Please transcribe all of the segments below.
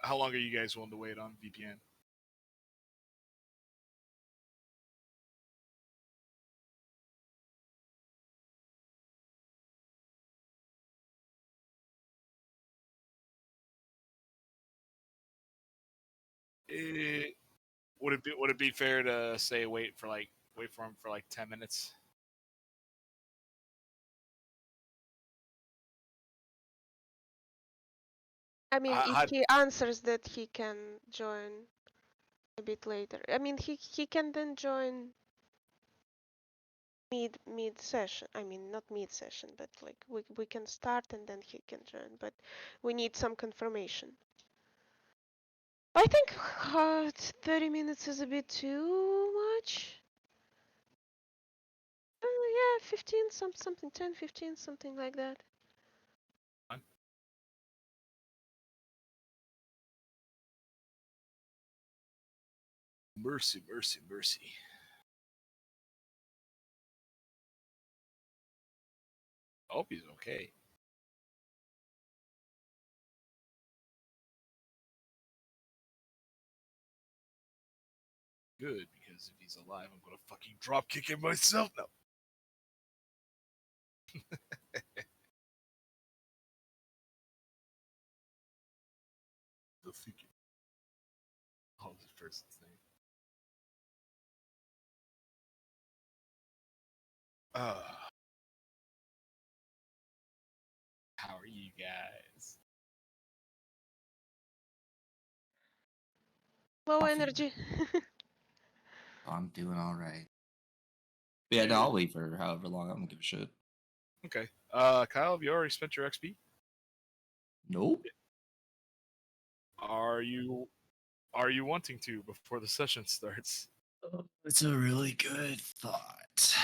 how long are you guys willing to wait on VPN? Would it be fair to say wait for him for like 10 minutes? I mean, if How, he answers that he can join a bit later. I mean, he can then join mid session. I mean, not mid session, but like we can start and then he can join. But we need some confirmation. I think 30 minutes is a bit too much. Yeah, 15, something, 10, 15, something like that. mercy, mercy, mercy. I hope he's okay. Good, because if he's alive, I'm gonna fucking drop kick him myself now. The fucking. Oh, this person's name. How are you guys? Low Coffee. energy. Oh, I'm doing all right. Yeah, no, I'll wait for however long. I don't give a shit. Okay. Kyle, have you already spent your XP? Nope. Are you wanting to before the session starts? It's a really good thought.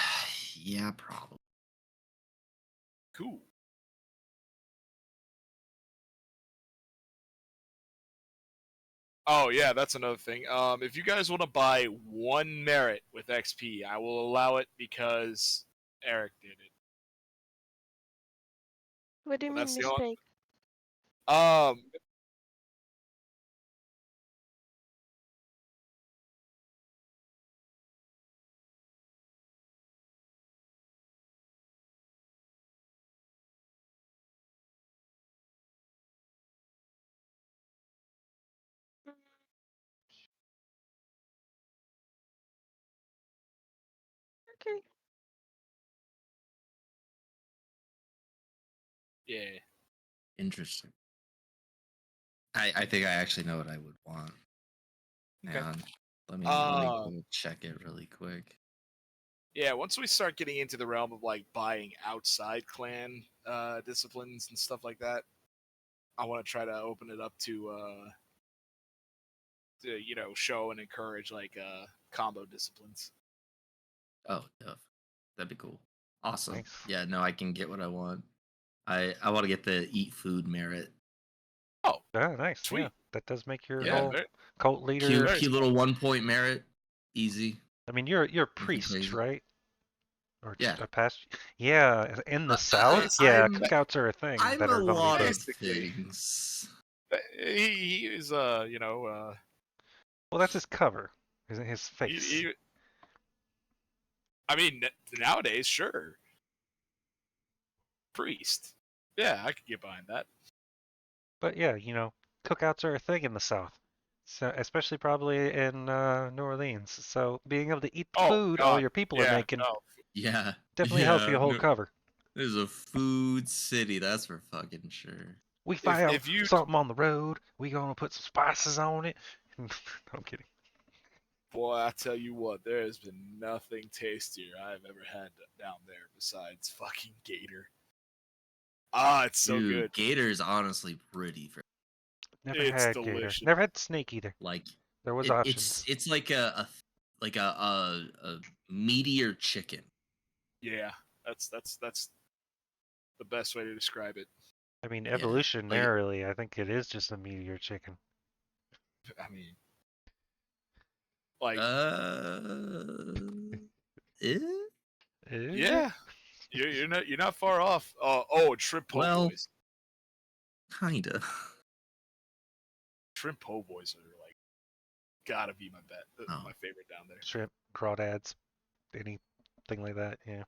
Yeah, probably. Cool. Oh yeah, that's another thing. If you guys want to buy 1 merit with XP, I will allow it because Eric did it. What do you But mean that's the only. mistake? Okay. Yeah. Interesting. I think I actually know what I would want. Okay. And let me Uh, go check it really quick. Yeah, once we start getting into the realm of like buying outside clan disciplines and stuff like that, I want to try to open it up to show and encourage like combo disciplines. Oh, yeah. That'd be cool. Awesome. Nice. Yeah, no, I can get what I want. I want to get the eat food merit. Oh, Yeah, nice. sweet. Yeah, that does make your Yeah. whole Very, cult leader. Cute little 1 point merit. Easy. I mean, you're Nothing priests, crazy. right? Or Yeah. a past? Yeah, in the South, yeah, I'm cookouts are a thing I'm that a are going to be lot big. of things. he is Well, that's his cover, isn't his face? I mean, nowadays, sure, priest. Yeah, I could get behind that. But yeah, cookouts are a thing in the South, so especially probably in New Orleans. So being able to eat the Oh food all God, your people are yeah, making no. Yeah. definitely helps you hold No, cover. this is a food city, that's for fucking sure. We found if you something on the road. We gonna put some spices on it. I'm kidding. Boy, I tell you what, there has been nothing tastier I've ever had down there besides fucking gator. Ah, it's so Dude, good. Gator's honestly pretty for Never It's had gator. delicious. Never had snake either. like There was it's options. it's like a meatier chicken. Yeah, that's the best way to describe it. I mean, Yeah. evolutionarily, I think it is just a meteor chicken. I mean, like, Eh? yeah, you're not far off. Oh, shrimp po' Well, boys. kinda. shrimp po' boys are like gotta be my bet, Oh. my favorite down there. Shrimp, crawdads, anything like that. Yeah,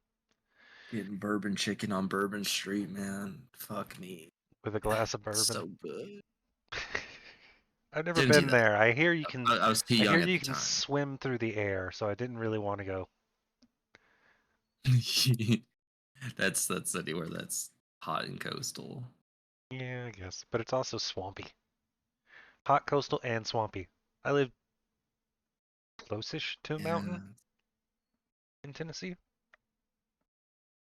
Getting bourbon chicken on Bourbon Street, man. Fuck me. with a glass of bourbon. So good. I've never Didn't do been that. there. I hear you can. I was too I young hear at you the can time. swim through the air, so I didn't really want to go. that's anywhere that's hot and coastal. Yeah, I guess, but it's also swampy. Hot coastal and swampy. I live close-ish to a mountain Yeah. in Tennessee.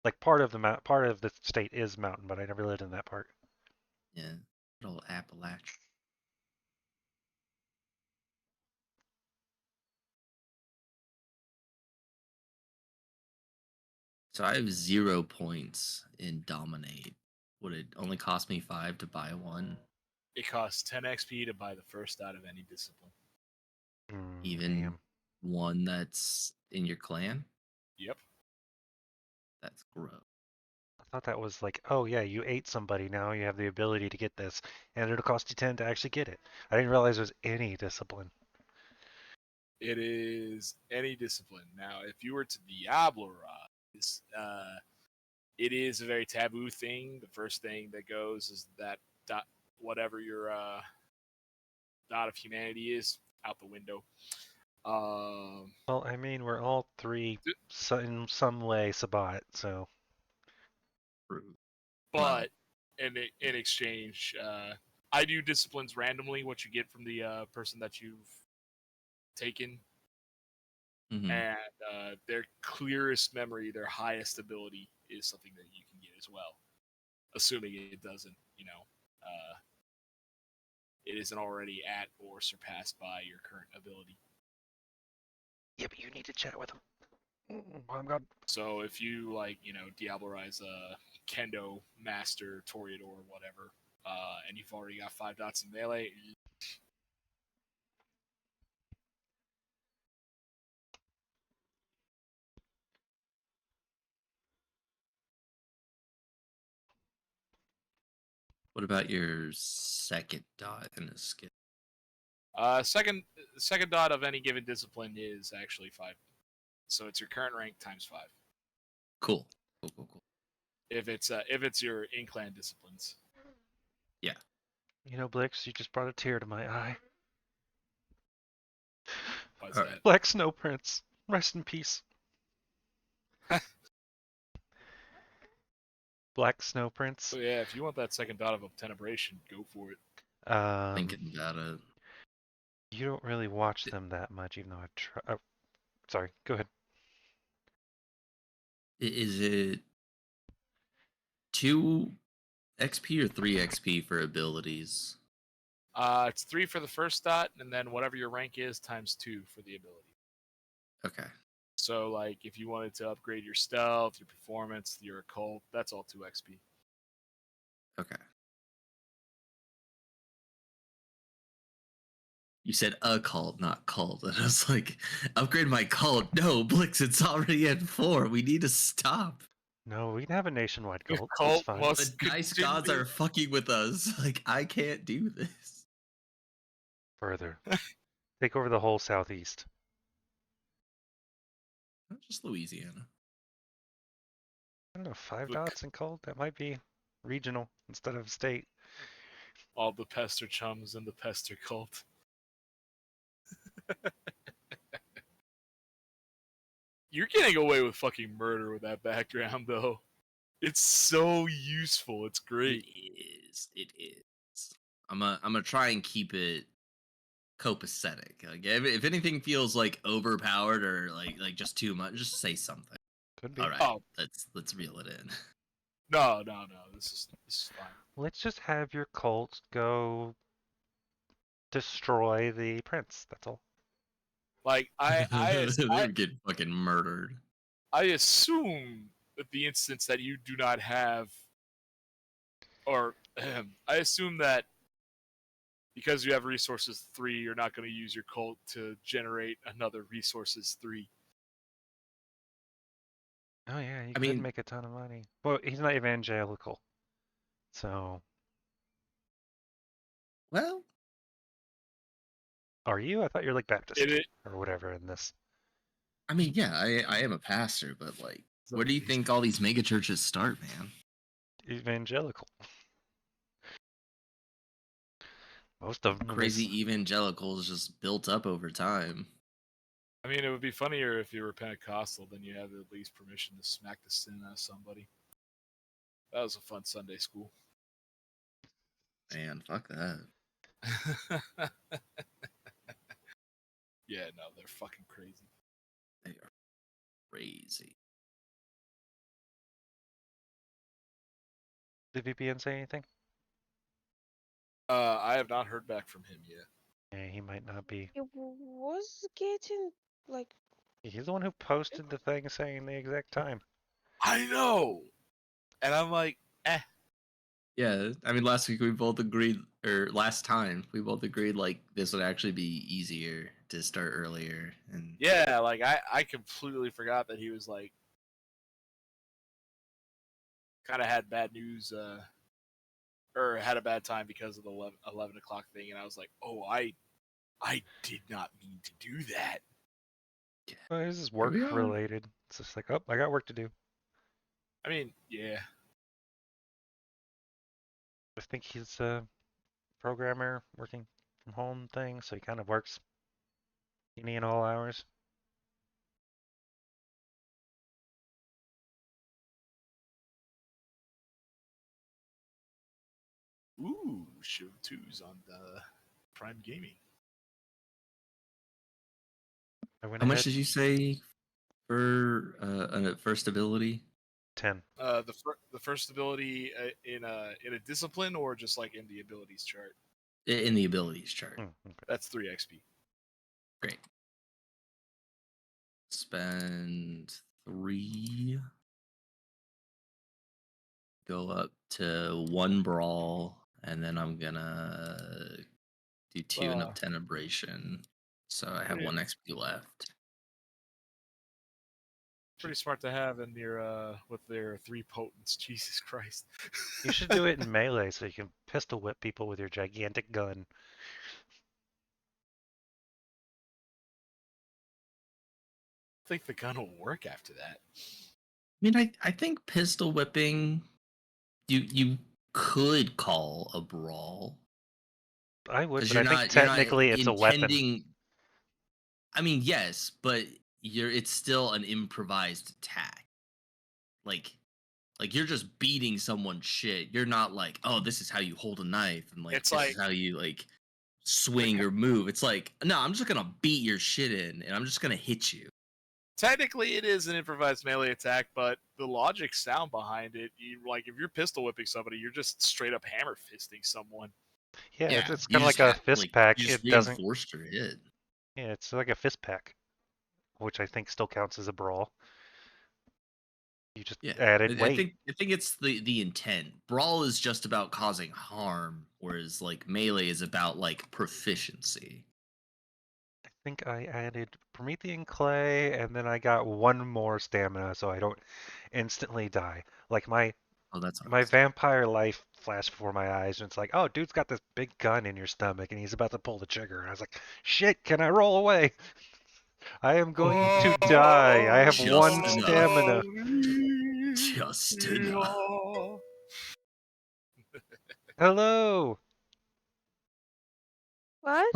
Like part of the state is mountain, but I never lived in that part. Yeah. Little Appalachia. So I have 0 points in Dominate. Would it only cost me 5 to buy one? It costs 10 XP to buy the first dot of any discipline. Even Damn. one that's in your clan? Yep. That's gross. I thought that was like, oh yeah, you ate somebody, now you have the ability to get this, and it'll cost you 10 to actually get it. I didn't realize it was any discipline. It is any discipline. Now, if you were to Diablerize, it is a very taboo thing. The first thing that goes is that dot, whatever your dot of humanity is, out the window. Well, I mean, we're all three in some way Sabat, so. Rude. But in exchange, I do disciplines randomly. What you get from the person that you've taken, Mhm. and their clearest memory, their highest ability, is something that you can get as well, assuming it doesn't, it isn't already at or surpassed by your current ability. Yeah, but you need to chat with him. I'm God. So if you Diablerize a Kendo Master Toreador or whatever, and you've already got 5 dots in melee, What about your second dot in a skill? second dot of any given discipline is actually 5. So it's your current rank times 5. Cool. If it's your in-clan disciplines. Yeah. You know, Blix, you just brought a tear to my eye. Why's All that? right. Black Snow Prince, rest in peace. Black Snow Prince. So yeah, if you want that second dot of Obtenebration, go for it. Thinking about it. You don't really watch them that much, even though I've tried. Oh, sorry. Go ahead. Is it 2 XP or 3 XP for abilities? It's 3 for the first dot, and then whatever your rank is times 2 for the ability. Okay. So like if you wanted to upgrade your stealth, your performance, your occult, that's all 2 XP. Okay. You said occult, not cult. And I was like, upgrade my cult. No, Blix, it's already at 4. We need to stop. No, we can have a nationwide The cult. It's cult fine. must The dice continue. gods are fucking with us. Like, I can't do this. Further. Take over the whole southeast. Not just Louisiana. I don't know, 5 Look. dots in cult? That might be regional instead of state. All the pester chums and the pester cult. You're getting away with fucking murder with that background, though. It's so useful. It's great. It is. I'm gonna try and keep it copacetic. Like, if anything feels like overpowered or like just too much, just say something. Could be. All right, Oh. let's reel it in. No. This is fine. Let's just have your cult go destroy the prince. That's all. Like They're getting fucking murdered. I assume that the instance that you do not have, or I assume that because you have resources 3, you're not going to use your cult to generate another resources 3. Oh yeah, he I could mean- make a ton of money. Well, he's not evangelical, so Well, Are you? I thought you were like Baptist It, or whatever in this. I mean, yeah, I am a pastor, but like, where do you think all these mega churches start, man? Evangelical. Most of them, at Crazy least. evangelicals just built up over time. I mean, it would be funnier if you were Pentecostal, then you have at least permission to smack the sin out of somebody. That was a fun Sunday school. Man, fuck that. Yeah, no, they're fucking crazy. They are crazy. Did VPN say anything? I have not heard back from him yet. Yeah, he might not be. It was getting like He's the one who posted the thing saying the exact time. I know, and I'm like, eh. Yeah, I mean, last week we both agreed, or last time we both agreed, like this would actually be easier to start earlier. And Yeah, like I completely forgot that he was like, kind of had bad news, or had a bad time because of the 11 o'clock thing, and I was like, oh, I did not mean to do that. Well, this is Here we work are. related. It's just like, oh, I got work to do. I mean, yeah, I think he's a programmer working from home thing, so he kind of works any and all hours. ooh, show 2's on the Prime Gaming. I went How much ahead did you say for a first ability? 10. The first ability in a discipline, or just like in the abilities chart. In the abilities chart. Okay. That's 3 XP. Great. Spend 3. Go up to 1 brawl, and then I'm gonna do 2 and up 10 abrasion. So I have Pretty- 1 XP left. Pretty smart to have in your with their 3 potents. Jesus Christ. You should do it in melee so you can pistol whip people with your gigantic gun. I think the gun will work after that. I mean, I think pistol whipping, you could call a brawl. I would, Because but I think technically it's a weapon. intending. I mean, yes, but it's still an improvised attack. Like you're just beating someone's shit. You're not like, oh, this is how you hold a knife, and like It's this like- is how you like swing or move. It's like, no, I'm just gonna beat your shit in, and I'm just gonna hit you. Technically, it is an improvised melee attack, but the logic's sound behind it. Like, if you're pistol whipping somebody, you're just straight up hammer fisting someone. Yeah, Yeah, it's you kind of just like a got, fist like, pack. You just It doesn't. reinforced your hit. Yeah, it's like a fist pack, which I think still counts as a brawl. You just Yeah, added I weight. think it's the intent. Brawl is just about causing harm, whereas like melee is about like proficiency. I think I added Promethean clay, and then I got 1 more stamina, so I don't instantly die. Like my Oh, that's my honest. vampire life flashed before my eyes, and it's like, oh, dude's got this big gun in your stomach, and he's about to pull the trigger. And I was like, shit, can I roll away? I am going to die. I have Just 1 enough. stamina. Just enough. Hello, what?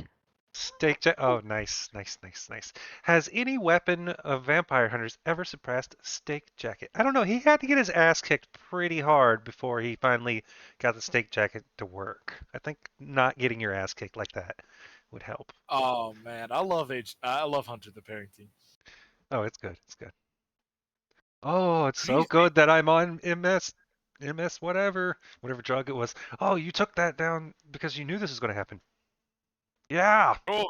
steak jacket. Oh, nice, nice, nice, nice. Has any weapon of vampire hunters ever surpassed steak jacket? I don't know. He had to get his ass kicked pretty hard before he finally got the steak jacket to work. I think not getting your ass kicked like that would help. Oh man, I love Hunter the Parenting. Oh, it's good. It's good. Oh, it's so He's- good that I'm on MS whatever drug it was. Oh, you took that down because you knew this was going to happen. Yeah, Oh.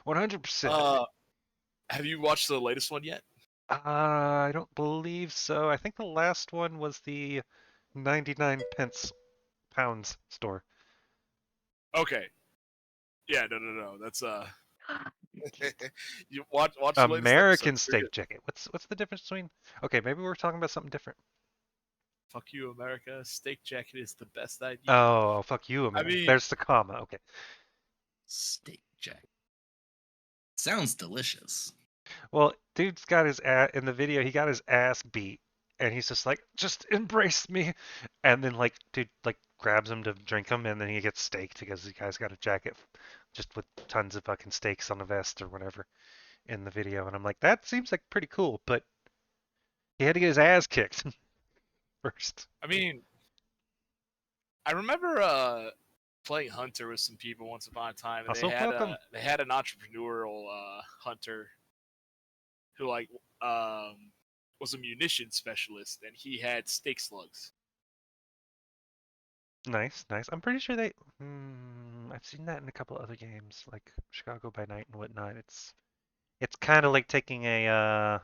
100%. Have you watched the latest one yet? I don't believe so. I think the last one was the 99 pence pounds store. Okay. Yeah, no. That's you watch the latest American episode. You're steak jacket. What's the difference between? Okay, maybe we're talking about something different. Fuck you, America. Steak jacket is the best idea. Oh, fuck you, America. mean- There's the comma. Okay. Steak jacket. Sounds delicious. Well, dude's got his ass in the video. He got his ass beat, and he's just like, "Just embrace me," and then like, dude like grabs him to drink him, and then he gets staked because the guy's got a jacket just with tons of fucking stakes on the vest or whatever in the video, and I'm like, that seems like pretty cool, but he had to get his ass kicked first. I mean, I remember playing Hunter with some people once upon a time, and Also, welcome. they had an entrepreneurial Hunter who was a munition specialist, and he had stake slugs. Nice, nice. I'm pretty sure they. I've seen that in a couple other games, like Chicago by Night and whatnot. It's kind of like taking a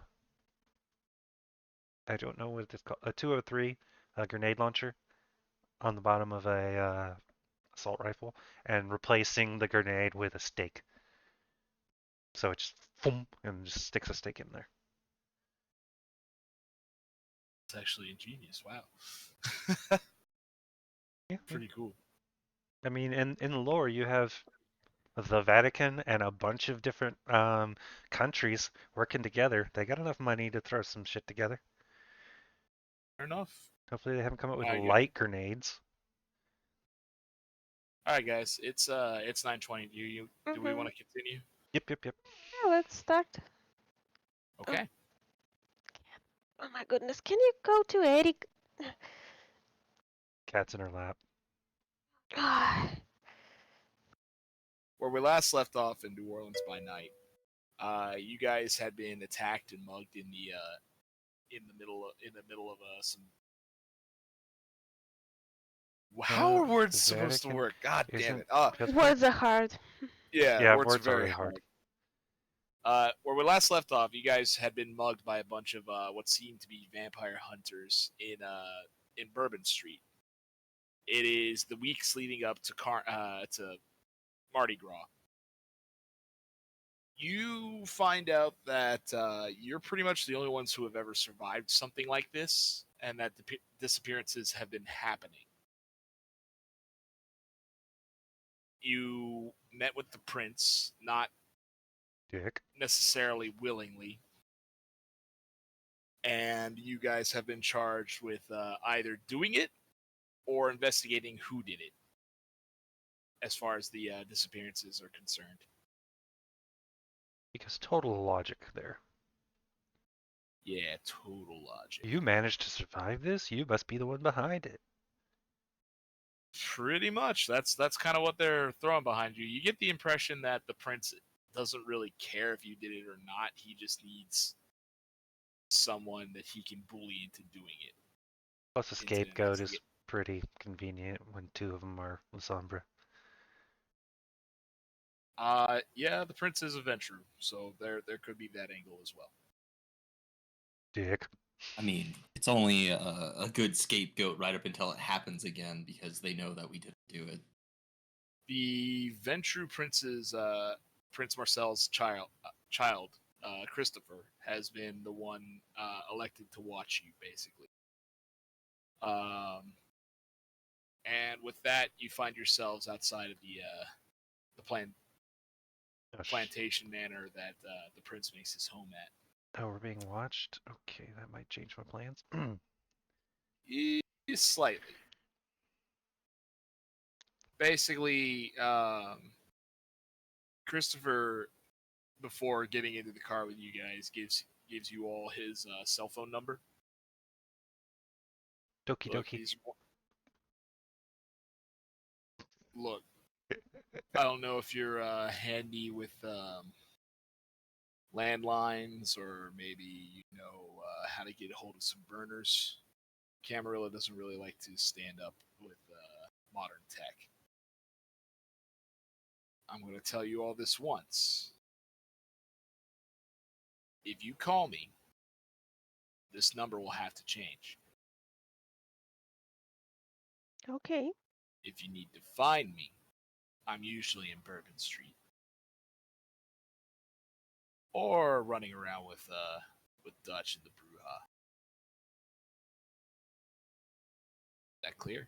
I don't know what it's called, a 203, a grenade launcher on the bottom of a assault rifle, and replacing the grenade with a stake. So it just boom and just sticks a stake in there. It's actually ingenious. Wow. Yeah, Pretty cool. I mean, in the lore, you have the Vatican and a bunch of different countries working together. They got enough money to throw some shit together. Fair enough. Hopefully, they haven't come up with All right, light grenades. All right, guys. It's 9:20. Do we want to continue? Yep, yep, yep. Yeah, let's start. Okay. Oh my goodness, can you go to Eric? Cat's in her lap. Where we last left off in New Orleans by night, you guys had been attacked and mugged in the middle of some. How are words supposed to Vatican work? God damn isn't it! Pittsburgh? Words are hard. Yeah, words are very really hard. Where we last left off, you guys had been mugged by a bunch of what seemed to be vampire hunters in Bourbon Street. It is the weeks leading up to Mardi Gras. You find out that you're pretty much the only ones who have ever survived something like this, and that disappearances have been happening. You met with the prince, not Dick. necessarily willingly, and you guys have been charged with either doing it or investigating who did it, as far as the disappearances are concerned. Because total logic there. Yeah, total logic. You managed to survive this? You must be the one behind it. Pretty much. That's kind of what they're throwing behind you. You get the impression that the prince doesn't really care if you did it or not. He just needs someone that he can bully into doing it. Plus, a scapegoat is pretty convenient when two of them are Lasombra. Yeah, the prince is a venture, so there could be that angle as well. Dick. I mean, it's only a good scapegoat right up until it happens again because they know that we didn't do it. The Ventru Prince's Prince Marcel's child, Christopher, has been the one elected to watch you, basically. And with that, you find yourselves outside of the plantation manor that the prince makes his home at. Oh, we're being watched? Okay, that might change my plans. Slightly. Basically, Christopher, before getting into the car with you guys, gives you all his cell phone number. Doki doki. Look, I don't know if you're handy with landlines, or maybe you know how to get a hold of some burners. Camarilla doesn't really like to stand up with modern tech. I'm going to tell you all this once. If you call me, this number will have to change. Okay. If you need to find me, I'm usually in Bourbon Street, or running around with Dutch in the Bruja. That clear?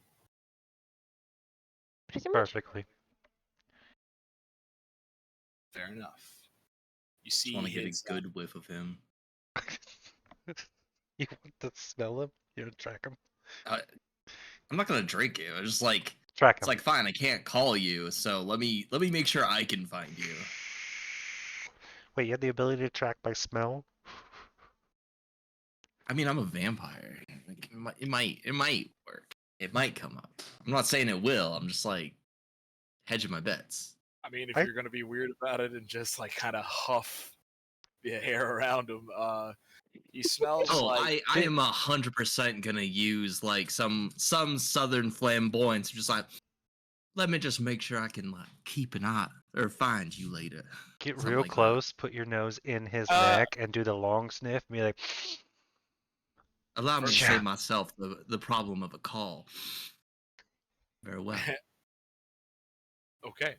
Pretty much. Perfectly. Fair enough. You Just see want to get a his good whiff of him. You want to smell him? You want to track him? I'm not gonna drink it. I'm just like, Track it's him. like fine. I can't call you, so let me make sure I can find you. Wait, you have the ability to track by smell? I mean, I'm a vampire. Like, it might work. It might come up. I'm not saying it will. I'm just like hedging my bets. I mean, if I- you're gonna be weird about it and just like kind of huff the air around him, he smells Oh, like I am 100% gonna use like some southern flamboyance. Just like, let me just make sure I can like keep an eye or find you later. Get Something real like that. close, put your nose in his Uh, neck, and do the long sniff, and be like, Allow me to Yeah. save myself the problem of a call. Very well. okay.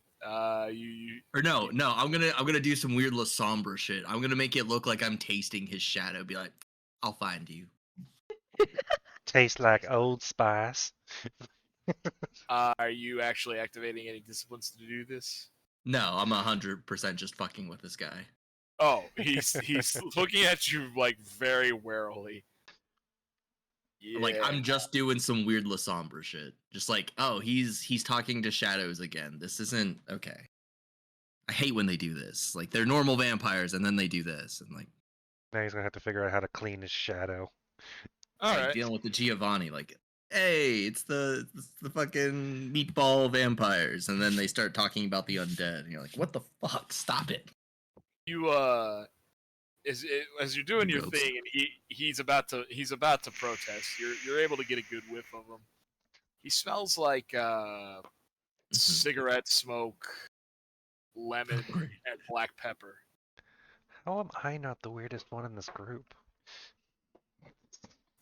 You Or no, I'm gonna do some weird La Sombra shit. I'm gonna make it look like I'm tasting his shadow. Be like, I'll find you. taste like Old Spice. are you actually activating any disciplines to do this? No, I'm 100% just fucking with this guy. Oh, he's looking at you like very warily. Yeah. Like I'm just doing some weird La Sombra shit. Just like, oh, he's talking to shadows again. This isn't okay. I hate when they do this. Like they're normal vampires and then they do this and like Now he's gonna have to figure out how to clean his shadow. All like right. dealing with the Giovanni. Like, hey, it's the fucking meatball vampires, and then they start talking about the undead, and you're like, what the fuck? Stop it. You as you're doing your Ghost. thing, and he's about to protest. You're able to get a good whiff of him. He smells like cigarette smoke, lemon, Great. and black pepper. How am I not the weirdest one in this group?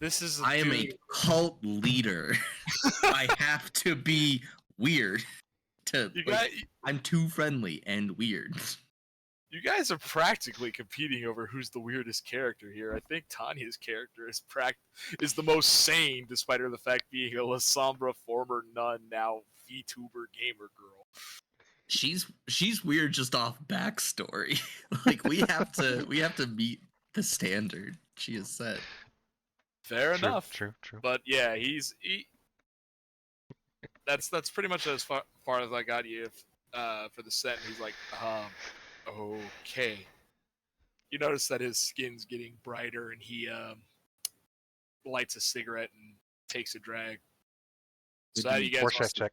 This is a I am a dude. cult leader. I have to be weird. You Like, guys, I'm too friendly and weird. you guys are practically competing over who's the weirdest character here. I think Tanya's character is the most sane, despite her the fact being a La Sombra former nun, now VTuber gamer girl. She's weird just off backstory. Like we have to meet the standard she has set. Fair True, enough. true, true. But yeah, that's pretty much as far as I got you for the set. And he's like, okay. You notice that his skin's getting brighter, and he lights a cigarette and takes a drag. So how do you guys Force want check.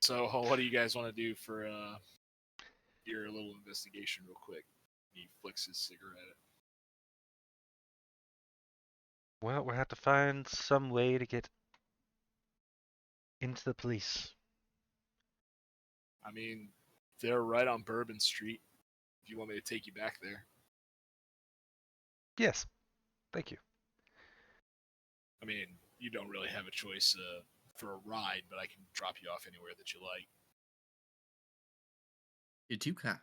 So what do you guys want to do for your little investigation, real quick? He flicks his cigarette. Well, we have to find some way to get into the police. I mean, they're right on Bourbon Street. If you want me to take you back there. Yes, thank you. I mean, you don't really have a choice for a ride, but I can drop you off anywhere that you like. You're too kind.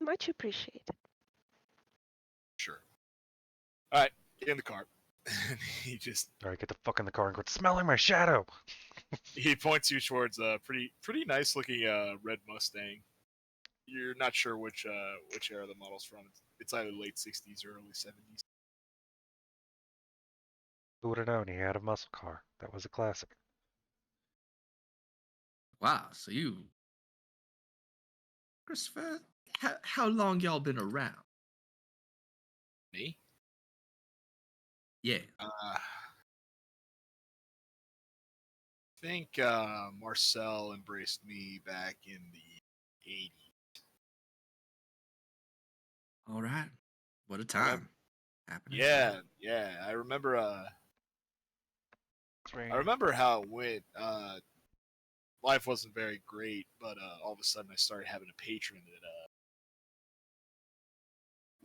Much appreciated. Sure. All right, get in the car. And he just All right, get the fuck in the car and quit smelling my shadow. he points you towards a pretty nice looking red Mustang. You're not sure which era the model's from. It's either late '60s or early '70s. Who would have known he had a muscle car? That was a classic. Wow, so you Christopher, how long y'all been around? Me? Yeah. I think Marcel embraced me back in the '80s. All right. What a time. Happening. Yeah. I remember. I remember how it went. Life wasn't very great, but all of a sudden I started having a patron that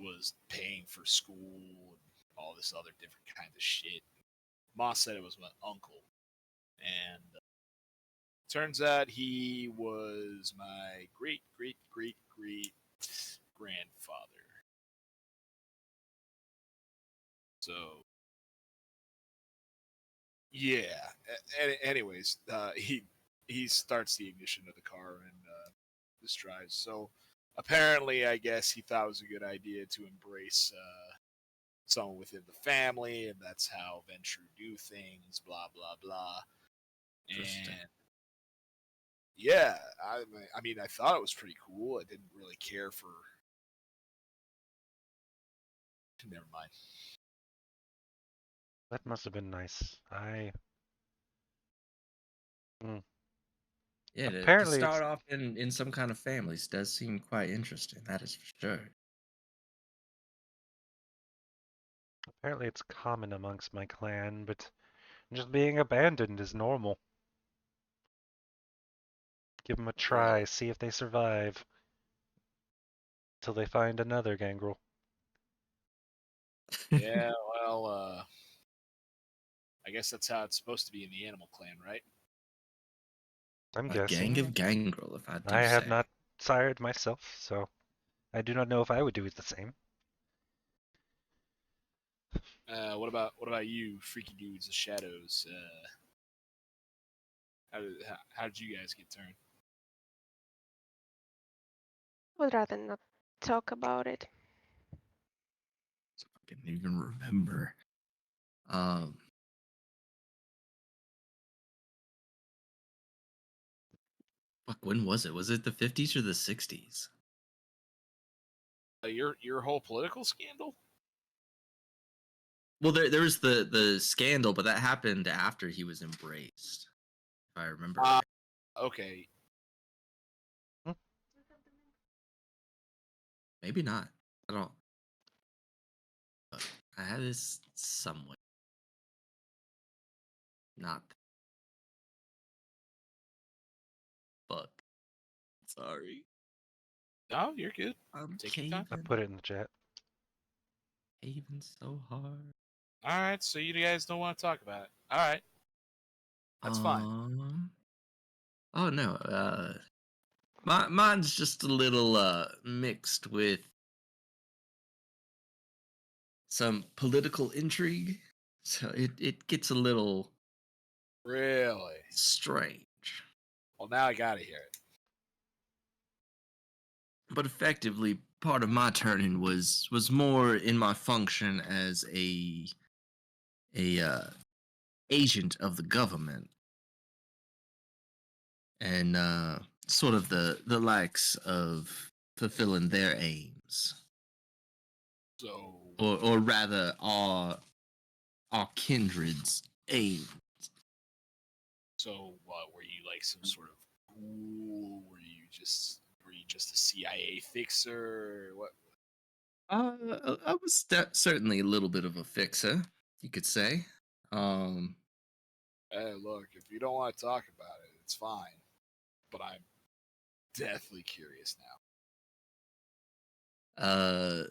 was paying for school and all this other different kind of shit. Ma said it was my uncle, and turns out he was my great grandfather. So yeah. Anyways, he he starts the ignition of the car and just drives. So apparently, I guess he thought it was a good idea to embrace someone within the family, and that's how Ventrue do things. Blah blah blah. Interesting. And yeah, I mean, I thought it was pretty cool. I didn't really care for. Never mind. That must have been nice. Yeah, to Apparently it's start off in some kind of families does seem quite interesting. That is for sure. apparently it's common amongst my clan, but just being abandoned is normal. Give them a try, Really? see if they survive till they find another gangrel. Yeah. Well, I guess that's how it's supposed to be in the Animal Clan, right? I'm A gang guessing. of gangrel, if I do I have say. not sired myself, so I do not know if I would do the same. What about you, freaky dudes, the shadows? How did you guys get turned? Would rather not talk about it. So I can even remember. Um, fuck, when was it? Was it the 50s or the 60s? Your whole political scandal? Well, there was the scandal, but that happened after he was embraced, if I remember right. Okay. Maybe not. I don't. But I had this somewhere. Not. Fuck. Sorry. No, you're good. I'm Take your time. I caving. put it in the chat. Caving so hard. All right. So you guys don't want to talk about it. All right. That's fine. Oh no. Mine's just a little mixed with some political intrigue, so it gets a little Really? strange. Well, now I gotta hear it. But effectively, part of my turning was more in my function as a agent of the government, and sort of the likes of fulfilling their aims, So, or rather our kindred's aim. so what? Were you like some sort of ghoul? Were you just a CIA fixer? What? I was certainly a little bit of a fixer, you could say. Um, Hey, look, if you don't want to talk about it, it's fine. But I'm deathly curious now. uh,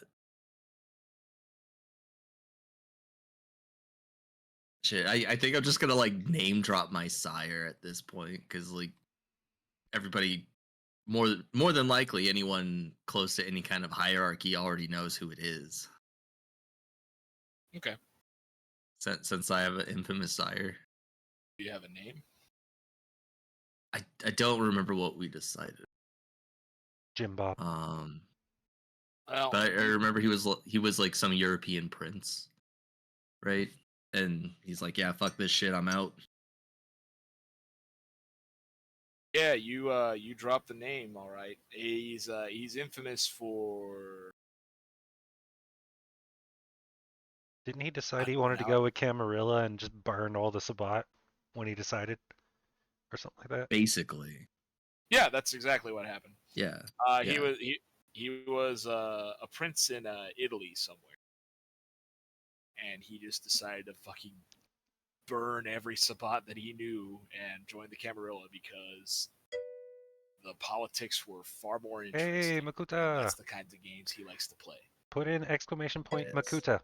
shit. I think I'm just gonna like name drop my sire at this point, because like everybody, more than likely, anyone close to any kind of hierarchy already knows who it is. Okay. Since I have an infamous sire, Do you have a name? I don't remember what we decided. Jim Bob. Well, But I remember he was like some European prince, right? And he's like, yeah, fuck this shit, I'm out. yeah, you dropped the name, all right. He's infamous for. Didn't he decide he wanted to go with Camarilla and just burn all the Sabbat when he decided? Or something like that? Basically. Yeah, that's exactly what happened. Yeah. He was a prince in Italy somewhere, and he just decided to fucking burn every Sabbat that he knew and join the Camarilla because the politics were far more interesting. Hey, And Makuta! that's the kinds of games he likes to play. Put in exclamation point Yes. Makuta.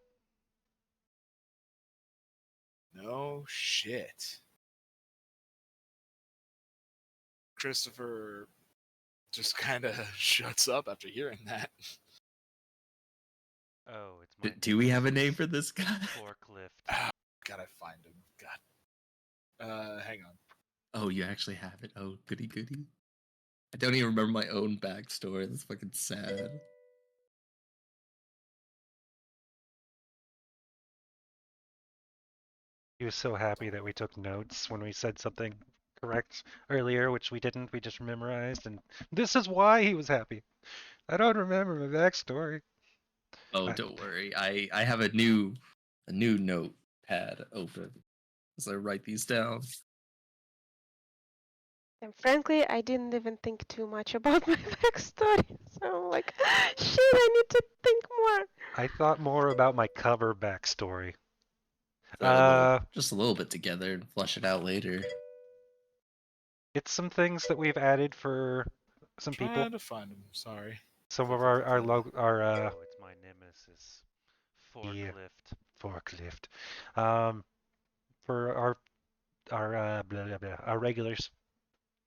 No shit. Christopher just kind of shuts up after hearing that. Oh, it's my Do we have a name for this guy? forklift. Gotta find him. God. Hang on. Oh, you actually have it. Oh, goody goody. I don't even remember my own backstory. That's fucking sad. He was so happy that we took notes when we said something correct earlier, which we didn't. We just memorized, and this is why he was happy. I don't remember my backstory. Oh, I- don't worry. I have a new notepad open as I write these down. And frankly, I didn't even think too much about my backstory. So I'm like, shit, I need to think more. I thought more about my cover backstory. Just a little bit together and flush it out later. It's some things that we've added for some people. Trying to find him. Sorry. Some of our oh, it's my nemesis, forklift. For our blah blah blah our regulars,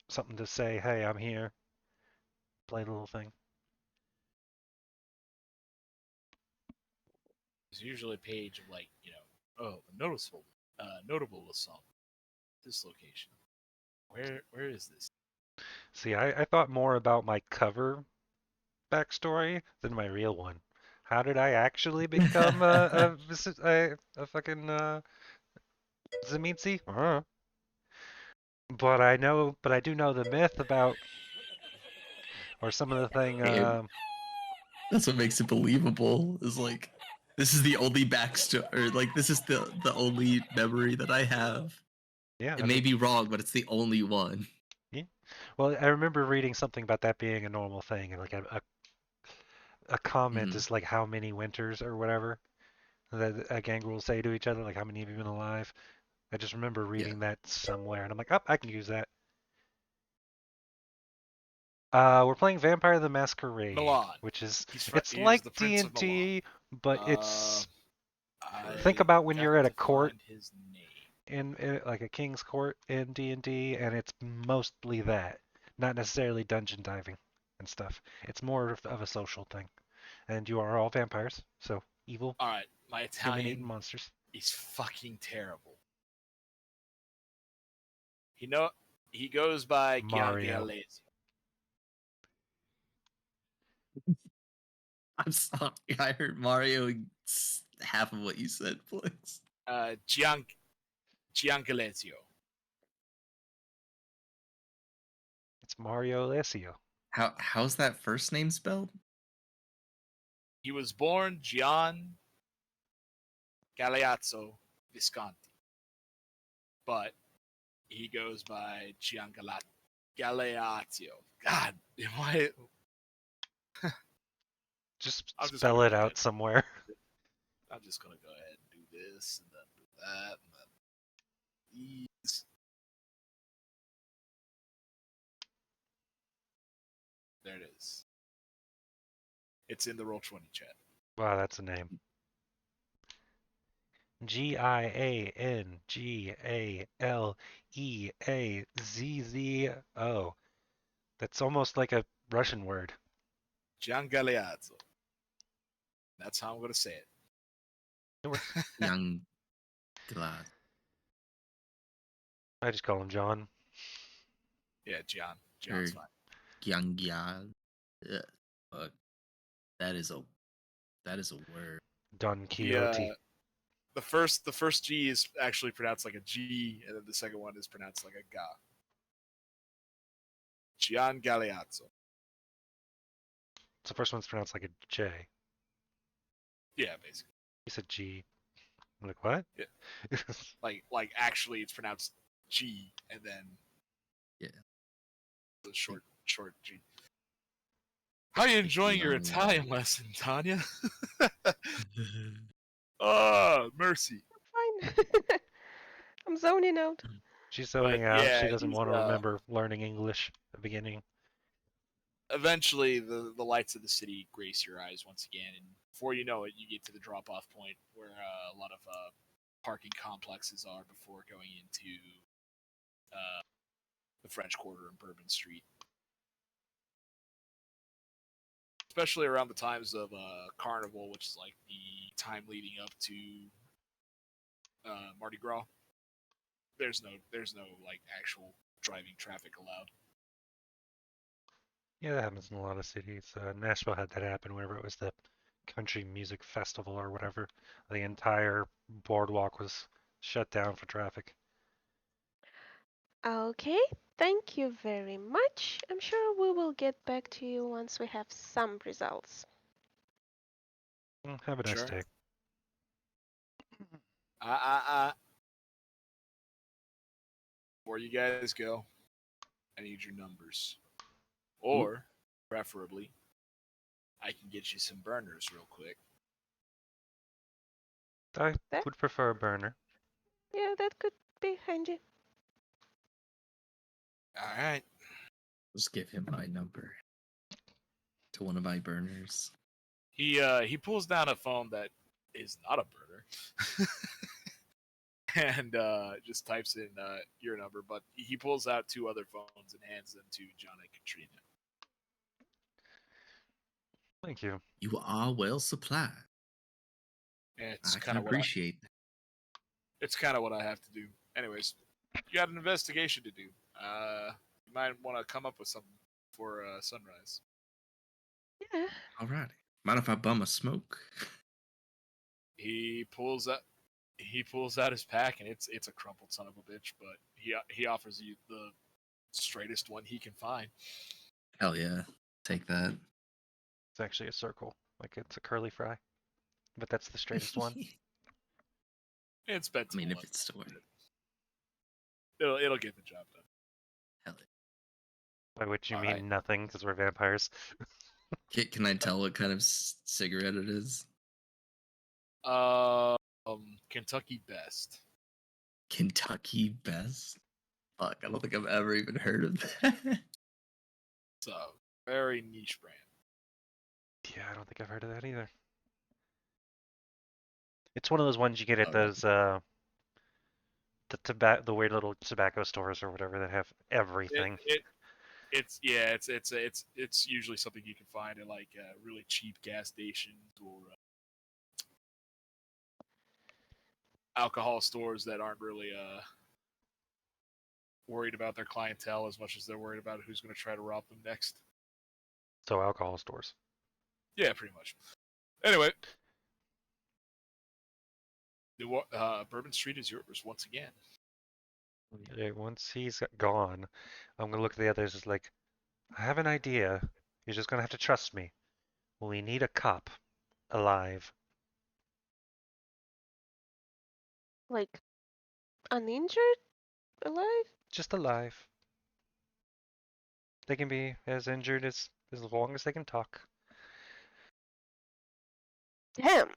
something to say. Hey, I'm here. Play the little thing. There's usually a page of like, notable assault. This location. Where is this? See, I thought more about my cover backstory than my real one. How did I actually become a fucking Zemitzi? But I do know the myth about, or some of the thing. Hey, that's what makes it believable. Is like, this is the only backstory, or like this is the only memory that I have. Yeah, It may be wrong, but it's the only one. yeah. Well, I remember reading something about that being a normal thing, and like a comment is like how many winters or whatever that a gangrel will say to each other, like how many have you been alive? I just remember reading that somewhere, and I'm like, oh, I can use that. We're playing Vampire the Masquerade, Milan. which is He's like the Prince of Milan. D&D, but it's I think about when got you're at a to court find his name. in like a king's court in D&D, and it's mostly that, not necessarily dungeon diving and stuff. It's more of a social thing, and you are all vampires, so evil, All right, my human-eating Italian monsters. is fucking terrible. He goes by Mario. Giangalese. I'm sorry, I heard Mario half of what you said, please. Giangalesio. It's Mario Alessio. How's that first name spelled? He was born Gian Galeazzo Visconti, but he goes by Galeazzo. God, why? Just I'm just spell gonna it go out ahead. somewhere. I'm just gonna go ahead and do this and then do that and then these. There it is. It's in the Roll20 chat. Wow, that's a name. Giangaleazzo. That's almost like a Russian word. Gian Galeazzo. That's how I'm gonna say it. It works. Young Glad. I just call him John. Yeah, Gian. Gion's fine. Young Gyal. Fuck. That is a word. Don Quixote. The first G is actually pronounced like a G, and then the second one is pronounced like a Ga. Gian Galeazzo. So the first one's pronounced like a J. Yeah, basically. You said G. I'm like, what? Yeah. like actually it's pronounced G and then the short G. How are you enjoying your Italian lesson, Tanya? Oh, mercy. Fine. I'm zoning out. She's zoning But out. yeah, She doesn't he's want to remember learning English at the beginning. eventually the lights of the city grace your eyes once again, and before you know it, you get to the drop-off point where a lot of parking complexes are before going into the French Quarter and Bourbon Street. Especially around the times of Carnival, which is like the time leading up to Mardi Gras. There's no like actual driving traffic allowed. Yeah, that happens in a lot of cities. Nashville had that happen whenever it was the country music festival or whatever. The entire boardwalk was shut down for traffic. Okay, thank you very much. I'm sure we will get back to you once we have some results. Have a nice Sure. day. Before you guys go, I need your numbers. Ooh. Or, preferably, I can get you some burners real quick. I That- would prefer a burner. Yeah, that could be handy. All right. Just give him my number to one of my burners. He pulls down a phone that is not a burner. And just types in your number, but he pulls out two other phones and hands them to John and Katrina. Thank you. You are well supplied. And it's I can kind of appreciate that. it's kind of what I have to do. Anyways, you got an investigation to do. You might want to come up with something for sunrise. Yeah. Alrighty. Mind if I bum a smoke? He pulls out his pack, and it's a crumpled son of a bitch, but he offers you the straightest one he can find. Hell yeah. Take that. It's actually a circle, like it's a curly fry, but that's the straightest one. It's bent. I mean, if it's still it'll get the job done. hell By which you All mean right. nothing, because we're vampires. yeah. Can I tell what kind of cigarette it is? Kentucky Best. Kentucky Best? Fuck, I don't think I've ever even heard of that. It's a very niche brand. Yeah, I don't think I've heard of that either. It's one of those ones you get at Alright. those the weird little tobacco stores or whatever that have everything. It's usually something you can find at like really cheap gas stations or alcohol stores that aren't really worried about their clientele as much as they're worried about who's going to try to rob them next. So alcohol stores. Yeah, pretty much. Anyway, Bourbon Street is yours once again. Yeah, once he's gone, I'm gonna look at the others as like, I have an idea. You're just gonna have to trust me. We need a cop alive. Like, uninjured? Alive? Just alive. They can be as injured as long as they can talk. Damn.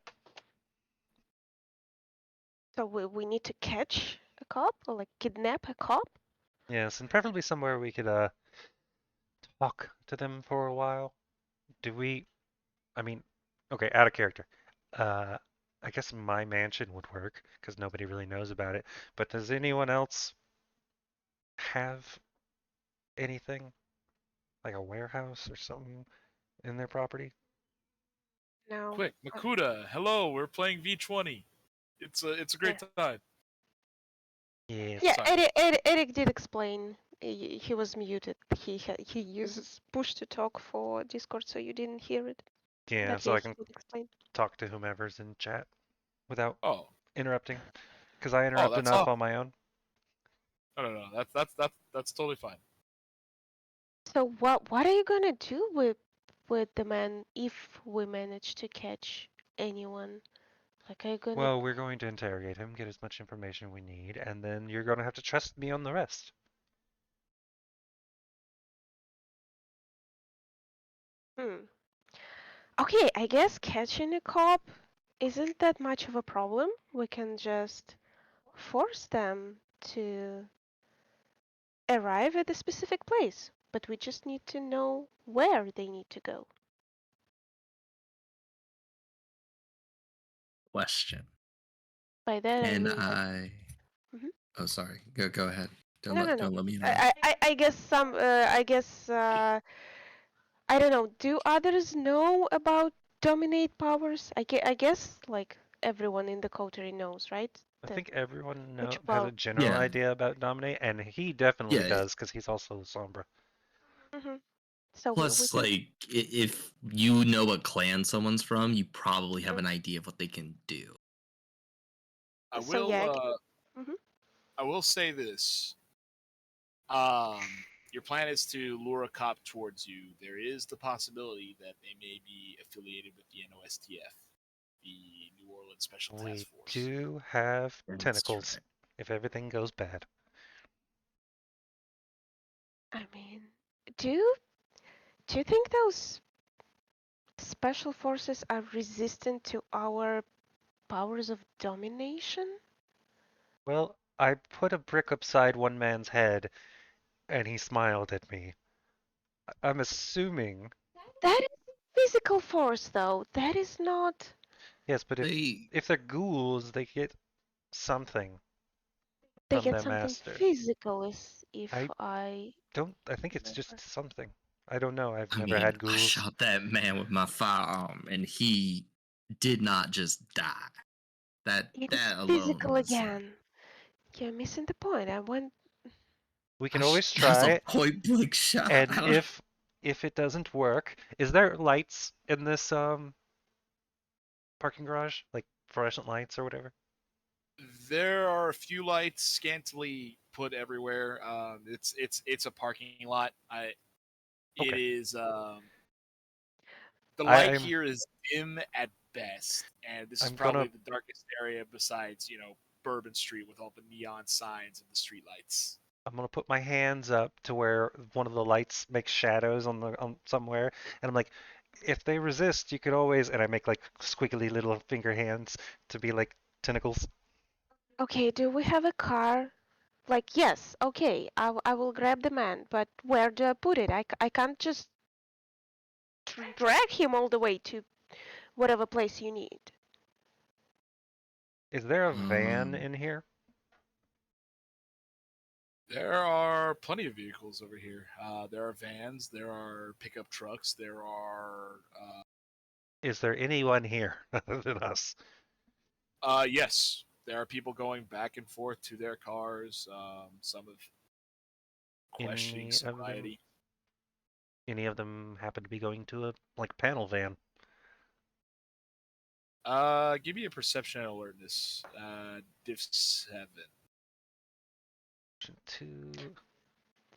So we need to catch a cop or like kidnap a cop? Yes, and preferably somewhere we could talk to them for a while. Do we? I mean, okay, out of character. Uh, I guess my mansion would work because nobody really knows about it. But does anyone else have anything like a warehouse or something in their property? No. Quick, Makuta, hello, we're playing V20. It's a great time. Yes. Yeah, Sorry. Eric did explain. He was muted. He uses push to talk for Discord, so you didn't hear it. Yeah, But so yeah, I he can did explain. talk to whomever's in chat without Oh, interrupting. Because I interrupt that's enough all. on my own. No. That's totally fine. So what are you gonna do with the man if we manage to catch anyone? Like, are you gonna? Well, we're going to interrogate him, get as much information we need, and then you're going to have to trust me on the rest. Hmm. Okay, I guess catching a cop isn't that much of a problem. We can just force them to arrive at a specific place, but we just need to know where they need to go. Question. By that I Can mean like, I? Mhm. Oh, sorry. Go ahead. No. Don't let me interrupt. I guess I don't know. Do others know about dominate powers? I guess like everyone in the coterie knows, right? I That think everyone which has a power? general Yeah, idea about Dominate, and he definitely yeah. does because he's also Sombra. Hmm. So we Plus, can. like, if you know what clan someone's from, you probably have Mhm. an idea of what they can do. I So will. yeah. Hmm. I will say this. Your plan is to lure a cop towards you. There is the possibility that they may be affiliated with the NOSTF, the New Orleans Special Task We Force. do have That's tentacles right. if everything goes bad. I mean, do you do you think those special forces are resistant to our powers of domination? Well, I put a brick upside one man's head, and he smiled at me. I'm assuming, That is physical force, though. That is not. yes, but They if they're ghouls, they get something They from get their something master. physical, as I if I I think it's just remember. something. I don't know. I've I never mean, had I ghouls. shot that man with my firearm, and he did not just die. It is That alone physical was again. You're missing the point. I went. We can always try that's a it, point blank shot. and if it doesn't work, is there lights in this parking garage, like fluorescent lights or whatever? There are a few lights scantily put everywhere. It's a parking lot. It Okay. is the I, light I'm here is dim at best, and this is I'm gonna probably the darkest area besides Bourbon Street with all the neon signs and the street lights. I'm gonna put my hands up to where one of the lights makes shadows on somewhere, and I'm like, if they resist, you could always, and I make like squiggly little finger hands to be like tentacles. Okay, do we have a car? Like, yes, okay, I will grab the man, but where do I put it? I can't just drag him all the way to whatever place you need. Is there a van Um, in here? There are plenty of vehicles over here. There are vans, there are pickup trucks, there are. Is there anyone here other than us? Yes, there are people going back and forth to their cars. Some of questioning Any of them? sobriety. Any of them happen to be going to a like panel van? Give me a perception and alertness. Div 7. Two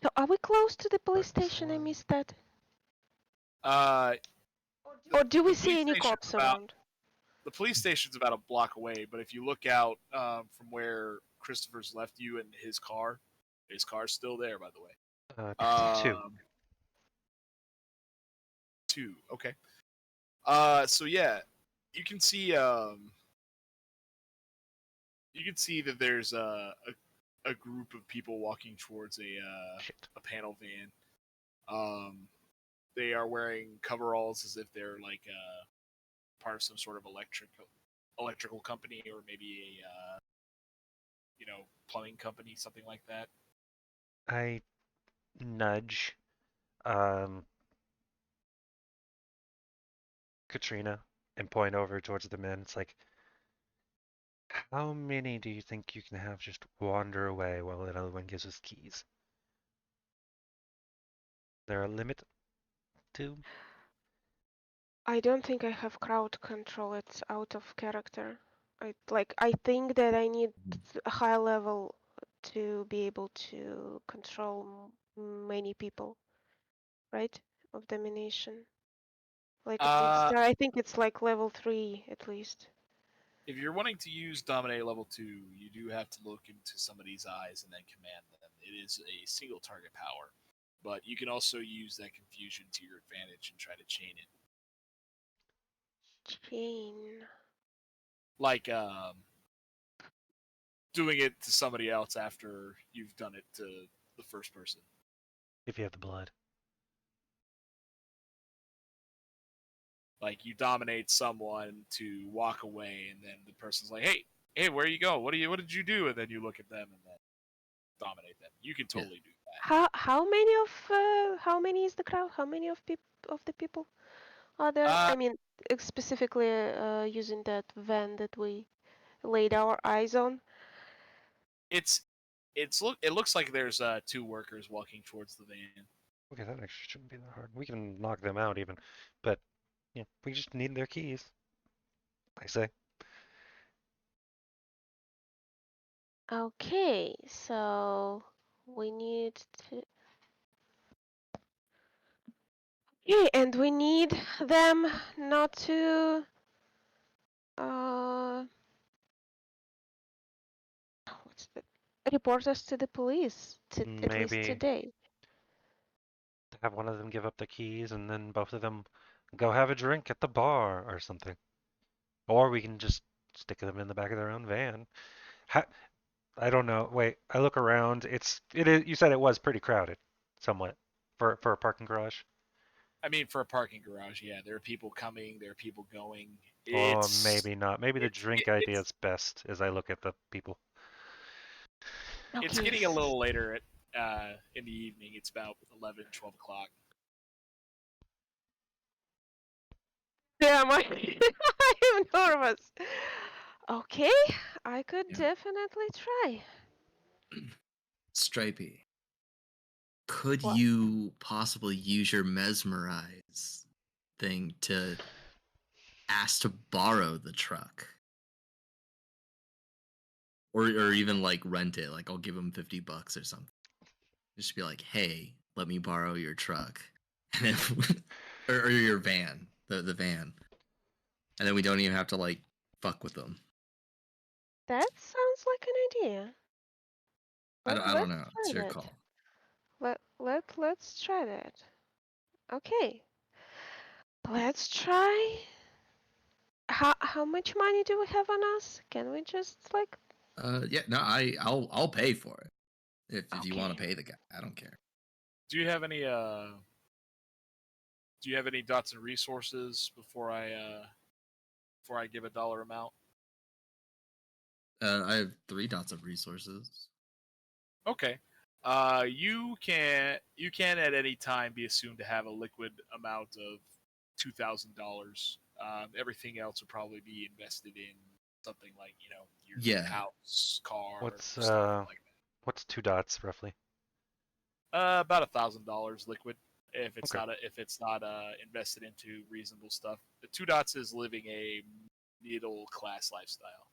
So are we close to the police darkness station? I one. missed that. Uh, Or do the we see police any station's cops about around? the police station's about a block away, but if you look out from where Christopher's left you in his car's still there, by the way. Two. Two. Okay. So yeah, you can see that there's a group of people walking towards Shit. a panel van. Um, they are wearing coveralls as if they're like part of some sort of electrical company or maybe a plumbing company, something like that. I nudge um, Katrina and point over towards the men. It's like, how many do you think you can have just wander away while another one gives us keys? Is there a limit to? I don't think I have crowd control. It's out of character. I think that I need a high level to be able to control many people, right? Of domination. Like at Uh, least I think it's like level 3 at least. if you're wanting to use Dominate level 2, you do have to look into somebody's eyes and then command them. It is a single target power, but you can also use that confusion to your advantage and try to chain it. Chain. Like doing it to somebody else after you've done it to the first person. If you have the blood. Like you dominate someone to walk away, and then the person's like, "Hey, where you go? What did you do?" And then you look at them and then dominate them. You can yeah. totally do that. How many is the crowd? How many of the people are there? Uh, I mean, specifically using that van that we laid our eyes on. It looks like there's 2 workers walking towards the van. Okay, that actually shouldn't be that hard. We can knock them out even, but yeah, we just need their keys. I say. Okay, so we need to. Okay, and we need them not to. What's the? Report us to the police. At least Maybe today. have one of them give up the keys and then both of them go have a drink at the bar or something. Or we can just stick them in the back of their own van. Ha I don't know. Wait, I look around. It is. You said it was pretty crowded, somewhat, for a parking garage. I mean, for a parking garage, yeah, there are people coming, there are people going. Or maybe not. Maybe the drink idea It's is best as I look at the people. it's Okay. getting a little later in the evening. It's about 11, 12 o'clock. Damn, I am nervous. Okay, I could Yeah. definitely try. Stripey, could What? you possibly use your mesmerize thing to ask to borrow the truck? Or even like rent it, like I'll give him $50 or something. Just be like, hey, let me borrow your truck. And if, or your van, the van. And then we don't even have to like fuck with them. That sounds like an idea. I don't Let's know. It's try your that. call. Let's try that. Okay, let's try. How much money do we have on us? Can we just like? Yeah, no, I'll pay for it. If you want Okay. to pay the guy, I don't care. Do you have any dots and resources before I give a dollar amount? I have 3 dots of resources. Okay. You can at any time be assumed to have a liquid amount of $2,000. Everything else would probably be invested in something like your Yeah. house, car, What's stuff like what's 2 dots roughly? that. About $1,000 liquid if it's Okay. not invested into reasonable stuff. The 2 dots is living a middle class lifestyle.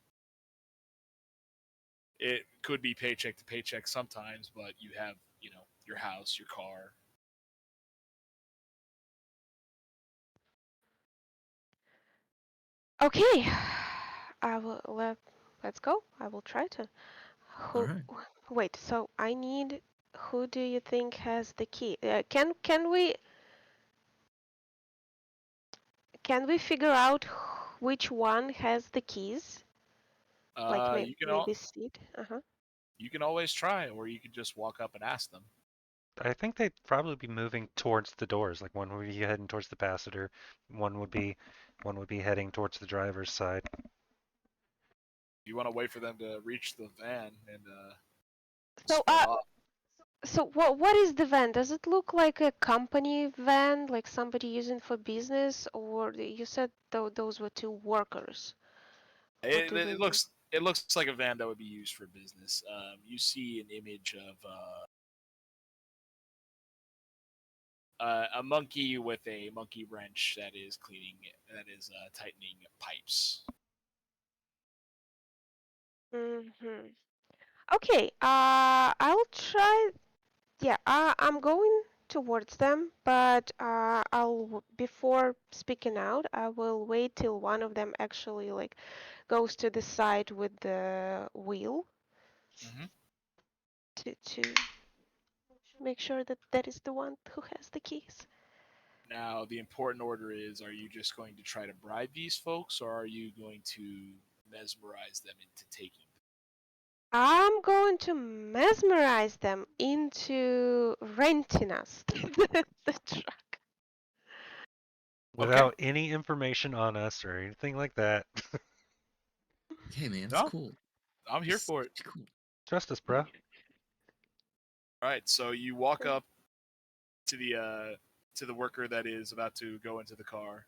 It could be paycheck to paycheck sometimes, but you have your house, your car. Okay, I will let's go. I will try to. All Who? right. Wait. So I need. Who do you think has the key? Can we figure out which one has the keys? Like You can maybe Sid. Uh-huh. you can always try, or you can just walk up and ask them. I think they'd probably be moving towards the doors. Like one would be heading towards the passenger, one would be heading towards the driver's side. You want to wait for them to reach the van and So split off. so what is the van? Does it look like a company van, like somebody using for business, or you said those were 2 workers? What It, do they it use? looks it looks like a van that would be used for business. You see an image of a monkey with a monkey wrench that is tightening pipes. Mm-hmm. Okay, I'll try. Yeah, I'm going towards them, but before speaking out, I will wait till one of them actually like goes to the side with the wheel Mm-hmm. to make sure that that is the one who has the keys. Now, the important order is: are you just going to try to bribe these folks, or are you going to mesmerize them into taking them? I'm going to mesmerize them into renting us the truck. Okay. Without any information on us or anything like that. Hey man, it's No, cool. I'm here It's for it. cool. Trust us, bro. All right. So you walk up to the worker that is about to go into the car.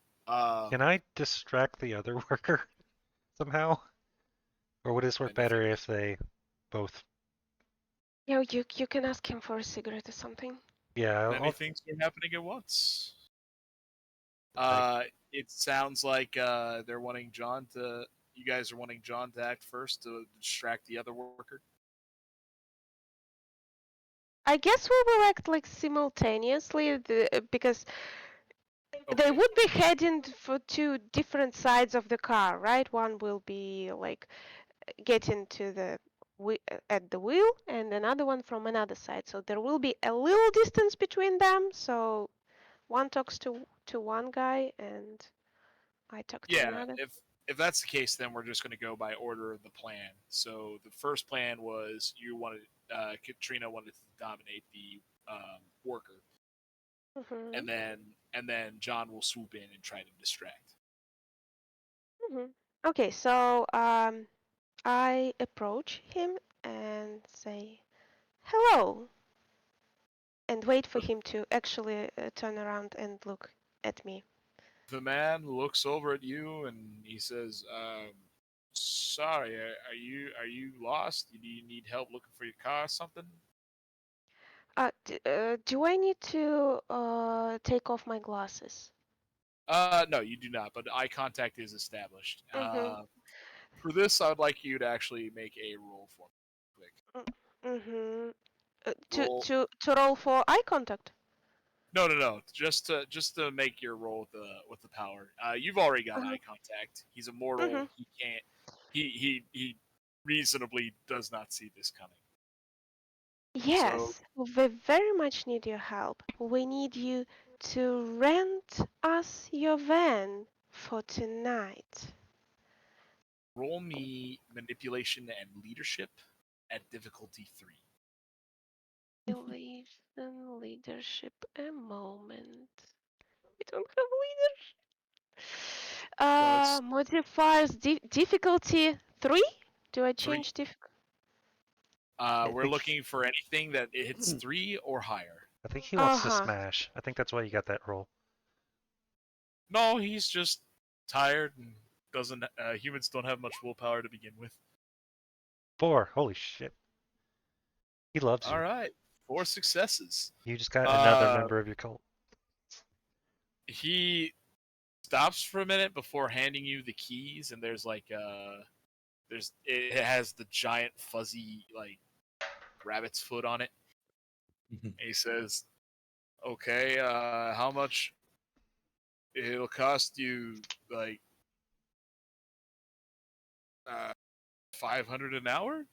Can I distract the other worker somehow? Or would this work And if better it if they both You can ask him for a cigarette or something. Yeah, Many things are happening at once. Like- It sounds like they're wanting John to. You guys are wanting John to act first to distract the other worker. I guess we will act like simultaneously because they Okay. would be heading for two different sides of the car, right? One will be like getting to the at the wheel, and another one from another side. So there will be a little distance between them. So one talks to one guy, and I talk to Yeah, another. if that's the case, then we're just going to go by order of the plan. So the first plan was you wanted Katrina wanted to dominate the worker, Mhm. and then John will swoop in and try to distract. Mhm. Okay, so I approach him and say hello, and wait for him to actually turn around and look at me. The man looks over at you and he says, "Sorry, are you lost? Do you need help looking for your car or something?" Do I need to take off my glasses? No, you do not. But eye contact is established. Mhm. For this, I would like you to actually make a roll for me, quick. Mhm. To Roll. to roll for eye contact. No. Just to make your roll with the power. You've already got Uh-huh. eye contact. He's immortal. Mhm. He can't. He reasonably does not see this coming. So Yes, we very much need your help. We need you to rent us your van for tonight. roll me manipulation and leadership at difficulty 3. Elation, leadership, a moment. We don't have leadership. No, it's. Modifiers difficulty 3? Do I 3. change difficulty? I We're think looking for anything that hits 3 or higher. I think he wants to Uh-huh. smash. I think that's why you got that roll. No, he's just tired and doesn't. Humans don't have much willpower to begin with. 4. Holy shit. He loves All you. right, 4 successes. You just got another Uh, member of your cult. he stops for a minute before handing you the keys, and there's like it has the giant fuzzy like rabbit's foot on it. He says, "Okay, how much? It'll cost you like 500 an hour."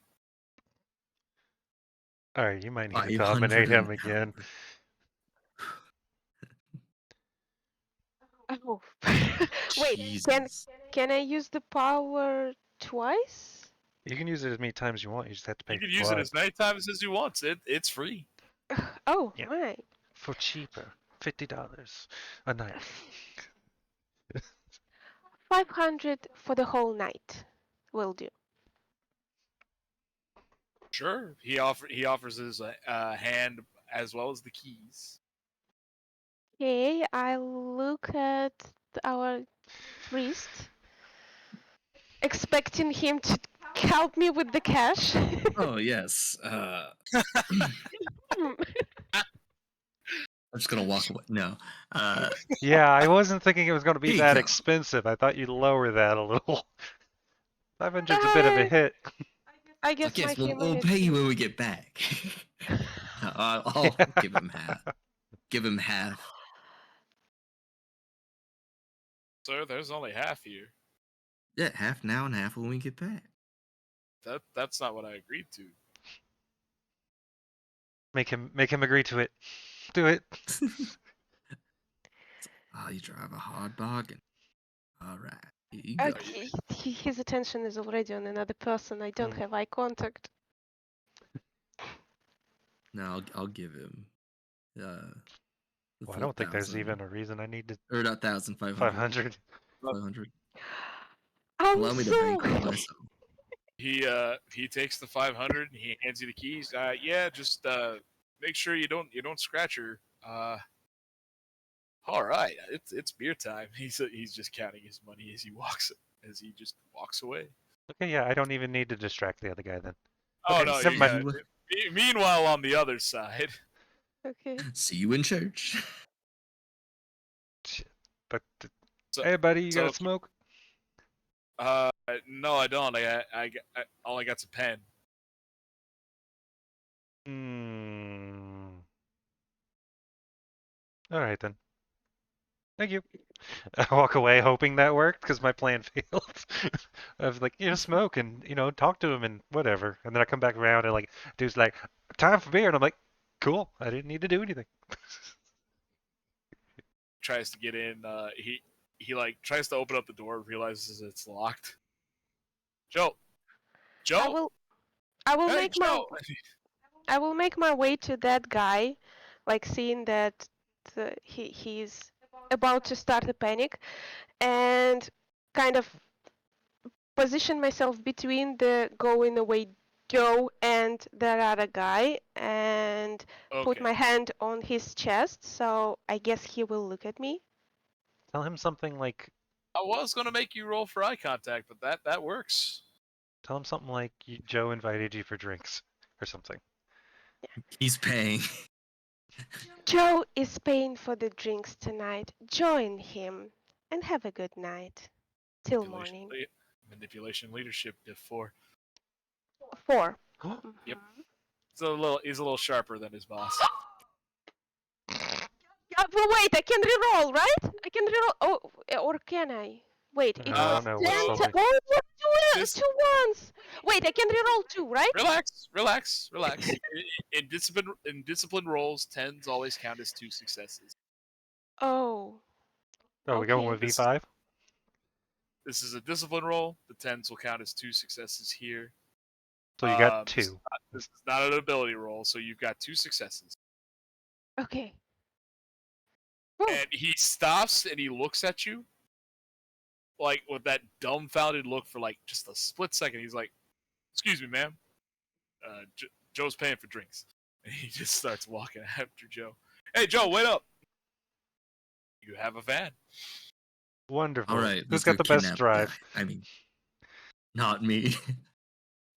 All right, you might need to 500 dominate an him again. hour. Oh. Wait, Jesus. can I use the power twice? You can use it as many times as you want. You just have to You pay can use it blood. as many times as you want. It's free. Oh, Yeah, my. for cheaper, $50 a night. 500 for the whole night. Will do. Sure. He offers his hand as well as the keys. Okay, I look at our priest, expecting him to help me with the cash. Oh yes. Hmm. I'm just gonna walk away. No. Uh, Yeah, I wasn't thinking it was going to be here you that go. expensive. I thought you'd lower that a little. 500's a bit of a I, hit. I guess Okay, my so we'll pay you humanity. when we get back. No, I'll give him half. Give him half. Sir, there's only half here. Yeah, half now and half when we get back. That's not what I agreed to. Make him agree to it. Do it. Oh, you drive a hard bargain. All right, here you go. Okay, his attention is already on another person. I don't Mm. have eye contact. No, I'll give him the Well, I full don't think there's 1,000 even a reason I need to or not 1,500. 500. 500. I'm Allow me to bankroll sorry. myself. He takes the 500 and he hands you the keys. Yeah, just make sure you don't scratch her. All right, it's beer time. He's just counting his money as he just walks away. Okay, yeah, I don't even need to distract the other guy then. Oh Okay, no, So never you mind. got you, Meanwhile, on the other side, Okay. See you in church. Shit. But so hey, buddy, you got so a smoke? no, I don't. All I got's a pen. Hmm. All right then. Thank you. I walk away hoping that worked because my plan failed. I was like, smoke and talk to him and whatever. And then I come back around and like, dude's like, time for beer, and I'm like, cool. I didn't need to do anything. Tries to get in. He like tries to open up the door, realizes it's locked. Joe, I Joe, will I will hey make my Joe. I will make my way to that guy, like seeing that he's about to start a panic, and kind of position myself between the going away Joe and the other guy, and put Okay, my hand on his chest. So I guess he will look at me. Tell him something like, I was gonna make you roll for eye contact, but that works. Joe invited you for drinks or something. He's paying. Joe is paying for the drinks tonight. Join him and have a good night. Till Manipulation, morning. manipulation, leadership, diff 4. 4. Yep, Mhm. he's a little sharper than his boss. Well, wait, I can reroll, right? I can reroll. Oh, or can I? Wait, it's I don't know what's 10. Well, holding. Oh, this two ones. Wait, I can reroll 2, right? relax. In discipline rolls, tens always count as 2 successes. Oh, Oh, we going okay. with V5? This is a discipline roll. The tens will count as 2 successes here. So you got This is two. not an ability roll, so you've got 2 successes. Okay. Woo. And he stops and he looks at you, like with that dumbfounded look for like just a split second. He's like, "Excuse me, ma'am. Joe's paying for drinks." And he just starts walking after Joe. Hey, Joe, wait up! You have a van. Wonderful. All right, Who's got Mr. the best Kidnap guy. drive? I mean, not me.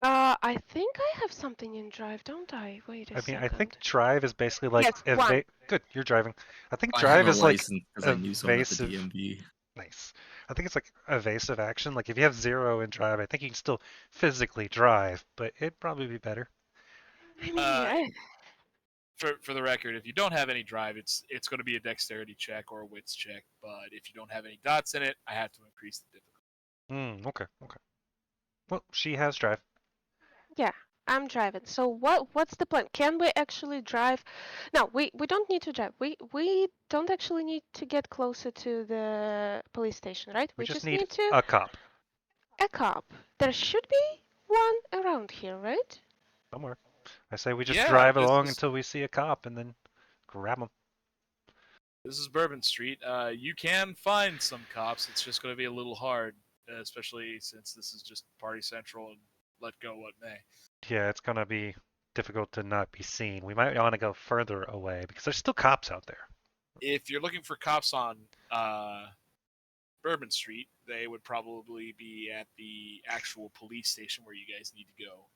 I think I have something in drive, don't I? Wait a I mean, I think second. drive is basically like Yes, 1. Good, you're driving. I think I have drive a is like license because I knew someone at the evasive. DMV. Nice. I think it's like evasive action. Like if you have 0 in drive, I think you can still physically drive, but it'd probably be better. I mean, Uh, yeah. for the record, if you don't have any drive, it's going to be a dexterity check or a wits check. But if you don't have any dots in it, I have to increase the difficulty. Okay. Well, she has drive. Yeah, I'm driving. So what's the plan? Can we actually drive? No, we don't need to drive. We don't actually need to get closer to the police station, right? We We just just need need to a cop a cop. There should be one around here, right? somewhere. I say we just Yeah, drive along until we see a cop and then grab him. this is Bourbon Street. You can find some cops. It's just going to be a little hard, especially since this is just Party Central and let go what may. Yeah, it's gonna be difficult to not be seen. We might want to go further away because there's still cops out there. If you're looking for cops on Bourbon Street, they would probably be at the actual police station where you guys need to go,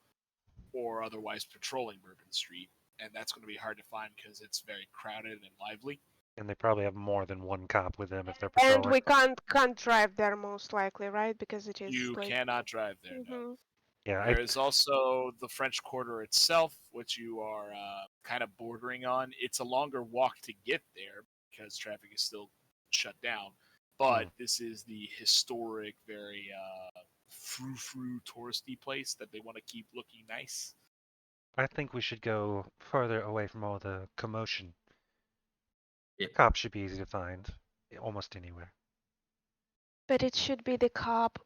or otherwise patrolling Bourbon Street. And that's going to be hard to find because it's very crowded and lively. And they probably have more than one cop with them if they're And patrolling. we can't drive there most likely, right? Because it is You like. cannot drive there, no. Mhm. Yeah, There is also the French Quarter itself, which you are kind of bordering on. It's a longer walk to get there because traffic is still shut down. But this is the historic, very frou-frou touristy place that they want to keep looking nice. I think we should go further away from all the commotion. Yeah. Cops should be easy to find, almost anywhere. But it should be the cop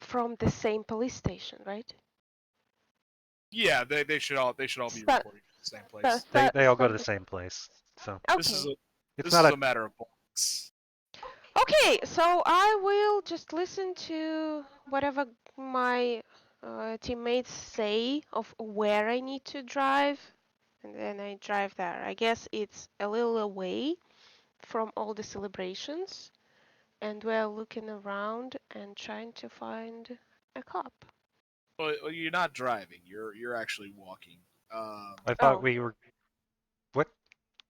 from the same police station, right? Yeah, they should all be Start, reporting to the same place. They all go to the start. same place, so Okay. it's This not is a. a matter of points. Okay, so I will just listen to whatever my teammates say of where I need to drive, and then I drive there. I guess it's a little away from all the celebrations, and we're looking around and trying to find a cop. Well, you're not driving. You're actually walking. I thought Oh. we were. What?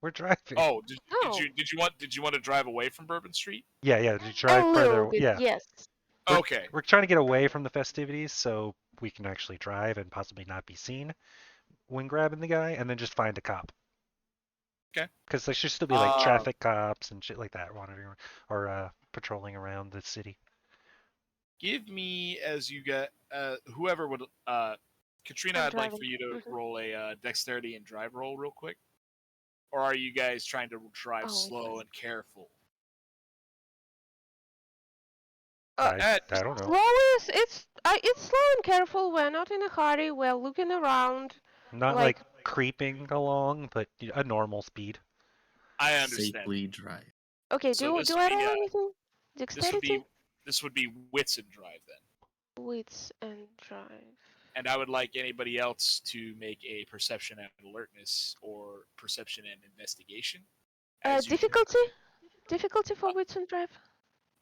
We're driving. Oh, did No. you want to drive away from Bourbon Street? Yeah. To A drive little further. bit, Yeah. yes. Okay. We're trying to get away from the festivities so we can actually drive and possibly not be seen when grabbing the guy, and then just find a cop. Okay. Because there should still be like Uh, traffic cops and shit like that wandering or patrolling around the city. give me as you get whoever would Katrina. I'm I'd like for driving. you to Mhm. roll a dexterity and drive roll real quick. Or are you guys trying to drive Oh, slow yes. and careful? I Just don't know. It's slow and careful. We're not in a hurry. We're looking around. Not like Like, creeping along, but a normal speed. I understand. Safely drive. okay, So do I roll anything? this would Dexterity? be this would be wits and drive then. Wits and drive. And I would like anybody else to make a perception and alertness or perception and investigation. As you, Difficulty? Difficulty for wits and drive?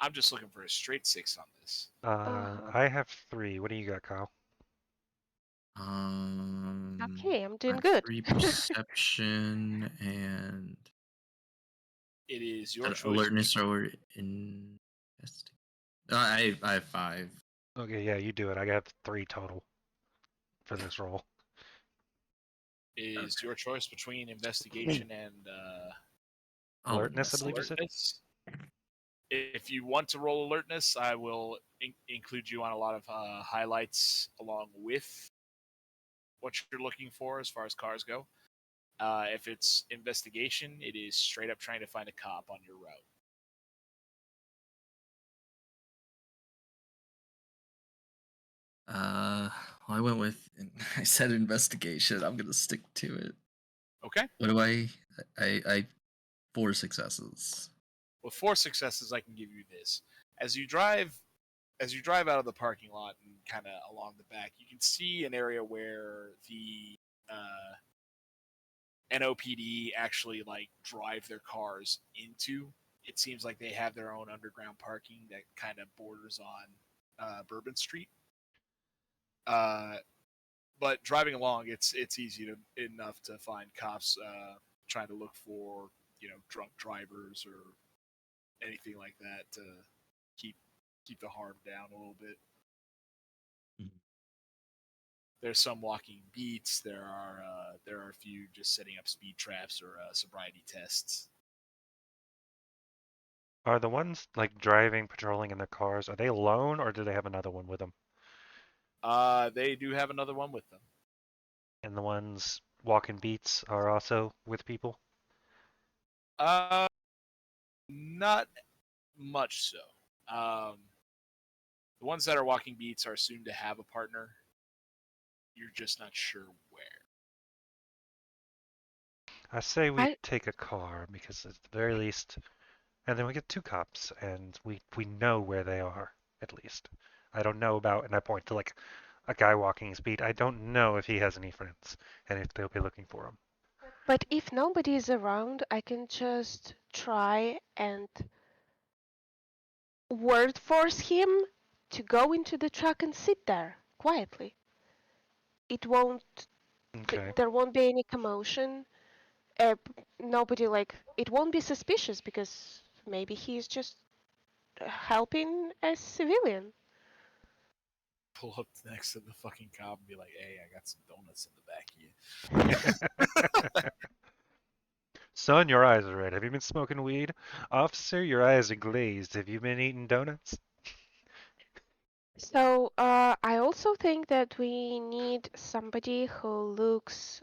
I'm just looking for a straight 6 on this. Uh-huh. I have 3. What do you got, Kyle? Okay, I'm I doing have good. 3 perception and It is your choice. alertness or investigation. I have 5. Okay, yeah, you do it. I got 3 total for this roll. It is your choice between investigation and Alertness, I believe you said? alertness. If you want to roll alertness, I will include you on a lot of highlights along with what you're looking for as far as cars go. If it's investigation, it is straight up trying to find a cop on your route. I went with. I said investigation. I'm gonna stick to it. Okay. What do I 4 successes. With 4 successes, I can give you this. As you drive out of the parking lot and kind of along the back, you can see an area where the NOPD actually like drive their cars into. It seems like they have their own underground parking that kind of borders on Bourbon Street. But driving along, it's easy enough to find cops trying to look for drunk drivers or anything like that to keep the harm down a little bit. Mhm. There's some walking beats. There are a few just setting up speed traps or sobriety tests. Are the ones like driving, patrolling in their cars, are they alone or do they have another one with them? They do have another one with them. And the ones walking beats are also with people? Uh, not much so. The ones that are walking beats are assumed to have a partner. You're just not sure where. I say we I take a car because at the very least, and then we get 2 cops and we know where they are at least. I don't know about, and I point to like a guy walking his beat. I don't know if he has any friends and if they'll be looking for him. But if nobody is around, I can just try and word force him to go into the truck and sit there quietly. It won't. Okay. There won't be any commotion. Nobody like it won't be suspicious because maybe he's just helping a civilian. Pull up next to the fucking cop and be like, "Hey, I got some donuts in the back of you." Son, your eyes are red. Have you been smoking weed? Officer, your eyes are glazed. Have you been eating donuts? So I also think that we need somebody who looks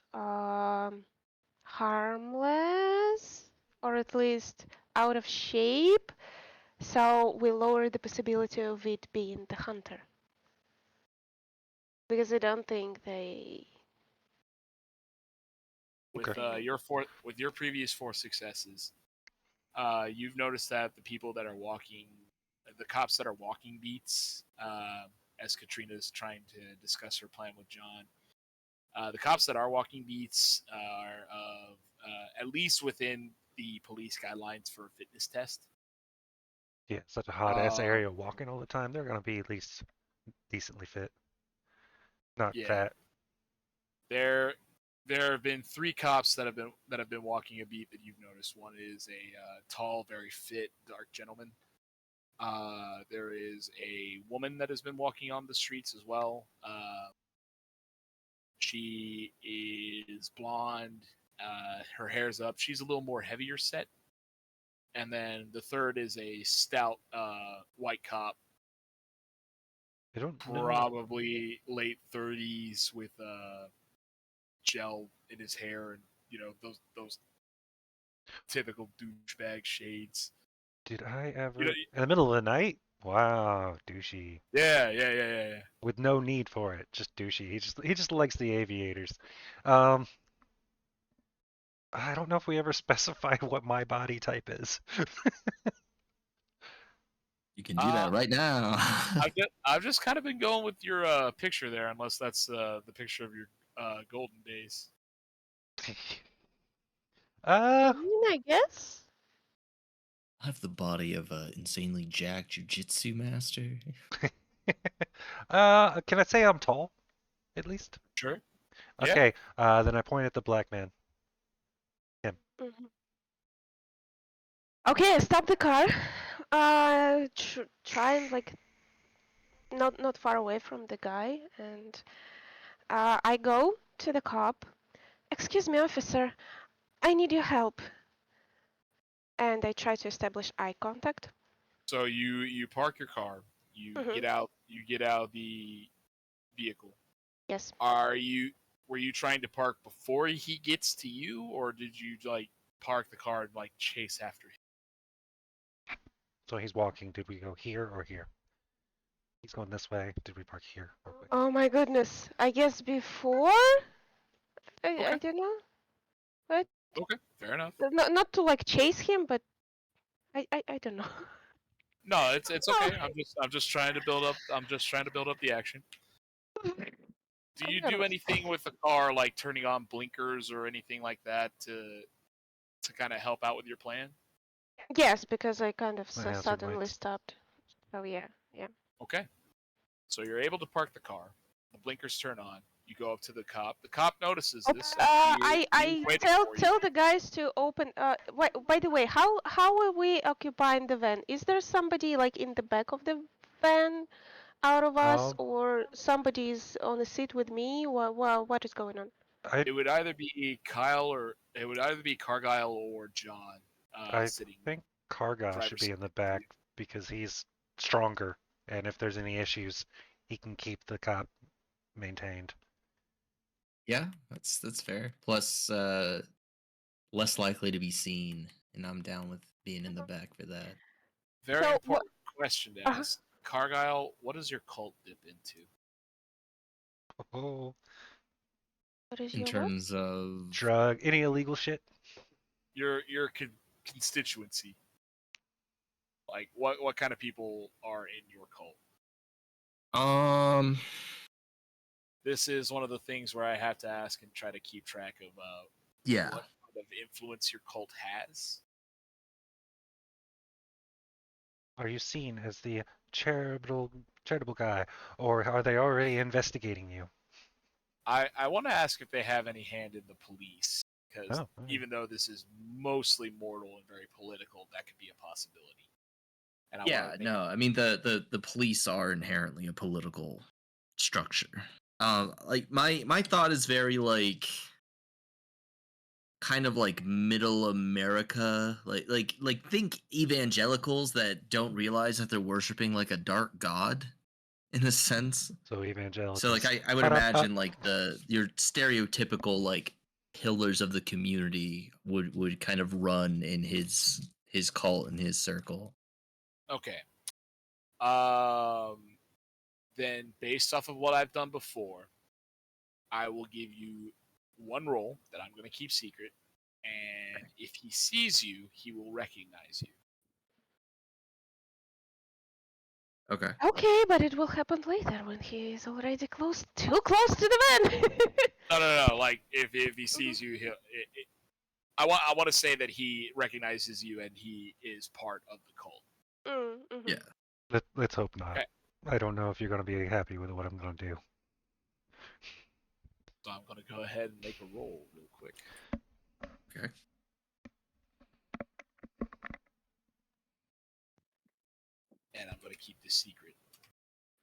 harmless or at least out of shape. So we lower the possibility of it being the hunter. Because I don't think with Okay. with your previous 4 successes, you've noticed that the people that are walking, the cops that are walking beats, as Katrina's trying to discuss her plan with John, the cops that are walking beats are at least within the police guidelines for a fitness test. Yeah, such a hot ass Uh, area walking all the time. They're gonna be at least decently fit. Not yeah, fat. they're There have been 3 cops that have been walking a beat that you've noticed. One is a tall, very fit, dark gentleman. There is a woman that has been walking on the streets as well. She is blonde. Her hair's up. She's a little more heavier set. And then the third is a stout white cop, I don't know. probably late 30s with gel in his hair and those typical douchebag shades. Did I You ever know, in the middle of the night? Wow, douchey. yeah. With no need for it, just douchey. He just likes the aviators. Um, I don't know if we ever specify what my body type is. You can do that right now. I've just kind of been going with your picture there, unless that's the picture of your golden days. I uh, mean, I guess. I have the body of an insanely jacked jujitsu master. can I say I'm tall, at least? Sure. Yeah. Okay, then I point at the black man. Him. Mhm. Okay, I stop the car. Try and like not far away from the guy, and I go to the cop. Excuse me, officer. I need your help. And I try to establish eye contact. So you park your car. You Mhm. get out the vehicle. Yes. Were you trying to park before he gets to you, or did you like park the car and like chase after him? So he's walking. Did we go here or here? He's going this way. Did we park here? Real quick? Oh my goodness. I guess before? I Okay. don't know. But Okay. Fair enough. not to like chase him, but I don't know. No, it's okay. I'm just trying to build up. I'm just trying to build up the action. Do I'm you do nervous. anything with the car, like turning on blinkers or anything like that, to kind of help out with your plan? Yes, because I kind of My hazard suddenly lights. stopped. Oh yeah. Okay. So you're able to park the car. The blinkers turn on. You go up to the cop. The cop notices this, and he is I waiting tell for you. tell the guys to open. By the way, how are we occupying the van? Is there somebody like in the back of the van out of us, Um, or somebody's on the seat with me? What is going on? I It would either be Kyle or it would either be Cargyle or John I sitting think Cargyle should driver's be seat in the next to back you. because he's stronger, and if there's any issues, he can keep the cop maintained. Yeah, that's fair. Plus, less likely to be seen, and I'm down with being in the back for that. Very So what? important question to Uh, ask. Cargyle, what does your cult dip into? Oh, what is In your what? terms of, any illegal shit? Your constituency. Like what kind of people are in your cult? um, This is one of the things where I have to ask and try to keep track of yeah, what kind of influence your cult has. Are you seen as the charitable guy, or are they already investigating you? I want to ask if they have any hand in the police, because Oh, even though this is mostly mortal and very political, that could be a possibility. And I want yeah. to make No, I mean the police are inherently a political structure. Like my thought is very like kind of like middle America, like think evangelicals that don't realize that they're worshiping like a dark god in a sense. so So like evangelicals. I would Pa-da-pa. imagine like your stereotypical like pillars of the community would kind of run in his cult and his circle. okay. Then based off of what I've done before, I will give you one roll that I'm going to keep secret, and if he sees you, he will recognize you. Okay. Okay, but it will happen later when he is already too close to the van. No. Like if he sees you, I want to say that he recognizes you and he is part of the cult. Mm-hmm. Yeah. Let's hope not. Okay. I don't know if you're going to be happy with what I'm going to do. So I'm going to go ahead and make a roll real quick. Okay. And I'm going to keep this secret.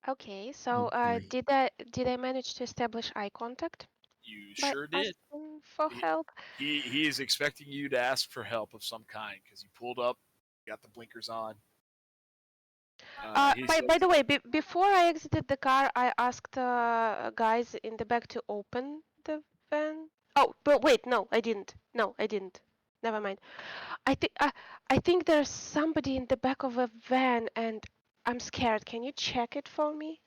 Okay, so boy. did I manage to establish eye contact You by sure did. asking for He- help? He is expecting you to ask for help of some kind because you pulled up, got the blinkers on. He By says, the way, before I exited the car, I asked guys in the back to open the van. Oh, but wait, no, I didn't. No, I didn't. Never mind. I think there's somebody in the back of a van, and I'm scared. Can you check it for me?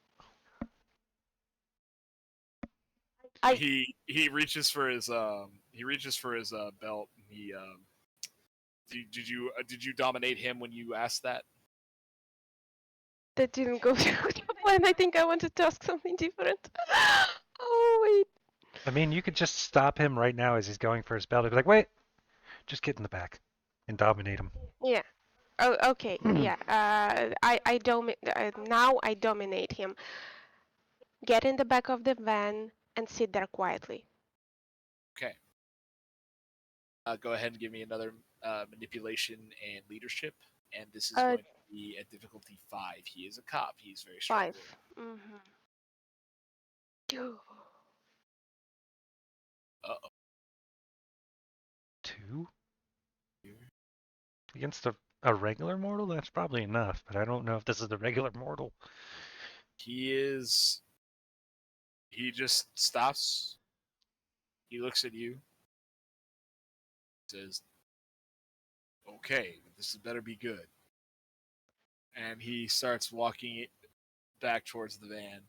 he reaches for his belt. And he did you dominate him when you asked that? That didn't go through the plan. I think I wanted to ask something different. Oh wait. I mean, you could just stop him right now as he's going for his belt. Be like, wait, just get in the back and dominate him. Yeah. Oh, okay. Yeah. Now I dominate him. Get in the back of the van and sit there quietly. Okay. Go ahead and give me another manipulation and leadership, and this is going to be at difficulty 5. He is a cop. He's very strong. 5. Mm-hmm. 2 against a regular mortal. That's probably enough, but I don't know if this is the regular mortal. He just stops. He looks at you. Says, "Okay, this better be good." And he starts walking back towards the van.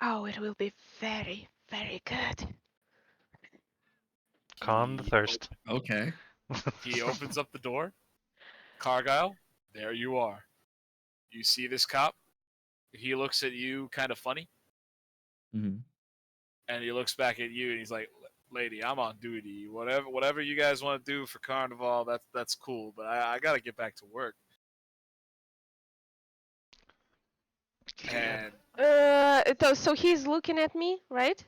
Oh, it will be very, very good. Calm the thirst. Okay. He opens up the door. Cargyle, there you are. You see this cop? He looks at you kind of funny. Mm-hmm. And he looks back at you and he's like, "Lady, I'm on duty. Whatever you guys want to do for Carnival, that's cool. But I got to get back to work." And So he's looking at me, right?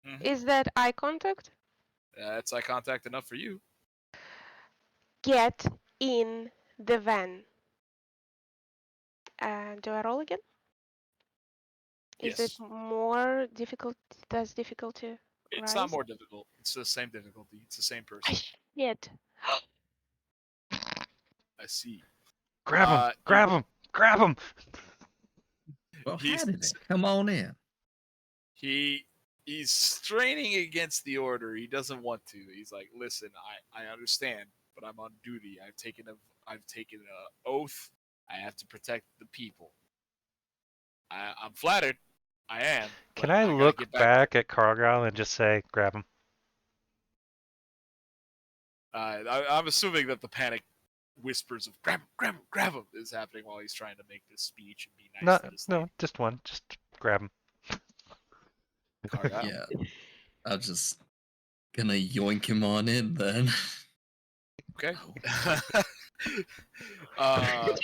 mhm, Is that eye contact? that's eye contact enough for you. Get in the van. Do I roll again? Is it Yes. more difficult? Does difficulty It's not rise? more difficult. It's the same difficulty. It's the same person. Shit. I see. Grab him! Uh, Grab him! Grab him! Well, He's- how did it? Come on in. He's straining against the order. He doesn't want to. He's like, "Listen, I understand, but I'm on duty. I've taken a oath. I have to protect the people. I'm flattered. I am. Can But I gotta look get back at Cargyle and just say, grab him? I'm assuming that the panic whispers of grab him is happening while he's trying to make this speech and be nice to this No, lady. just one. Just grab him. Cargyle. Yeah. I'm just gonna yoink him on in then. Okay. Oh.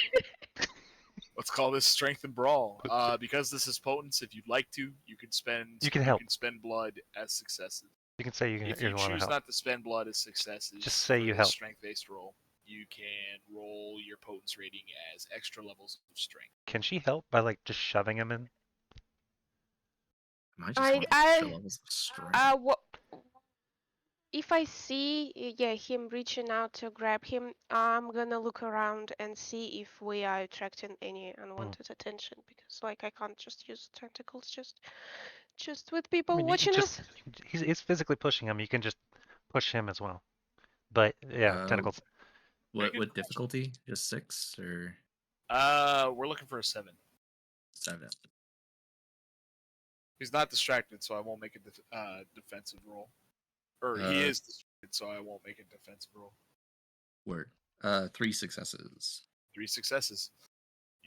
Let's call this strength and brawl. Because this is potence, if you'd like to, you can help. spend blood as successes. You can say If you you want to choose help. not to spend blood as successes, Just say for you this help. strength-based roll, you can roll your potence rating as extra levels of strength. Can she help by like just shoving him in? I just want extra levels of strength. What? If I see, him reaching out to grab him, I'm gonna look around and see if we are attracting any unwanted attention, because like I can't just use tentacles just with people watching us. He's physically pushing him. You can just push him as well. But yeah, tentacles. What difficulty? Just 6 or We're looking for a 7. 7? He's not distracted, so I won't make a defensive roll. Or he is distracted, so I won't make a defensive roll. Word. 3 successes. 3 successes.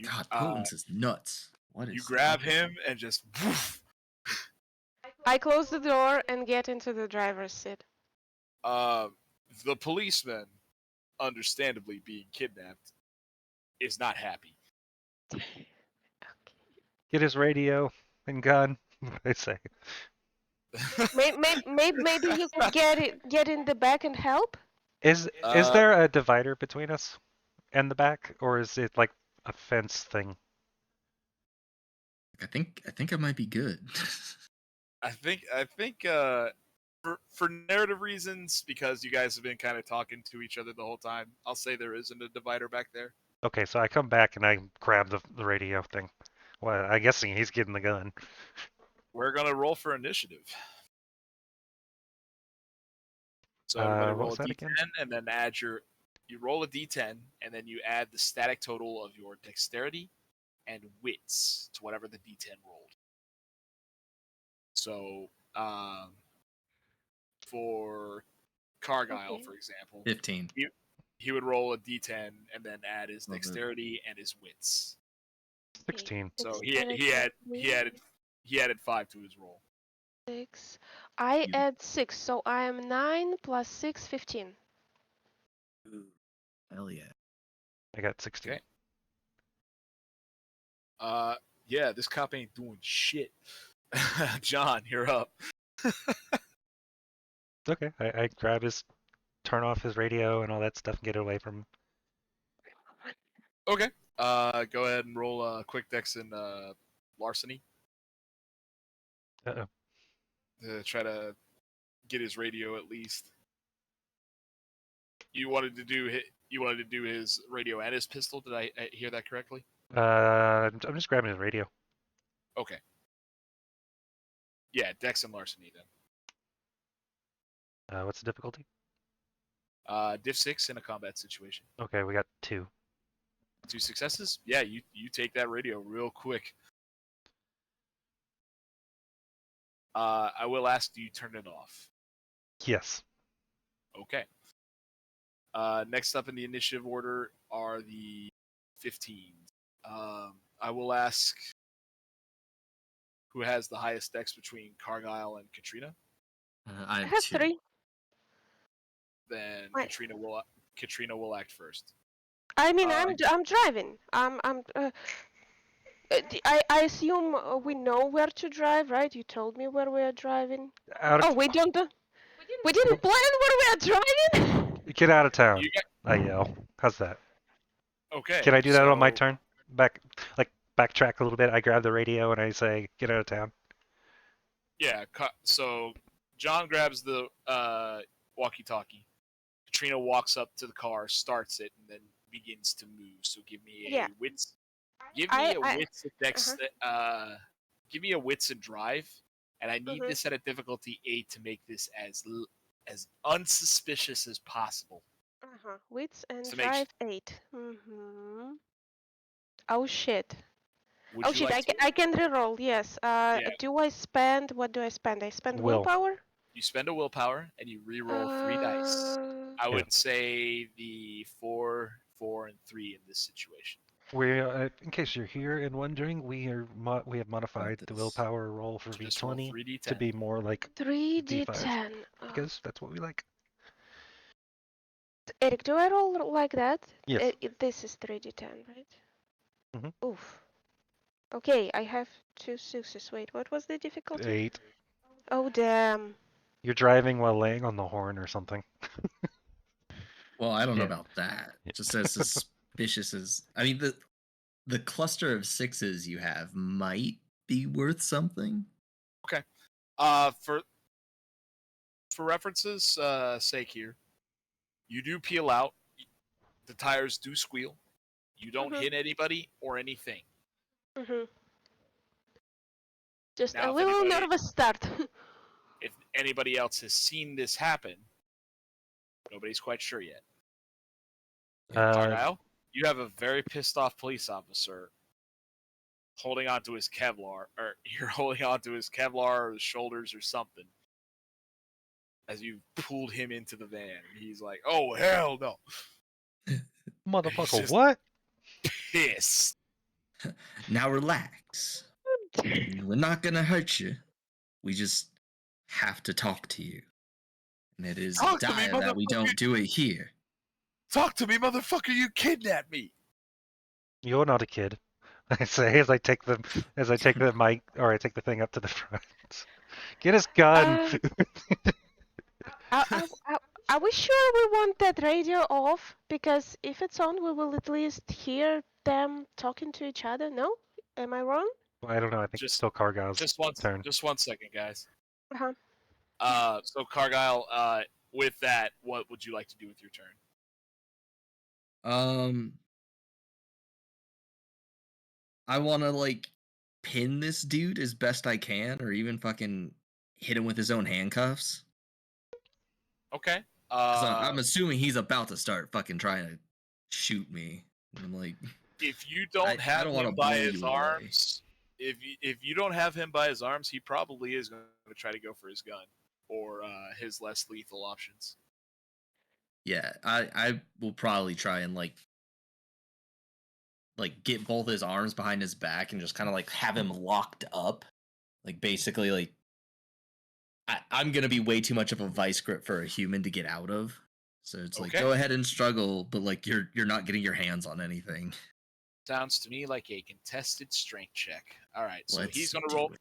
God, potence is nuts. What is? You grab him and just. Woof. I close the door and get into the driver's seat. The policeman, understandably being kidnapped, is not happy. Okay. Get his radio and gun. I say. Maybe you can get in the back and help. Is Uh, there a divider between us and the back, or is it like a fence thing? I think it might be good. I think for narrative reasons, because you guys have been kind of talking to each other the whole time, I'll say there isn't a divider back there. Okay, so I come back and I grab the radio thing. Well, I guess he's getting the gun. We're gonna roll for initiative. So everybody What roll was a that d10 again? and then add you roll a d10 and then you add the static total of your dexterity and wits to whatever the d10 rolled. So for Cargyle, Okay. for example, 15. he would roll a d10 and then add his Love it. dexterity and his wits. 16. So Dexterity, he added 5 to his roll. 6. I You- add 6, so I am 9 plus 6, 15. Ooh, hell yeah. I got 16. Okay. Yeah, this cop ain't doing shit. John, you're up. Okay, I grab turn off his radio and all that stuff and get away from him. Okay. Go ahead and roll a quick dex and larceny Uh-oh. to try to get his radio at least. You wanted to do his radio and his pistol. Did I hear that correctly? I'm just grabbing his radio. Okay. Yeah, dex and larceny then. What's the difficulty? Diff 6 in a combat situation. Okay, we got 2. 2 successes. Yeah, you take that radio real quick. I will ask, do you turn it off? Yes. Okay. Next up in the initiative order are the 15s. I will ask who has the highest dex between Cargyle and Katrina. I I have have 2. 3. Then Wait. Katrina will act first. I mean, Uh, I'm driving. I assume we know where to drive, right? You told me where we are driving. Out Oh, of we don't. We didn't plan where we are driving. Get out of town. You got, I yell. How's that? okay. Can I do that on my So turn? Backtrack a little bit. I grab the radio and I say, "Get out of town." yeah. So John grabs the walkie-talkie. Katrina walks up to the car, starts it, and then begins to move. So give me a Yeah. wits. Give I- me a I- wits and dex. Give me a wits and drive, and I need Mhm. this at a difficulty 8 to make this as unsuspicious as possible. Wits and To make. drive 8. Mm-hmm. Oh shit. Would Oh you shit. like to? I can reroll. Yes. Yeah. Do I spend? What do I spend? I spend Will. willpower. You spend a willpower and you re-roll 3 dice. I Yeah. would say the 4, 4, and 3 in this situation. We, in case you're here and wondering, we have modified the this. willpower roll for So just roll V20 3d10. to be more like 3d10. because that's what we like. Eric, do I roll like that? Yes. This is 3d10, right? Mhm. Oof. Okay, I have 2 6s. Wait, what was the difficulty? 8. Oh damn. You're driving while laying on the horn or something. Well, I don't know Yeah. about that. Yeah. Just as suspicious as I mean the cluster of 6s you have might be worth something. For references' sake here, you do peel out. The tires do squeal. You don't hit anybody or anything. Just Now, a little nervous start. If anybody else has seen this happen, nobody's quite sure yet. Cargyle, you have a very pissed off police officer holding onto his Kevlar, or you're holding onto his Kevlar or his shoulders or something as you pulled him into the van. He's like, "Oh hell no!" Motherfucker, just- what? Pissed. Now relax. We're not gonna hurt you. We just have to talk to you. And it is Talk to me, dire that we motherfucker. don't do it here. Talk to me, motherfucker! You kidnapped me. You're not a kid. I say as I take the mic or I take the thing up to the front. Get his gun. Uh, are we sure we want that radio off? Because if it's on, we will at least hear them talking to each other. No? Am I wrong? I don't know. I think it's Just still Cargile's turn. just 1 second, guys. Uh-huh. So Cargyle, with that, what would you like to do with your turn? I want to like pin this dude as best I can, or even fucking hit him with his own handcuffs. Okay. Because I'm assuming he's about to start fucking trying to shoot me. And I'm like, if you don't I have don't him want to by blow his you away. arms, if you don't have him by his arms, he probably is going to try to go for his gun or his less lethal options. Yeah, I will probably try and like get both his arms behind his back and just kind of like have him locked up. Like basically like I'm gonna be way too much of a vice grip for a human to get out of. So it's like Okay. go ahead and struggle, but like you're not getting your hands on anything. Sounds to me like a contested strength check. All right, so Let's he's going to do roll. it.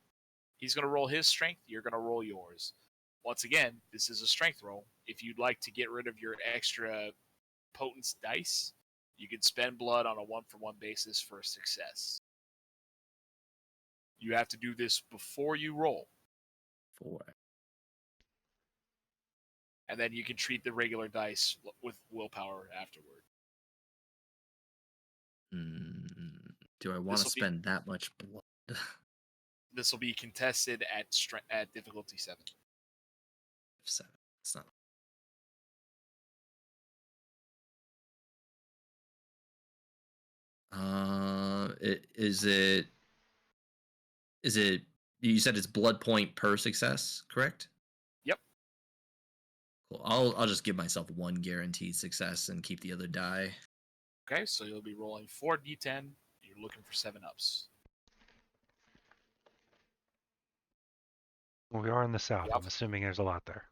He's going to roll his strength. You're going to roll yours. Once again, this is a strength roll. If you'd like to get rid of your extra potent dice, you can spend blood on a 1-for-1 basis for a success. You have to do this before you roll, 4. and then you can treat the regular dice with willpower afterward. Do I want to spend that much blood? This will be contested at difficulty 7. 7. It's not. Is it? You said it's blood point per success, correct? Yep. Cool. I'll just give myself 1 guaranteed success and keep the other die. Okay, so you'll be rolling 4d10. You're looking for 7-ups. Well, we are in the south. Yep. I'm assuming there's a lot there.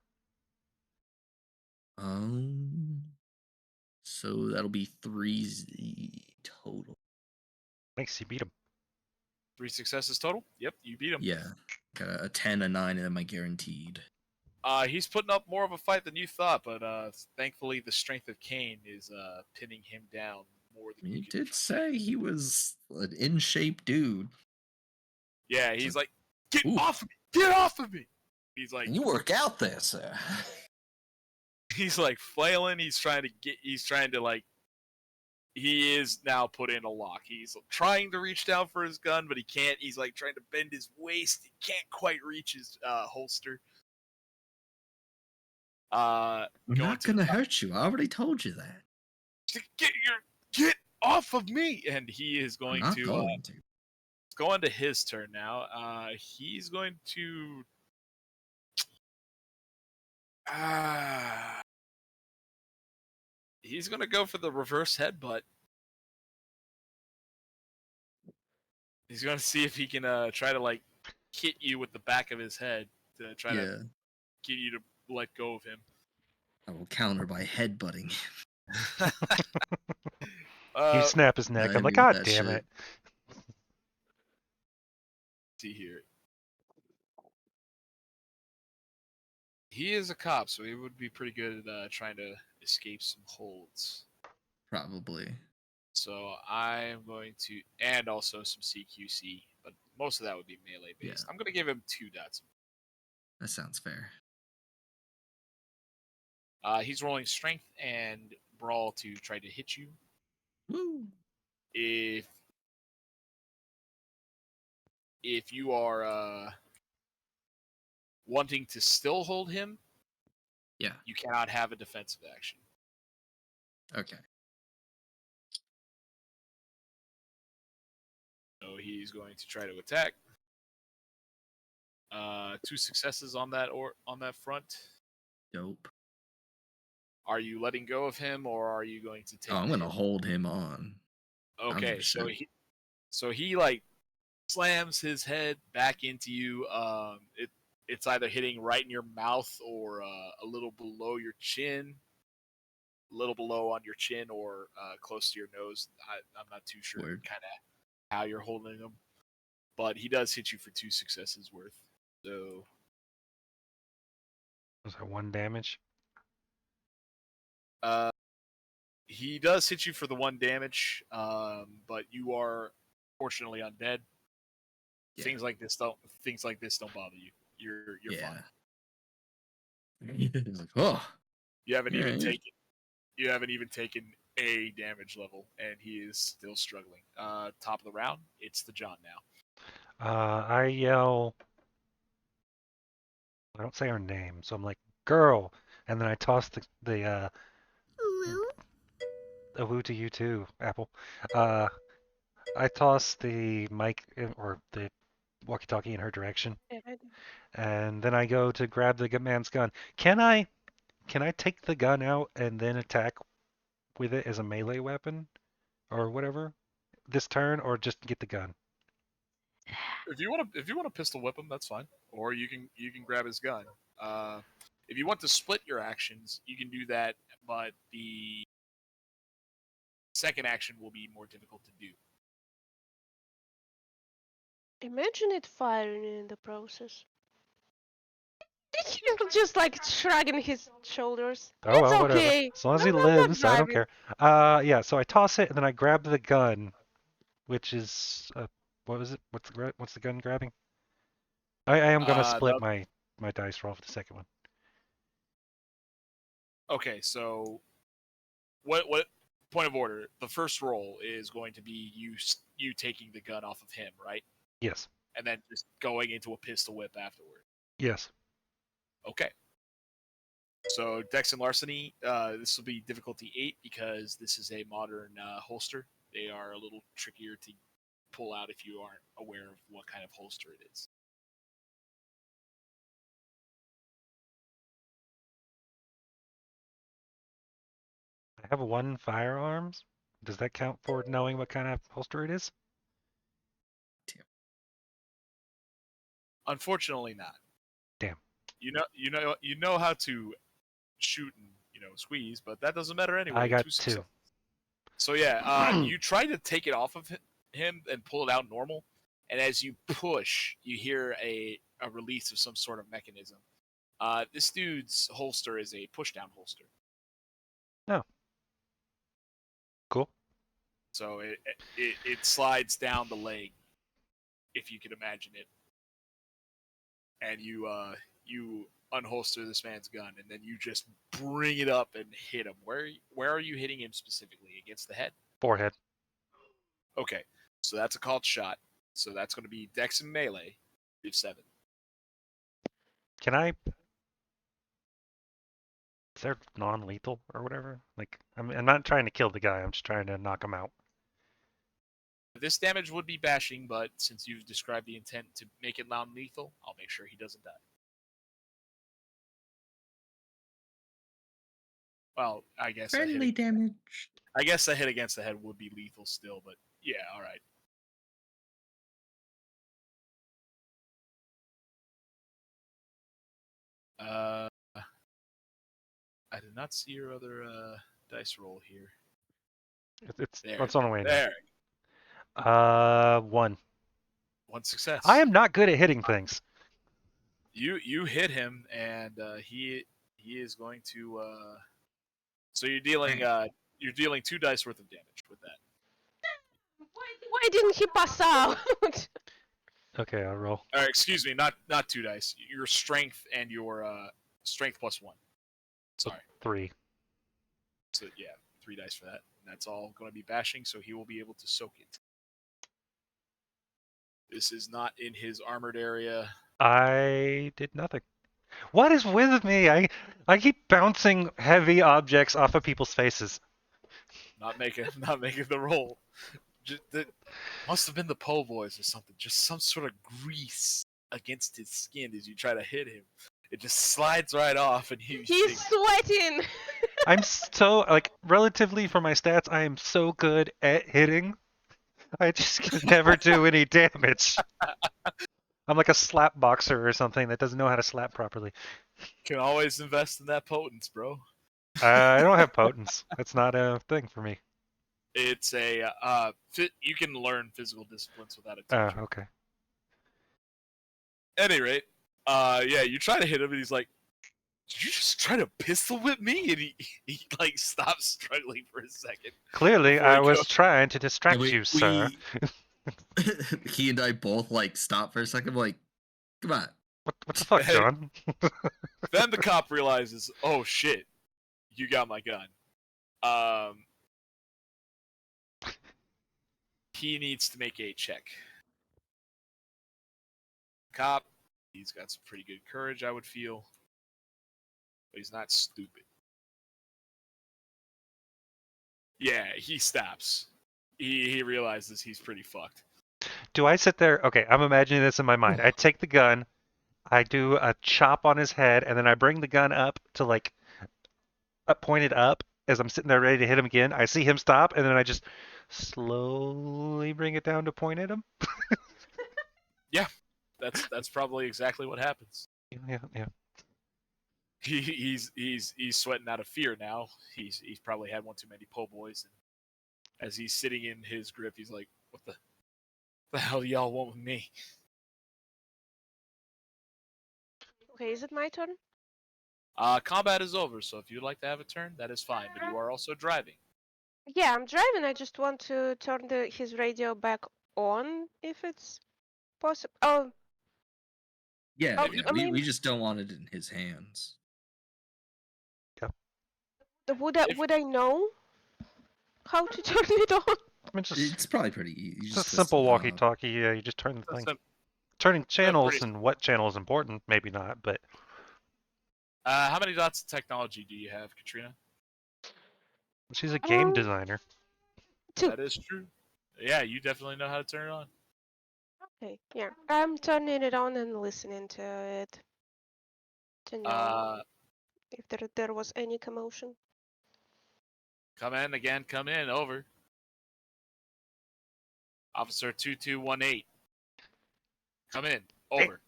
So that'll be 3 total. Thanks, you beat him. 3 successes total? Yep, you beat him. Yeah. Got a 10, a 9, and then my guaranteed. He's putting up more of a fight than you thought, but thankfully the strength of Cain is pinning him down more than You you can. did say he was an in-shape dude. Yeah, he's like, get Ooh. off of me! Get off of me! He's like, You work out there, sir. he's like flailing. He's trying to like. He is now put in a lock. He's trying to reach down for his gun, but he can't. He's like trying to bend his waist. He can't quite reach his holster. I'm not gonna hurt you. I already told you that. Get off of me! And he is I'm going not to. going to. It's going to his turn now. He's going to. He's going to go for the reverse headbutt. He's going to see if he can try to like hit you with the back of his head to try to get you to let go of him. I will counter by headbutting. You snap his neck. I'm like, God damn it. See here. He is a cop, so he would be pretty good at trying to escape some holds. Probably. So I'm going to, and also some CQC, but most of that would be melee based. Yeah. I'm going to give him 2 dots. That sounds fair. He's rolling strength and brawl to try to hit you. Woo! If you are wanting to still hold him, yeah, you cannot have a defensive action. Okay. So he's going to try to attack. 2 successes on that front. Dope. Are you letting go of him, or are you going to take? I'm gonna hold him on. Okay, so he like slams his head back into you. It's either hitting right in your mouth or a little below your chin, a little below on your chin, or close to your nose. I'm not too sure kind of how you're holding him, but he does hit you for 2 successes worth. So Was that 1 damage? He does hit you for the 1 damage, but you are fortunately undead. Yeah. Things like this don't bother you. You're fine. He's like, oh, You haven't even alright. taken a damage level, and he is still struggling. Top of the round, it's the John now. I yell. I don't say her name, so I'm like, girl, and then I toss the a woo to you too, Apple. I toss the mic or the walkie-talkie in her direction, and then I go to grab the man's gun. Can I take the gun out and then attack with it as a melee weapon or whatever this turn, or just get the gun? If you want to pistol whip him, that's fine. Or you can grab his gun. If you want to split your actions, you can do that, but the second action will be more difficult to do. Imagine it firing in the process. He's just like shrugging his shoulders. Oh It's well, whatever. okay. As long as he I'm not lives, I don't driving. care. Yeah. So I toss it and then I grab the gun, which is what was it? What's the gun grabbing? I am gonna split my dice roll for the second one. Okay, so what point of order? The first roll is going to be you taking the gun off of him, right? Yes. And then just going into a pistol whip afterward. Yes. Okay. So Dex and Larceny, this will be difficulty 8 because this is a modern holster. They are a little trickier to pull out if you aren't aware of what kind of holster it is. I have 1 firearms. Does that count for knowing what kind of holster it is? Unfortunately, not. Damn. You know how to shoot and squeeze, but that doesn't matter anyway. I got 2. So yeah, you try to take it off of him and pull it out normal, and as you push, you hear a release of some sort of mechanism. This dude's holster is a push-down holster. Oh. Cool. So it slides down the leg, if you can imagine it, and you unholster this man's gun, and then you just bring it up and hit him. Where are you hitting him specifically? Against the head? Forehead. Okay, so that's a called shot. So that's going to be Dex and melee, 7. Can I? Is there non-lethal or whatever? Like, I'm not trying to kill the guy. I'm just trying to knock him out. This damage would be bashing, but since you've described the intent to make it non-lethal, I'll make sure he doesn't die. Well, I guess Friendly damage. I guess a hit against the head would be lethal still, but yeah, all right. I did not see your other dice roll here. It's on the way now. There. 1. 1 success. I am not good at hitting things. You hit him, and he is going to. So you're dealing 2 dice worth of damage with that. Why didn't he pass out? Okay, I'll roll. Excuse me, not 2 dice. Your strength and your strength plus 1. Sorry. 3. So yeah, 3 dice for that. And that's all going to be bashing, so he will be able to soak it. This is not in his armored area. I did nothing. What is with me? I keep bouncing heavy objects off of people's faces. Not making the roll. That must have been the po' boys or something. Just some sort of grease against his skin as you try to hit him. It just slides right off, and he's sweating. I'm so, like, relatively for my stats, I am so good at hitting. I just can never do any damage. I'm like a slap boxer or something that doesn't know how to slap properly. Can always invest in that potence, bro. I don't have potence. That's not a thing for me. It's a you can learn physical disciplines without a teacher. Okay. At any rate, yeah, you try to hit him, and he's like, Did you just try to pistol whip me? And he like stops struggling for a second. Clearly, Before I he was goes, trying to And distract you, sir. he and I both like stop for a second, like, come on. What the fuck, John? Then the cop realizes, oh shit, you got my gun. He needs to make a check. Cop, he's got some pretty good courage, I would feel, but he's not stupid. Yeah, he stops. He realizes he's pretty fucked. Do I sit there? Okay, I'm imagining this in my mind. I take the gun, I do a chop on his head, and then I bring the gun up to like point it up as I'm sitting there ready to hit him again. I see him stop, and then I just slowly bring it down to point at him. Yeah, that's probably exactly what happens. Yeah. He's sweating out of fear now. He's probably had one too many po' boys, and as he's sitting in his grip, he's like, "What the hell do y'all want with me?" Okay, is it my turn? Combat is over, so if you'd like to have a turn, that is fine. But you are also driving. Yeah, I'm driving. I just want to turn his radio back on if it's possible. Oh, Yeah, oh, yeah. I We mean, just don't want it in his hands. If would I know how to turn it on? I mean, It's probably pretty easy. You it's a just twist simple the knob. walkie-talkie. Yeah, you just turn the that's thing. a, Turning channels pretty- and what channel is important, maybe not, but how many dots of technology do you have, Katrina? she's a game Um, designer. 2. That is true. Yeah, you definitely know how to turn it on. Okay, yeah. I'm turning it on and listening to it to know if there was any commotion. Come in again. Come in. Over. Officer 2218. Come in. Over.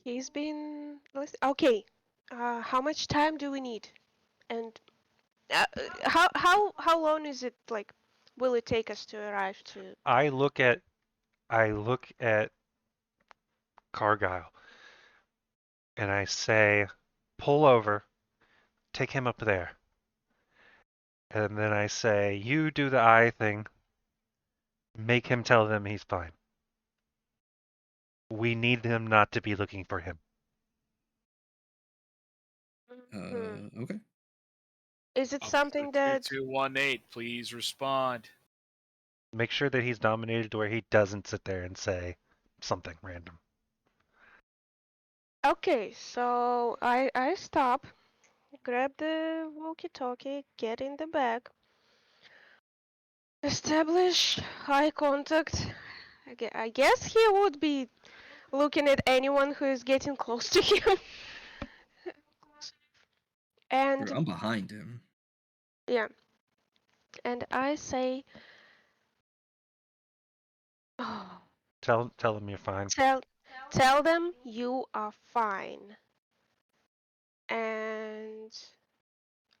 He's been okay. How much time do we need? And how long is it like? Will it take us to arrive to? I look at Cargyle and I say, pull over, take him up there. And then I say, you do the eye thing, make him tell them he's fine. We need him not to be looking for him. Okay. Is it Officer something that? 2218, please respond. Make sure that he's dominated to where he doesn't sit there and say something random. Okay, so I stop, grab the walkie-talkie, get in the bag, establish eye contact. I guess he would be looking at anyone who is getting close to him. And I'm behind him. yeah, and I say, oh, Tell him you're fine. tell them you are fine. And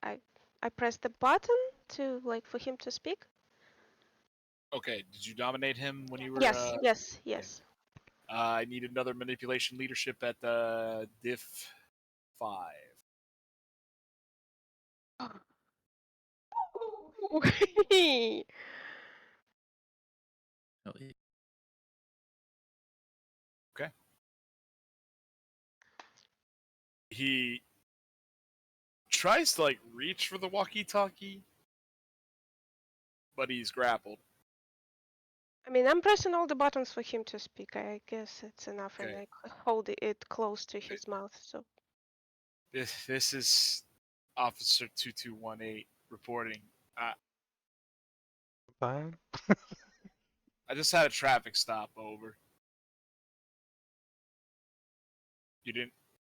I press the button to like for him to speak. Okay, did you dominate him when you were? Yes. I need another manipulation leadership at diff 5. Okay. Oh, yeah. Okay. He tries to like reach for the walkie-talkie, but he's grappled. I mean, I'm pressing all the buttons for him to speak. I guess it's enough, and Okay. I hold it close to his mouth. So This is Officer 2218 reporting. Fine. I just had a traffic stop. Over. You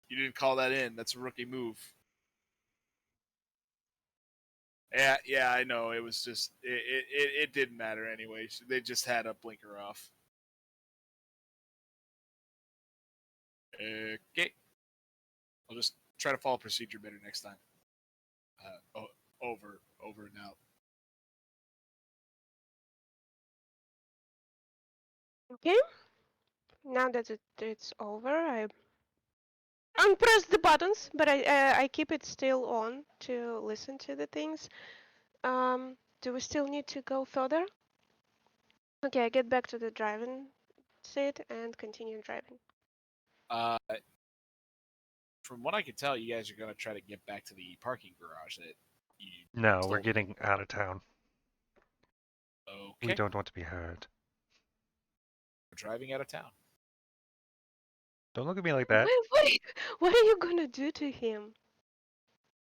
didn't call that in. That's a rookie move. Yeah, I know. It was just it didn't matter anyway. They just had a blinker off. Okay, I'll just try to follow procedure better next time. Over and out. okay. Now that it's over, I Press the buttons, but I keep it still on to listen to the things. Do we still need to go further? Okay, I get back to the driving seat and continue driving. Uh, from what I can tell, you guys are gonna try to get back to the parking garage that you. No, we're told- getting out of town. We Okay. don't want to be heard. We're driving out of town. Don't look at me like that. What are you gonna do to him?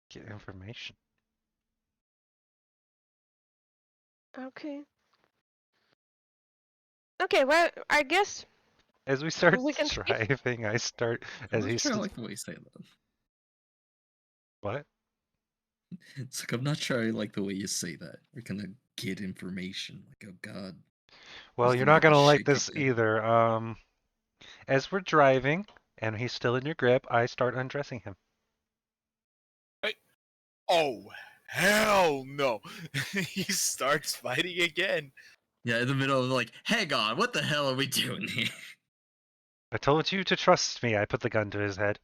Get information. Okay. Okay, well, I guess As we start we can skip. driving, I start I'm as not he's sure I like the way you say that. what? It's like I'm not sure I like the way you say that. We're gonna get information. Like, oh god. Well, He's you're gonna not get the gonna like shit this kicked out of him. either. As we're driving and he's still in your grip, I start undressing him. Oh hell no! He starts fighting again. Yeah, in the middle of like, hang on, what the hell are we doing here? I told you to trust me. I put the gun to his head.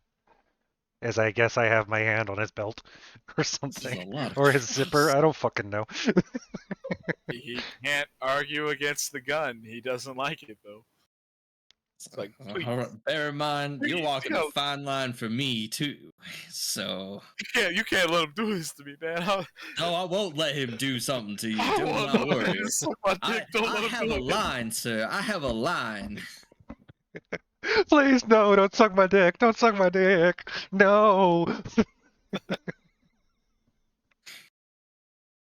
As I guess I have my hand on his belt or This is something. a lot of Or his zipper. trust. I don't fucking know. He can't argue against the gun. He doesn't like it though. It's like, please, All right, bear in mind, you're please, walking a go. fine line for me too. So, You can't let him do this to me, man. no, I won't let him do something to you. I Do want not to worry. suck my dick. Don't I let him have do a it. line, sir. I have a line. Please, no, don't suck my dick. Don't suck my dick. No.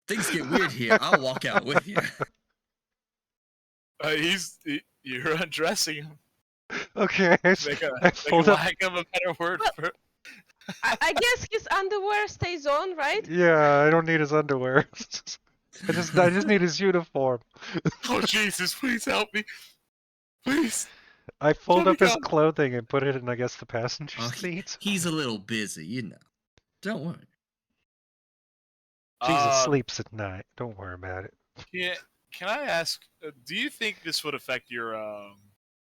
Things get weird here. I'll walk out with you. You're undressing him. Okay, Make a I fold up. lack of a better word for it. I guess his underwear stays on, right? Yeah, I don't need his underwear. I just need his uniform. Oh Jesus, please help me. Please. I fold Let up me his go. clothing and put it in, I guess, the passenger Oh, seat. he's a little busy, you know. Don't worry. Jesus sleeps at night. Don't worry about it. Can I ask, do you think this would affect your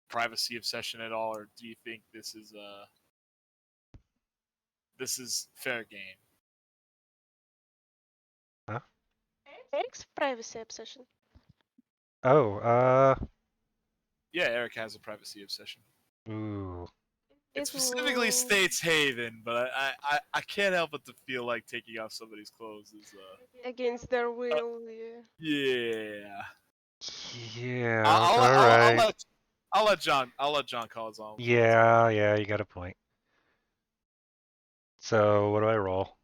privacy obsession at all, or do you think this is fair game? Eric's privacy obsession. Oh, Yeah, Eric has a privacy obsession. ooh. It It specifically will... states Haven, but I can't help but to feel like taking off somebody's clothes is against their will. Yeah. yeah. Yeah, I'll, I'll, I'll, I'll alright. let I'll let John call his own. Yeah, you got a point. So, what do I roll?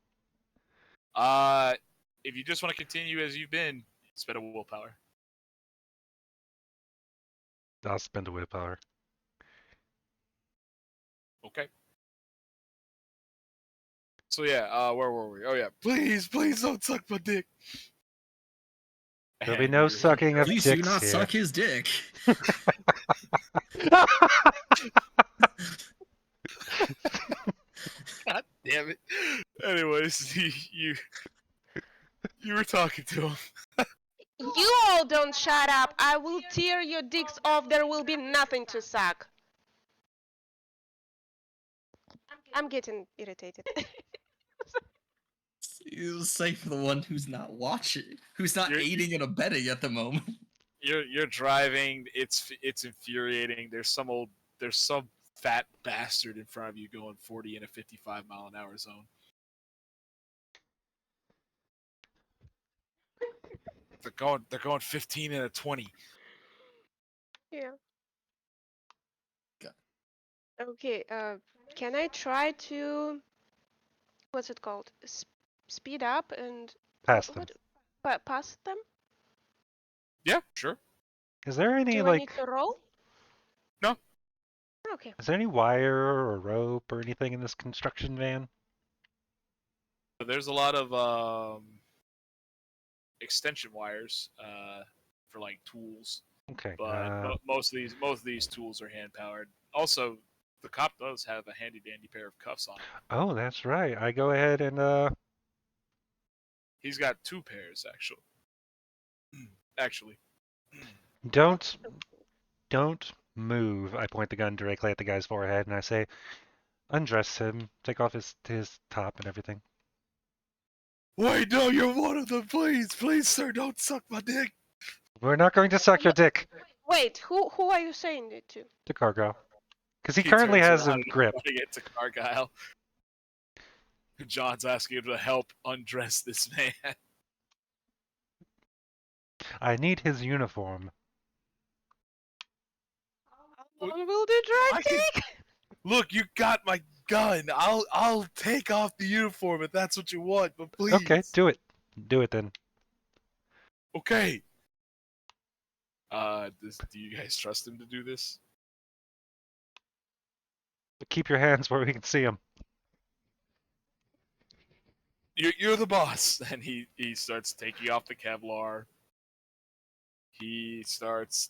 If you just want to continue as you've been, spend a willpower. I'll spend a willpower. Okay. So yeah, where were we? Oh yeah, please don't suck my dick. There'll be And no you're- sucking of Please do dicks not here. suck his dick. God damn it. Anyways, you were talking to him. You all don't shut up. I will tear your dicks off. There will be nothing to suck. I'm getting irritated. You say for the one who's not watching, who's not You're- aiding and abetting at the moment. You're driving. It's infuriating. There's some fat bastard in front of you going 40 in a 55-mile-an-hour zone. They're going 15 in a 20. Yeah. Okay. Okay. Can I try to... What's it called? Speed up and... Pass them. Pass them? Yeah, sure. Is there any, Do I need like, to roll? No. Okay. is there any wire or rope or anything in this construction van? There's a lot of extension wires for like tools, Okay, but most of these tools are hand powered. Also, the cop does have a handy dandy pair of cuffs on him. oh, that's right. I go ahead and, He's got two pairs actually. Actually, don't move. I point the gun directly at the guy's forehead and I say, undress him, take off his top and everything. Wait, no, you're one of them. Please, sir, don't suck my dick. We're not going to suck your dick, Wait, who are you saying it to? to Cargo. Because he He currently turns has around him and gripped. running into Cargyle. John's asking him to help undress this man. I need his uniform. How long will the drive I can- take? Look, you got my gun. I'll take off the uniform if that's what you want, but please. Okay, do it. Do it then. Okay. Do you guys trust him to do this? But keep your hands where we can see him. You're the boss. And he starts taking off the Kevlar. He starts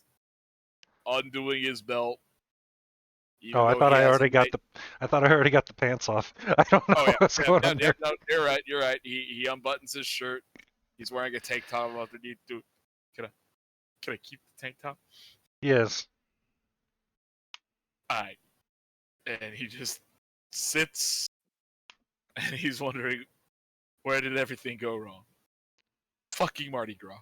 undoing his belt. Oh, I thought I already got the pants off. I don't know Oh yeah, what's going on there. no, you're right. He unbuttons his shirt. He's wearing a tank top underneath. Dude, can I keep the tank top? Yes. Alright. And he just sits and he's wondering, where did everything go wrong? Fucking Mardi Gras.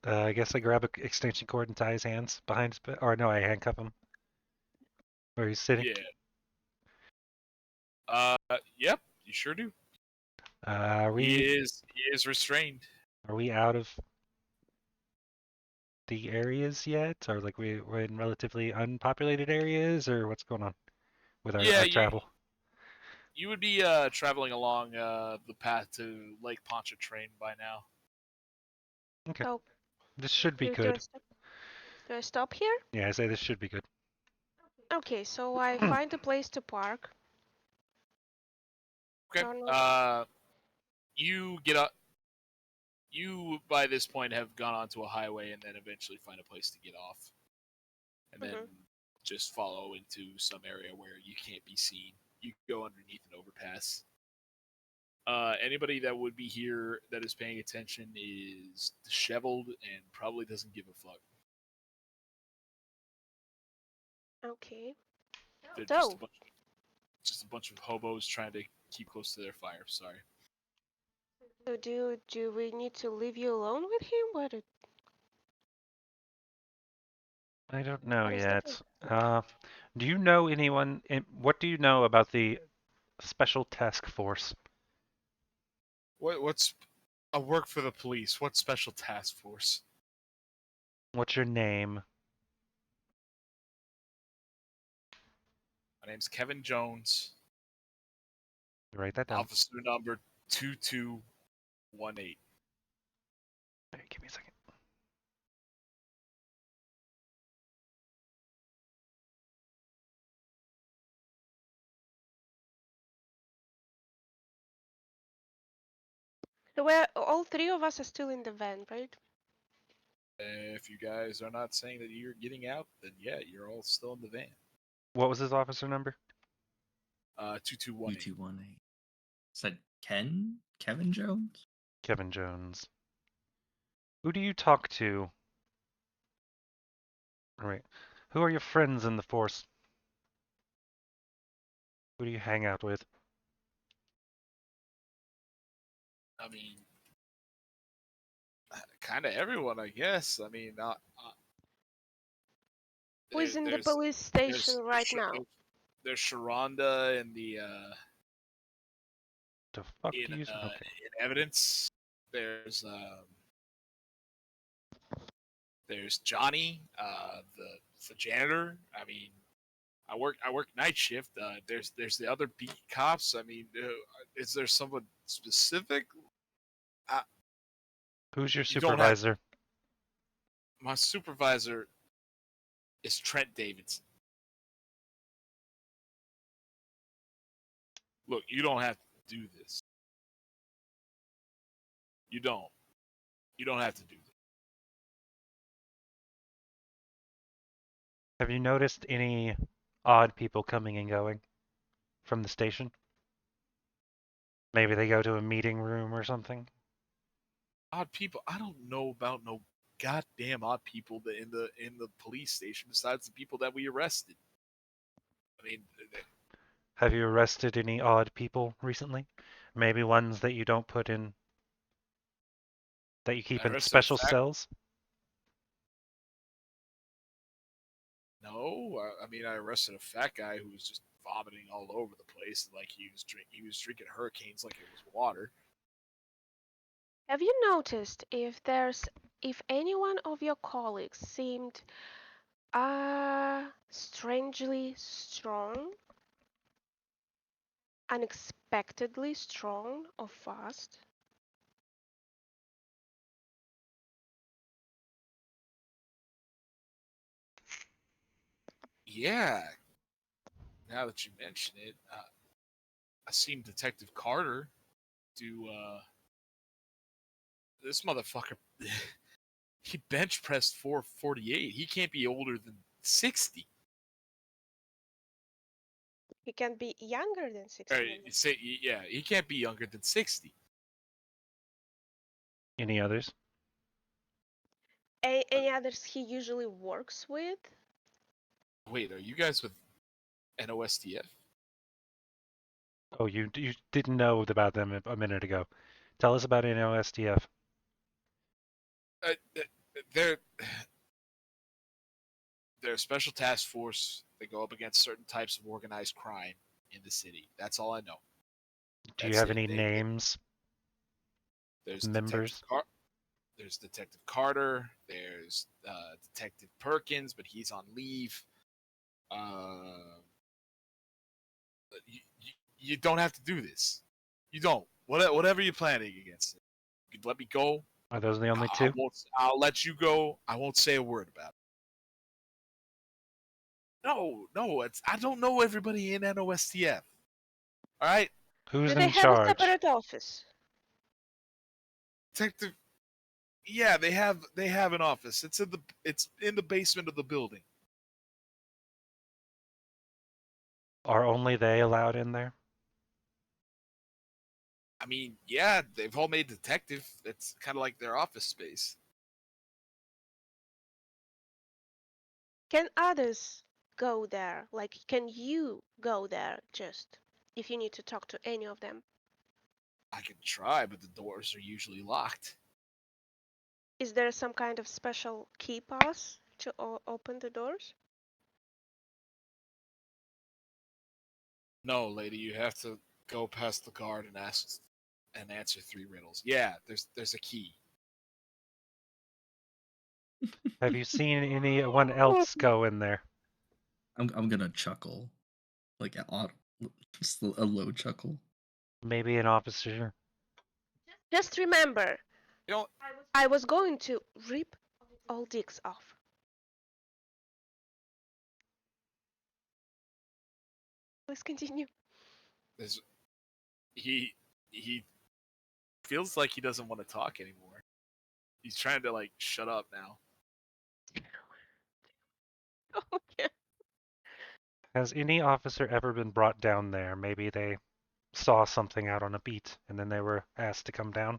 I guess I grab an extension cord and tie his hands behind his back. Or no, I handcuff him where he's sitting. Yeah. Yep, you sure do. Are He we is restrained. out of the areas yet, or like we're in relatively unpopulated areas, or what's going on with Yeah, our travel? you would be traveling along the path to Lake Pontchartrain by now. Okay, Oh, this should be do good. I stop here? Yeah, I say this should be good. Okay, so I find a place to park. Okay. Arnold. You get up. You by this point have gone onto a highway and then eventually find a place to get off, and then just follow into some area where you can't be seen. You go underneath an overpass. Anybody that would be here that is paying attention is disheveled and probably doesn't give a fuck. Okay. They're So, just a bunch of hobos trying to keep close to their fire. Sorry. so do we need to leave you alone with him? I don't know What is yet. Do you know anyone? What do you know about the Special Task Force? What's I work for the police. What special task force? What's your name? My name's Kevin Jones. Write that down. Officer number 2218. Hey, give me a second. Well, all three of us are still in the van, right? If you guys are not saying that you're getting out, then yeah, you're all still in the van. What was his officer number? 2218. 2218. Is that Kevin Jones? Kevin Jones. Who do you talk to? All right. Who are your friends in the force? Who do you hang out with? I mean, kind of everyone, I guess. I mean, Who is in the there's police station right now? There's Sharonda in the The fuck in, do you? uh, Okay. in evidence. There's Johnny, the janitor. I mean, I work night shift. There's the other beat cops. I mean, is there someone specific? Who's your You don't have- supervisor? My supervisor is Trent Davidson. Look, you don't have to do this. You don't. You don't have to do this. Have you noticed any odd people coming and going from the station? Maybe they go to a meeting room or something. Odd people. I don't know about no goddamn odd people in the police station besides the people that we arrested. I mean, Have you arrested any odd people recently? Maybe ones that you don't put in, that you keep I in arrested a special fat. cells? No, I mean I arrested a fat guy who was just vomiting all over the place, like he was drinking hurricanes like it was water. Have you noticed if any one of your colleagues seemed strangely strong, unexpectedly strong or fast? Yeah, now that you mention it, I seen Detective Carter do this motherfucker. He bench pressed 448. He can't be older than 60. He can be younger than Or 60. say, yeah, he can't be younger than 60. Any others? Any others he usually works with? Wait, are you guys with NOSTF? Oh, you didn't know about them a minute ago. Tell us about NOSDF. They're they're a special task force that go up against certain types of organized crime in the city. That's all I know. Do you That's have it. any names, There's members? There's Detective Carter. There's Detective Perkins, but he's on leave. Uh, you don't have to do this. You don't. Whatever you're planning against it, you can let me go. Are those the only I two? won't. I'll let you go. I won't say a word about it. No, no. I don't know everybody in NOSTF. All right, Who's Do they in have a charge? separate office? Detective. Yeah, they have an office. It's in the basement of the building. Are only they allowed in there? I mean, yeah, they've all made detective. It's kind of like their office space. Can others go there? Like, can you go there just if you need to talk to any of them? I can try, but the doors are usually locked. Is there some kind of special key pass to open the doors? No, lady, you have to go past the guard and ask and answer 3 riddles. Yeah, there's a key. Have you seen anyone else go in there? I'm gonna chuckle, like just a low chuckle. Maybe an officer? Just remember, You know, I was going to rip all dicks off. Please continue. there's he feels like he doesn't want to talk anymore. He's trying to like shut up now. Oh, yeah. Has any officer ever been brought down there? Maybe they saw something out on a beat and then they were asked to come down?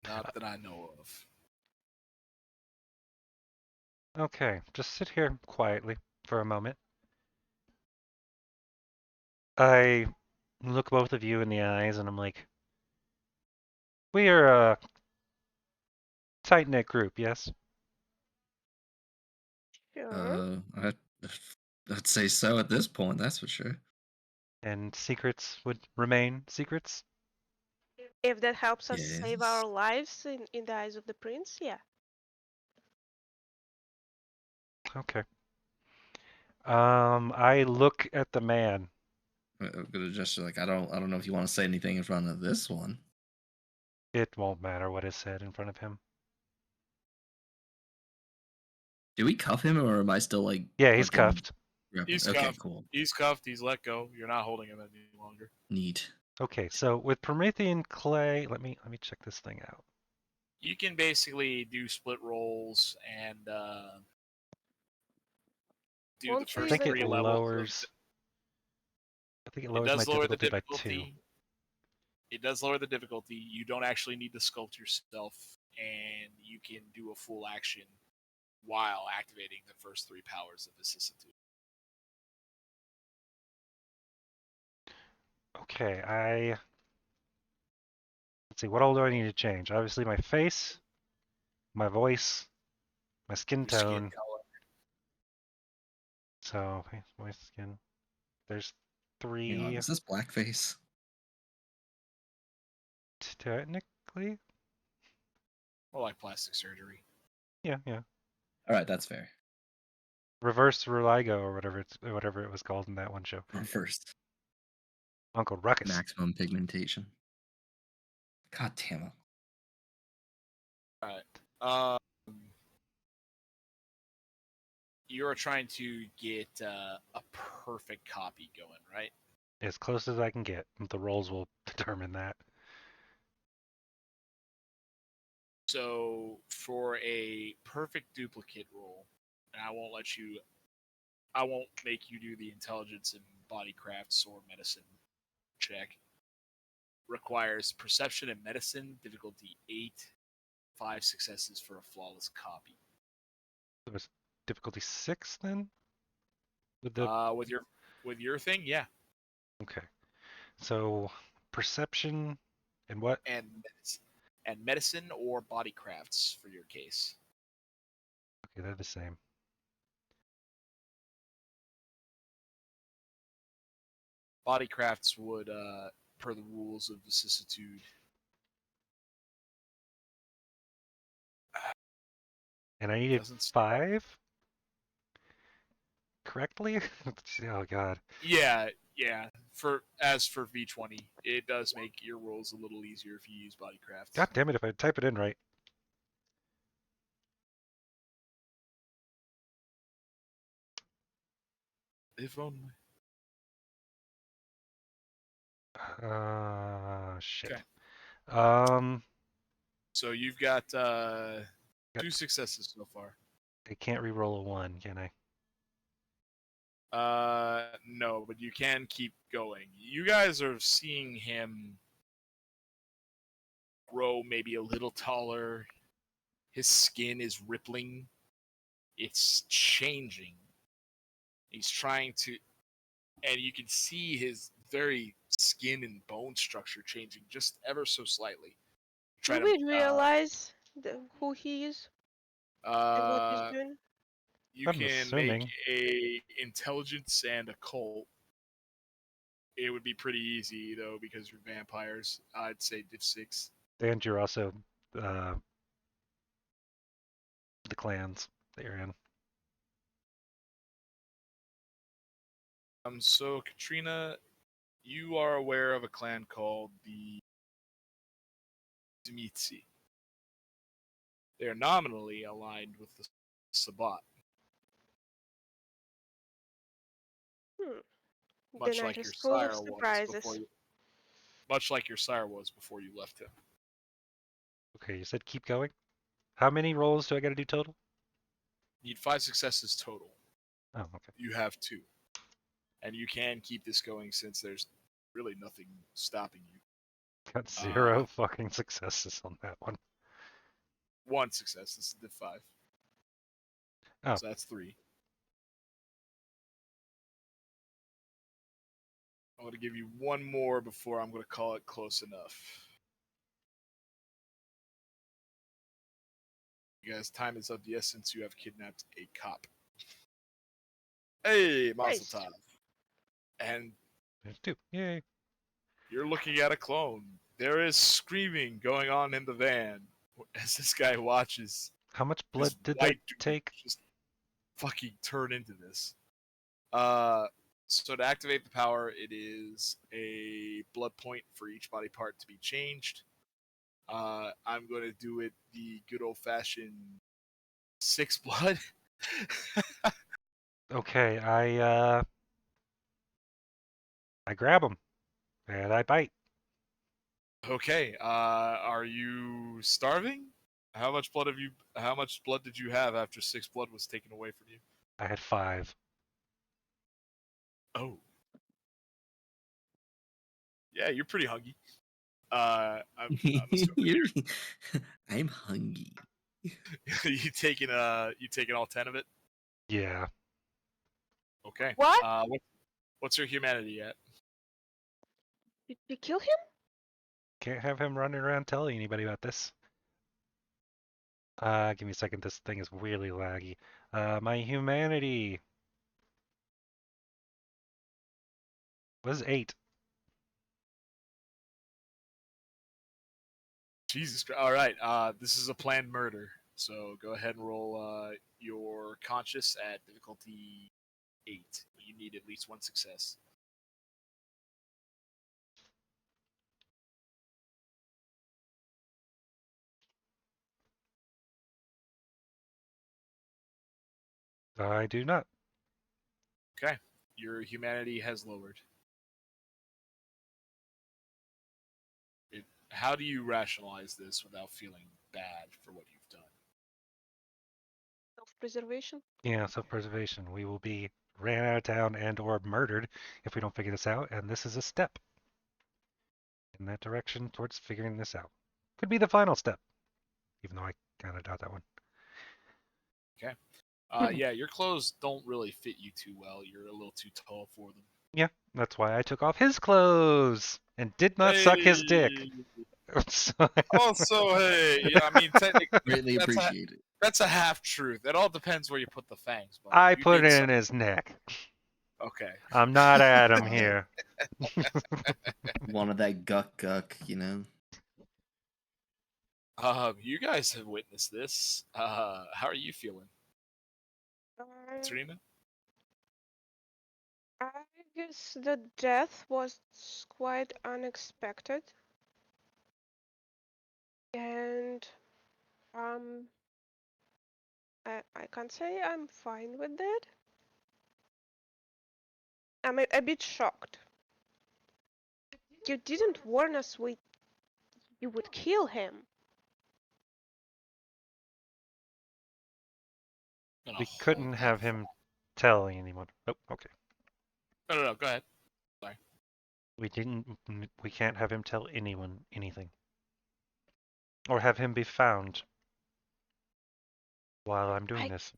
Not that I know of. Okay, just sit here quietly for a moment. I look both of you in the eyes and I'm like, we are a tight-knit group, yes? Sure. I'd say so at this point. That's for sure. And secrets would remain secrets? If that helps us save Yes. our lives in the eyes of the prince, yeah. Okay. I look at the man. I'm gonna gesture like I don't know if you want to say anything in front of this one. It won't matter what is said in front of him. Do we cuff him or am I still like Yeah, he's fucking cuffed. He's Okay, cuffed. cool. He's cuffed. He's let go. You're not holding him any longer. Neat. Okay, so with Promethean clay, let me check this thing out. You can basically do split rolls and do the Won't you I first think even it 3 levels of. lowers. I think it It lowers my does lower the difficulty by 2. difficulty. It does lower the difficulty. You don't actually need to sculpt yourself, and you can do a full action while activating the first 3 powers of vicissitude. Okay, let's see, what all do I need to change? Obviously my face, my voice, my skin Your skin tone. color. So, face, voice, skin. There's Hang on, 3 is this blackface? technically. More like plastic surgery. Yeah. All right, that's fair. Reverse Ruligo or whatever it was called in that one show. First, Uncle Ruckus. maximum pigmentation. God damn it. Alright. You're trying to get a perfect copy going, right? As close as I can get. The rolls will determine that. So for a perfect duplicate roll, and I won't make you do the intelligence and bodycrafts or medicine check. Requires perception and medicine, difficulty 8, 5 successes for a flawless copy. It was difficulty 6 then? With the With your thing, yeah. Okay. So perception and what? And medicine or bodycrafts for your case. Okay, they're the same. Bodycrafts would, per the rules of vicissitude. And I needed 5 correctly? Oh god. Yeah. For V20, it does make your rolls a little easier if you use bodycrafts. God damn it if I type it in right. If only. Shit. Okay. So you've got 2 successes so far. I can't re-roll a 1, can I? No, but you can keep going. You guys are seeing him grow maybe a little taller. His skin is rippling. It's changing. He's trying to, and you can see his very skin and bone structure changing just ever so slightly. Do we realize who he is and what he's doing? You I'm can make assuming. a intelligence and occult. It would be pretty easy though because you're vampires. I'd say div 6. And you're also the clans that you're in. So Katrina, you are aware of a clan called the Dmitsi. They are nominally aligned with the Sabbat, much Then I like your just full of sire was before surprises. you. Much like your sire was before you left him. Okay, you said keep going? How many rolls do I gotta do total? Need 5 successes total. Oh, okay. You have 2. And you can keep this going since there's really nothing stopping you. Got 0 fucking successes on that one. 1 success. This is div 5. Oh. So that's 3. I'm going to give you 1 more before I'm going to call it close enough. You guys, time is of the essence. You have kidnapped a cop. Hey, Mazel tov. And There's 2. Yay. you're looking at a clone. There is screaming going on in the van as this guy watches. How much blood this did white that dude take? just fucking turn into this. So to activate the power, it is a blood point for each body part to be changed. I'm going to do it the good old-fashioned 6 blood. Okay, I grab him and I bite. Okay. Are you starving? How much blood did you have after 6 blood was taken away from you? I had 5. Oh. Yeah, you're pretty hungry. I'm assuming I'm hungry. you taking all 10 of it? Yeah. Okay. What? What's your humanity at? Did you kill him? Can't have him running around telling anybody about this. Give me a second. This thing is really laggy. My humanity was 8. Jesus Christ. All right. This is a planned murder. So go ahead and roll your conscious at difficulty 8. You need at least one success. I do not. Okay. Your humanity has lowered. How do you rationalize this without feeling bad for what you've done? Self-preservation. Yeah, self-preservation. We will be ran out of town and or murdered if we don't figure this out, and this is a step in that direction towards figuring this out. Could be the final step, even though I kind of doubt that one. Okay. Yeah, your clothes don't really fit you too well. You're a little too tall for them. Yeah, that's why I took off his clothes and did not suck his dick. Also, hey, I mean, technically, Greatly appreciate it. that's a half truth. It all depends where you put the fangs. But I you put did it suck. in his neck. Okay. I'm not Adam here. Wanted that guck, you know? You guys have witnessed this. How are you feeling, Serena? I guess the death was quite unexpected, and um, I can't say I'm fine with that. I'm a bit shocked. You didn't warn us you would kill him. We couldn't have him tell anyone. Oh, okay. No. Go ahead. Sorry. We can't have him tell anyone anything. Or have him be found while I'm doing this.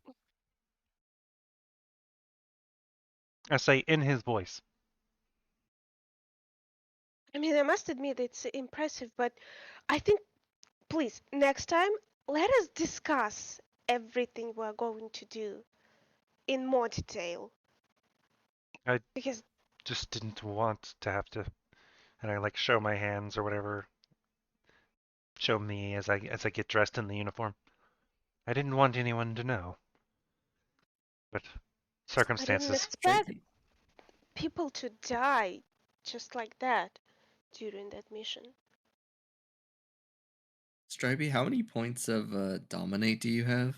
I say in his voice. I mean, I must admit it's impressive, but I think, please, next time, let us discuss everything we're going to do in more detail. I Because just didn't want to have to, and I like show my hands or whatever. Show me as I get dressed in the uniform. I didn't want anyone to know. But I didn't circumstances. expect people to die just like that during that mission. Stripey, how many points of dominate do you have?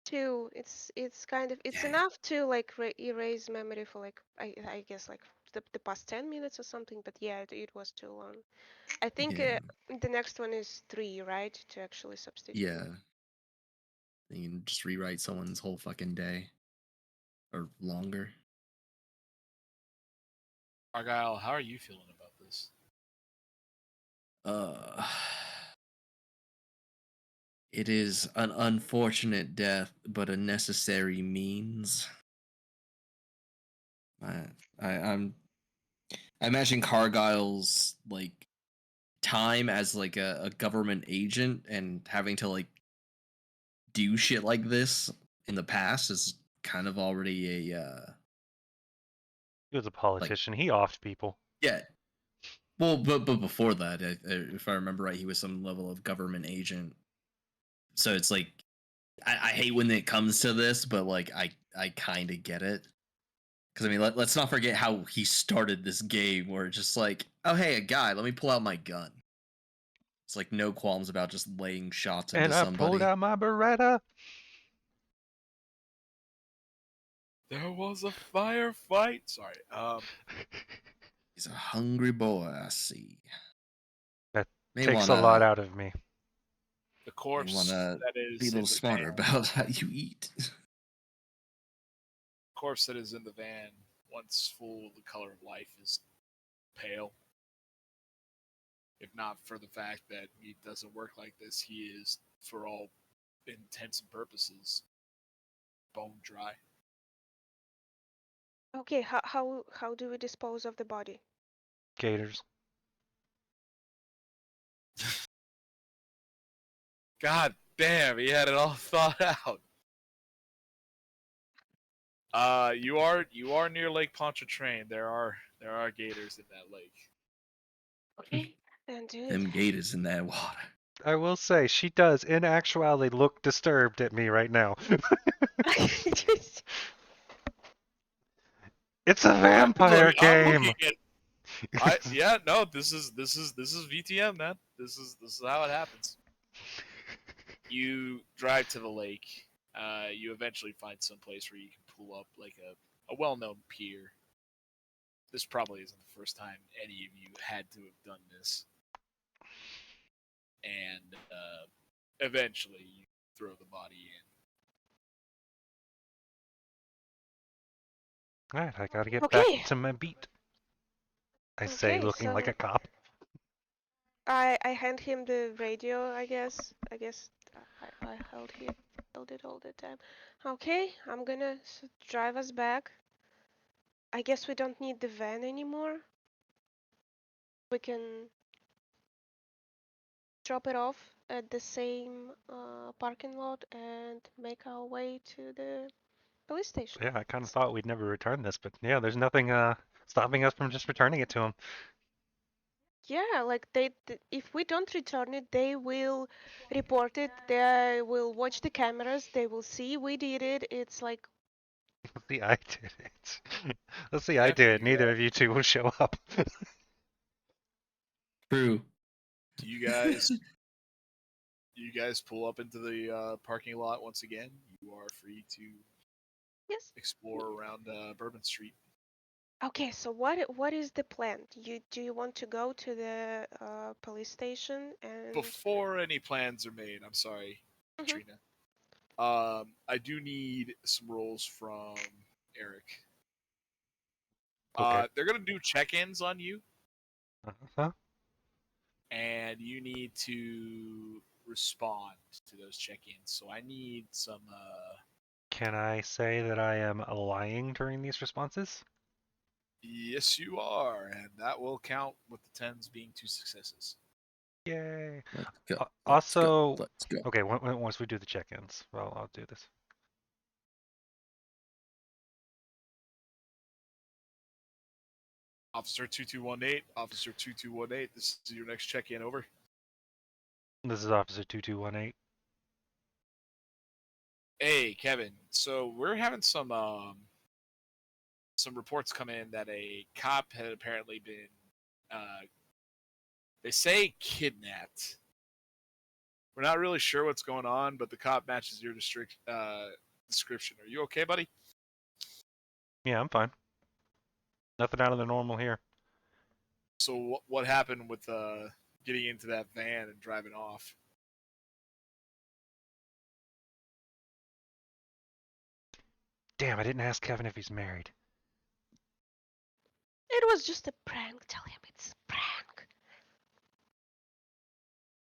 2, it's kind of Yeah. enough to like erase memory for like I guess like the past 10 minutes or something, but yeah, it was too long. I think Yeah. the next one is 3, right? To actually substitute. Yeah. You can just rewrite someone's whole fucking day. Or longer. Argyle, how are you feeling about this? It is an unfortunate death, but a necessary means. I imagine Cargyle's like time as like a government agent and having to like do shit like this in the past is kind of already a He was a politician. He offed people. yeah. Well, but before that, if I remember right, he was some level of government agent. So it's like I hate when it comes to this, but like I kind of get it. Because I mean, let's not forget how he started this game, where it's just like, oh hey, a guy, let me pull out my gun. It's like no qualms about just laying shots into And I somebody. pulled out my Beretta. There was a firefight. Sorry. He's a hungry boy, I see. That May takes a lot wanna out of me. The corpse that be a is little in the smarter van. about how you eat. Corpse that is in the van, once full, the color of life is pale. If not for the fact that he doesn't work like this. He is, for all intents and purposes, bone dry. Okay, how do we dispose of the body? Gators. God damn, he had it all thought out. You are near Lake Pontchartrain. There are gators in that lake. Okay, then do it. Them gators in that water. I will say, she does, in actuality, look disturbed at me right now. Just- It's a I'm vampire looking game. at. No. This is VTM, man. This is how it happens. You drive to the lake. You eventually find some place where you can pull up like a well-known pier. This probably isn't the first time any of you had to have done this. And eventually you throw the body in. Alright, I gotta get Okay. back to my beat. I say, Okay, looking like so a cop. I hand him the radio. I guess I held it all the time. Okay, I'm gonna drive us back. I guess we don't need the van anymore. We can drop it off at the same parking lot and make our way to the police station. Yeah, I kind of thought we'd never return this, but yeah, there's nothing stopping us from just returning it to him. Yeah, like if we don't return it, they will report it. They will watch the cameras. They will see we did it. It's like, Let's see, I did it. Let's see, I Yeah, did it. you, Neither of you two will show up. True. do you guys pull up into the parking lot once again? You are free to yes. explore around Bourbon Street. Okay, so what is the plan? Do you want to go to the police station and? Before any plans are made, I'm sorry, Mhm. Katrina. I do need some rolls from Eric. Okay. They're gonna do check-ins on you, Uh-huh. and you need to respond to those check-ins. So I need some. Can I say that I am lying during these responses? Yes, you are, and that will count with the tens being 2 successes. Yay. Let's go. Let's Also, go. Let's go. okay, once we do the check-ins, well, I'll do this. Officer 2218, Officer 2218, this is your next check-in. Over. This is Officer 2218. Hey, Kevin. So we're having some reports come in that a cop had apparently been, they say, kidnapped. We're not really sure what's going on, but the cop matches your description. Are you okay, buddy? Yeah, I'm fine. Nothing out of the normal here. So what happened with getting into that van and driving off? Damn, I didn't ask Kevin if he's married. It was just a prank. Tell him it's a prank.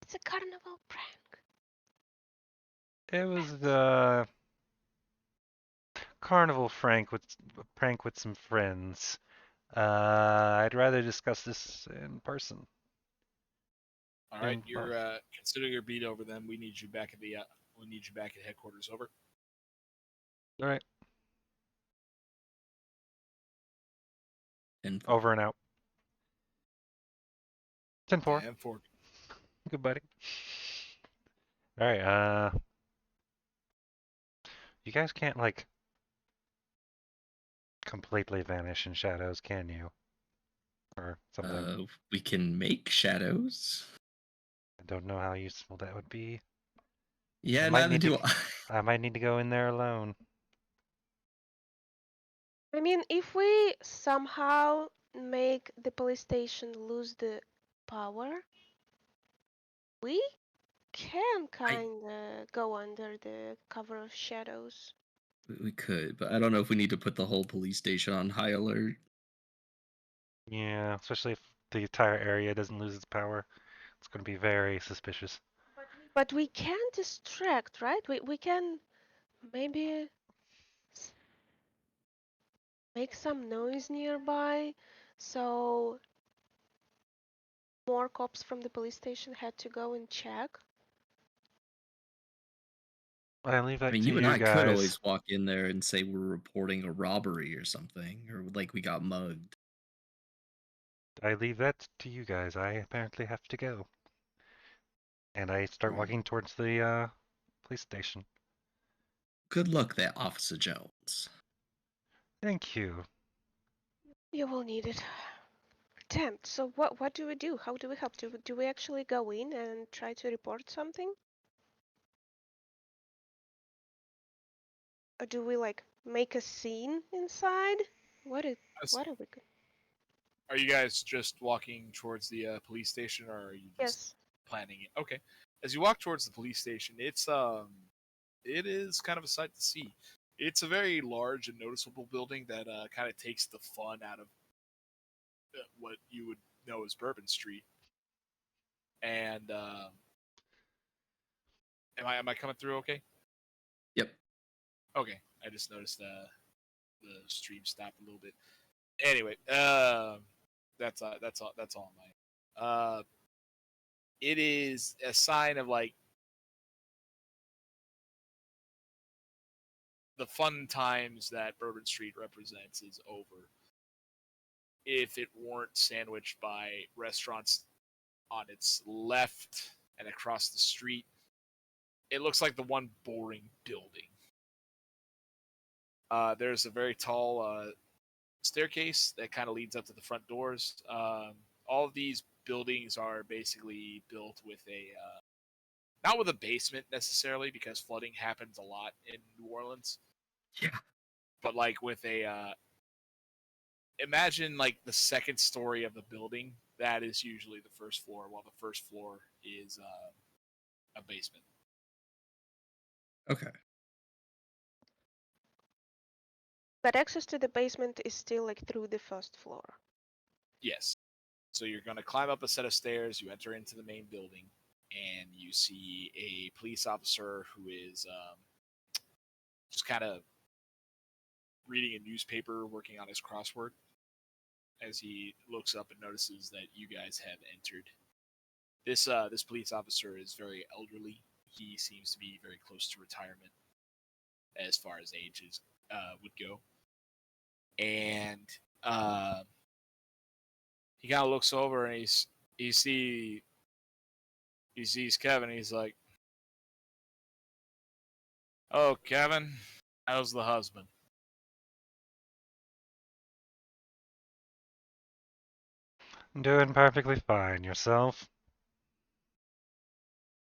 It's a carnival prank. It was the carnival prank with some friends. I'd rather discuss this in person. All right, And, you're consider your beat over. Then we need you back at headquarters. Over. all right, And over and out. 10-4. And 4. Good buddy. All right, you guys can't like completely vanish in shadows, can you? Or something. we can make shadows. I don't know how useful that would be. Yeah, might neither need to- do I. I might need to go in there alone. I mean, if we somehow make the police station lose the power, we can kinda go under the cover of shadows. We could, but I don't know if we need to put the whole police station on high alert. Yeah, especially if the entire area doesn't lose its power. It's going to be very suspicious. But we can distract, right? We can maybe make some noise nearby, so more cops from the police station had to go and check. I leave I that mean, to you and you I could guys. always walk in there and say we're reporting a robbery or something, or like we got mugged. I leave that to you guys. I apparently have to go. And I start Alright. walking towards the police station. Good luck there, Officer Jones. Thank you. You will need it. Damn, so what do we do? How do we help? Do we actually go in and try to report something? Or do we like make a scene inside? What is what are we Are you guys just walking towards the police station, or are you just Yes. planning it? Okay. As you walk towards the police station, it is kind of a sight to see. It's a very large and noticeable building that kind of takes the fun out of what you would know as Bourbon Street. And am I coming through okay? Yep. Okay. I just noticed the stream stopped a little bit. Anyway, that's all mine. It is a sign of like the fun times that Bourbon Street represents is over. If it weren't sandwiched by restaurants on its left and across the street, it looks like the one boring building. There's a very tall staircase that kind of leads up to the front doors. All of these buildings are basically built with a not with a basement necessarily, because flooding happens a lot in New Orleans, Yeah. but like with a imagine like the second story of the building. That is usually the first floor, while the first floor is a basement. Okay. But access to the basement is still like through the first floor. Yes. So you're going to climb up a set of stairs. You enter into the main building, and you see a police officer who is just kind of reading a newspaper, working on his crossword. As he looks up and notices that you guys have entered. This police officer is very elderly. He seems to be very close to retirement, as far as ages would go. And he kind of looks over and he sees Kevin. He's like, "Oh, Kevin, how's the husband?" Doing perfectly fine. Yourself?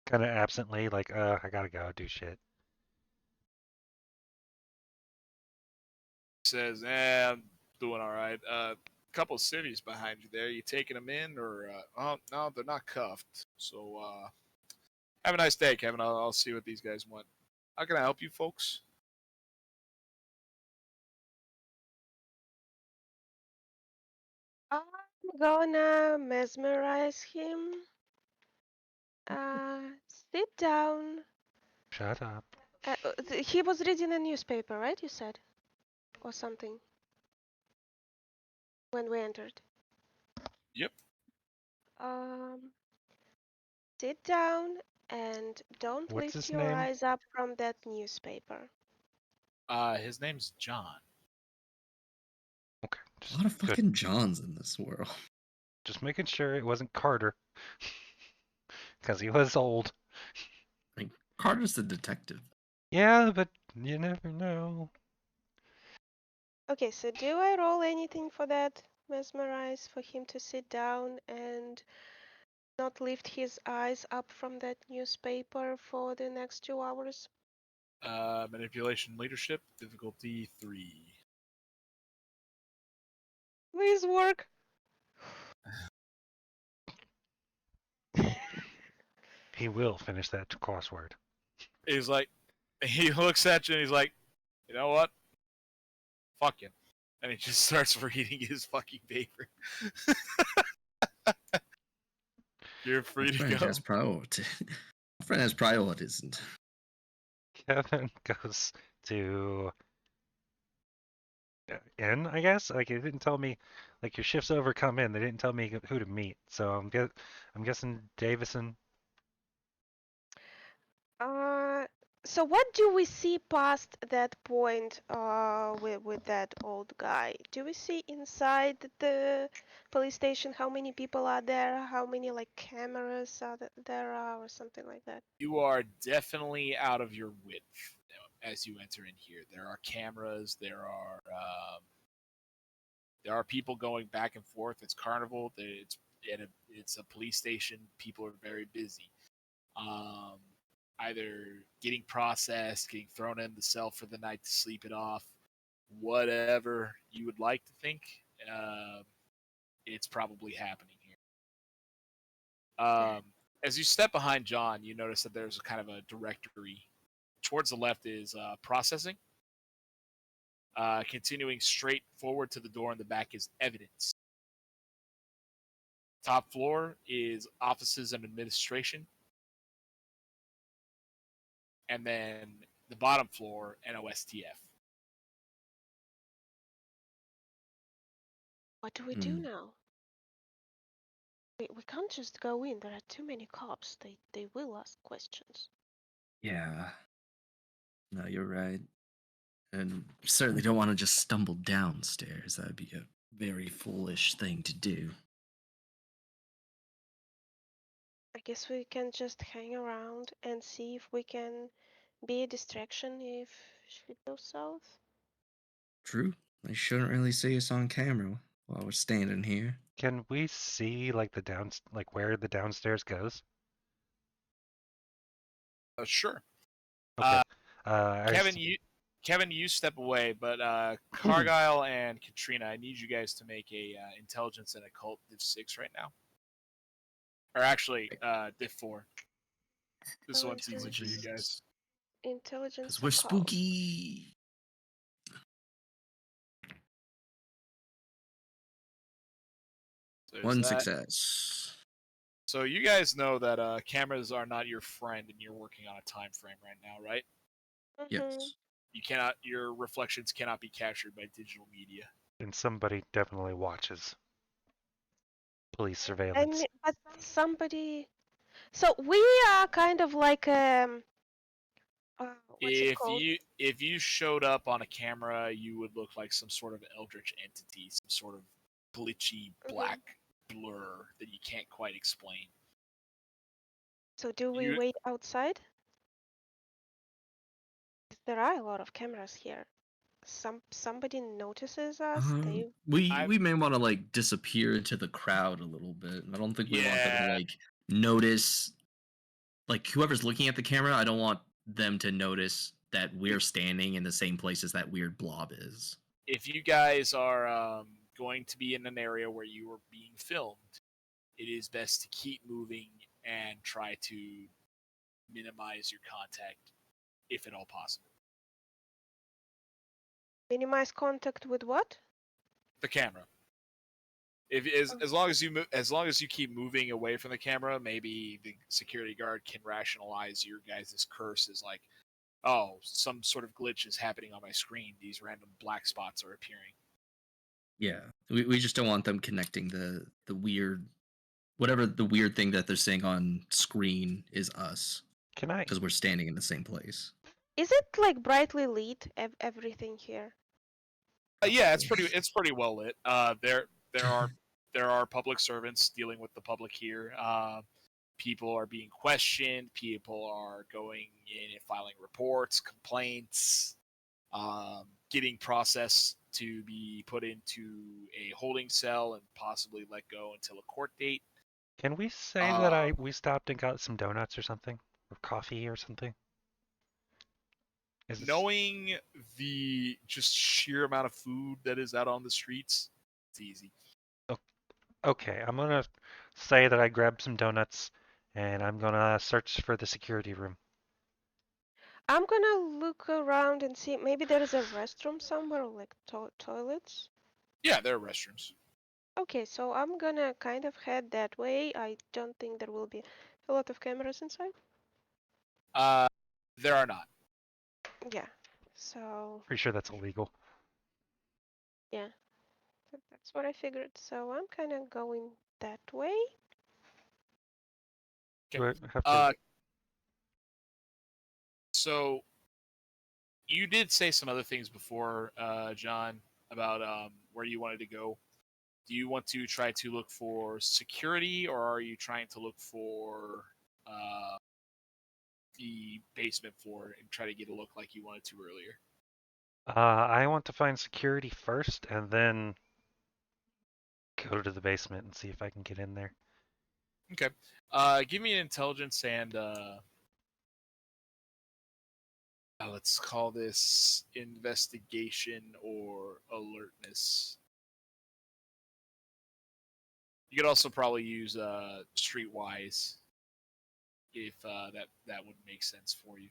Kind of absently, like, I gotta go do shit. He says, I'm doing all right. Couple cities behind you there. You taking them in, or oh no, they're not cuffed. So have a nice day, Kevin. I'll see what these guys want. How can I help you, folks? I'm gonna mesmerize him. Sit down. Shut up. He was reading a newspaper, right? You said, or something when we entered. Yep. Um, sit down and don't What's lift his your name? eyes up from that newspaper. His name's John. Okay, A lot of good. fucking Johns in this world. Just making sure it wasn't Carter. Because he was old. Like, Carter's the detective. Yeah, but you never know. Okay, so do I roll anything for that? Mesmerize for him to sit down and not lift his eyes up from that newspaper for the next 2 hours? Manipulation, leadership, difficulty 3. Please work. He will finish that crossword. He's like, he looks at you and he's like, you know what? Fuck him. And he just starts reading his fucking paper. You're free My to friend go. has priority. My friend has priorities. And Kevin goes to in, I guess. Like it didn't tell me, like your shift's over, come in. They didn't tell me who to meet, so I'm guessing Davison. Uh, so what do we see past that point with that old guy? Do we see inside the police station how many people are there? How many like cameras there are or something like that? You are definitely out of your width as you enter in here. There are cameras. There are people going back and forth. It's carnival. It's a police station. People are very busy. Um, Either getting processed, getting thrown in the cell for the night to sleep it off, whatever you would like to think. Uh, it's probably happening here. As you step behind John, you notice that there's a kind of a directory. Towards the left is processing. Continuing straight forward to the door in the back is evidence. Top floor is offices and administration. And then the bottom floor, NOSTF. What do we do now? We can't just go in. There are too many cops. They will ask questions. yeah, no, you're right. And you certainly don't want to just stumble downstairs. That'd be a very foolish thing to do. I guess we can just hang around and see if we can be a distraction if shit goes south. True. They shouldn't really see us on camera while we're standing here. Can we see like like where the downstairs goes? Sure. Okay. Kevin, you step away, but Cargyle and Katrina, I need you guys to make a intelligence and occult div 6 right now, or actually div 4. This one's easy for you guys. Intelligence Because we're occult. spooky. So One success. So you guys know that cameras are not your friend, and you're working on a time frame right now, right? Yes. Your reflections cannot be captured by digital media. And somebody definitely watches police I surveillance. mean, but somebody. So we are kind of like what's it called? If you showed up on a camera, you would look like some sort of eldritch entity, some sort of glitchy black blur that you can't quite explain. So do we wait outside? There are a lot of cameras here. Somebody notices us. We may want to like disappear into the crowd a little bit. I don't think we want them to like notice, like whoever's looking at the camera. I don't want them to notice that we're standing in the same place as that weird blob is. If you guys are going to be in an area where you are being filmed, it is best to keep moving and try to minimize your contact, if at all possible. Minimize contact with what? The camera. As long as you keep moving away from the camera, maybe the security guard can rationalize your guys' curse as like, oh, some sort of glitch is happening on my screen. These random black spots are appearing. Yeah, we just don't want them connecting the weird, whatever the weird thing that they're seeing on screen is us. Can I? Because we're standing in the same place. Is it like brightly lit? Everything here. Yeah, it's pretty well lit. There are public servants dealing with the public here. People are being questioned. People are going in and filing reports, complaints, getting processed to be put into a holding cell and possibly let go until a court date. Can we say that we stopped and got some donuts or something, or coffee or something? Knowing the just sheer amount of food that is out on the streets, it's easy. Okay, I'm gonna say that I grabbed some donuts, and I'm gonna search for the security room. I'm gonna look around and see. Maybe there is a restroom somewhere, or like toilets. Yeah, there are restrooms. Okay, so I'm gonna kind of head that way. I don't think there will be a lot of cameras inside. There are not. Yeah. So Pretty sure that's illegal. yeah, that's what I figured. So I'm kind of going that way. Do I have to? Uh, so you did say some other things before, John, about where you wanted to go. Do you want to try to look for security, or are you trying to look for uh, the basement floor and try to get a look like you wanted to earlier? I want to find security first, and then go to the basement and see if I can get in there. Okay. Give me an intelligence and let's call this investigation or alertness. You could also probably use streetwise if that would make sense for you.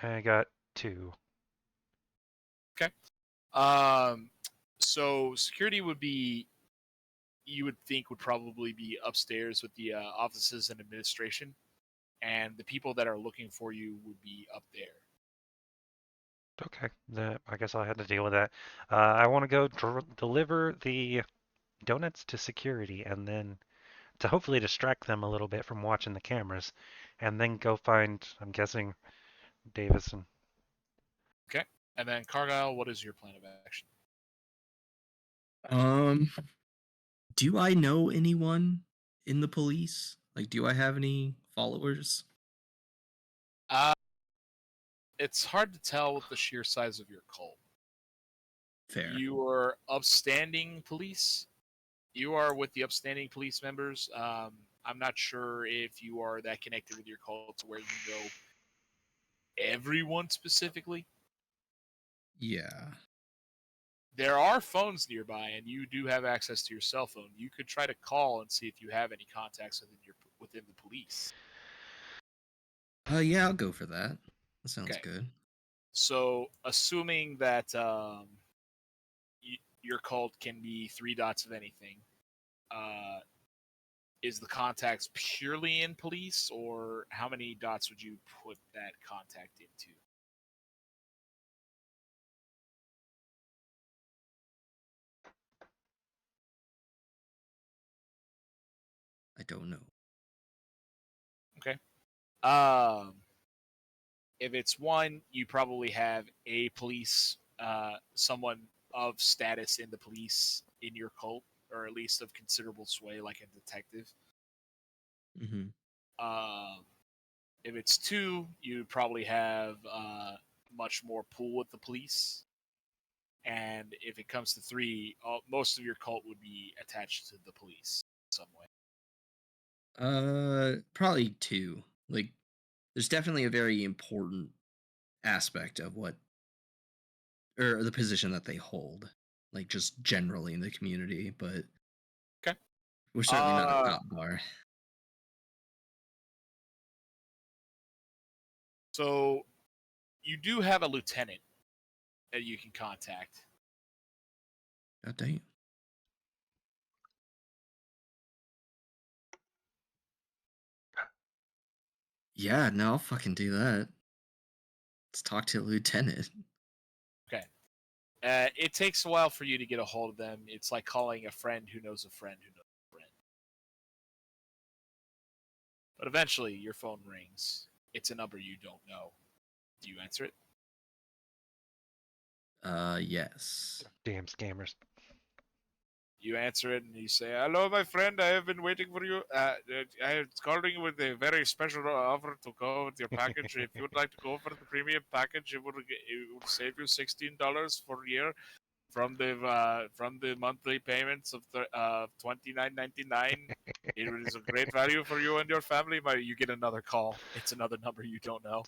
I got 2. Okay. Um, so security would be, you would think, would probably be upstairs with the offices and administration, and the people that are looking for you would be up there. Okay, I guess I'll have to deal with that. I want to go deliver the donuts to security, and then to hopefully distract them a little bit from watching the cameras, and then go find, I'm guessing, Davison. Okay. And then Cargyle, what is your plan of action? Um, do I know anyone in the police? Like, do I have any followers? Uh, it's hard to tell with the sheer size of your cult. Fair. You are upstanding police. You are with the upstanding police members. I'm not sure if you are that connected with your cult to where you know everyone specifically. Yeah. There are phones nearby, and you do have access to your cell phone. You could try to call and see if you have any contacts within the police. Yeah, I'll go for that. That sounds Okay. good. So, assuming that your cult can be 3 dots of anything, uh, is the contacts purely in police, or how many dots would you put that contact into? I don't know. Okay. If it's 1, you probably have a police, someone of status in the police in your cult, or at least of considerable sway, like a detective. Mm-hmm. Um, if it's 2, you probably have much more pull with the police. And if it comes to 3, most of your cult would be attached to the police in some way. Probably 2. Like, there's definitely a very important aspect of what, or the position that they hold, like just generally in the community, but Okay. we're certainly not a top bar. So you do have a lieutenant that you can contact. God damn. Yeah, no, I'll fucking do that. Let's talk to the lieutenant. Okay. It takes a while for you to get a hold of them. It's like calling a friend who knows a friend who knows a friend. But eventually, your phone rings. It's a number you don't know. Do you answer it? Yes. Damn scammers. You answer it and you say, "Hello, my friend. I have been waiting for you. I am calling you with a very special offer to go with your package. If you would like to go for the premium package, it would save you $16 for a year from the monthly payments of $29.99. It is a great value for you and your family." But you get another call. It's another number you don't know.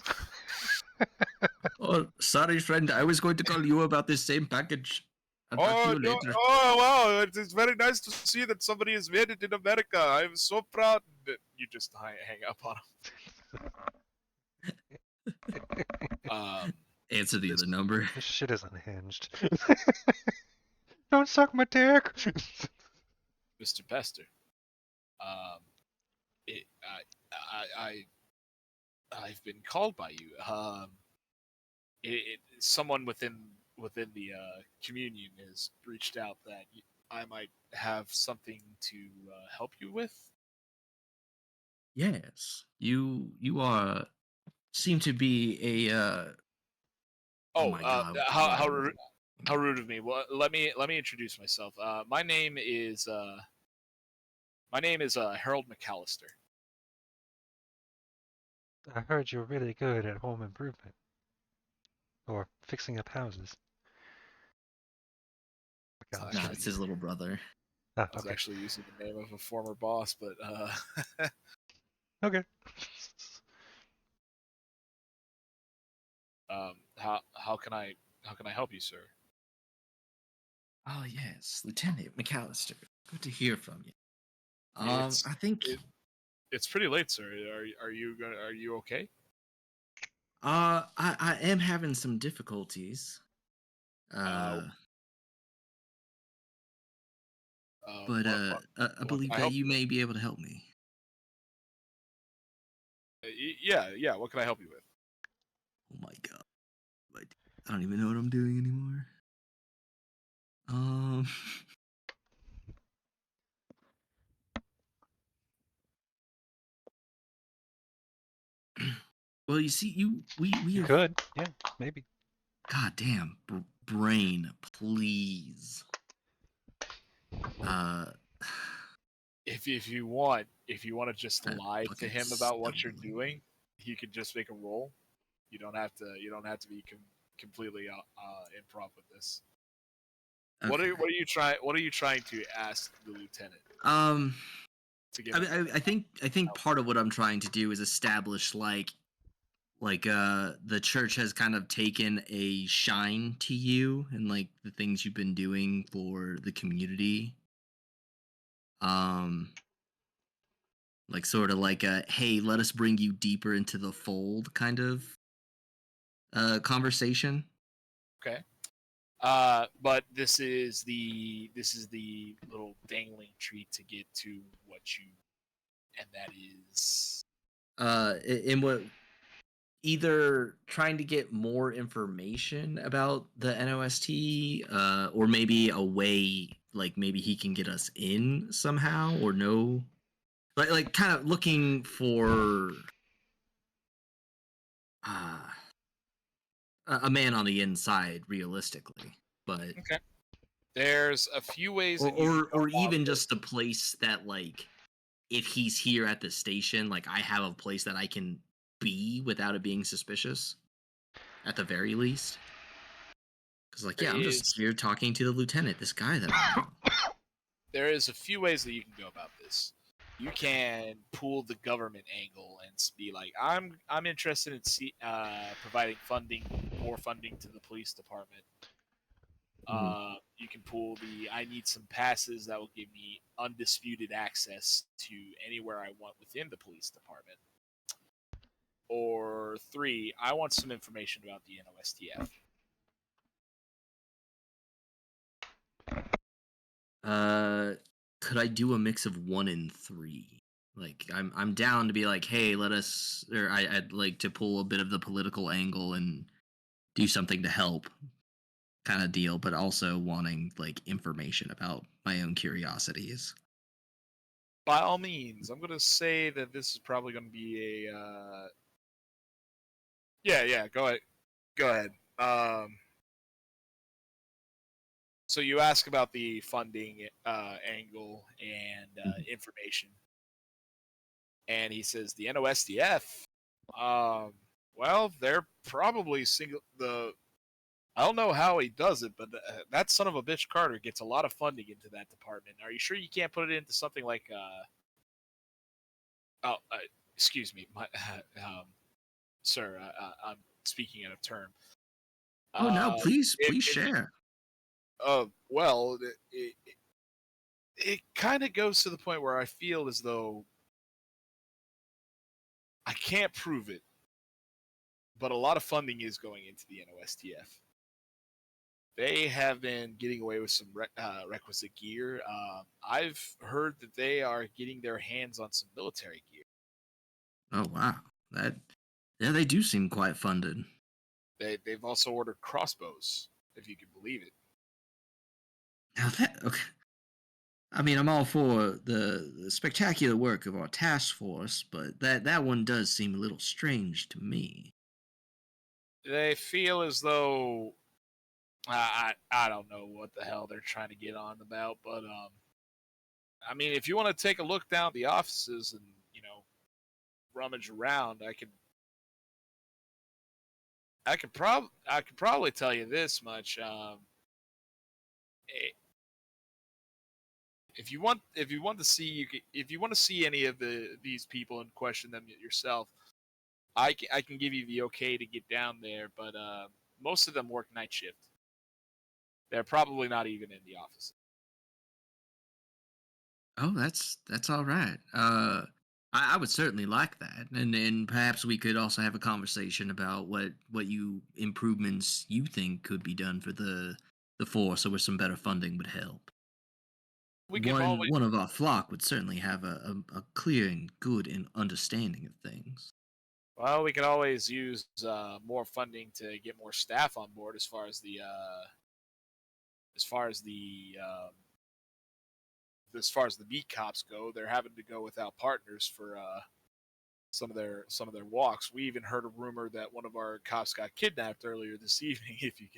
Oh, sorry, friend. I was going to call you about this same package. I'll talk to Oh you no! later. Oh wow! It's very nice to see that somebody has made it in America. I'm so proud. You just hang up on him. Answer the other number. This shit is unhinged. Don't suck my dick. Mr. Pester. Um, it, I've been called by you. Someone within the communion has reached out that I might have something to help you with. Yes, you are seem to be a. Oh my god! How rude of me. Well, let me introduce myself. My name is Harold McAllister. I heard you're really good at home improvement. Or fixing up houses. Nah, it's his little brother. Ah, I was okay. actually using the name of a former boss, but Okay. how can I help you, sir? Oh yes, Lieutenant McAllister. Good to hear from you. It's I think it's pretty late, sir. Are you okay? I am having some difficulties. Uh, But I what can believe I that help you you with? may be able to help me. Yeah. What can I help you with? Oh my god. I don't even know what I'm doing anymore. Um Well, you see we You have could. Yeah, maybe. god damn brain, please. Uh If you want to just that lie to fucking him about what you're stumbling. doing, he could just make a roll. You don't have to be completely improv with this. Okay. What are you trying to ask the lieutenant Um to give I him? mean, I think part of what I'm trying to do is establish the church has kind of taken a shine to you and like the things you've been doing for the community. Um like sort of like a hey, let us bring you deeper into the fold kind of conversation. Okay. But this is the little dangling treat to get to what you, and that is In what either trying to get more information about the NOST, or maybe a way like maybe he can get us in somehow or no, like kind of looking for uh, a man on the inside, realistically, but okay. There's a few ways or that you can or go or about even this. just a place that like if he's here at the station, like I have a place that I can be without it being suspicious, at the very least. Because, like, There yeah, I'm just is here talking to the lieutenant, this guy that I know. there is a few ways that you can go about this. You can pull the government angle and be like, I'm interested in providing more funding to the police department. Mhm. You can pull the I need some passes that will give me undisputed access to anywhere I want within the police department. Or three, I want some information about the NOSTF. Uh, could I do a mix of 1 and 3? Like, I'm down to be like, hey, let us, or I'd like to pull a bit of the political angle and do something to help, kind of deal, but also wanting like information about my own curiosities. By all means, I'm gonna say that this is probably gonna be a yeah. Go ahead. So you ask about the funding angle and Mhm. information, and he says the NOSDF. Well, they're probably single. I don't know how he does it, but that son of a bitch Carter gets a lot of funding into that department. Are you sure you can't put it into something like oh, excuse me, sir, I'm speaking out of turn. Oh no, please If you share. Well, it kind of goes to the point where I feel as though I can't prove it, but a lot of funding is going into the NOSTF. They have been getting away with some requisite gear. I've heard that they are getting their hands on some military gear. Oh wow, yeah, they do seem quite funded. They've also ordered crossbows, if you can believe it. Now that okay. I mean, I'm all for the spectacular work of our task force, but that one does seem a little strange to me. They feel as though I don't know what the hell they're trying to get on about, but I mean, if you want to take a look down the offices and rummage around, I could probably tell you this much. If you want to see if you want to see any of these people and question them yourself, I can give you the okay to get down there, but most of them work night shift. They're probably not even in the office. Oh, that's all right. I would certainly like that, and perhaps we could also have a conversation about what you improvements you think could be done for the force, or where some better funding would help. We can One always one of our flock would certainly have a clear and good and understanding of things. Well, we could always use more funding to get more staff on board as far as the as far as the beat cops go. They're having to go without partners for some of their walks. We even heard a rumor that one of our cops got kidnapped earlier this evening. If you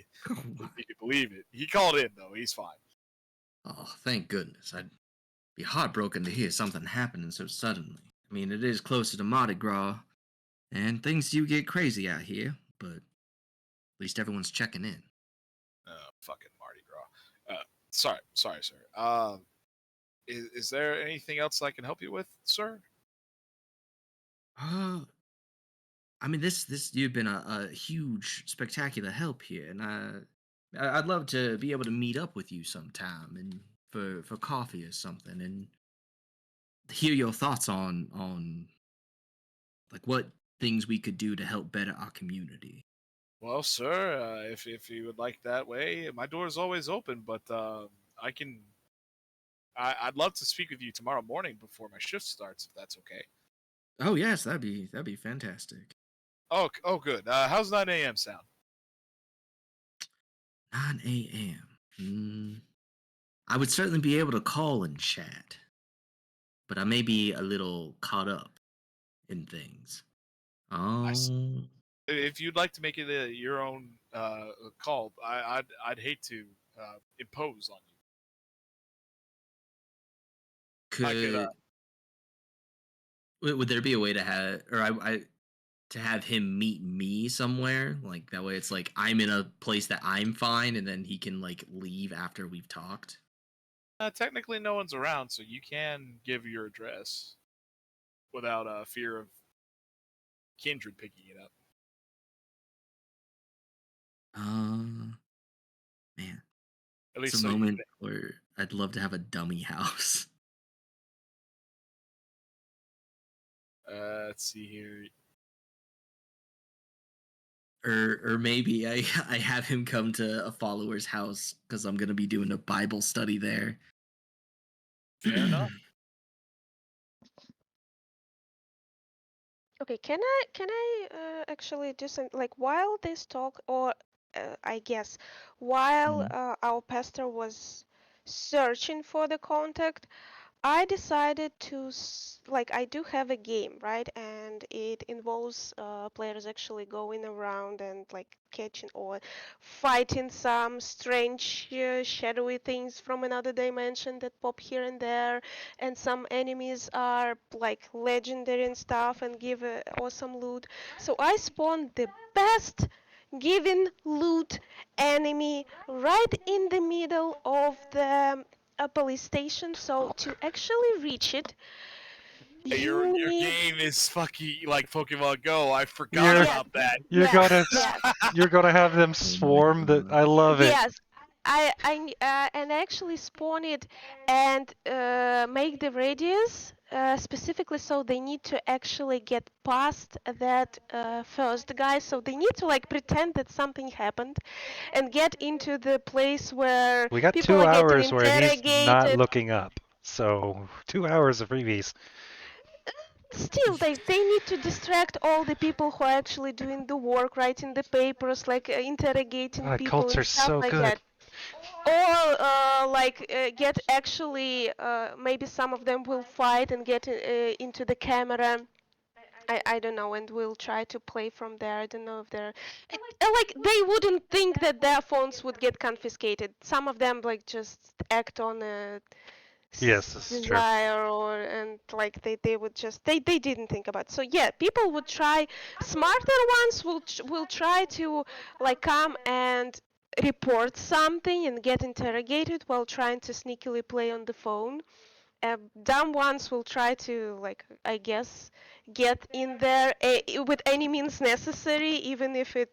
could believe it, he called in though. He's fine. Oh, thank goodness. I'd be heartbroken to hear something happening so suddenly. I mean, it is closer to Mardi Gras, and things do get crazy out here, but at least everyone's checking in. Fucking Mardi Gras. Sorry, sir. Is there anything else I can help you with, sir? Uh, I mean, this you've been a huge, spectacular help here, and I'd love to be able to meet up with you sometime and for coffee or something, and hear your thoughts on like what things we could do to help better our community. Well, sir, if you would like that way, my door is always open. But I can. I'd love to speak with you tomorrow morning before my shift starts, if that's okay. Oh yes, that'd be fantastic. Oh, good. How's 9 a.m. sound? 9 a.m. I would certainly be able to call and chat, but I may be a little caught up in things. I s Oh, If you'd like to make it your own call, I'd hate to impose on you. I could. could would there be a way to have or I to have him meet me somewhere? Like that way it's like I'm in a place that I'm fine and then he can like leave after we've talked. Technically, no one's around, so you can give your address without fear of kindred picking it up. Uh man, At it's a least so you moment think. where I'd love to have a dummy house. Let's see here. Or maybe I have him come to a follower's house because I'm gonna be doing a Bible study there. Fair enough. Okay, can I actually do some like while this talk or I guess while Mhm. our pastor was searching for the contact, I decided to like I do have a game, right? And it involves players actually going around and like catching or fighting some strange shadowy things from another dimension that pop here and there, and some enemies are like legendary and stuff and give awesome loot. So I spawned the best giving loot enemy right in the middle of the a police station. So to actually reach it, you Your need game is fucking like Pokemon Go. I forgot You're yes, about that. you're yes, gonna yes, you're gonna have them Oh my swarm. That god. I love it. yes. and actually spawn it and make the radius specifically so they need to actually get past that first guy. So they need to like pretend that something happened and get into the place where We got people 2 are getting hours where he's not interrogated. looking up. So 2 hours of freebies. Still, they need to distract all the people who are actually doing the work, writing the papers, like interrogating God, people Colts and are stuff so like good. that. Or get actually maybe some of them will fight and get into the camera. I don't know, and we'll try to play from there. I don't know if they're like they wouldn't think that their phones would get confiscated. Some of them like just act on a Yes, this is true. desire, or and like they would just they didn't think about it. So yeah, people would try. Smarter ones will try to like come and report something and get interrogated while trying to sneakily play on the phone. Dumb ones will try to, like, I guess, get in there with any means necessary, even if it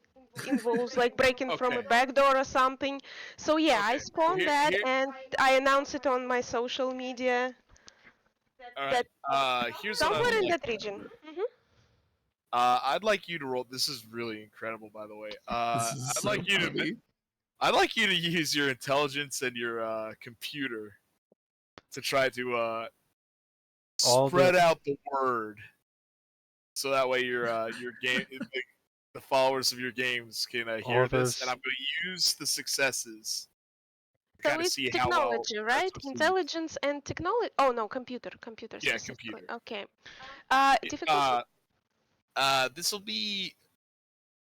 involves like breaking from a Okay. back door or something. So yeah, I Okay. spawned Here, that here. and I announce it on my social media All right. that Here's what I somewhere would in like that you to region. do. Hmm. I'd like you to roll. This is really incredible, by the way. This is I'd so like you to. funny. I'd like you to use your intelligence and your computer to try to All spread the out the word, so that way your game, the followers of your games can all hear this. And those I'm going to use the successes to So kind of it's see how well technology, that's right? received. Intelligence and technology. Oh no, computer Yeah, specifically. computer. Okay. Y- Difficulty? Uh, this will be.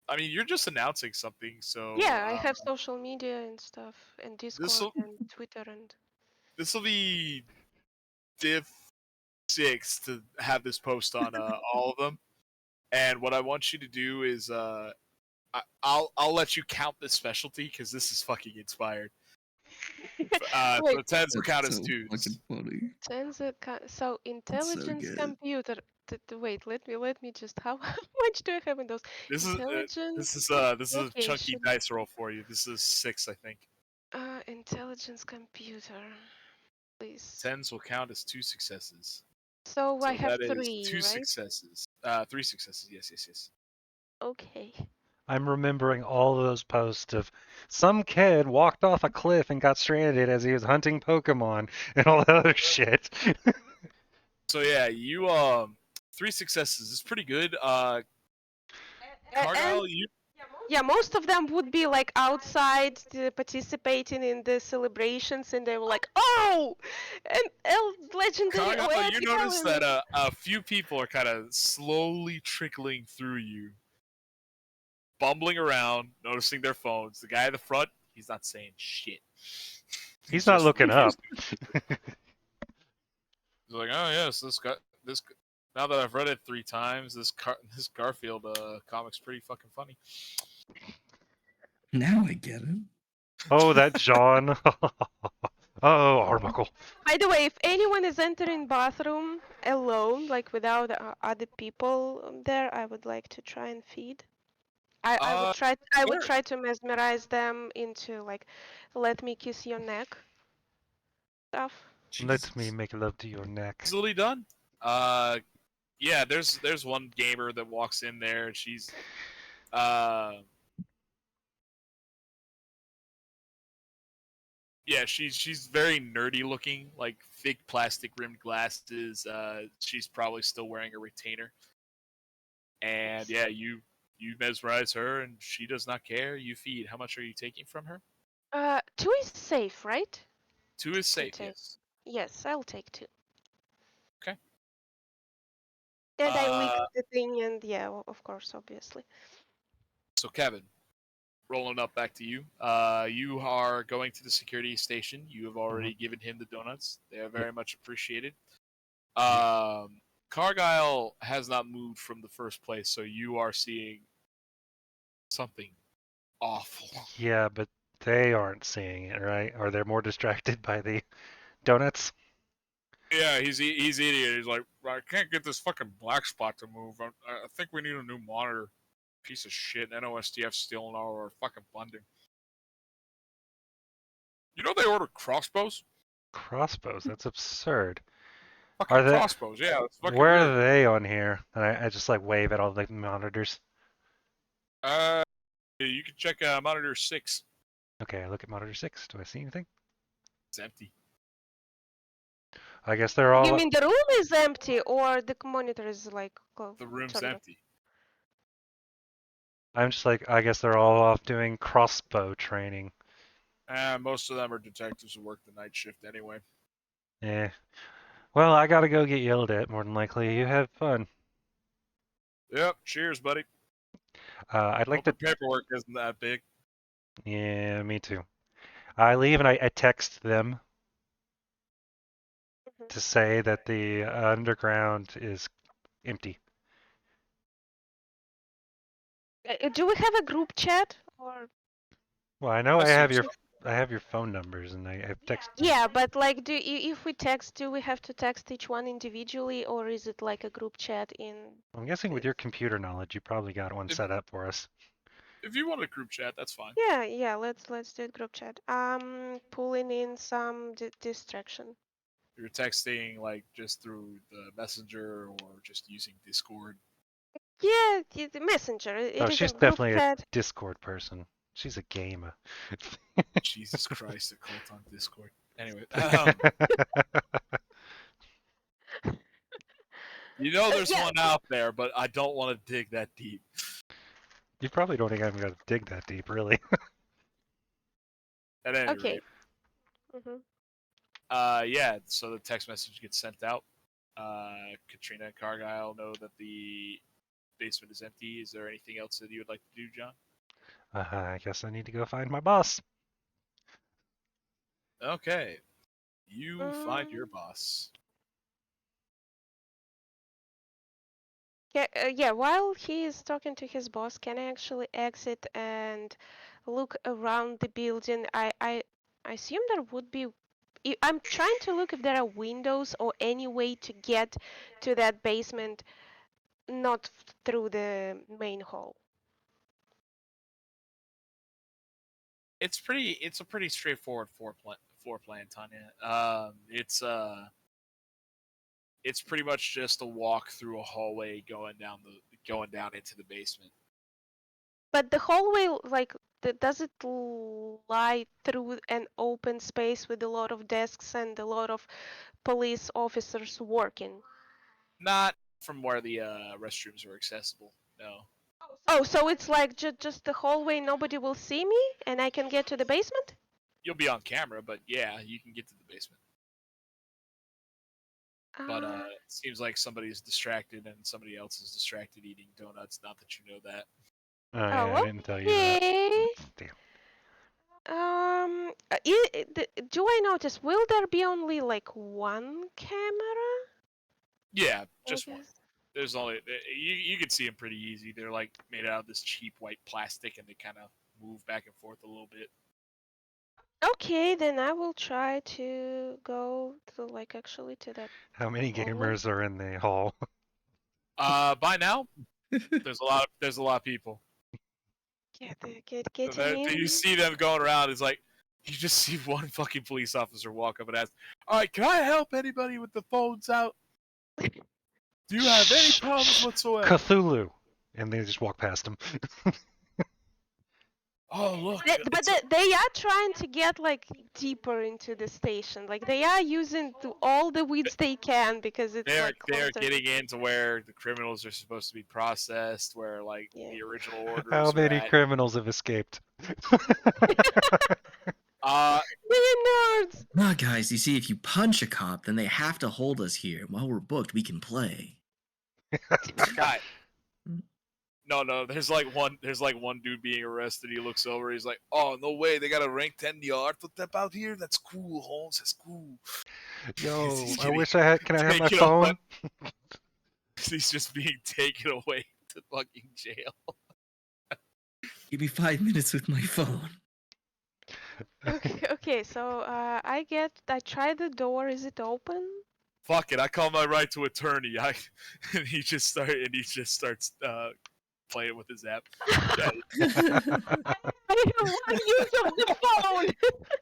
I mean, you're just announcing something, so Yeah, I have social media and stuff, and this Discord will and Twitter and. be diff 6 to have this post on all of them. And what I want you to do is I'll let you count this specialty because this is fucking inspired. Wait, So tens will That's count as so fucking twos. funny. so It's so intelligence good. computer. Wait, let me just. How much do I have in those? This is Intelligence. this is a Okay, chunky should. dice roll for you. This is 6, I think. Intelligence computer, please. Tens will count as 2 successes. So I So have that is three, 2 right? successes. 3 successes. Yes, yes, yes. Okay. I'm remembering all of those posts of some kid walked off a cliff and got stranded as he was hunting Pokemon and all that other shit. So yeah, you 3 successes is pretty good. And Cargyle, you yeah, most of them would be like outside participating in the celebrations, and they were like, "Oh, legendary, oh, Cargyle, you epic notice that element." a few people are kind of slowly trickling through you, bumbling around, noticing their phones. The guy at the front, he's not saying shit. He's He's not just looking up. he's like, oh yes, this. Now that I've read it 3 times, this Garfield comic's pretty fucking funny. Now I get it. Oh, that John. Oh, Arbuckle. By the way, if anyone is entering bathroom alone, like without other people there, I would like to try and feed. I would Uh, try. I would sure. try to mesmerize them into like, "Let me kiss your neck" stuff. Let me Jesus. make love to your neck. Easily done. Uh, yeah. There's one gamer that walks in there, and she's uh yeah, she's very nerdy looking, like thick plastic rimmed glasses. She's probably still wearing a retainer. And yeah, you mesmerize her, and she does not care. You feed. How much are you taking from her? Two is safe, right? 2 is To safe. take. Yes. Yes, I'll take two. Okay. And I licked Uh, the thing, and yeah, of course, obviously. so Kevin, rolling up back to you. You are going to the security station. You have Mhm. already given him the donuts. They are Yep. very much appreciated. Ye- Cargyle has not moved from the first place, so you are seeing something awful. Yeah, but they aren't seeing it, right? Or they're more distracted by the donuts. Yeah, he's idiot. He's like, I can't get this fucking black spot to move. I think we need a new monitor. Piece of shit. NOSDF stealing all our fucking funding. You know they ordered crossbows? Crossbows? That's absurd. Fucking Are they? crossbows, yeah, it's fucking Where weird. are they on here? And I just like wave at all the monitors. You can check monitor 6. Okay, I look at monitor 6. Do I see anything? It's empty. I guess they're You all. mean the room is empty or the monitor is like The room's turned off? empty. I'm just like, I guess they're all off doing crossbow training. Most of them are detectives who work the night shift anyway. Eh. Well, I gotta go get yelled at, more than likely. You have fun. Yep, cheers, buddy. I'd like Hope to. your paperwork isn't that big. Yeah, me too. I leave and I text them to say that the underground is empty. Do we have a group chat or? Well, I know I assume so. I have your phone numbers, and I've texted you. Yeah, but like, if we text, do we have to text each one individually, or is it like a group chat in? I'm guessing with your computer knowledge, you probably got one set up for us. If you want a group chat, that's fine. Yeah. Let's do it group chat. Pulling in some distraction. You're texting like just through the messenger or just using Discord. Yeah, the messenger. Oh, It is she's a group definitely a chat. Discord person. She's a gamer. Jesus Christ, a cult on Discord. Anyway, you know there's Yeah. one out there, but I don't want to dig that deep. You probably don't even got to dig that deep, really. At any Okay. rate, Mhm. yeah. So the text message gets sent out. Katrina and Cargyle know that the basement is empty. Is there anything else that you would like to do, John? I guess I need to go find my boss. Okay, you find your Mm. boss. Yeah. While he is talking to his boss, can I actually exit and look around the building? I assume there would be. I'm trying to look if there are windows or any way to get to that basement, not through the main hall. It's a pretty straightforward floor plan, Tanya. It's pretty much just a walk through a hallway going down into the basement. But the hallway, like, does it lie through an open space with a lot of desks and a lot of police officers working? Not from where the restrooms are accessible. No. Oh, so it's like just the hallway, nobody will see me, and I can get to the basement? You'll be on camera, but yeah, you can get to the basement. But it seems like somebody's distracted and somebody else is distracted eating donuts. Not that you know that. Oh, yeah, I didn't tell you that. Okay. Damn. Do I notice, will there be only like one camera? Yeah, I just one. guess. There's only you can see them pretty easy. They're like made out of this cheap white plastic, and they kind of move back and forth a little bit. Okay, then I will try to go to like actually to that. How many hallway. gamers are in the hall? By now, there's a lot of people. Getting in. You see them going around. It's like you just see one fucking police officer walk up and ask, "All right, can I help anybody with the phones out? Do you have any problems whatsoever?" Cthulhu. And they just walk past him. Oh look, But they are trying to get like deeper into the station. Like they are using all the weeds they can because it's they're like closer. getting into where the criminals are supposed to be processed, where like Yeah. the original orders How are many at. criminals have escaped? We're nerds. Nah, guys, you see, if you punch a cop, then they have to hold us here. While we're booked, we can play. Guy. No, there's like one dude being arrested. He looks over, he's like, "Oh no way, they got a rank 10 yard step out here? That's cool, Holmes, that's cool." Yo, He's I getting wish I had. Can I have my taken away. phone? He's just being taken away to fucking jail. Give me 5 minutes with my phone. Okay, so I try the door. Is it open? Fuck it, I call my right to attorney. And he just starts playing with his app. I Why use of the phone?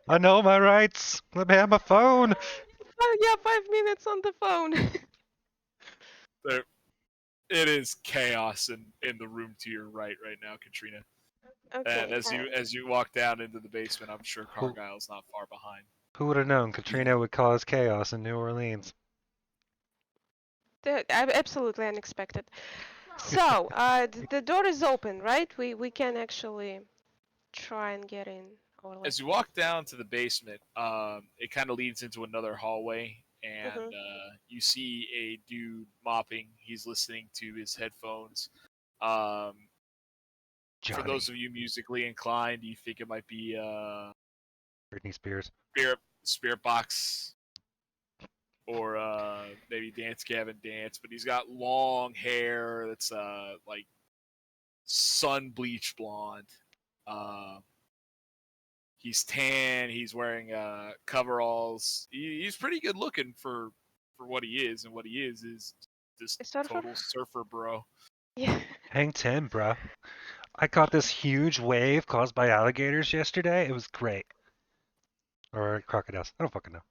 I know my rights. Let me have my phone. Oh, yeah, 5 minutes on the phone. There, it is chaos in the room to your right now, Katrina. And Okay. as you walk down into the basement, I'm sure Who, Cargile's not far behind. who would have known Katrina would cause chaos in New Orleans? Absolutely unexpected. So, the door is open, right? We can actually try and get in. Or like. As you walk down to the basement, it kind of leads into another hallway, and you see a dude mopping. He's listening to his headphones. Um, for Johnny. those of you musically inclined, you think it might be Britney Spears. Spirit Box or maybe Dance Gavin Dance, but he's got long hair that's like sun bleached blonde. He's tan. He's wearing coveralls. He's pretty good looking for what he is, and what he is this A surfer? total surfer bro. Yeah. Hang 10, bro. I caught this huge wave caused by alligators yesterday. It was great. Or crocodiles. I don't fucking know.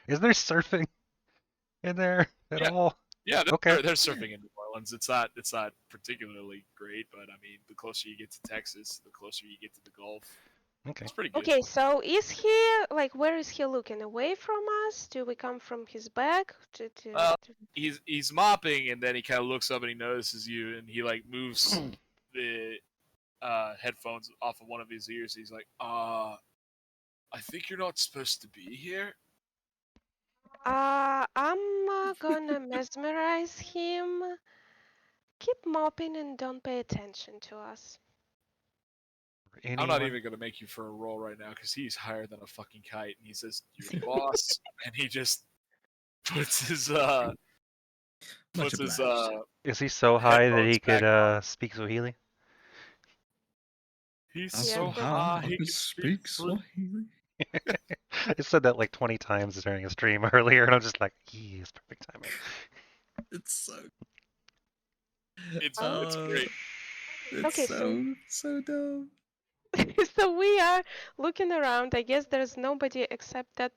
Is there surfing in there at Yeah, all? yeah. Okay. They're surfing in New Orleans. It's not particularly great, but I mean, the closer you get to Texas, the closer you get to the Gulf. Okay. It's pretty good. Okay, so is he like where is he looking? Away from us? Do we come from his back? He's mopping, and then he kind of looks up and he notices you, and he like moves the headphones off of one of his ears. He's like, I think you're not supposed to be here. I'm gonna mesmerize him. Keep mopping and don't pay attention to us. I'm not Anyone? even gonna make you for a roll right now because he's higher than a fucking kite, and he says, "You're the boss," and he just puts his Much puts his obliged. Is he so high that headphones he could back on. speak Swahili? He's Yeah, so but- high he can speak Swahili. I said that like 20 times during a stream earlier, and I'm just like, yes, perfect timing. It's so. It's great. It's Okay, so dumb. So we are looking around. I guess there's nobody except that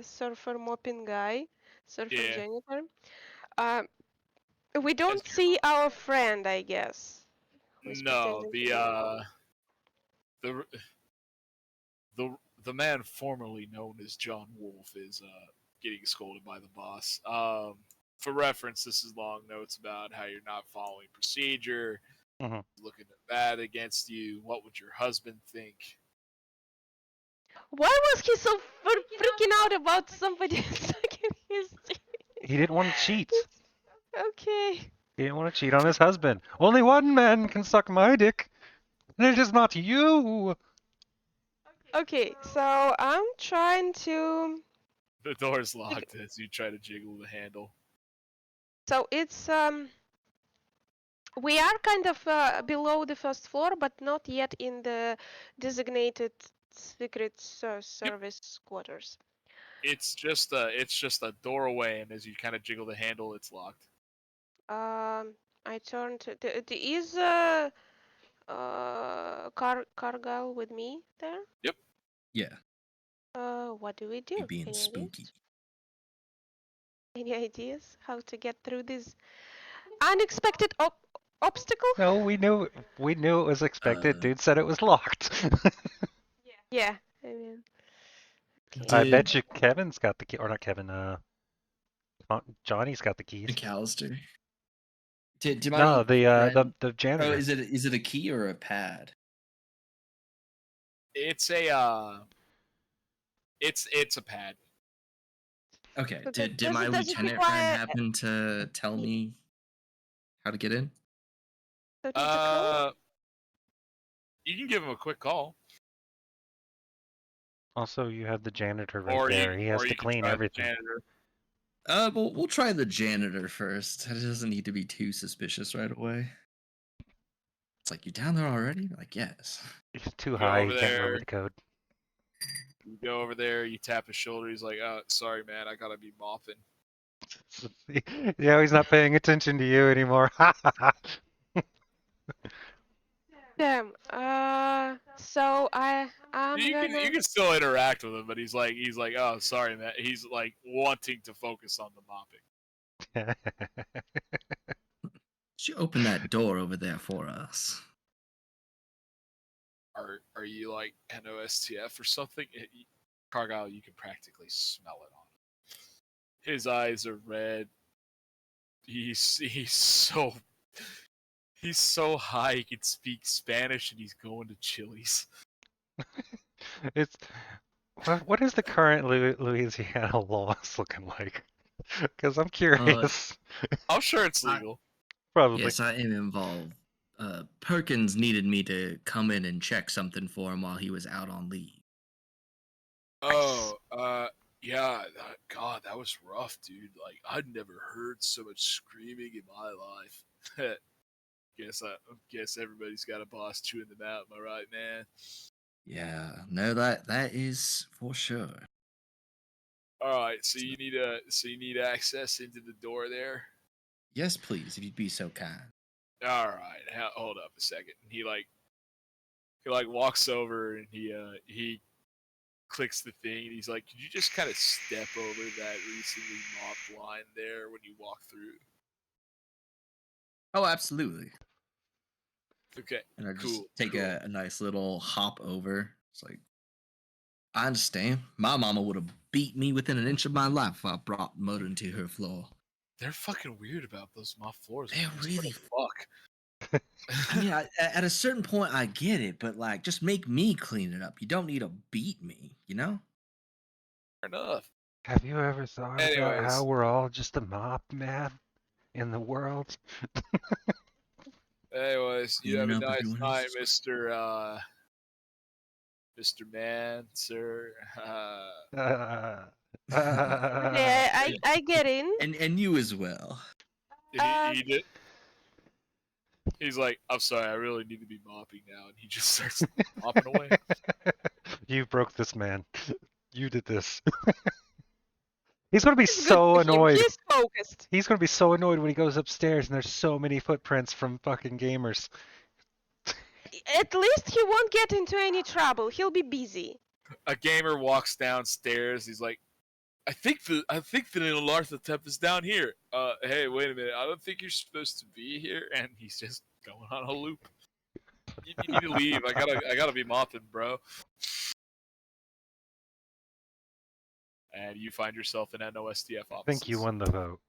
surfer mopping guy, surfer Yeah. janitor. Um, we As don't see our friend, I guess, who's No, pretending to be a the the man formerly known as John Wolf is getting scolded by the boss. For reference, this is long notes about how you're not following procedure, Mhm. looking bad against you. What would your husband think? Why was he so freaking out about somebody sucking his dick? He didn't want to cheat. Okay. He didn't want to cheat on his husband. Only one man can suck my dick, and it is not you. Okay, so I'm trying to. The door's locked as you try to jiggle the handle. So it's we are kind of below the first floor, but not yet in the designated secret service quarters. It's just a doorway, and as you kind of jiggle the handle, it's locked. I turned to is Cargill with me there? Yep. Yeah, What do we do? you being Any spooky. ideas? Any ideas how to get through this unexpected obstacle? No, we knew it was expected. Uh, Dude said it was locked. Yeah, I mean, okay. I Did bet you Kevin's got the key, or not Kevin. Johnny's got the keys. McAllister? Did my No, the friend- the janitor. Oh, is it a key or a pad? It's a it's a pad. Okay. So Did my does it lieutenant require friend happen to tell me how to get in? So it needs a code? You can give him a quick call, Also, you have the janitor right or there. He has or to you can clean try the everything. janitor. We'll try the janitor first. It doesn't need to be too suspicious right away. It's like, you down there already? Like, yes. He's too Go high. over He can't remember there. the code. You go over there. You tap his shoulder. He's like, sorry, man. I gotta be mopping." Yeah, he's not paying attention to you anymore. Damn. So I'm You gonna. can still interact with him, but he's like, oh, sorry, man. He's like wanting to focus on the mopping. She opened that door over there for us. Are you like NOSTF or something? Cargyle, you can practically smell it on him. His eyes are red. He's so high he can speak Spanish, and he's going to Chili's. It's what is the current Louisiana laws looking like? Because I'm curious. I'm sure it's I- legal. Probably. Yes, I am involved. Perkins needed me to come in and check something for him while he was out on leave. Oh, yeah. God, that was rough, dude. Like, I'd never heard so much screaming in my life. Guess everybody's got a boss chewing them out. Am I right, man? Yeah, no, that is for sure. All right. So you need access into the door there. Yes, please, if you'd be so kind. All right. Hold up a second. He walks over and he clicks the thing and he's like, "Could you just kind of step over that recently mopped line there when you walk through?" Oh, absolutely. Okay. And I just Cool. take cool. a nice little hop over. It's like, I understand. My mama would have beat me within an inch of my life if I brought mud into her floor. They're fucking weird about those mop floors. They're Man. really. What I mean, at a certain point, I get it, but like, just make me clean it up. You don't need to beat me, you know? Fair enough. Have you ever thought about how Anyways, we're all just a mop, man, in the world? you have Cleaning a up nice everyone time, else's. Mr. Man, sir. Okay, I get in. And you as well. He did. He's like, I'm sorry, I really need to be mopping now, and he just starts mopping away. You broke this man. You did this. He's gonna be It's good so for him. annoyed. He's focused. He's gonna be so annoyed when he goes upstairs and there's so many footprints from fucking gamers. At least he won't get into any trouble. He'll be busy. A gamer walks downstairs. He's like, I think the Larthatep is down here. Hey, wait a minute. I don't think you're supposed to be here. And he's just going on a loop. You need to leave. I gotta be mopping, bro. And you find yourself in NOSDF I offices. think you won the vote.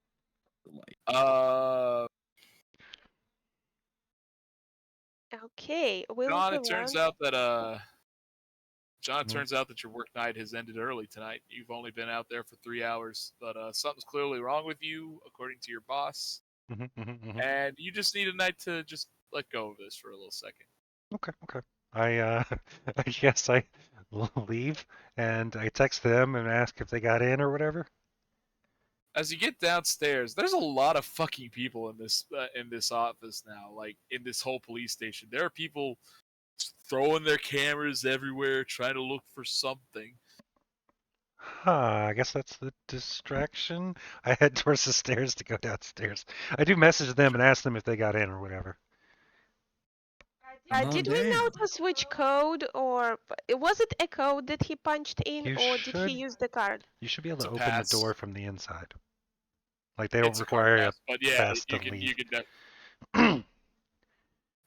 Okay, we'll John, go it turns on. out that turns out that your work night has ended early tonight. You've only been out there for 3 hours, but something's clearly wrong with you, according to your boss. And you just need a night to just let go of this for a little second. Okay. I I guess I leave and I text them and ask if they got in or whatever. As you get downstairs, there's a lot of fucking people in this office now. Like in this whole police station, there are people throwing their cameras everywhere, trying to look for something. Huh, I guess that's the distraction. I head towards the stairs to go downstairs. I do message them and ask them if they got in or whatever. Come on Did we down. notice which code, or was it a code that he punched in, You or did he should use the card? you should be able It's to a open the pass. door from the inside. Like they don't It's a card require a pass, but yeah, pass to you can leave.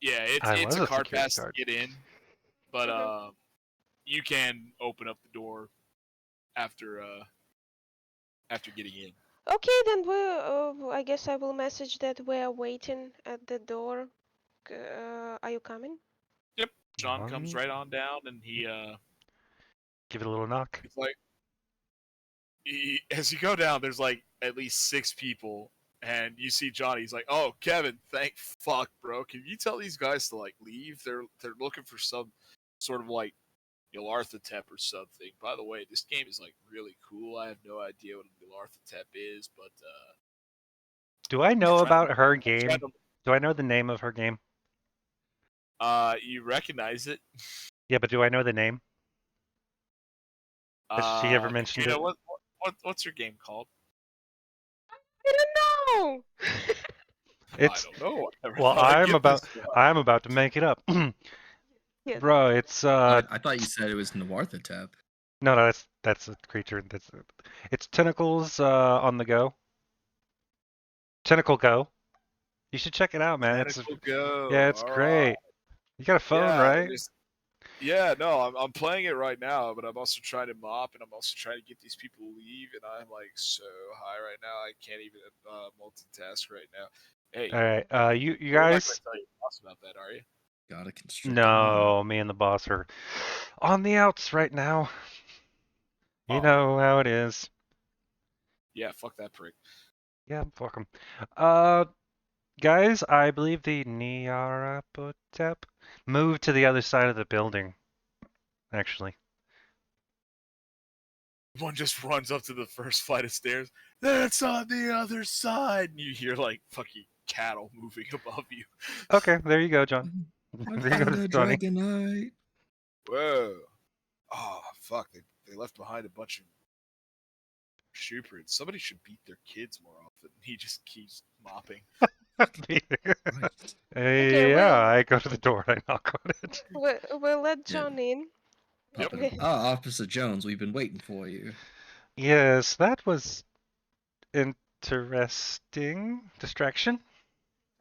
yeah, I it's was a a card security pass guard. to get in, but you can open up the door after getting in. Okay, then I guess I will message that we're waiting at the door. Are you coming? Yep. John comes right on down, and Give it a little knock. he's like, as you go down, there's like at least 6 people, and you see Johnny. He's like, "Oh, Kevin, thank fuck, bro. Can you tell these guys to like leave? They're looking for some sort of like Yalarthatep or something. By the way, this game is like really cool. I have no idea what Yalarthatep is, but Do I know about her I'm trying game? Do I know the name of her game? you recognize it. Yeah, but do I know the name? Has she ever mentioned Katrina, it? what's your game called? I don't know. I It's don't know. I never well, thought I'd get this far. I'm about to make it up. Yeah. Bro, it's I thought you said it was Nawarthatep. no, that's a creature. It's tentacles on the go. Tentacle Go. You should check it out, man. Tentacle Yeah, Go. it's All right. great. You got a phone, Yeah, right? yeah. No, I'm playing it right now, but I'm also trying to mop, and I'm also trying to get these people to leave, and I'm like so high right now. I can't even multitask right now. Hey, All right. You you're not going guys. to tell your boss about that, are you? Gotta constrict him more. No, me and the boss are on the outs right now. You Oh, know how it is. yeah. Fuck that prick. Yeah, fuck 'em. Uh, guys, I believe the Nyarlathotep moved to the other side of the building. Actually, One just runs up to the first flight of stairs. That's on the other side, and you hear like fucking cattle moving above you. okay, there you go, John. I There you found go, a Johnny. dragonite. Whoa. Oh fuck! They left behind a bunch of shoeprints. Somebody should beat their kids more often. He just keeps mopping. Right. Okay, Yeah, I go to the door and I knock on it. we'll let Yeah. John in. Yep. Officer Jones, we've been waiting for you. Yes, that was interesting. Distraction.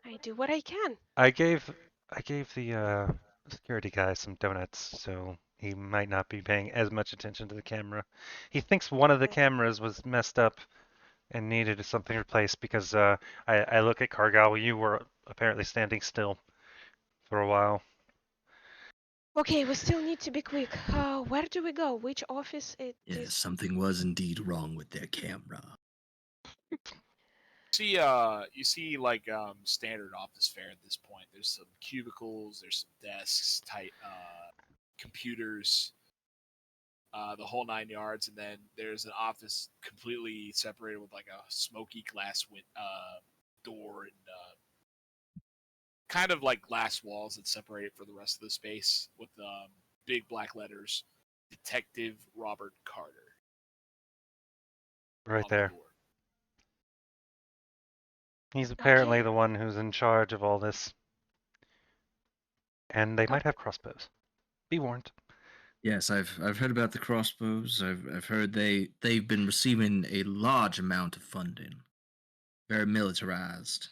I do what I can. I gave the security guy some donuts, so he might not be paying as much attention to the camera. He thinks one of the Okay. cameras was messed up and needed something replaced because I look at Cargill. You were apparently standing still for a while. Okay, we still need to be quick. Where do we go? Which office it Yes, is? something was indeed wrong with their camera. You see like standard office fare at this point. There's some cubicles, there's some desks, tight computers, the whole 9 yards, and then there's an office completely separated with like a smoky glass door and kind of like glass walls that separate it from the rest of the space with big black letters, Detective Robert Carter Right on the there. door. He's Okay. apparently the one who's in charge of all this, and they might Okay. have crossbows. Be warned. Yes, I've heard about the crossbows. I've heard they've been receiving a large amount of funding. Very militarized.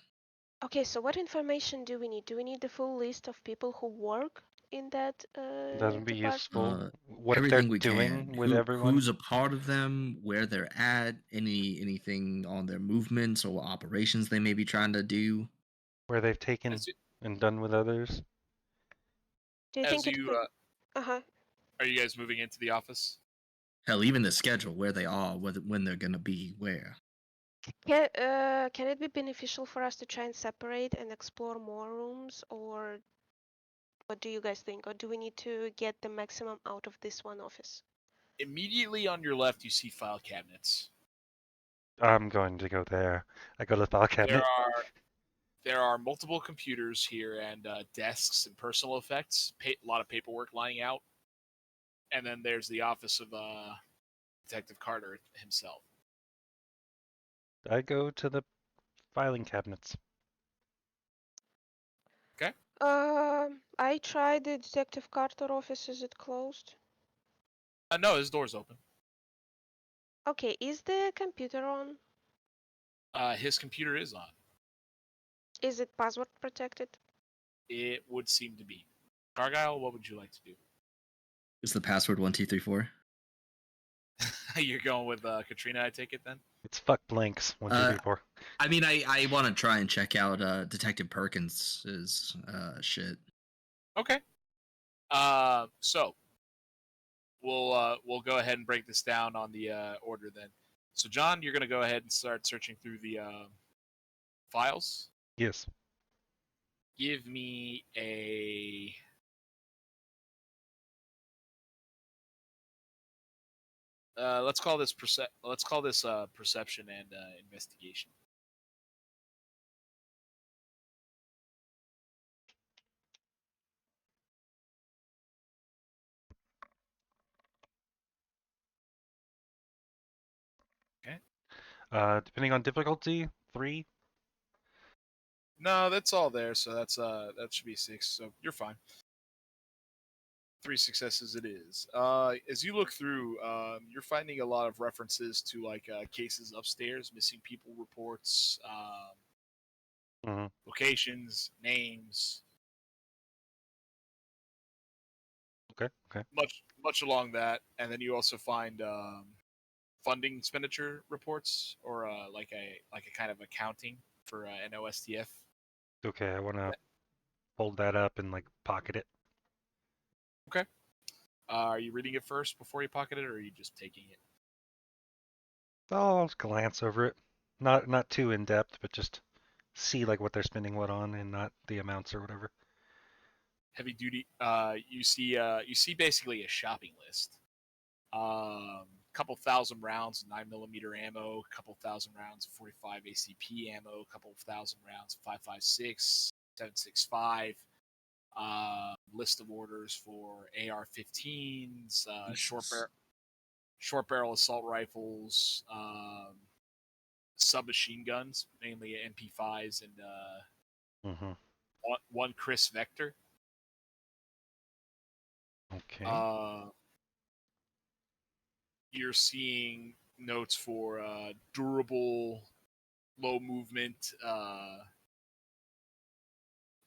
Okay, so what information do we need? Do we need the full list of people who work in that That would be department? useful. What Everything they're we doing can. with everyone, Who's a part of them, where they're at, anything on their movements or operations they may be trying to do. where they've taken As you, and done with others. Do you as think it you could? Uh-huh. are you guys moving into the office? Hell, even the schedule, where they are, when they're gonna be where. Can it be beneficial for us to try and separate and explore more rooms, or what do you guys think? Or do we need to get the maximum out of this one office? Immediately on your left, you see file cabinets. I'm going to go there. I go to the file There cabinet. are there are multiple computers here and desks and personal effects. A lot of paperwork lying out, and then there's the office of Detective Carter himself. I go to the filing cabinets. Okay. I tried the Detective Carter office. Is it closed? No, his door's open. Okay, is the computer on? His computer is on. Is it password protected? It would seem to be. Cargyle, what would you like to do? Is the password 1234? You're going with Katrina, I take it then? It's fuck blanks. 1, 2, 3, 4. I mean, I want to try and check out Detective Perkins's shit. Okay. So we'll go ahead and break this down on the order then. So John, you're gonna go ahead and start searching through the files. Yes. Give me a let's call this perception and investigation. Okay. Depending on difficulty, 3. No, that's all there. So that should be 6. So you're fine. 3 successes it is. As you look through, you're finding a lot of references to like cases upstairs, missing people reports, Mhm. locations, names, Okay. much along that. And then you also find funding expenditure reports or like a kind of accounting for an OSTF. Okay, I want to hold that up and like pocket it. Okay. Are you reading it first before you pocket it, or are you just taking it? I'll just glance over it. Not too in depth, but just see like what they're spending what on and not the amounts or whatever. Heavy duty. You see basically a shopping list. Couple thousand rounds of 9mm ammo, couple thousand rounds of 45 ACP ammo, couple thousand rounds of 5.56, 7.65. List of orders for AR-15s, short barrel assault rifles, submachine guns, mainly MP5s, and Mm-hmm. one Chris Vector. Okay. You're seeing notes for durable, low movement,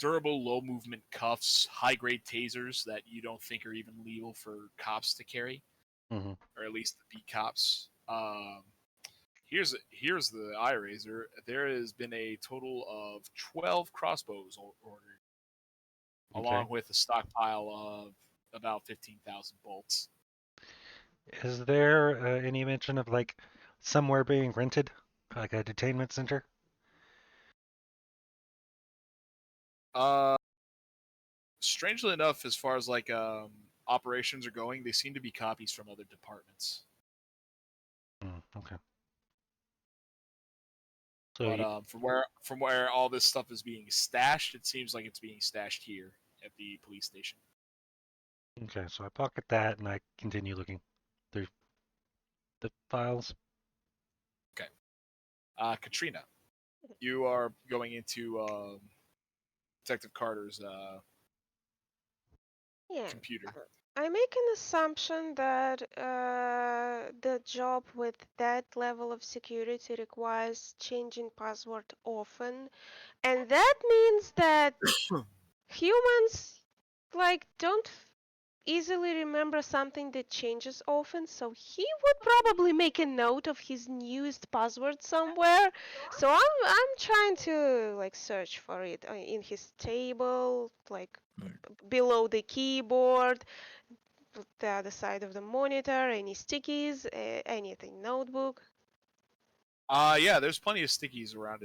low movement cuffs, high grade tasers that you don't think are even legal for cops to carry, Mm-hmm. or at least the beat cops. Here's the eye razor. There has been a total of 12 crossbows ordered, Okay. along with a stockpile of about 15,000 bolts. Is there any mention of like somewhere being rented, like a detainment center? Uh, Strangely enough, as far as like operations are going, they seem to be copies from other departments. Okay. So But from where all this stuff is being stashed, it seems like it's being stashed here at the police station. okay, so I pocket that and I continue looking through the files. Okay, Katrina, you are going into Detective Carter's Yeah. computer. I make an assumption that the job with that level of security requires changing password often, and that means that humans like don't easily remember something that changes often, so he would probably make a note of his newest password somewhere. So I'm trying to like search for it in his table, like below the keyboard, the other side of the monitor, any stickies, anything, notebook. Yeah, there's plenty of stickies around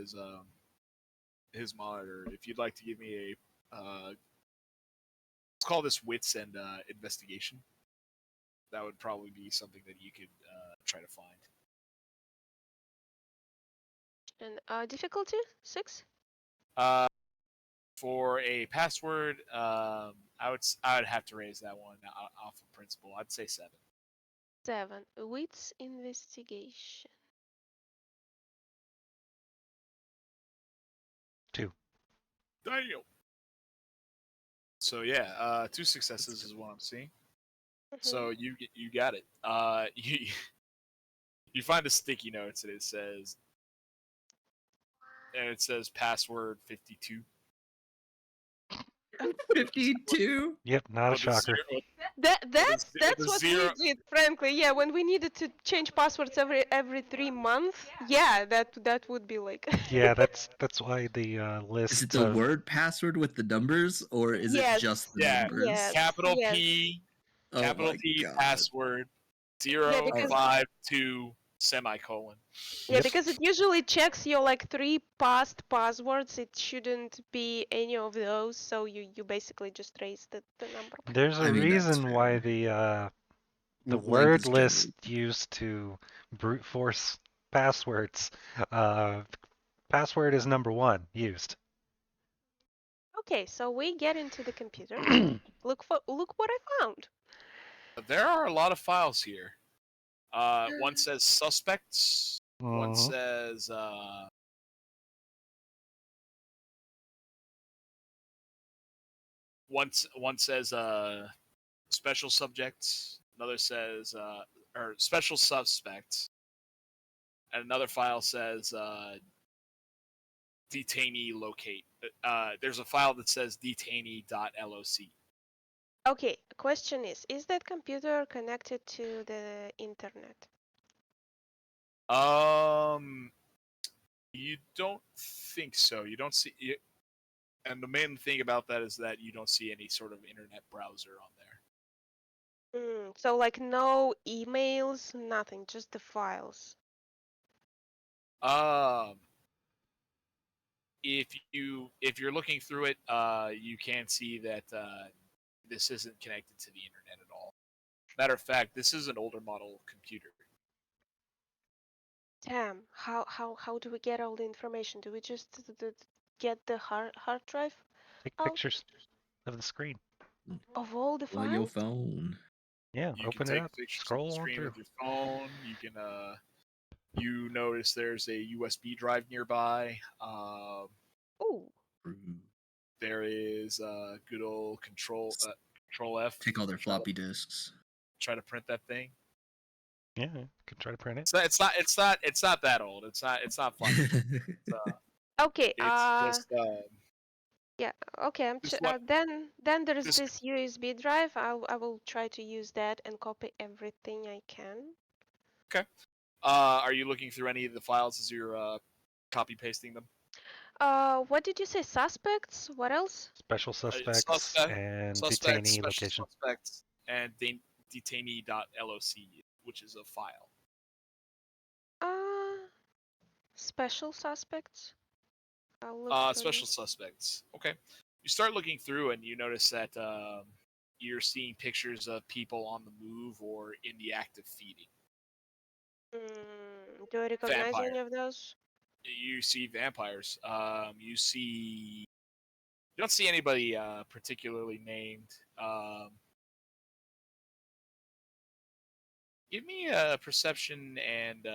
his monitor. If you'd like to give me a let's call this wits and investigation. That would probably be something that you could try to find. And difficulty 6. Uh, for a password, I would have to raise that one off of principle. I'd say 7. 7. Wits investigation. 2. Damn. So yeah, 2 successes is what I'm seeing. So you got it. You find a sticky notes and it says password 52. 52? Yep, not a With the shocker. zero, That's the what zero. we did, frankly. Yeah, when we needed to change passwords every 3 months. Yeah, that would be like. Yeah, that's why the Is it list the of word password with the numbers, or is it Yes, just the Yeah, numbers? capital yes. P, Oh capital my P, god. password Yeah, zero Oh, because five two semicolon. yeah, yep. because it usually checks your like 3 past passwords. It shouldn't be any of those, so you basically just raise the number. There's a I mean, that's reason why fair. the Length word is list generally. used to brute force passwords. Uh, Password is number 1 used. Okay, so we get into the computer. Look what I found. There are a lot of files here. One says suspects. One Mhm. says one says special subjects, another says or special suspects, and another file says detainee locate. There's a file that says detainee.loc. Okay, question is that computer connected to the internet? You don't think so. You don't see it, and the main thing about that is that you don't see any sort of internet browser on there. So like no emails, nothing, just the files. If you're looking through it, you can see that this isn't connected to the internet at all. Matter of fact, this is an older model computer. Damn, how do we get all the information? Do we just get the hard drive Take out pictures of the screen. of all the Well, your files? phone. Yeah, You can open it take up, pictures of the scroll on screen through. with your phone. You can you notice there's a USB drive nearby. Oh, There is good old control F. Take all their Try to- floppy disks. Try to print that thing. Yeah, you can try to print it. It's not that old. It's not funny. okay. It's just Yeah. Okay. just what Then there's this this USB drive. I will try to use that and copy everything I can. okay. Are you looking through any of the files as you're copy pasting them? What did you say? Suspects? What else? Special suspects Suspect, and suspects, detainee special location. suspects, and detainee.loc, which is a file. Special suspects. I'll look through Special this. suspects. Okay. You start looking through and you notice that you're seeing pictures of people on the move or in the act of feeding. Do I recognize Vampire. any of those? You see vampires. You don't see anybody particularly named. Give me a perception and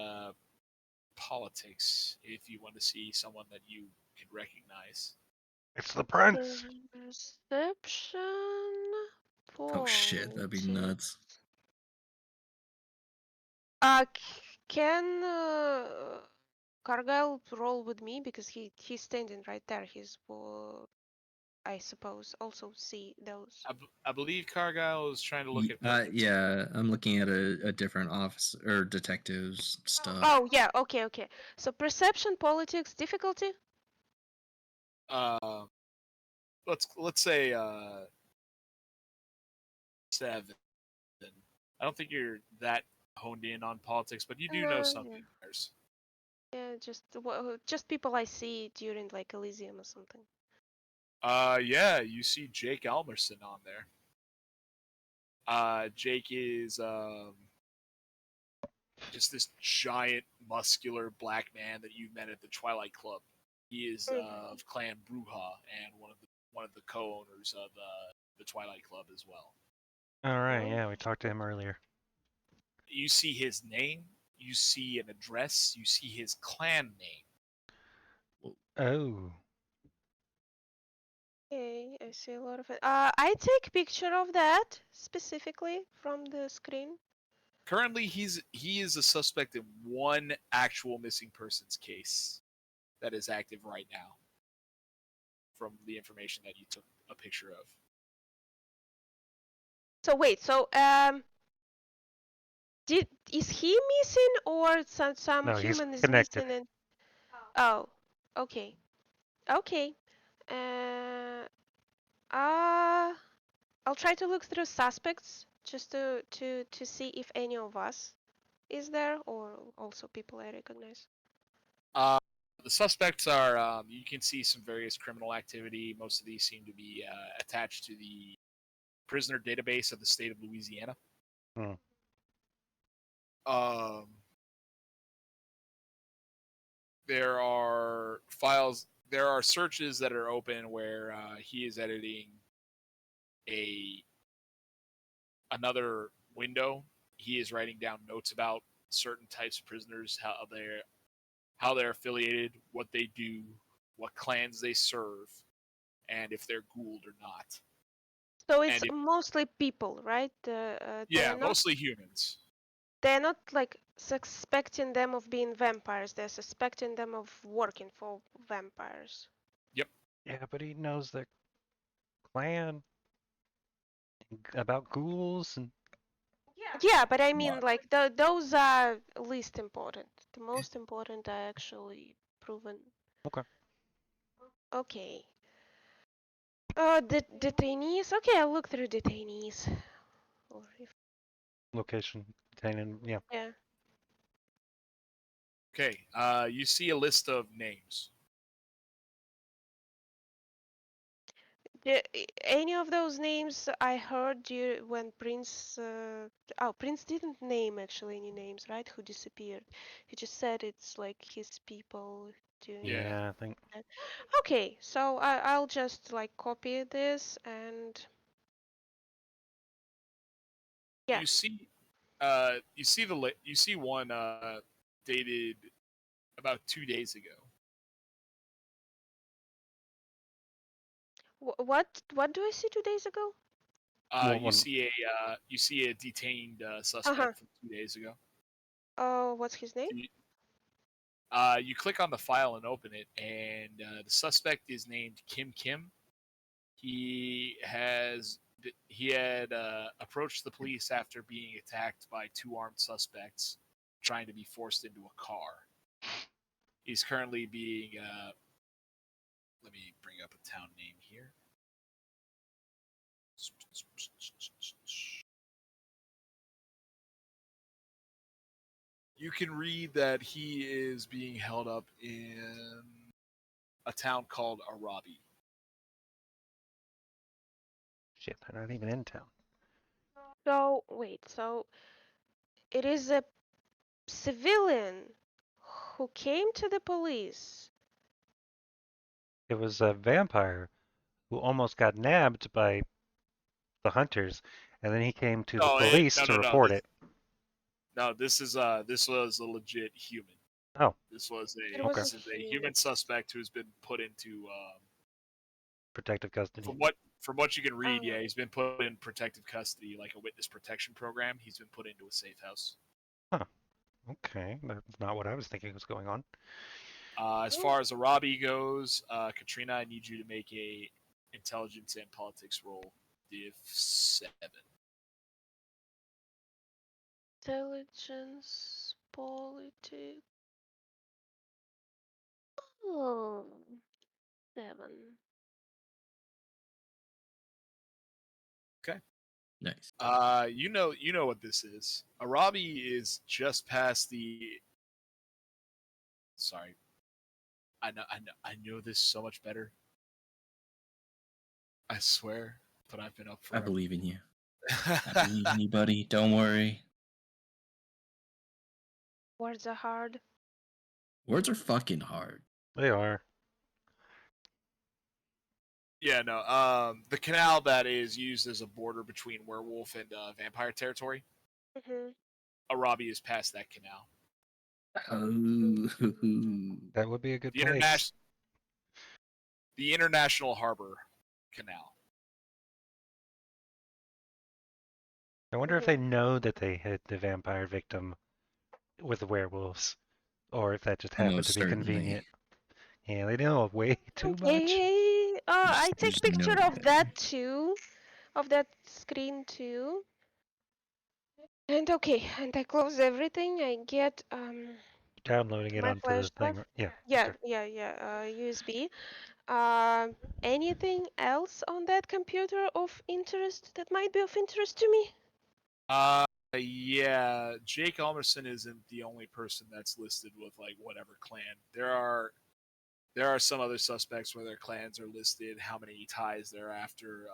politics if you want to see someone that you can recognize. It's the prince. Perception. Oh shit, that'd be nuts. Can Cargyle roll with me because he's standing right there. He's I suppose also see those. I believe Cargyle is trying to look at politics. Yeah, I'm looking at a different office or detectives stuff. Oh yeah, okay. So perception, politics, difficulty. Let's say 7. I don't think you're that honed in on politics, but you do know some vampires. Yeah, just people I see during like Elysium or something. Yeah, you see Jake Elmerson on there. Jake is just this giant, muscular black man that you met at the Twilight Club. He is of Clan Bruja and one of the co-owners of the Twilight Club as well. All right, yeah, we talked to him earlier. You see his name, you see an address, you see his clan name. Oh. Okay, I see a lot of it. I take picture of that specifically from the screen. Currently, he is a suspect in one actual missing persons case that is active right now. From the information that you took a picture of. So wait, is he missing or some No, human he's is connected. missing? Oh, okay. I'll try to look through suspects just to see if any of us is there or also people I recognize. The suspects are, you can see some various criminal activity. Most of these seem to be attached to the prisoner database of the state of Louisiana. There are searches that are open where he is editing another window. He is writing down notes about certain types of prisoners, how they're affiliated, what they do, what clans they serve, and if they're Gould or not. So it's And mostly people, right? yeah, mostly humans. They're not like suspecting them of being vampires. They're suspecting them of working for vampires. Yep. Yeah, but he knows the clan about ghouls and Yeah, but I mean, What? like those are least important. The most important are actually proven. okay. Okay. Detainees. Okay, I'll look through detainees. Or if Location detaining. Yeah. yeah. Okay. You see a list of names. Any of those names I heard you when Prince. Oh, Prince didn't name actually any names, right? Who disappeared? He just said it's like his people doing Yeah. Yeah, I think. that. Okay, so I'll just like copy this and yeah. You see, you see one dated about 2 days ago. What do I see 2 days ago? One. You see a detained Uh huh. suspect from 2 days ago. Oh, what's his name? You click on the file and open it, and the suspect is named Kim Kim. He had approached the police after being attacked by two armed suspects trying to be forced into a car. He's currently being let me bring up a town name here. You can read that he is being held up in a town called Arabi. Shit, they're not even in town. So wait, so it is a civilian who came to the police. It was a vampire who almost got nabbed by the hunters, and then he came to the police No, to no, no. report it. This was a legit human. Oh, It was okay. a This is a human. human suspect who's been put into Protective custody. from what you can read, Um, yeah, he's been put in protective custody, like a witness protection program. He's been put into a safe house. Huh. Okay, that's not what I was thinking was going on. As far as Arabi goes, Katrina, I need you to make a intelligence and politics roll, div 7. intelligence, politics. Oh, 7. Okay. Nice. You know what this is. Arabi is just past the. Sorry, I know this so much better. I swear, but I've been up I forever. believe in you. I believe in you, buddy. Don't worry. Words are hard. Words are fucking hard. They are. Yeah, no. The canal that is used as a border between werewolf and vampire territory. Mhm. Arabi is past that canal. Oh. That would be a good The place. International Harbor Canal. I wonder if they Mhm. know that they hit the vampire victim with the werewolves, or if that just happened to Almost be certainly. convenient. Yeah, they know way too much. Okay. I take There's no picture of that way. too, of that screen too. And okay, and I close everything. I get Downloading it my onto flash the drive. thing. Yeah, Yeah, okay. yeah, yeah. USB. Uh, Anything else on that computer of interest that might be of interest to me? Yeah, Jake Almerson isn't the only person that's listed with like whatever clan. There are some other suspects where their clans are listed, how many ties they're after.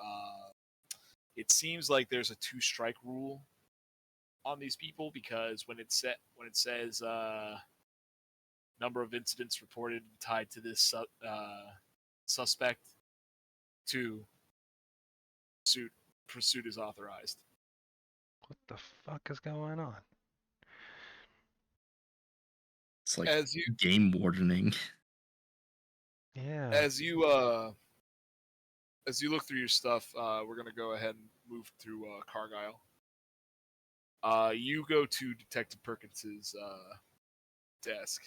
It seems like there's a two strike rule on these people because when it says number of incidents reported tied to this suspect, two pursuit pursuit is authorized. What the fuck is going on? It's like As you game wardening. Yeah. as you as you look through your stuff, we're gonna go ahead and move through Cargyle. You go to Detective Perkins's desk.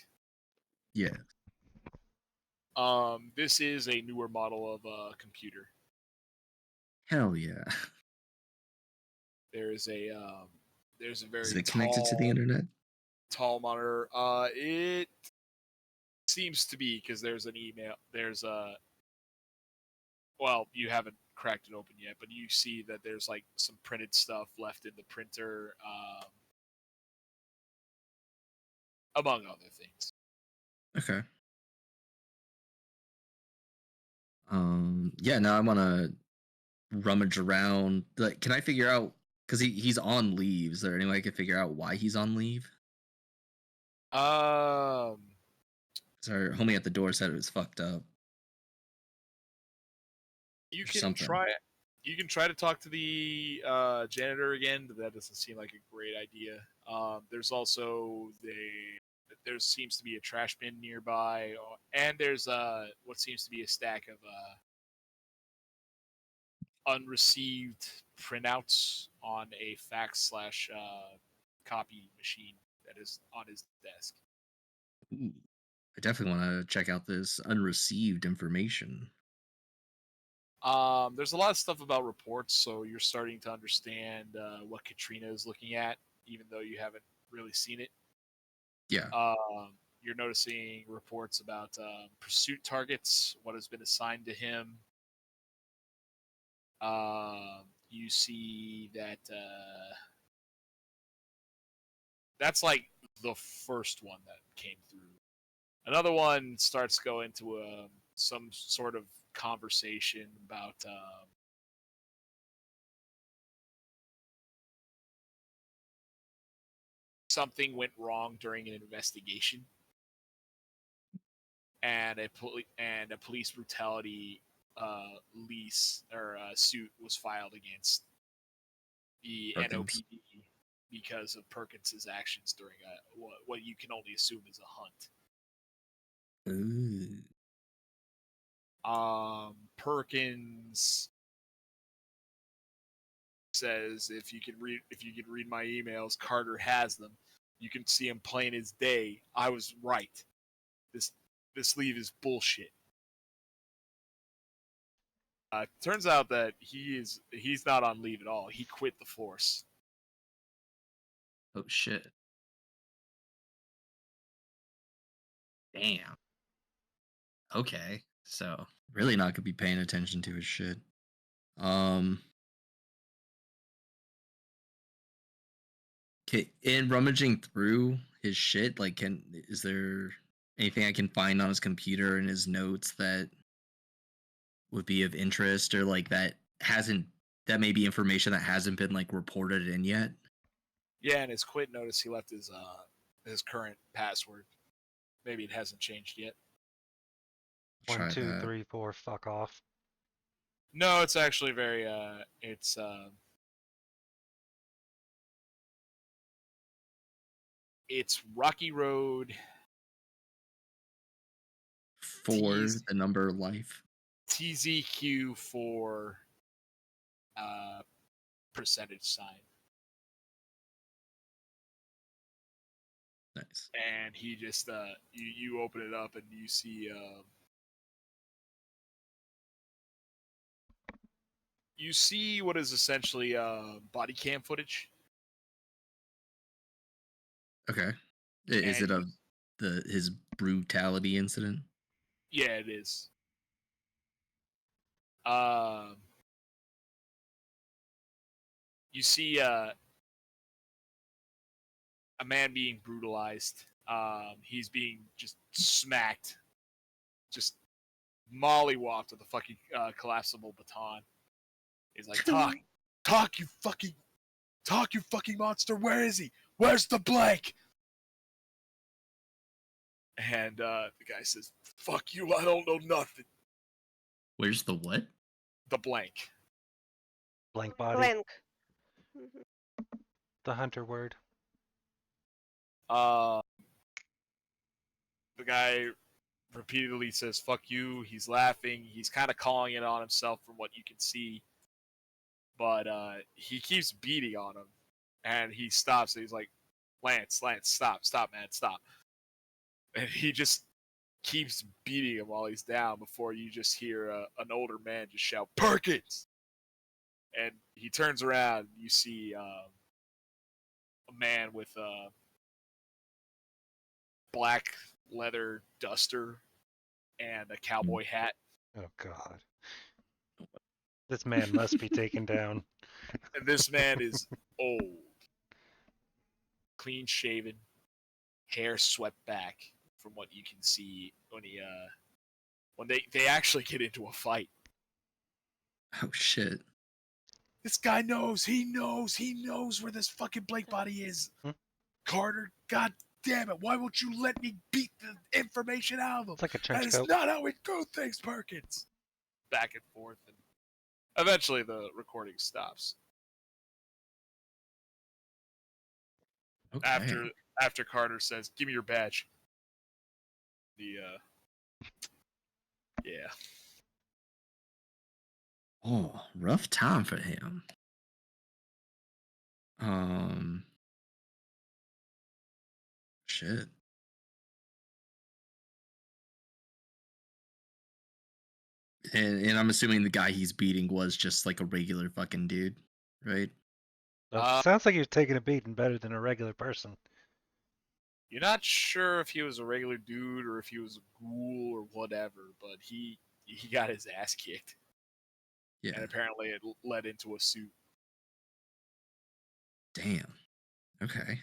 Yeah. This is a newer model of computer. Hell yeah. There's a very Is it connected to the internet? tall monitor. It seems to be because there's an email. There's a well, you haven't cracked it open yet, but you see that there's like some printed stuff left in the printer, among other things. Okay. Yeah, now I want to rummage around. Like, can I figure out, because he's on leave? Is there any way I can figure out why he's on leave? Um, Our homie at the door said it was fucked up. you Or can something. try it. You can try to talk to the janitor again, but that doesn't seem like a great idea. There's also there seems to be a trash bin nearby, and there's what seems to be a stack of unreceived printouts on a fax slash copy machine that is on his desk. Ooh, I definitely want to check out this unreceived information. There's a lot of stuff about reports, so you're starting to understand what Katrina is looking at, even though you haven't really seen it. Yeah. You're noticing reports about pursuit targets, what has been assigned to him. You see that that's like the first one that came through. Another one starts going to some sort of conversation about something went wrong during an investigation, and a police brutality lease or suit was filed against the Perkins. NOPD because of Perkins's actions during what you can only assume is a hunt. Ooh. Perkins says if you can read my emails, Carter has them. You can see him plain as day. I was right. This leave is bullshit. Turns out that he's not on leave at all. He quit the force. Oh shit. Damn. Okay. So really not gonna be paying attention to his shit. Okay, in rummaging through his shit, like, is there anything I can find on his computer and his notes that would be of interest, or like that may be information that hasn't been like reported in yet? Yeah, and his quit notice, he left his current password. Maybe it hasn't changed yet. One, Try two, that. 3, 4, fuck off. No, it's actually very it's Rocky Road For the number life. TZQ for percentage sign. Nice. And he just you open it up and you see what is essentially body cam footage. Okay. Is And it his brutality incident? yeah, it is. Um, you see a man being brutalized. He's being just smacked, just mollywopped with a fucking collapsible baton. He's like, talk, you fucking monster. Where is he? Where's the blank? And the guy says, fuck you, I don't know nothing. Where's the what? The blank. Blank body. Blank. Mhm. The hunter word. The guy repeatedly says "fuck you." He's laughing. He's kind of calling it on himself from what you can see, but he keeps beating on him, and he stops. And he's like, "Lance, stop, man, stop!" And he just keeps beating him while he's down. Before you just hear an older man just shout, "Perkins!" And he turns around. And you see a man with a black leather duster and a cowboy hat. Oh God. This man must be taken down. And this man is old, clean shaven, hair swept back from what you can see when they actually get into a fight. Oh shit. This guy knows, he knows where this fucking Blake body is. Hmm? Carter, god damn it, why won't you let me beat the information out of him? It's like a That trench is coat. not how we do things, Perkins. Back and forth, and eventually the recording stops. Okay. After Carter says, "Give me your badge." Yeah. Oh, rough time for him. Shit. And I'm assuming the guy he's beating was just like a regular fucking dude, right? Well, sounds like you're taking a beating better than a regular person. You're not sure if he was a regular dude or if he was a ghoul or whatever, but he got his ass kicked, Yeah. and apparently it led into a suit. Damn. Okay.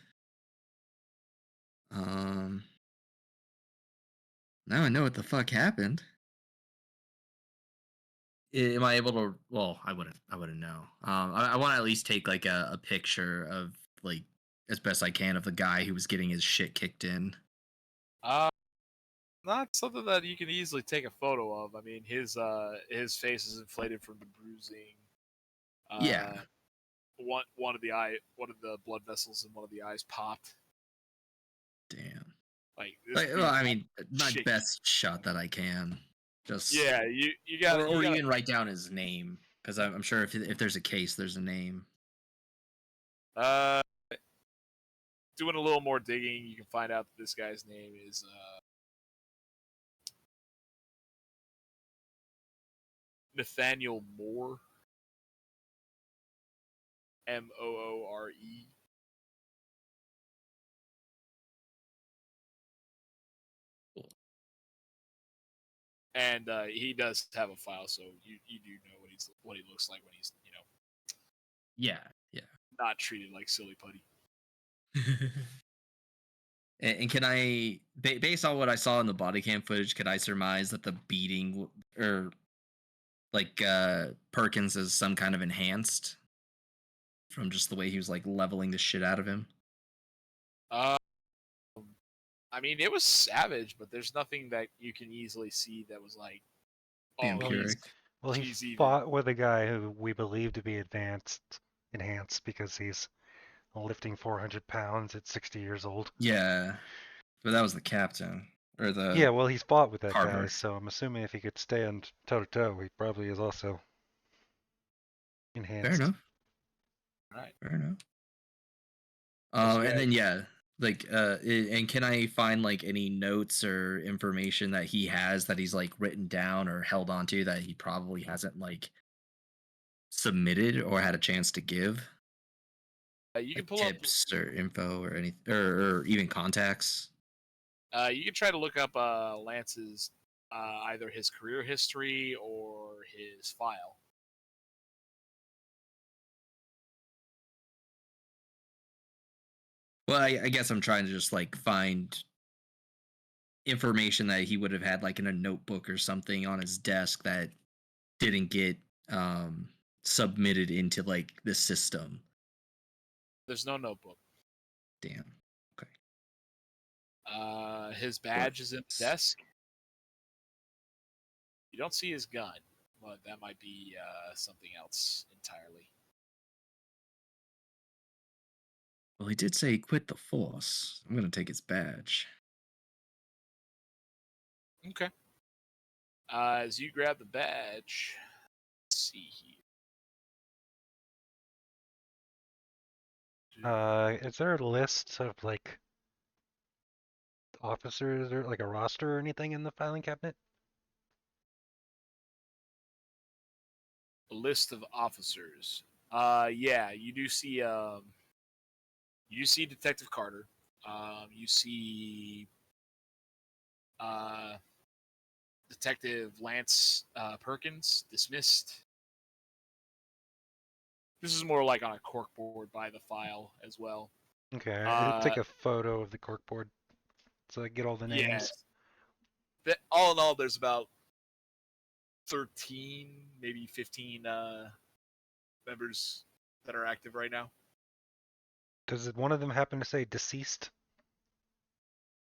Now I know what the fuck happened. Am I able to? Well, I wouldn't know. I want to at least take like a picture of like as best I can of the guy who was getting his shit kicked in. Not something that you can easily take a photo of. I mean, his face is inflated from the bruising. Yeah. One of the blood vessels in one of the eyes popped. Damn. Like, this Like, well, I mean, my shaky. best shot that I can. Just Yeah, you got or even write down his name because I'm sure if there's a case, there's a name. Doing a little more digging, you can find out that this guy's name is Nathaniel Moore. Moore. And he does have a file, so you do know what he looks like when he's Yeah. not treated like silly putty. And can I, based on what I saw in the body cam footage, could I surmise that the beating or like Perkins is some kind of enhanced from just the way he was like leveling the shit out of him? I mean, it was savage, but there's nothing that you can easily see that was like, oh, Vampiric. Well, he he's even. fought with a guy who we believe to be enhanced because he's lifting 400 pounds at 60 years old. Yeah, but that was the captain or the Yeah, well, he's fought with that guy, Carter. so I'm assuming if he could stand toe to toe, he probably is also enhanced. Fair enough. Right. Fair enough. Yeah. And then yeah, like and can I find like any notes or information that he has that he's like written down or held onto that he probably hasn't like submitted or had a chance to give? You can Like pull tips or info or anything or even contacts. You can try to look up Lance's either his career history or his file. Well, I guess I'm trying to just like find information that he would have had like in a notebook or something on his desk that didn't get submitted into like the system. There's no notebook. Damn. Okay. His badge is in the desk. You don't see his gun, but that might be something else entirely. Well, he did say he quit the force. I'm gonna take his badge. Okay. As you grab the badge, let's see here. Is there a list of like officers or like a roster or anything in the filing cabinet? A list of officers. Yeah, you do see. You see Detective Carter. You see uh, Detective Lance Perkins dismissed. This is more like on a corkboard by the file as well. Okay, I'll Uh, take a photo of the corkboard so I get all the names. yes. All in all, there's about 13, maybe 15 members that are active right now. Does one of them happen to say deceased?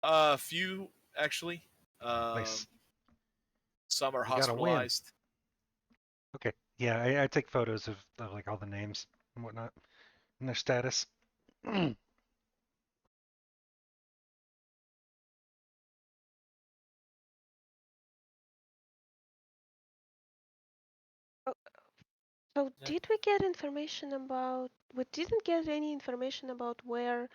A few, actually. Nice. Some are We gotta win. hospitalized. Okay. Yeah, I take photos of like all the names and whatnot and their status. So did we get information about? We didn't get any information about where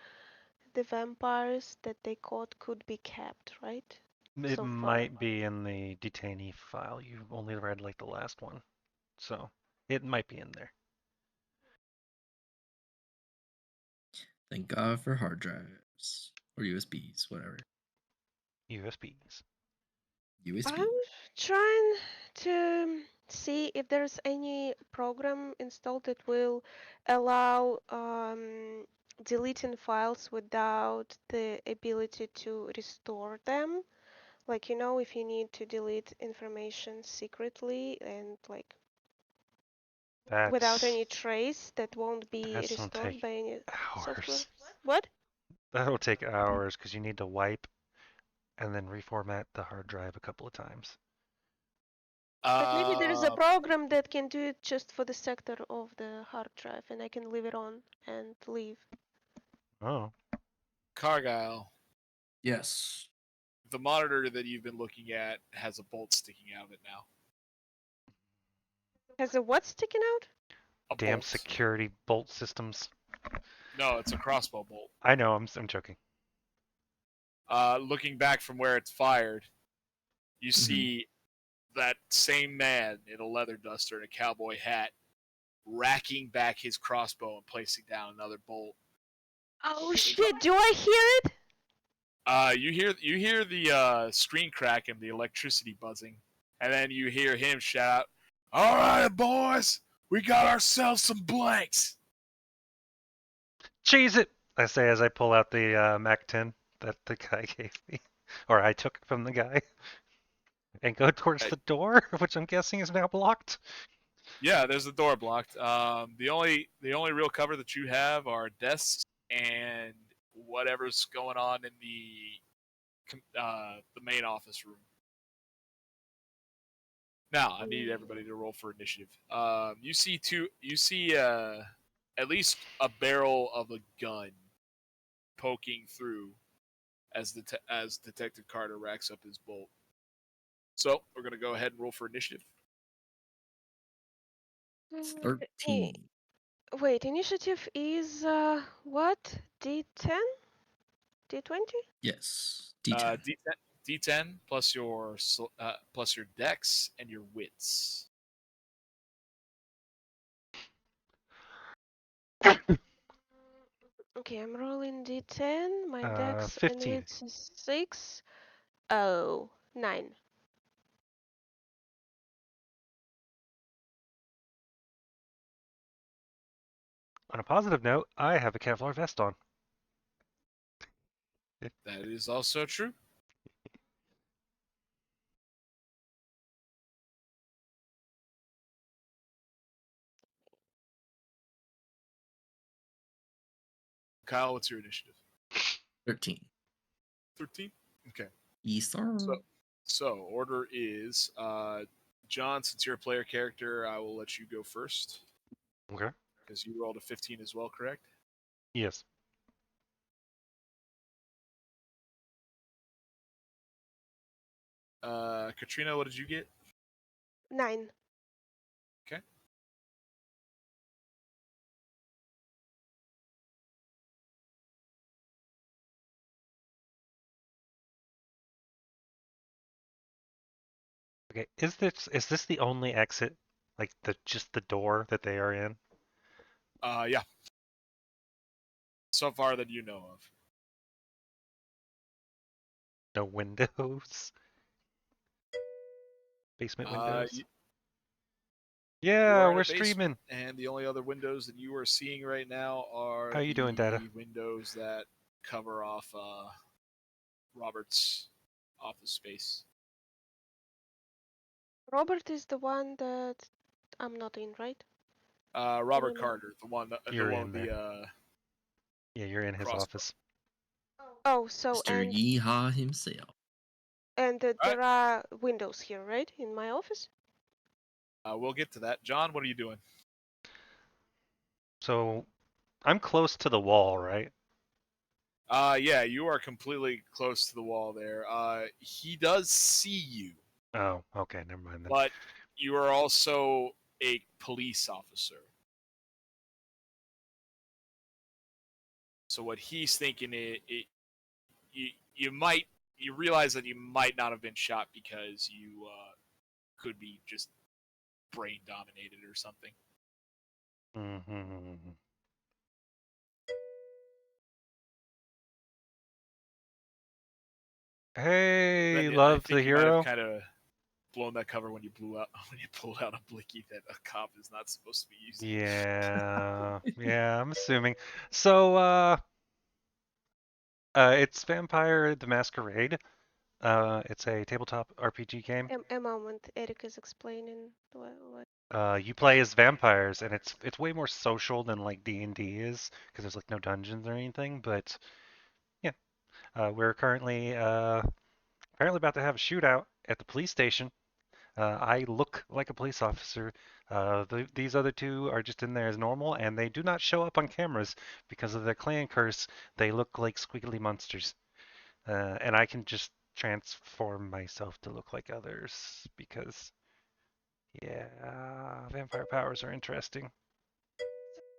the vampires that they caught could be kept, right? It So far. might be in the detainee file. You only read like the last one, so it might be in there. Thank God for hard drives or USBs, whatever. USBs. USB. I'm trying to see if there's any program installed that will allow deleting files without the ability to restore them. Like, you know, if you need to delete information secretly and like without any trace, that won't be That's gonna restored take by any software. hours. What? That'll take hours because you need to wipe and then reformat the hard drive a couple of times. But maybe there is a Uh, program that can do it just for the sector of the hard drive, and I can leave it on and leave. Oh, Cargyle, Yes. the monitor that you've been looking at has a bolt sticking out of it now. Has a what sticking out? A damn bolt. security bolt systems. No, it's a crossbow bolt. I know, I'm joking. Looking back from where it's fired, you Mhm. see that same man in a leather duster and a cowboy hat racking back his crossbow and placing down another bolt. Oh shit! Do I hear it? You hear the screen crack and the electricity buzzing, and then you hear him shout, "All right, boys, we got ourselves some blanks." Cheese it! I say as I pull out the Mac 10 that the guy gave me, or I took from the guy, and go towards the door, which I'm guessing is now blocked. Yeah, there's the door blocked. The only real cover that you have are desks and whatever's going on in the main office room. Now, I need everybody to roll for initiative. You see two. You see at least a barrel of a gun poking through as Detective Carter racks up his bolt. So we're gonna go ahead and roll for initiative. 13. Wait, initiative is what? D10? D20? Yes. D10. D10 plus your dex and your wits. Okay, I'm rolling D10. My dex and 15. wits is 6. Oh, 9. On a positive note, I have a Kevlar vest on. That is also true. Kyle, what's your initiative? 13. 13. Okay. Yes, sir. So order is John. Since you're a player character, I will let you go first Okay. because you rolled a 15 as well, correct? Yes. Katrina, what did you get? 9. Okay. Okay, is this the only exit? Like just the door that they are in? Yeah. So far that you know of. No windows? Basement windows? You Yeah, are in we're a basement, streaming. and the only other windows that you are seeing right now are How you doing, Data? the windows that cover off Robert's office space. Robert is the one that I'm not in, right? Robert Remember. Carter, the one You're with in the there. Yeah, you're in his crossbow. office. Oh, so Mr. Yeehaw himself. and All there are windows here, right? In my office? We'll get to that. John, what are you doing? So I'm close to the wall, right? Yeah, you are completely close to the wall there. He does see you, Oh, okay, never mind then. but you are also a police officer. So what he's thinking is, you realize that you might not have been shot because you could be just brain dominated or something. Mm-hmm. Hey, Then I love the think you might have hero. kind of blown that cover when you pulled out a blicky that a cop is not supposed to be using. Yeah, yeah, I'm assuming. So, it's Vampire the Masquerade. It's a tabletop RPG game. A moment. Eric is explaining what. You play as vampires, and it's way more social than like D&D is, because there's like no dungeons or anything. But yeah, we're currently apparently about to have a shootout at the police station. I look like a police officer. These other two are just in there as normal, and they do not show up on cameras because of their clan curse. They look like squiggly monsters, and I can just transform myself to look like others because, yeah, vampire powers are interesting.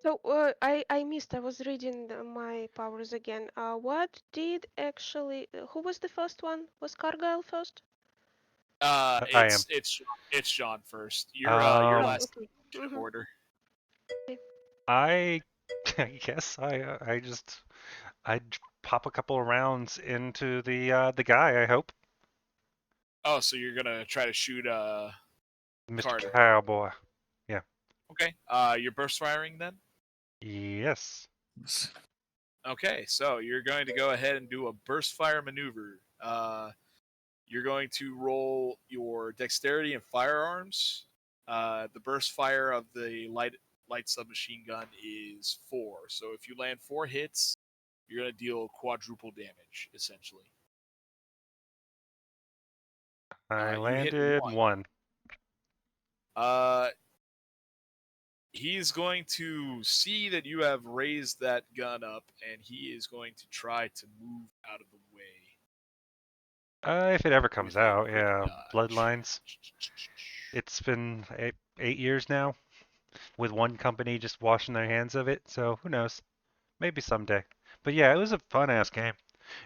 So I missed. I was reading my powers again. What did actually? Who was the first one? Was Cargyle first? I am. It's John first. You're Oh, Um, last okay. in order. I, I guess I'd pop a couple of rounds into the guy. I hope, Oh, so you're gonna try to shoot Mr. Carter. Cowboy. Yeah. Okay. You're burst firing then. Yes. Okay, so you're going to go ahead and do a burst fire maneuver. You're going to roll your dexterity and firearms. The burst fire of the light submachine gun is 4. So if you land 4 hits, you're going to deal quadruple damage essentially. I You hit landed 1. one. Uh, he's going to see that you have raised that gun up, and he is going to try to move out of the way If it ever comes with a out, quick yeah. dodge. Bloodlines. It's been 8 years now, with one company just washing their hands of it. So who knows? Maybe someday. But yeah, it was a fun ass game.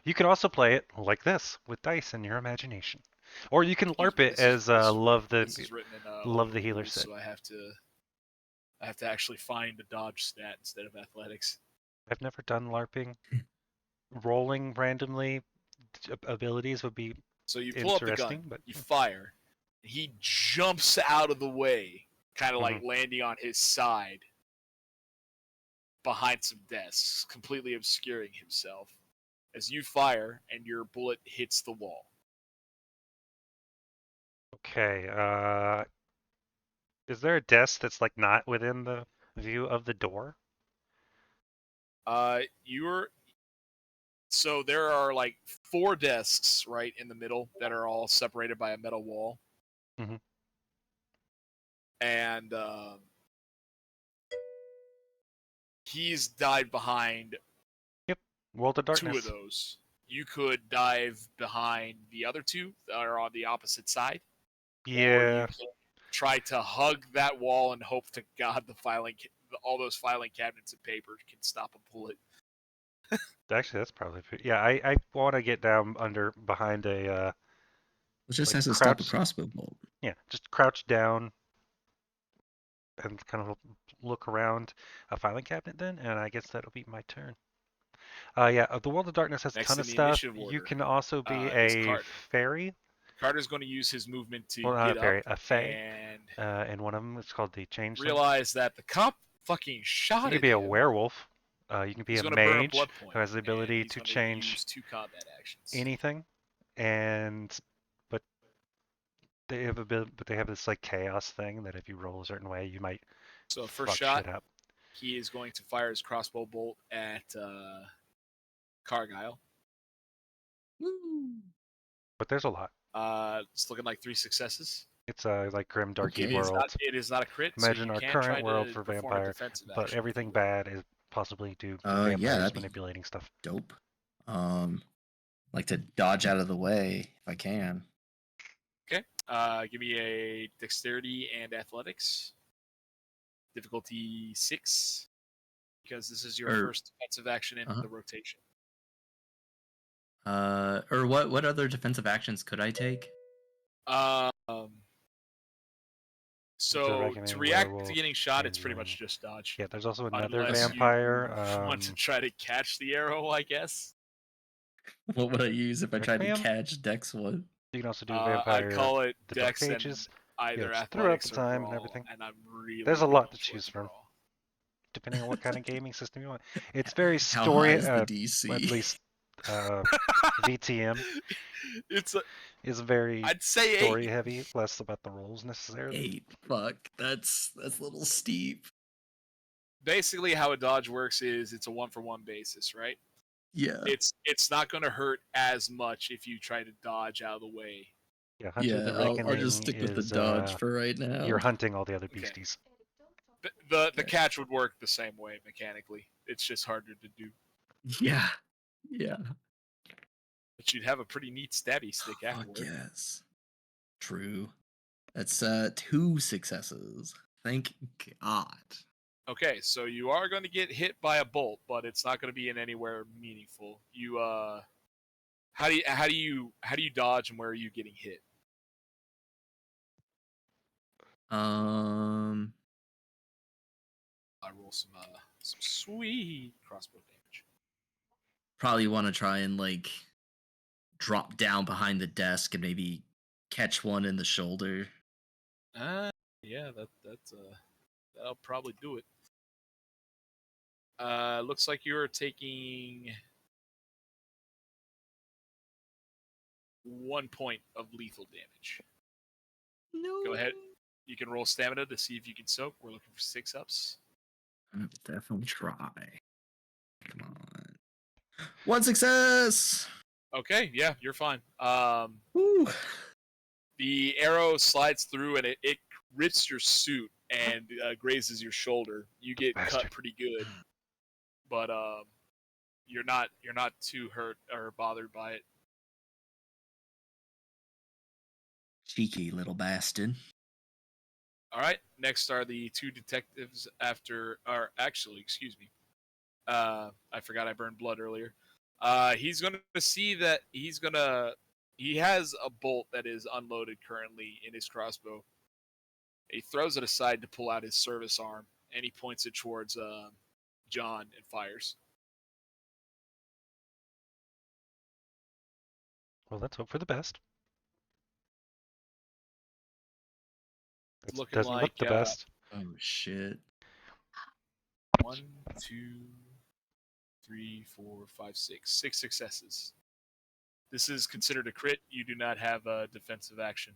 You can also play it like this with dice and your imagination, or you can Excuse LARP me. it as This is written in love open the healer rules, said. so I have to actually find a dodge stat instead of athletics. I've never done LARPing. Rolling randomly abilities would be So you pull up the gun, interesting, but you fire, and he jumps out of the way, kind of like Mhm. landing on his side behind some desks, completely obscuring himself as you fire and your bullet hits the wall. Okay. Is there a desk that's like not within the view of the door? You're so there are like 4 desks right in the middle that are all separated by a metal wall, Mhm. and he's died behind Yep. World of 2 of Darkness. those. you could dive behind the other two that are on the opposite side. Or you Yeah. can try to hug that wall and hope to God all those filing cabinets and paper can stop a bullet. Actually, that's probably yeah. I want to get down behind a It just like has to stop a crouch. crossbow bolt. Yeah, just crouch down and kind of look around a filing cabinet then, and I guess that'll be my turn. Yeah, the World of Darkness has a Next ton in of the stuff. initiative You order can also be is a Carter. fairy. Carter's going to use his movement to Well, not get a fairy, up a fae. and And one of them is called the Changeling. realize that the cop fucking shot You can at be a him. werewolf. You can be He's a going to burn a mage blood point, who has the and ability he's to going to change use 2 combat actions. anything, but they have this like chaos thing that if you roll a certain way, you might So first fuck shot, shit up. he is going to fire his crossbow bolt at Cargyle. Woo. But there's a lot. It's looking like 3 successes. It's a like grim, darky Okay. world. It is not a crit, Imagine so our you can current try world to for perform a vampire, defensive but action. everything bad is possibly due to Yeah, vampires that'd be manipulating stuff. dope. Like to dodge out of the way if I can. Okay. Give me a dexterity and athletics. Difficulty 6, because this is your first defensive action in the rotation. Or what other defensive actions could I take? So to react to getting shot, it's pretty changeling. much just dodge. Yeah, there's also another Unless vampire. you want to try to catch the arrow, I guess. What would I use if I tried to Requiem? catch Dex one? You can also do I'd vampire. call it the Dex Dark and Ages. either it's athletics throughout the or time brawl, and everything. and I'm really There's a lot to leaning choose towards from, brawl. depending on what kind of gaming system you want. It's very How story. high is the DC? At least VTM is very I'd say story 8. heavy, less about the roles necessarily. 8. Fuck, that's a little steep. Basically, how a dodge works is it's a 1-for-1 basis, right? Yeah. It's not going to hurt as much if you try to dodge out of the way. Yeah, Hunter the Reckoning I'll just stick with the dodge for right now. You're hunting all the other beasties. The catch would work the same way mechanically. It's just harder to do. Yeah. But you'd have a pretty neat stabby stick afterward. Yes. True. That's 2 successes. Thank God. Okay, so you are going to get hit by a bolt, but it's not going to be in anywhere meaningful. You how do you dodge and where are you getting hit? I roll some sweet crossbow damage. Probably want to try and like drop down behind the desk and maybe catch one in the shoulder. Yeah, that'll probably do it. Looks like you're taking 1 point of lethal damage. No. Go ahead. You can roll stamina to see if you can soak. We're looking for 6 ups. I'll definitely try. Come on. 1 success. Okay, yeah, you're fine. Woo. The arrow slides through and it rips your suit and grazes your shoulder. You get cut pretty good, but you're not too hurt or bothered by it. Cheeky little bastard. All right. Next are the 2 detectives excuse me. I forgot I burned blood earlier. He's going to see that he has a bolt that is unloaded currently in his crossbow. He throws it aside to pull out his service arm, and he points it towards John and fires. Well, let's hope for the best. It looking doesn't like look the best. Oh shit. 1, 2, 3, 4, 5, 6. 6 successes. This is considered a crit. You do not have a defensive action.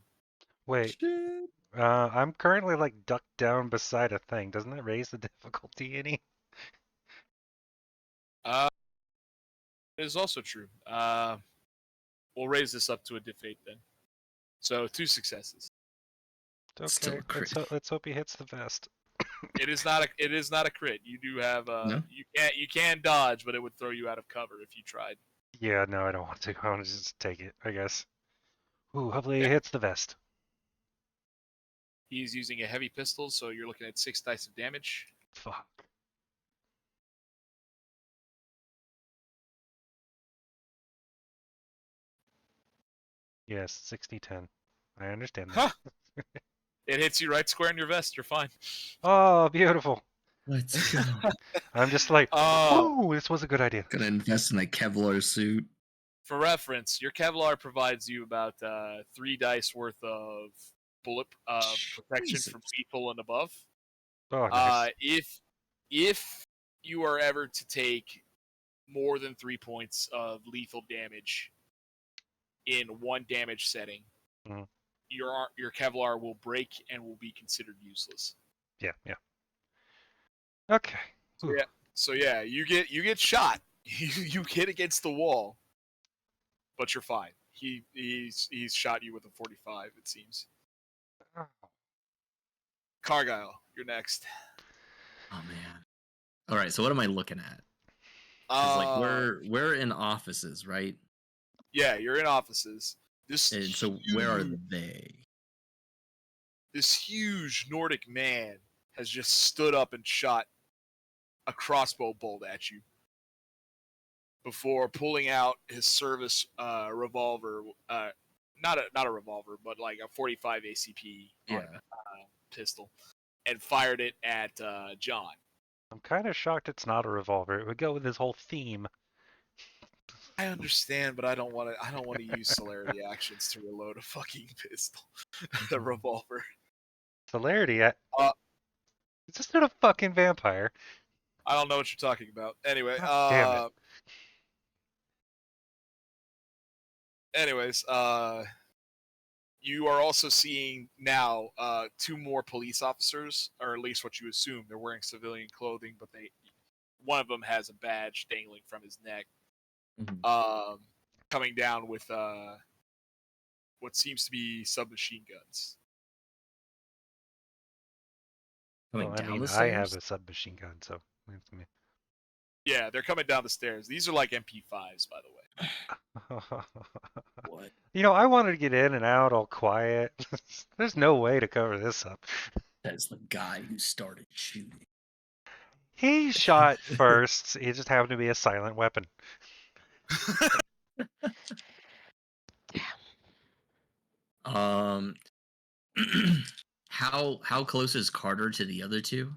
Wait, Shit. I'm currently like ducked down beside a thing. Doesn't that raise the difficulty any? It is also true. We'll raise this up to a diff 8 then. So 2 successes. Okay, Still a crit. let's hope he hits the vest. It is not a crit. You do have No? you can dodge, but it would throw you out of cover if you tried. Yeah, no, I don't want to. I want to just take it, I guess. Ooh, hopefully Yeah. it hits the vest. He's using a heavy pistol, so you're looking at 6 dice of damage. Fuck. Yes, 60-10. I understand that. Huh! It hits you right square in your vest. You're fine. Oh, beautiful. Let's go. I'm just like, Uh, ooh, this was a good idea. Gonna invest in a Kevlar suit. for reference, your Kevlar provides you about 3 dice worth of bullet protection Jesus. from lethal and above. Oh, nice. If you are ever to take more than 3 points of lethal damage in one damage setting, Mhm. your Kevlar will break and will be considered useless. Yeah, yeah. Okay. So Ooh. yeah, you get shot. You hit against the wall, but you're fine. He's shot you with a 45. It seems. Oh. Cargyle, you're next. Oh man. All right. So what am I looking at? Because like we're in offices, right? Yeah, you're in offices. This And so huge, where are they? this huge Nordic man has just stood up and shot a crossbow bolt at you before pulling out his service revolver, not a revolver, but like a 45 ACP Yeah. pistol, and fired it at John. I'm kind of shocked it's not a revolver. It would go with his whole theme. I understand, but I don't want to. I don't want to use celerity actions to reload a fucking pistol, the revolver. Celerity, Uh, it's just not a fucking vampire. I don't know what you're talking about. Anyway, God damn it. anyways, you are also seeing now 2 more police officers, or at least what you assume they're wearing civilian clothing, but one of them has a badge dangling from his neck. Mhm. Coming down with what seems to be submachine guns. Coming Well, I down mean, the I have stairs? a submachine gun, so it's me. Yeah, they're coming down the stairs. These are like MP5s, by the way. What? You know, I wanted to get in and out all quiet. There's no way to cover this up. That's the guy who started shooting. He shot first. He just happened to be a silent weapon. Um, how close is Carter to the other two?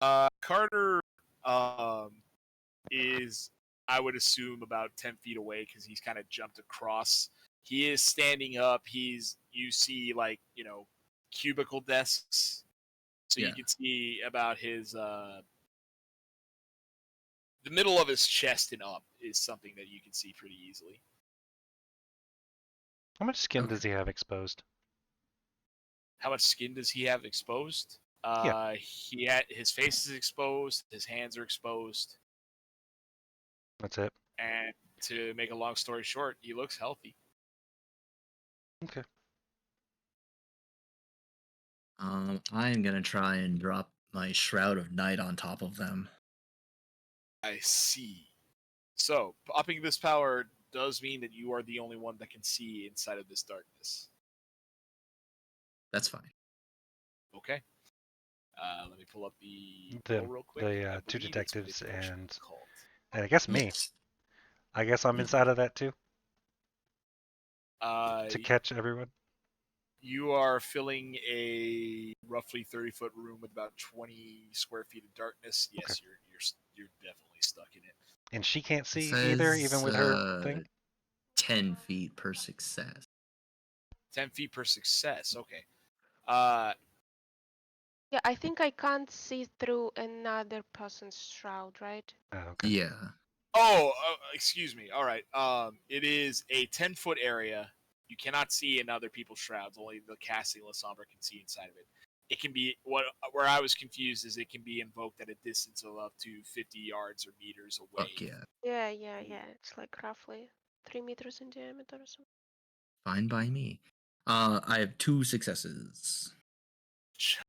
Carter um, is, I would assume, about 10 feet away because he's kind of jumped across. He is standing up. You see, like, cubicle desks. So Yeah. you can see about the middle of his chest and up is something that you can see pretty easily. How much skin Okay. does he have exposed? How much skin does he have exposed? Yeah. His face is exposed. His hands are exposed. That's it. And to make a long story short, he looks healthy. Okay. I am gonna try and drop my Shroud of Night on top of them. I see. So, popping this power does mean that you are the only one that can see inside of this darkness. That's fine. Okay. Let me pull up the The roll real quick. I two believe it's detectives manipulation and called. I guess me. Yes. I guess I'm inside of that too Uh, to catch everyone. you are filling a roughly 30-foot room with about 20 square feet of darkness. Yes, Okay. you're definitely stuck in it. And she can't It see either, even says with her thing. 10 feet per success. 10 feet per success. Okay. Uh, Yeah, I think I can't see through another person's shroud, right? Oh, okay. Yeah. excuse me. All right. It is a 10-foot area. You cannot see in other people's shrouds. Only the casting La Sombra can see inside of it. It can be where I was confused is it can be invoked at a distance of up to 50 yards or meters away. Fuck yeah. Yeah. It's like roughly 3 meters in diameter or something. Fine by me. I have 2 successes.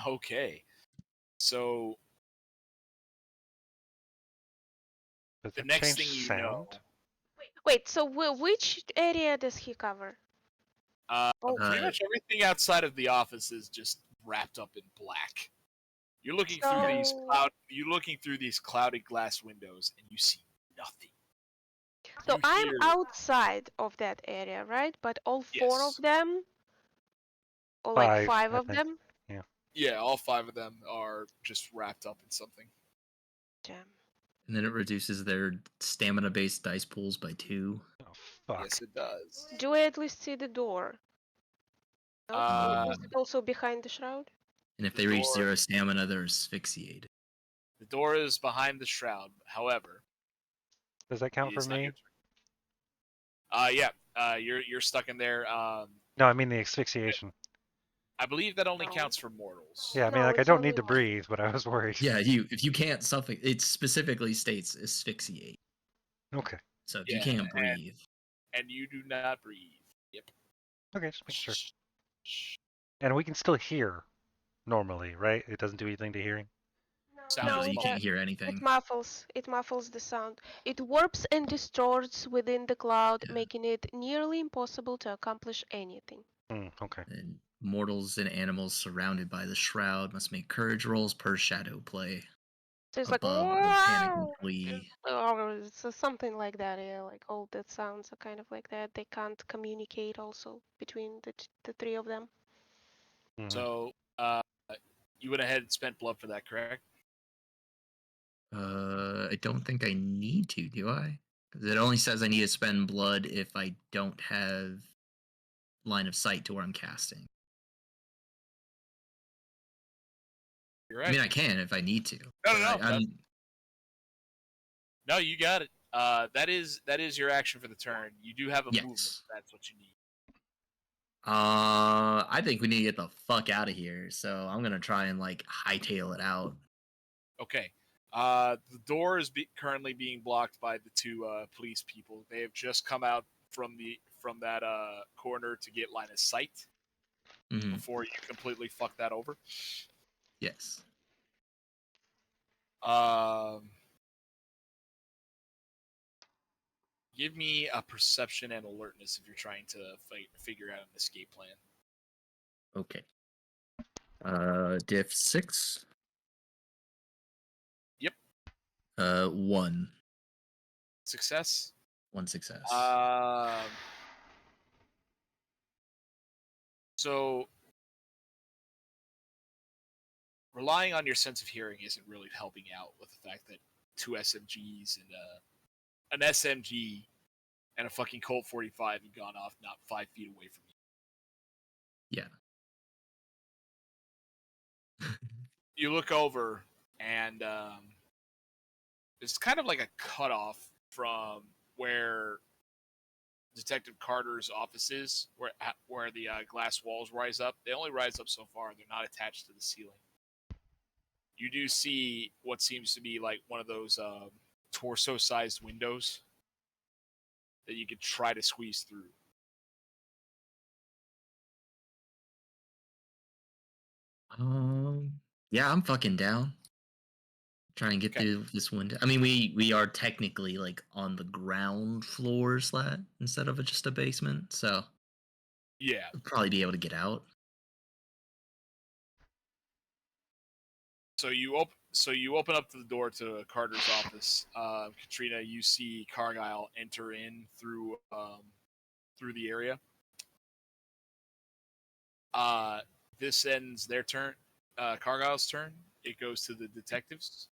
Okay. So Does the that next change thing you sound? know, Wait, so which area does he cover? Oh. Pretty much everything outside of the office is just wrapped up in black. You're looking through these So, clouded glass windows, and you see nothing. so You I'm hear outside of that area, right? But all four of yes, them, or like five I of think. them? Yeah. yeah, all 5 of them are just wrapped up in something. Damn. And then it reduces their stamina-based dice pools by 2. Oh fuck. Yes, it does. Do I at least see the door? No? Is it also behind the shroud? And if The they reach door- 0 stamina, they're asphyxiated. The door is behind the shroud. However, Does that count for it's not me? your turn. Yeah. You're stuck in there. No, I mean the asphyxiation. I believe that only No. counts for mortals. Yeah, I mean No, like I it's don't only need to one. breathe, but I was worried. Yeah, if you can't suffocate, it specifically states asphyxiate. Okay. So if Yeah, you can't breathe, and you do not breathe. Yep. Okay, just make sure. And we can still hear normally, right? It doesn't do anything to hearing. Sound No, no, is you muffled. can't hear it anything. muffles. It muffles the sound. It warps and distorts within the cloud, Yeah. making it nearly impossible to accomplish anything. Okay. And mortals and animals surrounded by the shroud must make courage rolls per shadow play. So it's like, Above will panic and wow, flee. or so something like that. Yeah, like all the sounds are kind of like that. They can't communicate also between the three of them. Mhm. So, you went ahead and spent blood for that, correct? I don't think I need to, do I? Because it only says I need to spend blood if I don't have line of sight to where I'm casting. You're I right. mean, I can if I need to. No. I'm No, you got it. That is your action for the turn. You do have a movement. yes. If that's what you need. I think we need to get the fuck out of here. So I'm gonna try and like hightail it out. Okay. The door is currently being blocked by the 2 police people. They have just come out from that corner to get line of sight Mhm. before you completely fuck that over. Yes. Give me a perception and alertness if you're trying to figure out an escape plan. Okay. Diff 6. Yep. 1. Success. 1 success. So relying on your sense of hearing isn't really helping out with the fact that 2 SMGs and an SMG and a fucking Colt 45 had gone off not 5 feet away from you. Yeah. You look over and it's kind of like a cutoff from where Detective Carter's office is, where the glass walls rise up. They only rise up so far; they're not attached to the ceiling. You do see what seems to be like one of those torso-sized windows that you could try to squeeze through. Yeah, I'm fucking down. Try and get Okay. through this window. I mean, we are technically like on the ground floor slat instead of just a basement, so Yeah. we'll probably be able to get out. So you open up the door to Carter's office. Katrina, you see Cargyle enter in through the area. This ends their turn. Cargyle's turn. It goes to the detectives,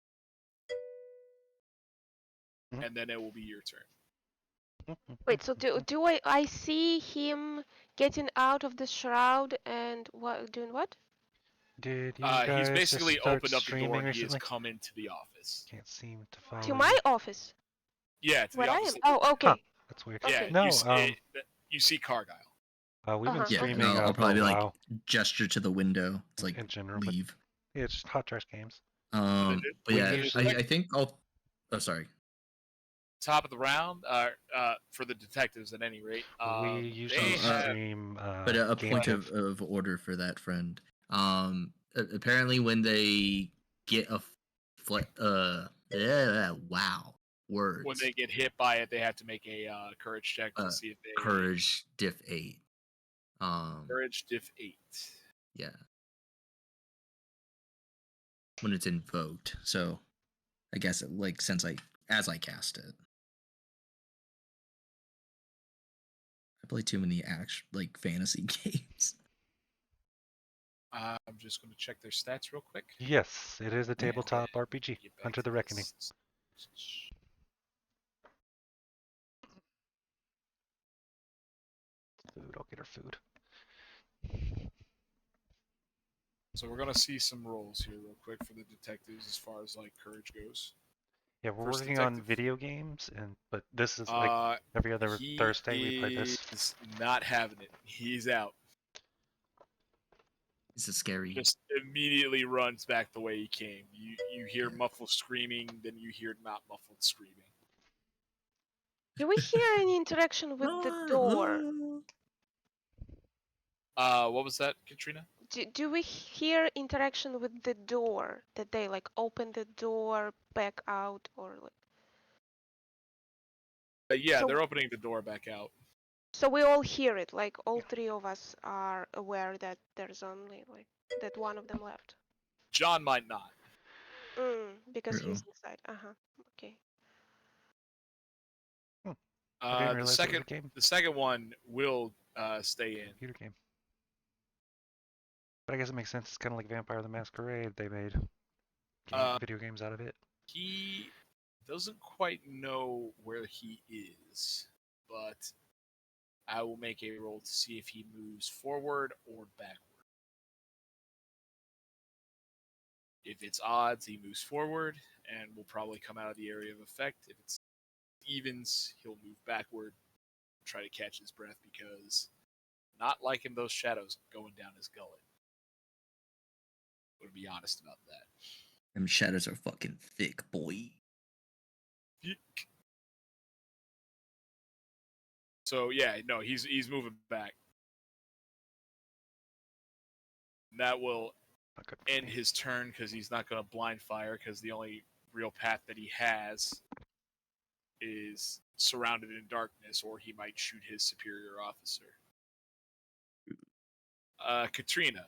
and then it will be your turn. Wait, so do I see him getting out of the shroud and what doing what? Did you He's guys basically just start opened up the door streaming and he has recently? come into the office. Can't seem to follow To my you. office? Yeah, to Where the I office. am? Oh, okay. Huh, that's weird. Yeah, Okay. No, you see Cargyle. we've been Uh-huh. Yeah, streaming and I'll for probably a be like while gesture to the window. It's like in general, but leave. yeah, it's just hot trash games. But we yeah, usually- I think I'll. Oh, sorry. Top of the round, for the detectives at any rate. We usually they have- stream. But a game point jams. of order for that friend. Apparently when they get a wow words. When they get hit by it, they have to make a courage check to see if they Courage diff 8. Courage diff 8. Yeah. When it's invoked. So I guess since as I cast it. I play too many fantasy games. I'm just going to check their stats real quick. Yes, it is a tabletop RPG. Get back Hunter to the Reckoning. this. Food. I'll get her food. So we're gonna see some rolls here real quick for the detectives as far as like courage goes. Yeah, we're First working on detective. video games, but this is like every other Thursday we play this. He's not having it. He's out. It's a scary. Just immediately runs back the way he came. You hear muffled screaming, then you hear not muffled screaming. Do we hear any interaction with the door? What was that, Katrina? Do we hear interaction with the door? That they like open the door, back out, or like? Yeah, So- they're opening the door back out. So we all hear it. Like all three of us are aware that there's only like that one of them left. John might not. Because True. he's inside. Okay. I didn't The realize it was a game. second one will stay in. Computer game. But I guess it makes sense. It's kind of like Vampire the Masquerade. They made video games out of it. He doesn't quite know where he is, but I will make a roll to see if he moves forward or backward. If it's odds, he moves forward and will probably come out of the area of effect. If it's evens, he'll move backward, try to catch his breath because not liking those shadows going down his gullet. I'm gonna be honest about that. Them shadows are fucking thick, boy. So yeah, no, he's moving back. And that will Not good for end me. his turn because he's not going to blind fire because the only real path that he has is surrounded in darkness, or he might shoot his superior officer. Katrina,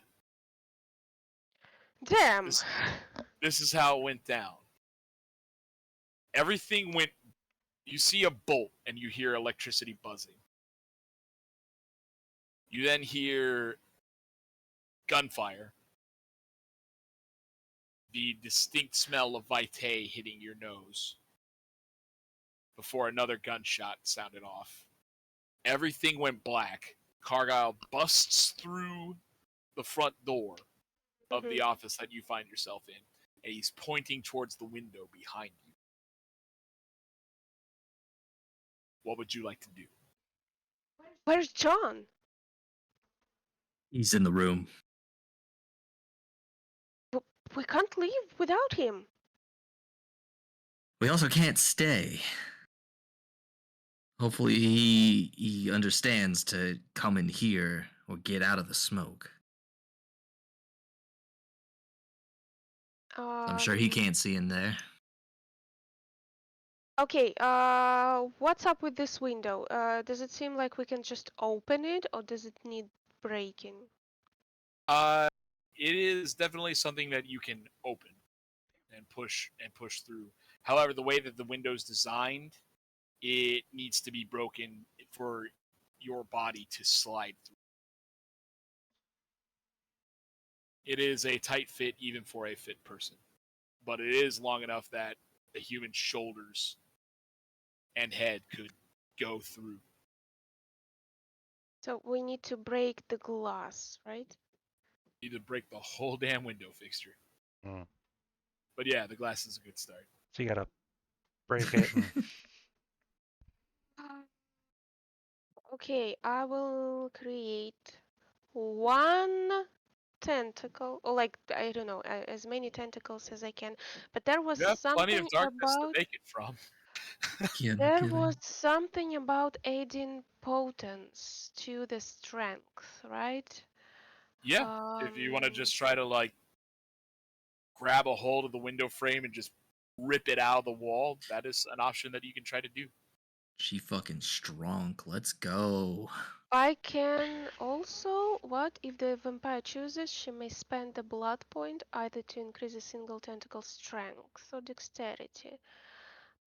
Damn. this is how it went down. Everything went. You see a bolt and you hear electricity buzzing. You then hear gunfire. The distinct smell of vitae hitting your nose before another gunshot sounded off. Everything went black. Cargyle busts through the front door of the office that you find yourself in, and he's pointing towards the window behind you. What would you like to do? Where's John? He's in the room. We can't leave without him. We also can't stay. Hopefully he understands to come in here or get out of the smoke. I'm sure he can't see in there. Okay, what's up with this window? Does it seem like we can just open it, or does it need breaking? It is definitely something that you can open and push through. However, the way that the window's designed, it needs to be broken for your body to slide through. It is a tight fit even for a fit person, but it is long enough that a human shoulders and head could go through. So we need to break the glass, right? You need to break the whole damn window fixture. Mm. But yeah, the glass is a good start. So you gotta break it. And Okay, I will create one tentacle, or like, I don't know, as many tentacles as I can. But there was You have plenty something of darkness about to make it from. there was something about adding potence to the strength, right? Yeah, if you want to just try to like grab a hold of the window frame and just rip it out of the wall, that is an option that you can try to do. She fucking strong. Let's go. I can also, what if the vampire chooses, she may spend a blood point either to increase a single tentacle's strength or dexterity.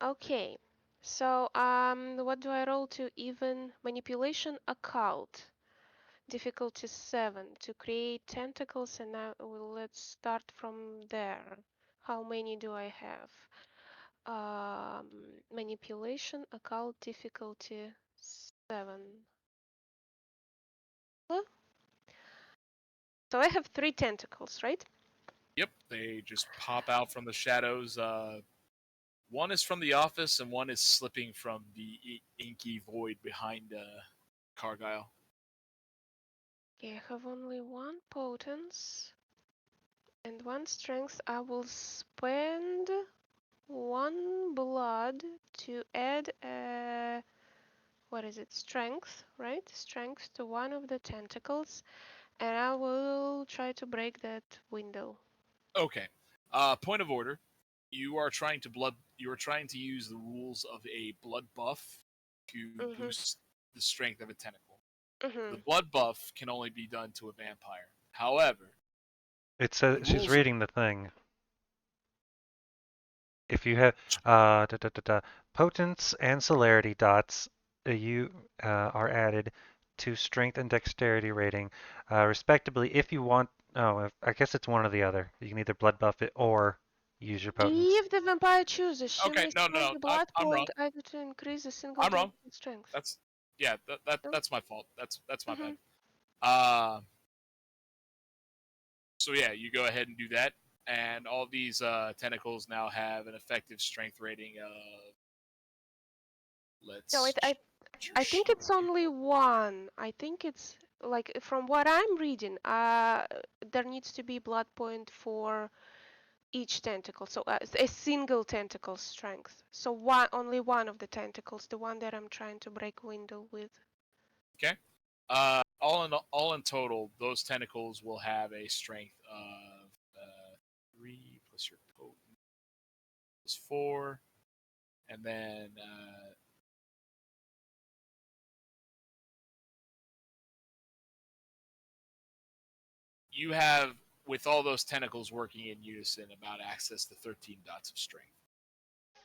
Okay, so what do I roll to even manipulation occult? Difficulty 7 to create tentacles, and now let's start from there. How many do I have? Manipulation occult difficulty 7. So I have 3 tentacles, right? Yep, they just pop out from the shadows. One is from the office, and one is slipping from the inky void behind Cargyle. Okay, I have only 1 potence and 1 strength. I will spend 1 blood to add what is it? Strength, right? Strength to one of the tentacles, and I will try to break that window. Okay. Point of order. You are trying to use the rules of a blood buff to boost the strength of a tentacle. The blood buff can only be done to a vampire. However, It says the she's rules reading the thing. If you have potence and celerity dots, you are added to strength and dexterity rating, respectively. If you want, I guess it's one or the other. You can either blood buff it or use your potence. If the vampire chooses, she Okay, may no, spend the blood I'm wrong. point either to increase a single I'm wrong. tentacle strength. That's my fault. That's my Mhm. bad. So yeah, you go ahead and do that, and all these tentacles now have an effective strength rating of. No, Let's. I think it's only 1. I think it's like from what I'm reading, there needs to be blood point for each tentacle, so a single tentacle strength. So only one of the tentacles, the one that I'm trying to break window with. Okay. All in total, those tentacles will have a strength of 3 plus your potent is 4, and then you have, with all those tentacles working in unison, about access to 13 dots of strength.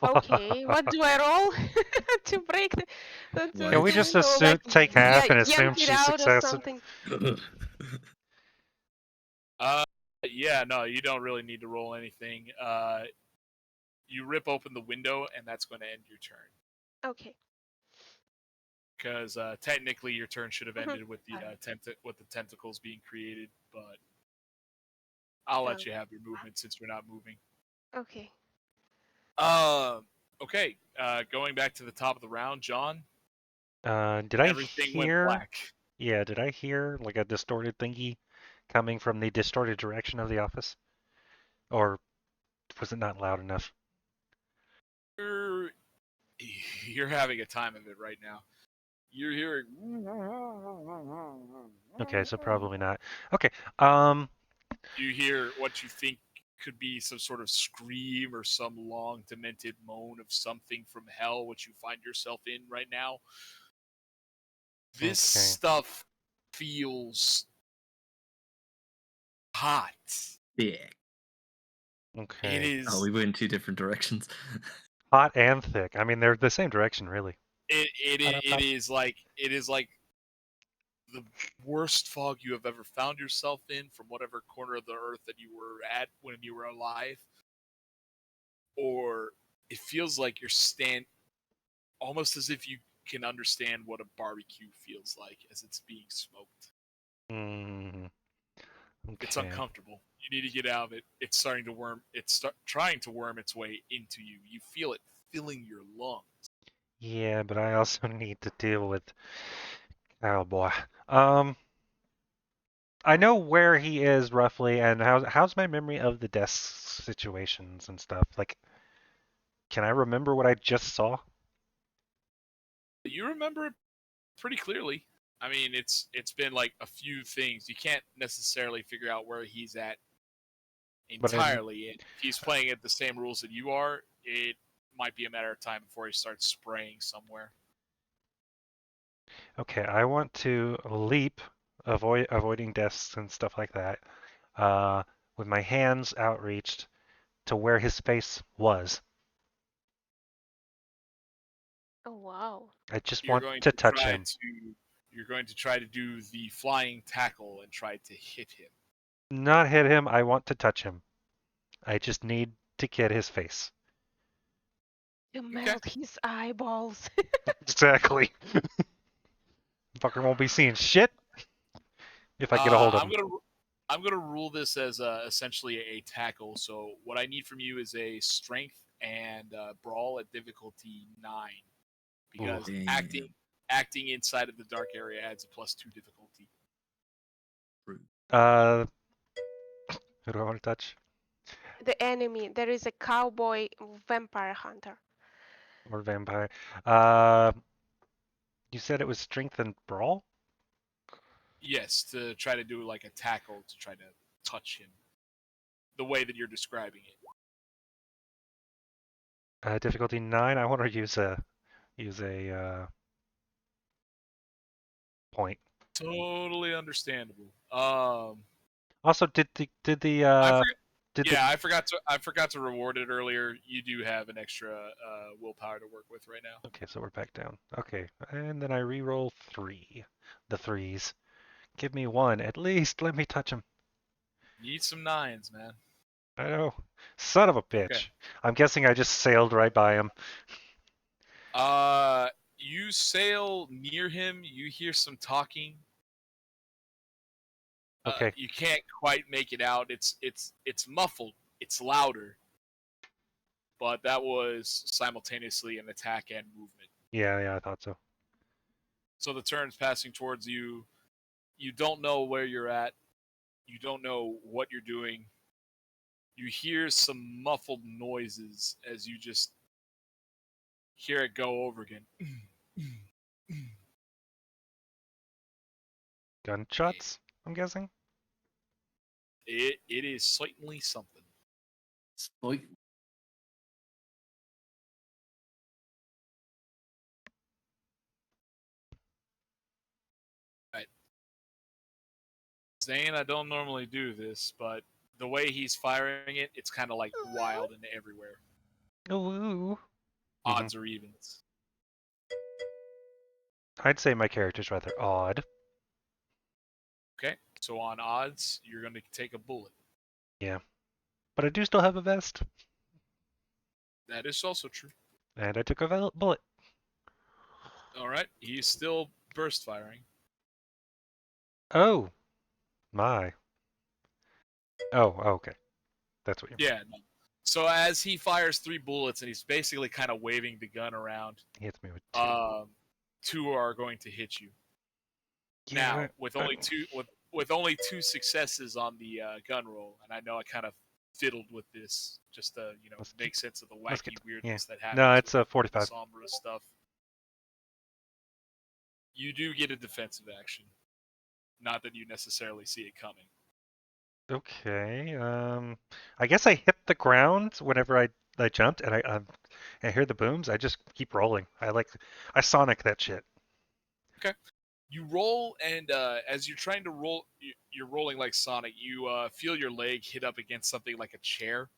Okay, what do I roll to break Can we just window? assume, Like take half and assume yank it she's out or successful? something? Yeah, no, you don't really need to roll anything. You rip open the window, and that's going to end your turn. Okay. Because technically, your turn should have ended with the with the tentacles being created, but I'll let you have your movement since you're not moving. Okay. Okay. Going back to the top of the round, John. Did I Everything went hear? black. Yeah, did I hear like a distorted thingy coming from the distorted direction of the office? Or was it not loud enough? You're having a time of it right now. You're hearing. Okay, so probably not. Okay, You hear what you think could be some sort of scream or some long, demented moan of something from hell, which you find yourself in right now. This stuff feels hot. Yeah. Okay. It is. Oh, we went in 2 different directions. Hot and thick. I mean, they're the same direction, really. It is like the worst fog you have ever found yourself in from whatever corner of the earth that you were at when you were alive. Or it feels like you're almost as if you can understand what a barbecue feels like as it's being smoked. Okay. It's uncomfortable. You need to get out of it. It's starting to worm. It's trying to worm its way into you. You feel it filling your lungs. Yeah, but I also need to deal with. Oh boy. I know where he is roughly, and how's my memory of the desk situations and stuff? Like, can I remember what I just saw? You remember it pretty clearly. I mean, it's been like a few things. You can't necessarily figure out where he's at entirely. And if he's playing at the same rules that you are, it might be a matter of time before he starts spraying somewhere. Okay, I want to leap, avoiding deaths and stuff like that, with my hands outreached to where his face was. Oh wow. I just You're want going to to touch try him. to you're going to try to do the flying tackle and try to hit him. Not hit him, I want to touch him. I just need to get his face. To Okay. melt his eyeballs. Exactly. Fucker won't be seeing shit if I get a hold of him. I'm gonna rule this as essentially a tackle. So what I need from you is a strength and brawl at difficulty 9, because Damn. acting inside of the dark area adds a +2 difficulty. Uh, who do I want to touch? The enemy. There is a cowboy vampire hunter. Or vampire? Uh, you said it was strength and brawl? Yes, to try to do like a tackle to try to touch him, the way that you're describing it. Difficulty 9. I want to use a point. Totally understandable. Also, did the I forgot. did Yeah, I forgot to reward it earlier. You do have an extra willpower to work with right now. Okay, so we're back down. Okay, and then I re-roll 3. The 3s. Give me 1 at least. Let me touch him. Need some 9s, man. I know. Son of a bitch. Okay. I'm guessing I just sailed right by him. You sail near him. You hear some talking. Okay. You can't quite make it out. It's muffled. It's louder. But that was simultaneously an attack and movement. Yeah, I thought so. So the turn's passing towards you. You don't know where you're at. You don't know what you're doing. You hear some muffled noises as you just hear it go over again. Gunshots, I'm guessing? It is certainly something. Right. Zane, I don't normally do this, but the way he's firing it, it's kind of like wild and everywhere. Ooh. Odds or evens. I'd say my character's rather odd. Okay, so on odds, you're going to take a bullet. Yeah. But I do still have a vest. That is also true. And I took a bullet. All right, he's still burst firing. Oh. My. Oh, okay. That's what you mean. Yeah. No. So as he fires 3 bullets and he's basically kind of waving the gun around, He hits me with 2. 2 are going to hit you. Yeah, Now, with only two successes on the gun roll, and I know I kind of fiddled with this just to make sense of the wacky weirdness that happens. No, it's a with 45. the Sombra stuff. You do get a defensive action. Not that you necessarily see it coming. Okay. I guess I hit the ground whenever I jumped, and I hear the booms. I just keep rolling. I Sonic that shit. Okay. You roll, and as you're trying to roll, you're rolling like Sonic. You feel your leg hit up against something like a chair,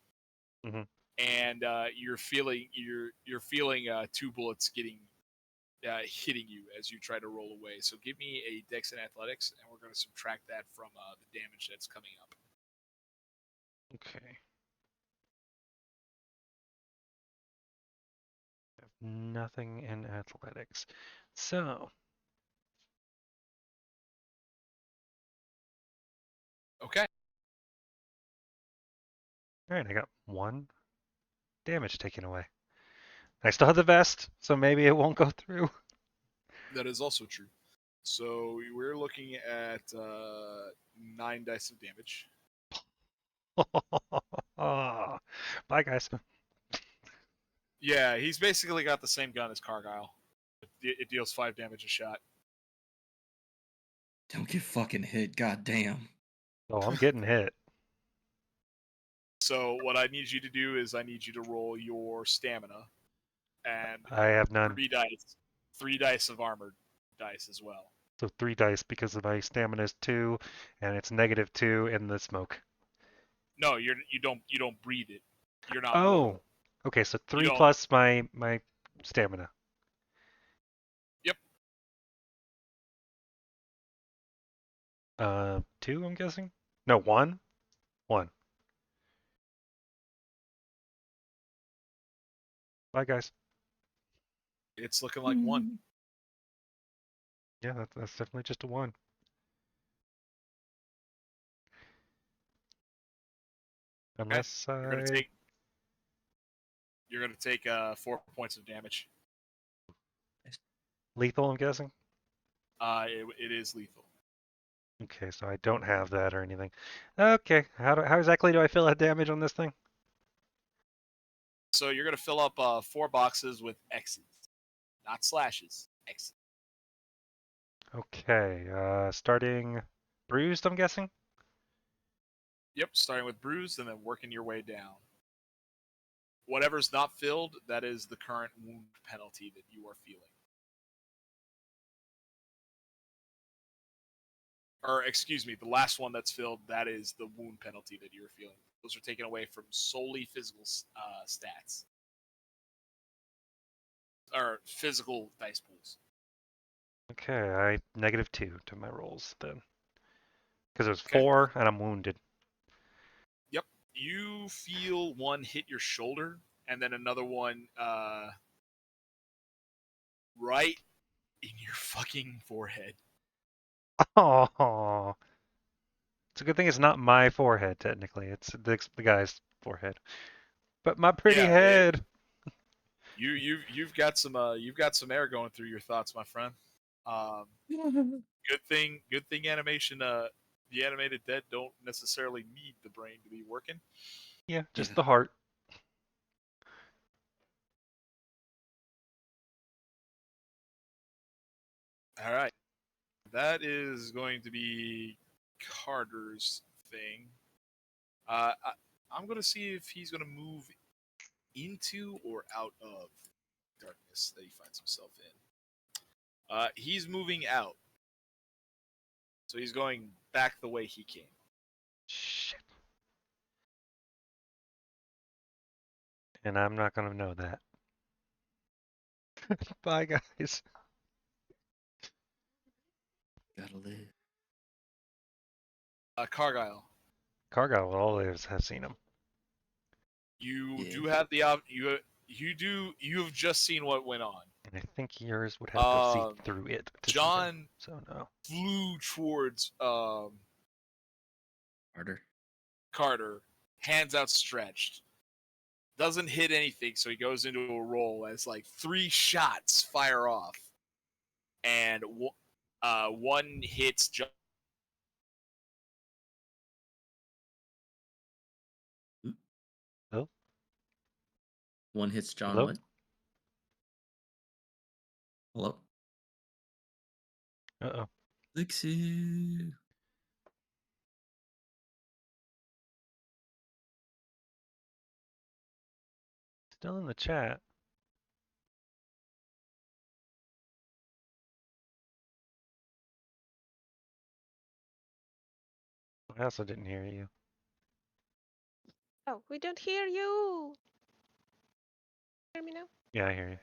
and you're feeling 2 bullets getting hitting you as you try to roll away. So give me a Dex and Athletics, and we're going to subtract that from the damage that's coming up. Okay. I have nothing in athletics. So. Okay. Alright, I got 1 damage taken away. I still have the vest, so maybe it won't go through. That is also true. So we're looking at 9 dice of damage. Bye, guys. Yeah, he's basically got the same gun as Cargyle. It deals 5 damage a shot. Don't get fucking hit, goddamn. Oh, I'm getting hit. So what I need you to do is I need you to roll your stamina and I have none. 3 dice of armored dice as well. So 3 dice because of my stamina is 2, and it's -2 in the smoke. No, you don't breathe it. You're not Oh, mortal. okay. So You 3 don't. plus my stamina. Yep. 2, I'm guessing. No, 1. 1. Bye, guys. It's looking like 1. Yeah, that's definitely just a 1. Unless You're gonna I. take. You're gonna take 4 points of damage. Lethal, I'm guessing. It is lethal. Okay, so I don't have that or anything. Okay, how exactly do I fill out damage on this thing? So you're gonna fill up 4 boxes with X's, not slashes. X's. Okay, starting bruised, I'm guessing. Yep, starting with bruised and then working your way down. Whatever's not filled, that is the current wound penalty that you are feeling. Or excuse me, the last one that's filled, that is the wound penalty that you're feeling. Those are taken away from solely physical stats. Or physical dice pools. Okay, I -2 to my rolls then. Because it was Okay. 4 and I'm wounded. Yep. You feel one hit your shoulder, and then another one right in your fucking forehead. Oh, it's a good thing it's not my forehead technically. It's the guy's forehead. But my pretty Yeah, head. you've got some air going through your thoughts, my friend. Um, good thing animation. The animated dead don't necessarily need the brain to be working. Yeah, just the heart. All right, that is going to be Carter's thing. I'm going to see if he's going to move into or out of darkness that he finds himself in. He's moving out, so he's going back the way he came. Shit. And I'm not gonna know that. Bye, guys. Gotta live. Cargyle, Cargill will always have seen him. you Yeah. do have the you have just seen what went on. And I think yours would have to see Um, through it to see John him. So no. flew towards Harder. Carter, hands outstretched. Doesn't hit anything, so he goes into a roll as like 3 shots fire off, and one hits John. Oh, One hits John. hello? What? Hello. Uh-oh. Lixie. Still in the chat. I also didn't hear you. Oh, we don't hear you. Hear me now? Yeah, I hear you.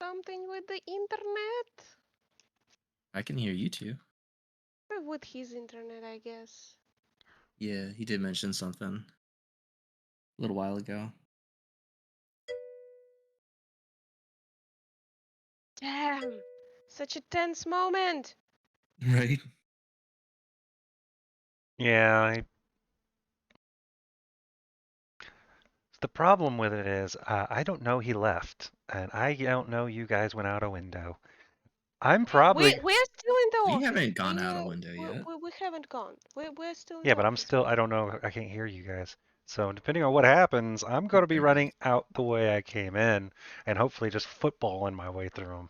Something with the internet? I can hear you too. With his internet, I guess. Yeah, he did mention something a little while ago. Damn! Such a tense moment! Right. Yeah, the problem with it is I don't know he left, and I don't know you guys went out a window. I'm probably We're still in the We office. haven't gone out a window yet. We haven't gone. We're still in yeah, the but I'm office. still I don't know. I can't hear you guys. So depending on what happens, I'm going to be There it running is. out the way I came in, and hopefully just footballing my way through them.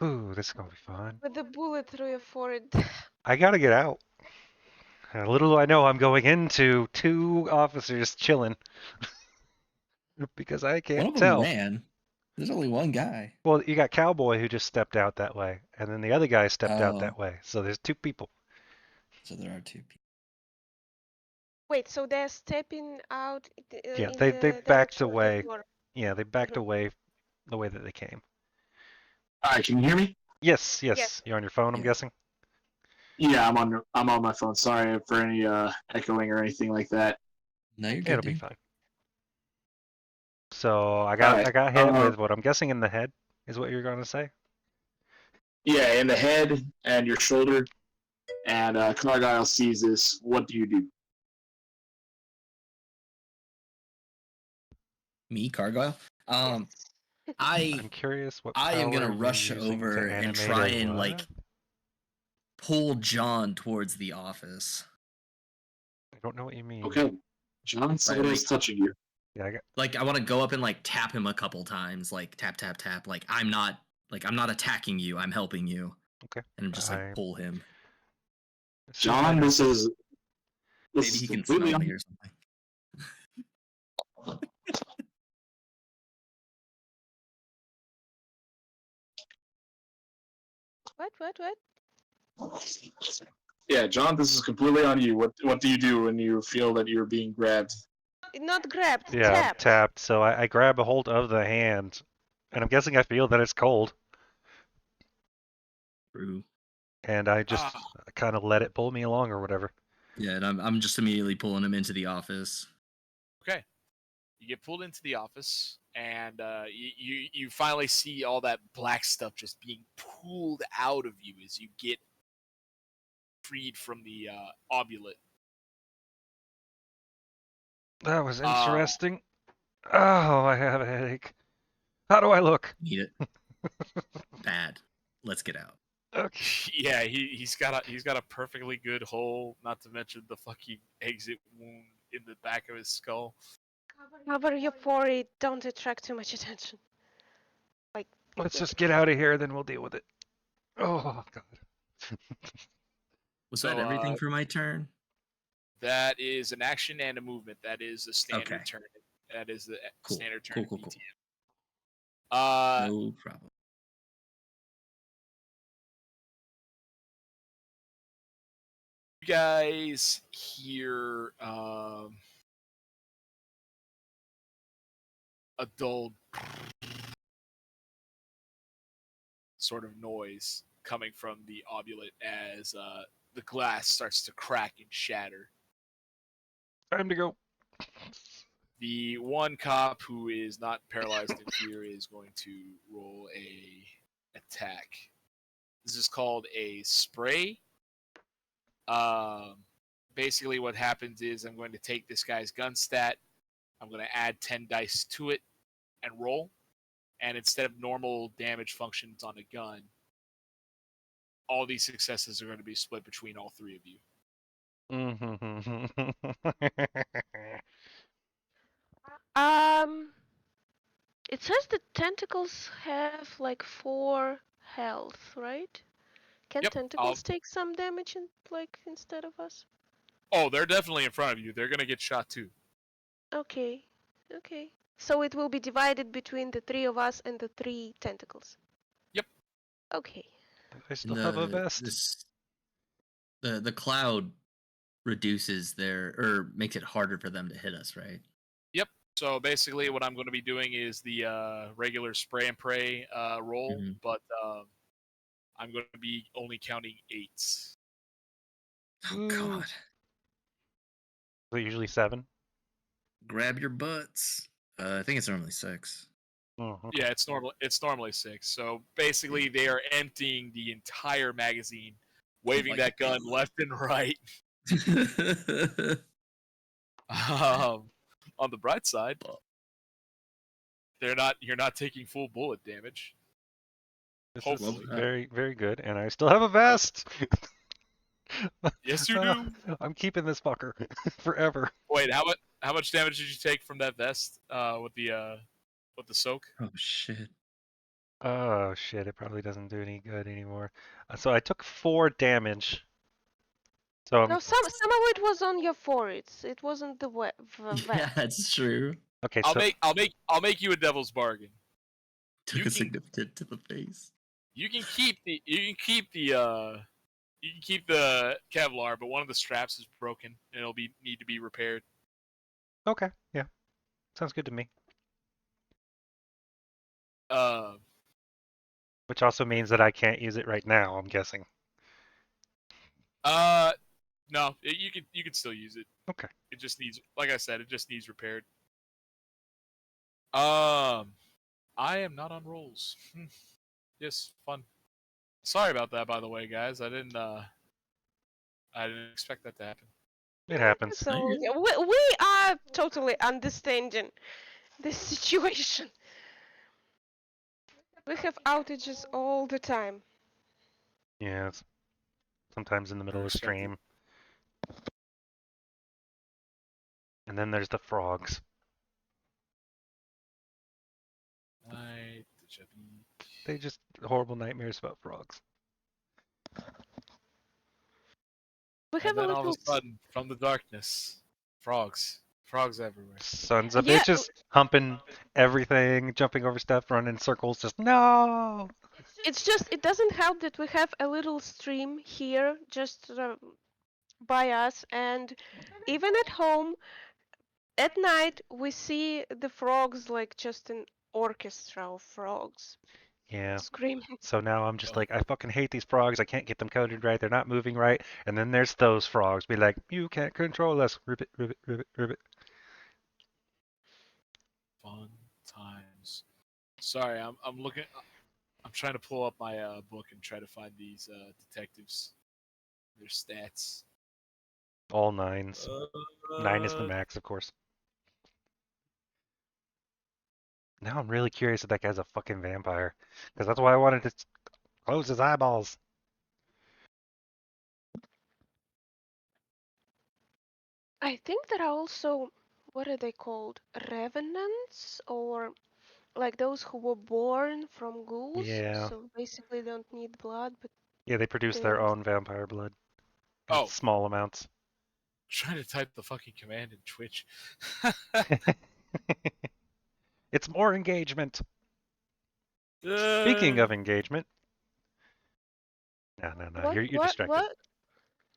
Ooh, this is gonna be fun. With the bullet through your forehead. I gotta get out. Little do I know, I'm going into 2 officers chilling because I One can't of them tell. ran. There's only one guy. Well, you got Cowboy who just stepped out that way, and then the other guy stepped out Oh, that way. So there's 2 people. so there are 2 people. Wait, so they're stepping out Yeah, in they the backed direction of the away. door. Yeah, they backed Mhm. away the way that they came. All right, can you hear me? Yes, Yes. yes. You're on your phone, I'm Yeah. guessing. Yeah, I'm on my phone. Sorry for any echoing or anything like that. No, you're Yeah, good, it'll be dude. fine. So I All right. got hit with what I'm guessing in the head is what you're gonna say. Yeah, in the head and your shoulder. And Cargyle sees this. What do you do? Me, Cargyle. Yes. I'm curious what I am power gonna you're rush using over to and animate try a and what? like pull John towards the office. I don't know what you mean. Okay. John, someone like- is touching you. Yeah, I got. Like I want to go up and like tap him a couple times, like tap tap tap. Like I'm not attacking you. I'm helping you. Okay. And just like I pull him. assume I John, know. this Maybe is he can completely smell on me or something. What? Yeah, John, this is completely on you. What do you do when you feel that you're being grabbed? Not grabbed, Yeah, I'm tapped. tapped. So I grab a hold of the hand, and I'm guessing I feel that it's cold, True. and I just kind of let it pull me along or whatever. Yeah, and I'm just immediately pulling him into the office. Okay. You get pulled into the office, and you finally see all that black stuff just being pulled out of you as you get freed from the obulate. That was interesting. Oh, I have a headache. How do I look? Need it. Bad. Let's get out. Okay. Yeah, he's got a perfectly good hole, not to mention the fucking exit wound in the back of his skull. Cover your forehead. Don't attract too much attention. Like. Let's just get out of here, then we'll deal with it. Oh god. Was So, that everything for my turn? That is an action and a movement. That is the standard Okay. turn. That is the Cool. standard turn Cool. of Cool. VTM. No problem. You guys hear a dull sort of noise coming from the obulate as the glass starts to crack and shatter. Time to go. The one cop who is not paralyzed in fear is going to roll a attack. This is called a spray. Basically, what happens is I'm going to take this guy's gun stat. I'm going to add 10 dice to it and roll. And instead of normal damage functions on a gun, all these successes are going to be split between all 3 of you. It says the tentacles have like 4 health, right? Can Yep, tentacles take some damage instead of us? Oh, they're definitely in front of you. They're going to get shot too. Okay. So it will be divided between the 3 of us and the 3 tentacles. Yep. Okay. I still have a vest. The cloud reduces makes it harder for them to hit us, right? Yep. So basically, what I'm going to be doing is the regular spray and pray roll, but I'm going to be only counting 8s. Oh God! So usually 7. Grab your butts. I think it's normally 6. Oh, okay. Yeah, it's normally 6. So basically, they are emptying the entire magazine, waving that gun left and right. On the bright side, you're not taking full bullet damage. This Hopefully. is very, very good, and I still have a vest. Yes, you do. I'm keeping this fucker forever. Wait, how much damage did you take from that vest with the soak? Oh shit! Oh shit! It probably doesn't do any good anymore. So I took 4 damage. So No, some of it was on your foreheads. It wasn't the wet. Yeah, that's true. okay, I'll so make you a devil's bargain. Took You a can- significant to the face. You can keep the Kevlar, but one of the straps is broken and it'll need to be repaired. okay, yeah, sounds good to me. Uh, Which also means that I can't use it right now. I'm guessing. no, you can still use it. Okay. It just needs, like I said, it just needs repaired. I am not on rolls. Yes, fun. Sorry about that, by the way, guys. I didn't expect that to happen. It happens. So Okay. yeah, we are totally understanding this situation. We have outages all the time. Yeah, it's sometimes in the middle of Respect it. stream. And then there's the frogs. Night, the chubby. They just horrible nightmares about frogs. We have And then a all of little. a sudden, from the darkness, frogs everywhere. Sons of Yeah, bitches humping everything, jumping over stuff, running in circles. Just no. it's just it doesn't help that we have a little stream here just by us, and even at home at night we see the frogs like just an orchestra of frogs Yeah. screaming. So now I'm just Oh. like, I fucking hate these frogs. I can't get them coded right. They're not moving right. And then there's those frogs. Be like, you can't control us. Ribbit, ribbit, ribbit, ribbit. Fun times. Sorry, I'm looking. I'm trying to pull up my book and try to find these detectives, their stats. All nines. 9 is the Uh, max, of course. Now I'm really curious if that guy's a fucking vampire. Because that's why I wanted to close his eyeballs. I think there are also, what are they called, revenants, or like those who were born from ghouls, Yeah. so basically don't need blood, but Yeah, they produce they their also. own vampire blood in oh, small amounts. trying to type the fucking command in Twitch. It's more engagement. Speaking of engagement. No, you're distracted.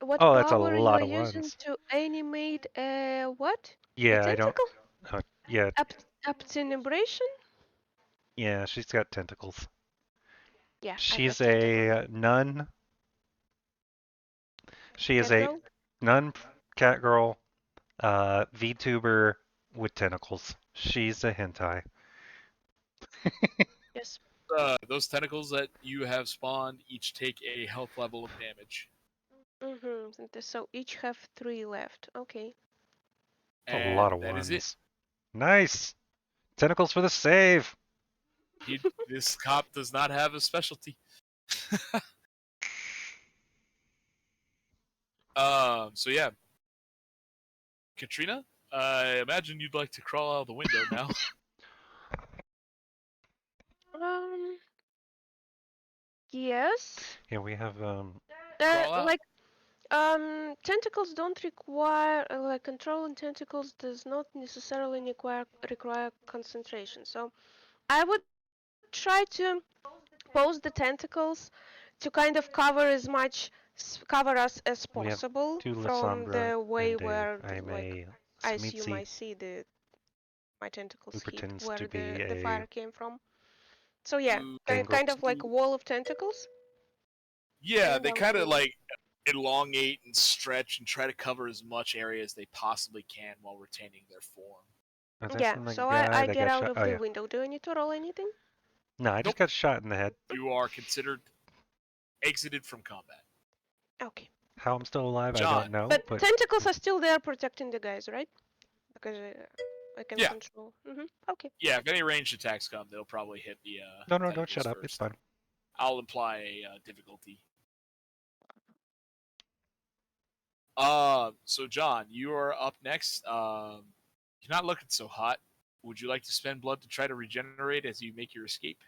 What Oh, that's a power you are lot of using ones. to animate a what? A Yeah, I don't. tentacle? Yeah, Aptenibration? yeah, she's got tentacles. Yeah, I've She's got tentacles. a nun. She is Cat a girl? nun cat girl, VTuber with tentacles. She's a hentai. Yes. Those tentacles that you have spawned each take a health level of damage, So each have 3 left. Okay. That's a and lot of that is it. ones. Nice. Tentacles for the save. This cop does not have a specialty. So yeah, Katrina, I imagine you'd like to crawl out of the window now. Um. Yes. Yeah, we have Crawl out. Like tentacles don't require like controlling tentacles does not necessarily require concentration. So I would try to pose the tentacles to kind of cover us as we have possible two from Lissandra the way and where I'm like a I assume Smitsi I see my tentacles who hit pretends where to be the a fire came from. So yeah, gangrel. kind of like a wall of tentacles. Yeah, And they I'll kind of go. like elongate and stretch and try to cover as much area as they possibly can while retaining their form. Oh, that's Yeah, from the so guy I that get got out shot. of Oh the yeah. window. Do I need to roll anything? No, I just Nope. got shot in the head. You are considered exited from combat. Okay. How I'm still alive, I John. don't know, But but tentacles are still there protecting the guys, right? Because I can Yeah. control. Okay. Yeah, if any ranged attacks come, they'll probably hit the no, don't tentacles shut up. first. It's fine. I'll imply a difficulty. So John, you are up next. You're not looking so hot. Would you like to spend blood to try to regenerate as you make your escape?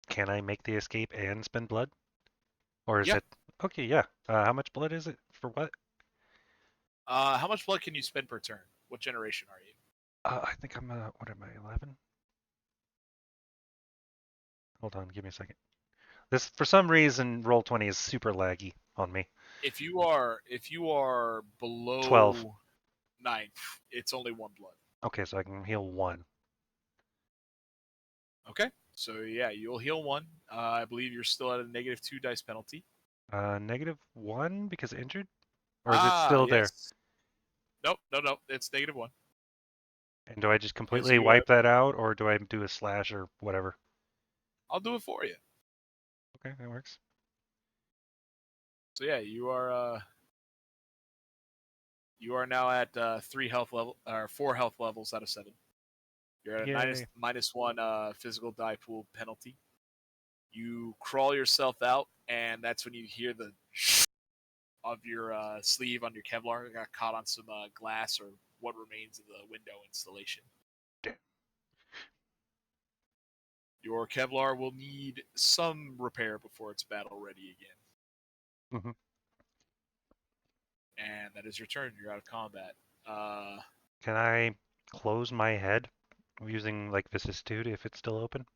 Can I make the escape and spend blood? Or is Yeah. it okay? Yeah. How much blood is it for what? How much blood can you spend per turn? What generation are you? I think I'm, what am I, 11? Hold on, give me a second. This, for some reason, Roll20 is super laggy on me. If you are 12. below 9th, it's only 1 blood. Okay, so I can heal 1. Okay, so yeah, you'll heal 1. I believe you're still at a -2 dice penalty. -1 because injured? Or is it still there? Yes. Nope, no, it's -1 And do I just because completely you have. wipe that out, or do I do a slash or whatever? I'll do it for you. Okay, that works. So yeah, you are now at 4 health levels out of 7. You're at a Yay. -1 physical die pool penalty. You crawl yourself out, and that's when you hear the of your sleeve on your Kevlar. It got caught on some glass or what remains of the window installation. Damn. Your Kevlar will need some repair before it's battle ready again. Mhm. And that is your turn. You're out of combat. Can I close my head using like vicissitude if it's still open?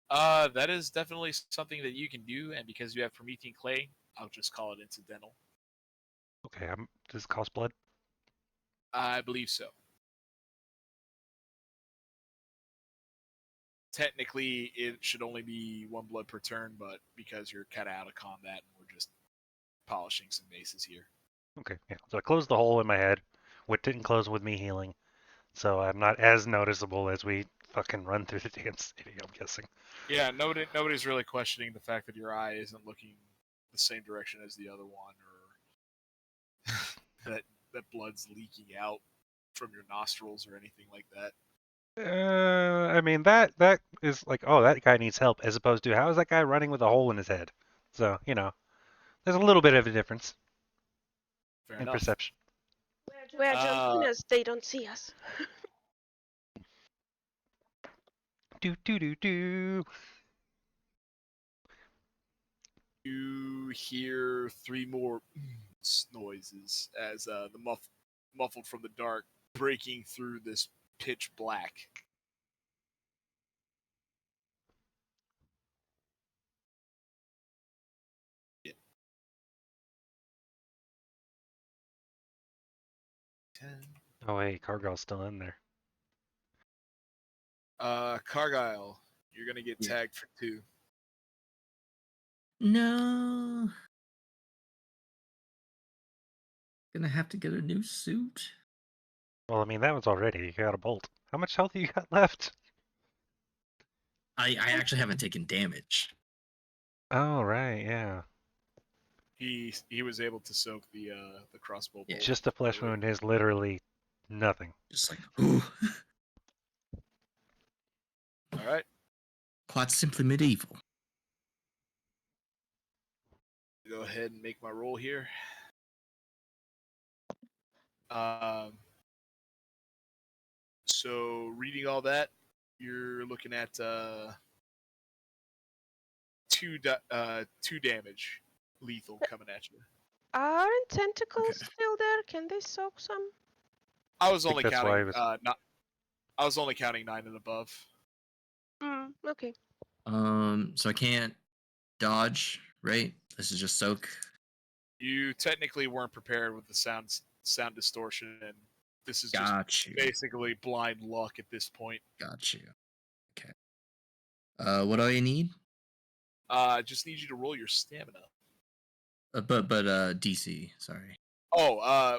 That is definitely something that you can do, and because you have Promethean Clay, I'll just call it incidental. Okay, does it cost blood? I believe so. Technically, it should only be 1 blood per turn, but because you're kind of out of combat and we're just polishing some bases here. Okay, yeah. So I closed the hole in my head, which didn't close with me healing. So I'm not as noticeable as we fucking run through the damn city, I'm guessing. Yeah, nobody's really questioning the fact that your eye isn't looking the same direction as the other one, or that blood's leaking out from your nostrils or anything like that. I mean that is like, oh, that guy needs help, as opposed to how is that guy running with a hole in his head? So, there's a little bit of a difference Fair in enough. perception. We're Argentinas, they don't see us. Do do do do. You hear 3 more noises as the muffled from the dark breaking through this pitch black. Oh wait, Cargill's still in there. Cargyle, you're gonna get tagged for 2. No. Gonna have to get a new suit. Well, I mean that one's already. You got a bolt. How much health do you got left? I actually haven't taken damage. Oh right, yeah. He was able to soak the crossbow bolt. Just a flesh wound is literally nothing. Just like, ooh. All right. Quite simply medieval. Go ahead and make my roll here. So reading all that, you're looking at 2 damage lethal coming at you. Aren't tentacles still there? Can they soak some? I was only that's why counting I was- I was only counting 9 and above. Okay. So I can't dodge, right? This is just soak. You technically weren't prepared with the sound distortion, and this is Got just you. basically blind luck at this point. Got you. Okay. What do I need? Just need you to roll your stamina. But DC. Sorry.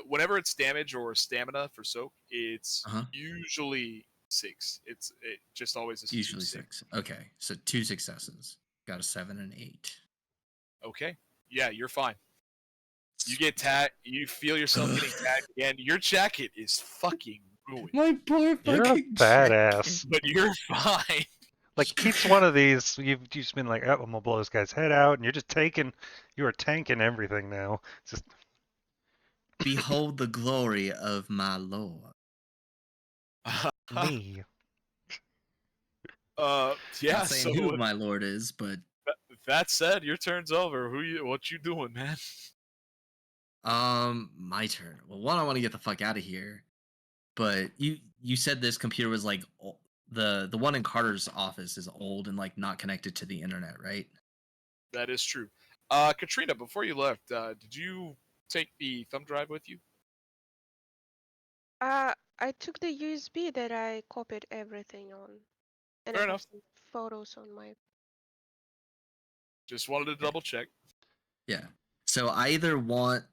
Whenever it's damage or stamina for soak, it's Uh-huh. usually 6. It just always assumes Usually 6. Okay, so 2 successes. Got a 7 and 8. Okay. Yeah, you're fine. You get tagged. You feel yourself getting tagged again. Your jacket is fucking ruined. My poor You're a fucking badass. But you're fine. Like each one of these, you've just been like, oh, I'm gonna blow this guy's head out, and you are tanking everything now. It's just Behold the glory of my lord. me. Yeah. Not saying So who my lord is, but that said, your turn's over. What you doing, man? My turn. Well, one, I want to get the fuck out of here. But you said this computer was like the one in Carter's office is old and like not connected to the internet, right? That is true. Katrina, before you left, did you take the thumb drive with you? I took the USB that I copied everything on, and Fair I have enough. some photos on my. Just wanted to Yeah. double check. Yeah. So I either want.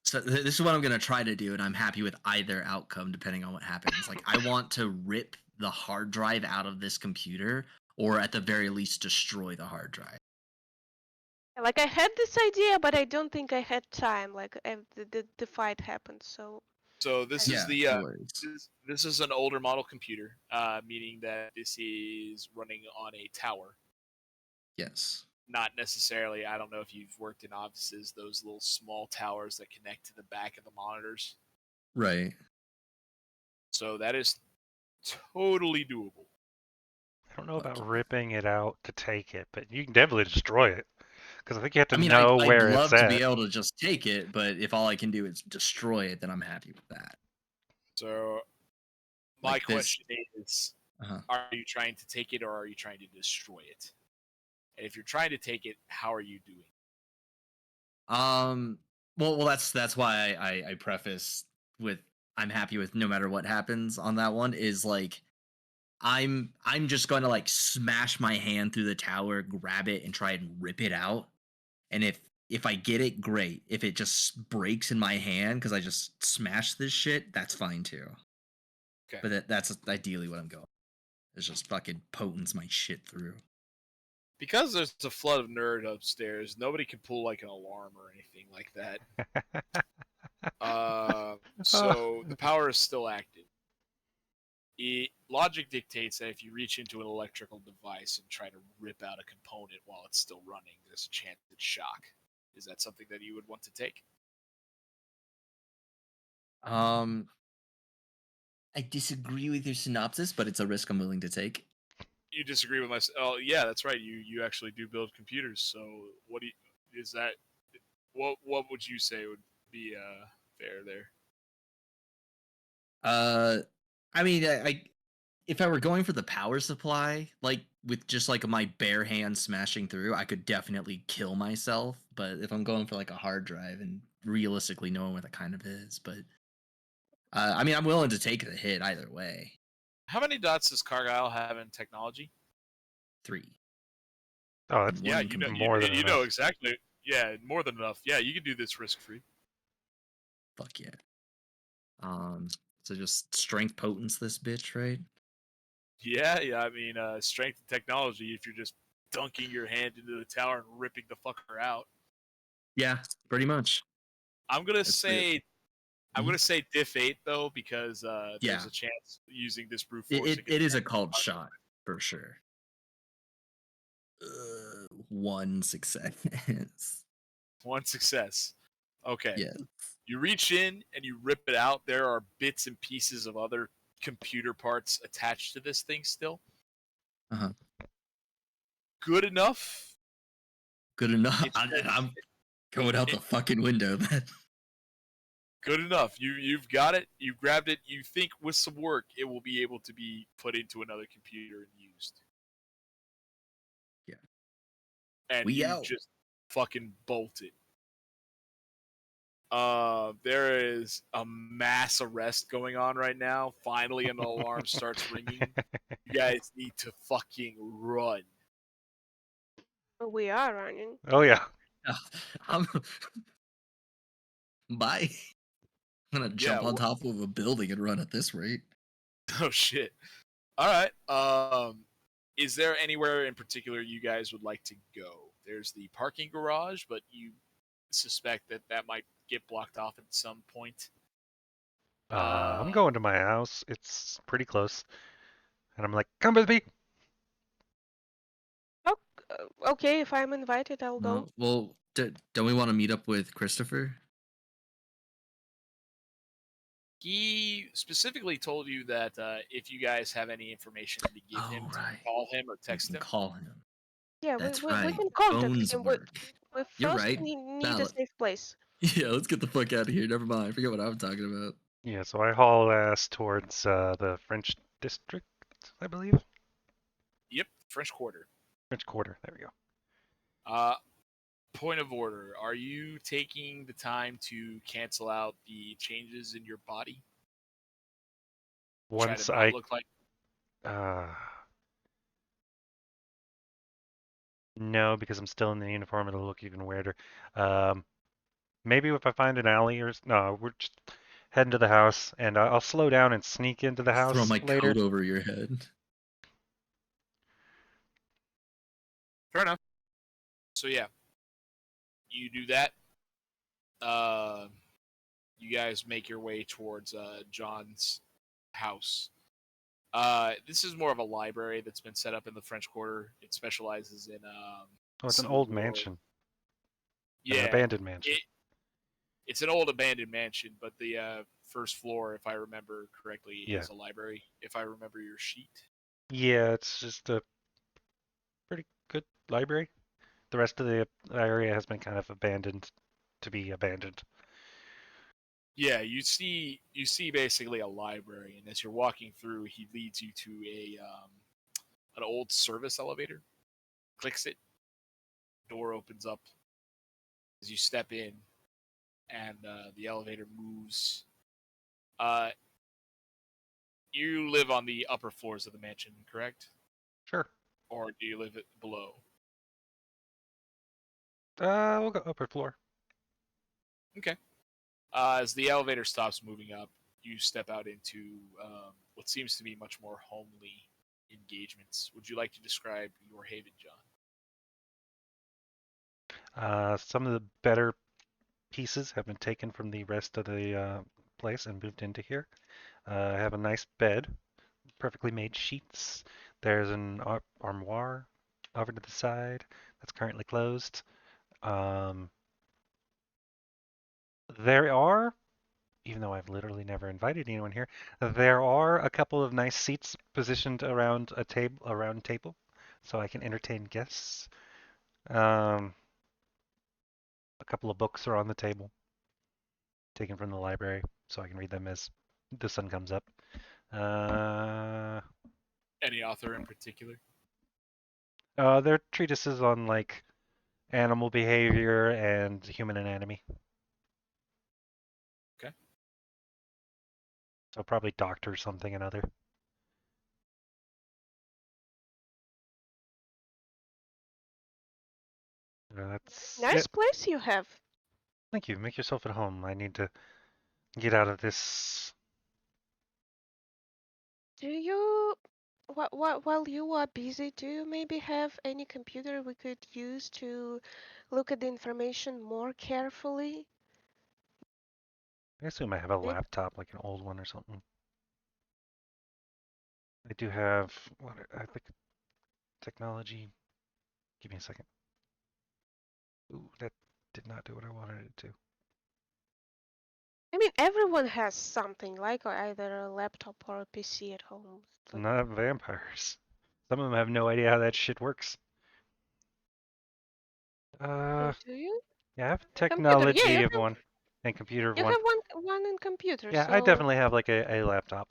So this is what I'm gonna try to do, and I'm happy with either outcome depending on what happens. Like I want to rip the hard drive out of this computer, or at the very least destroy the hard drive. Like I had this idea, but I don't think I had time. Like the fight happened, so. So this I- is Yeah, the no worries. this is an older model computer, meaning that this is running on a tower. Yes. Not necessarily. I don't know if you've worked in offices; those little small towers that connect to the back of the monitors. Right. So that is totally doable. I don't know Fuck about yeah. ripping it out to take it, but you can definitely destroy it. Because I think you have to I mean, know I'd where it's love to be at. able to just take it, but if all I can do is destroy it, then I'm happy with that. So my Like this. question is, Uh-huh. are you trying to take it or are you trying to destroy it? And if you're trying to take it, how are you doing? Well, that's why I preface with I'm happy with no matter what happens on that one is like I'm just going to like smash my hand through the tower, grab it, and try and rip it out. And if I get it, great. If it just breaks in my hand because I just smashed this shit, that's fine too. Okay. But that's ideally what I'm going. It's just fucking potence my shit through. Because there's a flood of nerd upstairs, nobody can pull like an alarm or anything like that. So the power is still active. Logic dictates that if you reach into an electrical device and try to rip out a component while it's still running, there's a chance it's shock. Is that something that you would want to take? I disagree with your synopsis, but it's a risk I'm willing to take. You disagree with my? Oh, yeah, that's right. You actually do build computers. So what do you, is that? What would you say would be fair there? I mean, I if I were going for the power supply, like with just like my bare hand smashing through, I could definitely kill myself. But if I'm going for like a hard drive and realistically knowing what that kind of is, but I mean, I'm willing to take the hit either way. How many dots does Cargyle have in technology? 3. Oh, And that's Yeah, one computer. more than you know enough. exactly. Yeah, more than enough. Yeah, you can do this risk free. Fuck yeah. So just strength potence this bitch, right? Yeah. I mean, strength and technology. If you're just dunking your hand into the tower and ripping the fucker out, Yeah, pretty much. I'm gonna That's the- say. I'm gonna say diff 8 though because Yeah. there's a chance using this brute force. It is a called shot for sure. 1 success. One success. Okay. Yeah. You reach in and you rip it out. There are bits and pieces of other computer parts attached to this thing still. Uh-huh. Good enough. Good enough. It's I'm going out the fucking window then. good enough. You've got it. You grabbed it. You think with some work it will be able to be put into another computer and used. Yeah. And We you out. just fucking bolt it. There is a mass arrest going on right now. Finally, an alarm starts ringing. You guys need to fucking run. We are running. Oh yeah. I'm Bye. I'm gonna jump on top of a building and run at this rate. Oh shit. All right. Is there anywhere in particular you guys would like to go? There's the parking garage, but you suspect that might get blocked off at some point. I'm going to my house. It's pretty close. And I'm like, come with me. Oh, okay. If I'm invited, I'll go. Well, don't we want to meet up with Christopher? He specifically told you that if you guys have any information to give him, to call him or text him. Call him. Yeah, That's we right. can contact Phones him. work. We You're first right. need a Valid. safe place. Yeah, let's get the fuck out of here. Never mind. Forget what I'm talking about. Yeah, so I haul ass towards the French district, I believe. Yep, French Quarter. French Quarter. There we go. Point of order: are you taking the time to cancel out the changes in your body? Try to Once not I look like. uh no, because I'm still in the uniform, it'll look even weirder. Um, maybe if I find an alley or no, we're just heading to the house, and I'll slow down and sneak into the Throw house my later. coat over your head. Fair enough. So yeah, you do that. Uh, you guys make your way towards John's house. This is more of a library that's been set up in the French Quarter. It specializes in Oh, it's an Civil old War. mansion, an Yeah, abandoned mansion. it's an old abandoned mansion, but the first floor, if I remember correctly, Yeah. is a library. If I remember your sheet. Yeah, it's just a pretty good library. The rest of the area has been kind of abandoned to be abandoned. Yeah, you see basically a library, and as you're walking through, he leads you to a an old service elevator. Clicks it, door opens up as you step in, and the elevator moves. Uh, you live on the upper floors of the mansion, correct? Sure. Or do you live below? We'll go upper floor. Okay. As the elevator stops moving up, you step out into what seems to be much more homely engagements. Would you like to describe your haven, John? Some of the better pieces have been taken from the rest of the place and moved into here. I have a nice bed, perfectly made sheets. There's an armoire over to the side that's currently closed. There are, even though I've literally never invited anyone here, there are a couple of nice seats positioned around a round table, so I can entertain guests. A couple of books are on the table, taken from the library, so I can read them as the sun comes up. Uh, Any author in particular? they're treatises on like animal behavior and human anatomy. Okay. So probably doctor something another. That's Nice it. place you have. Thank you. Make yourself at home. I need to get out of this. Do you, while you are busy, do you maybe have any computer we could use to look at the information more carefully? I assume I have a Maybe, laptop, like an old one or something. I do have what I think technology. Give me a second. Ooh, that did not do what I wanted it to. I mean, everyone has something like either a laptop or a PC at home. It's like, Not vampires. Some of them have no idea how that shit works. do you? Yeah, I have Computer, yeah, technology of one and computer of you one. have one in computer, Yeah, I so definitely have like a laptop.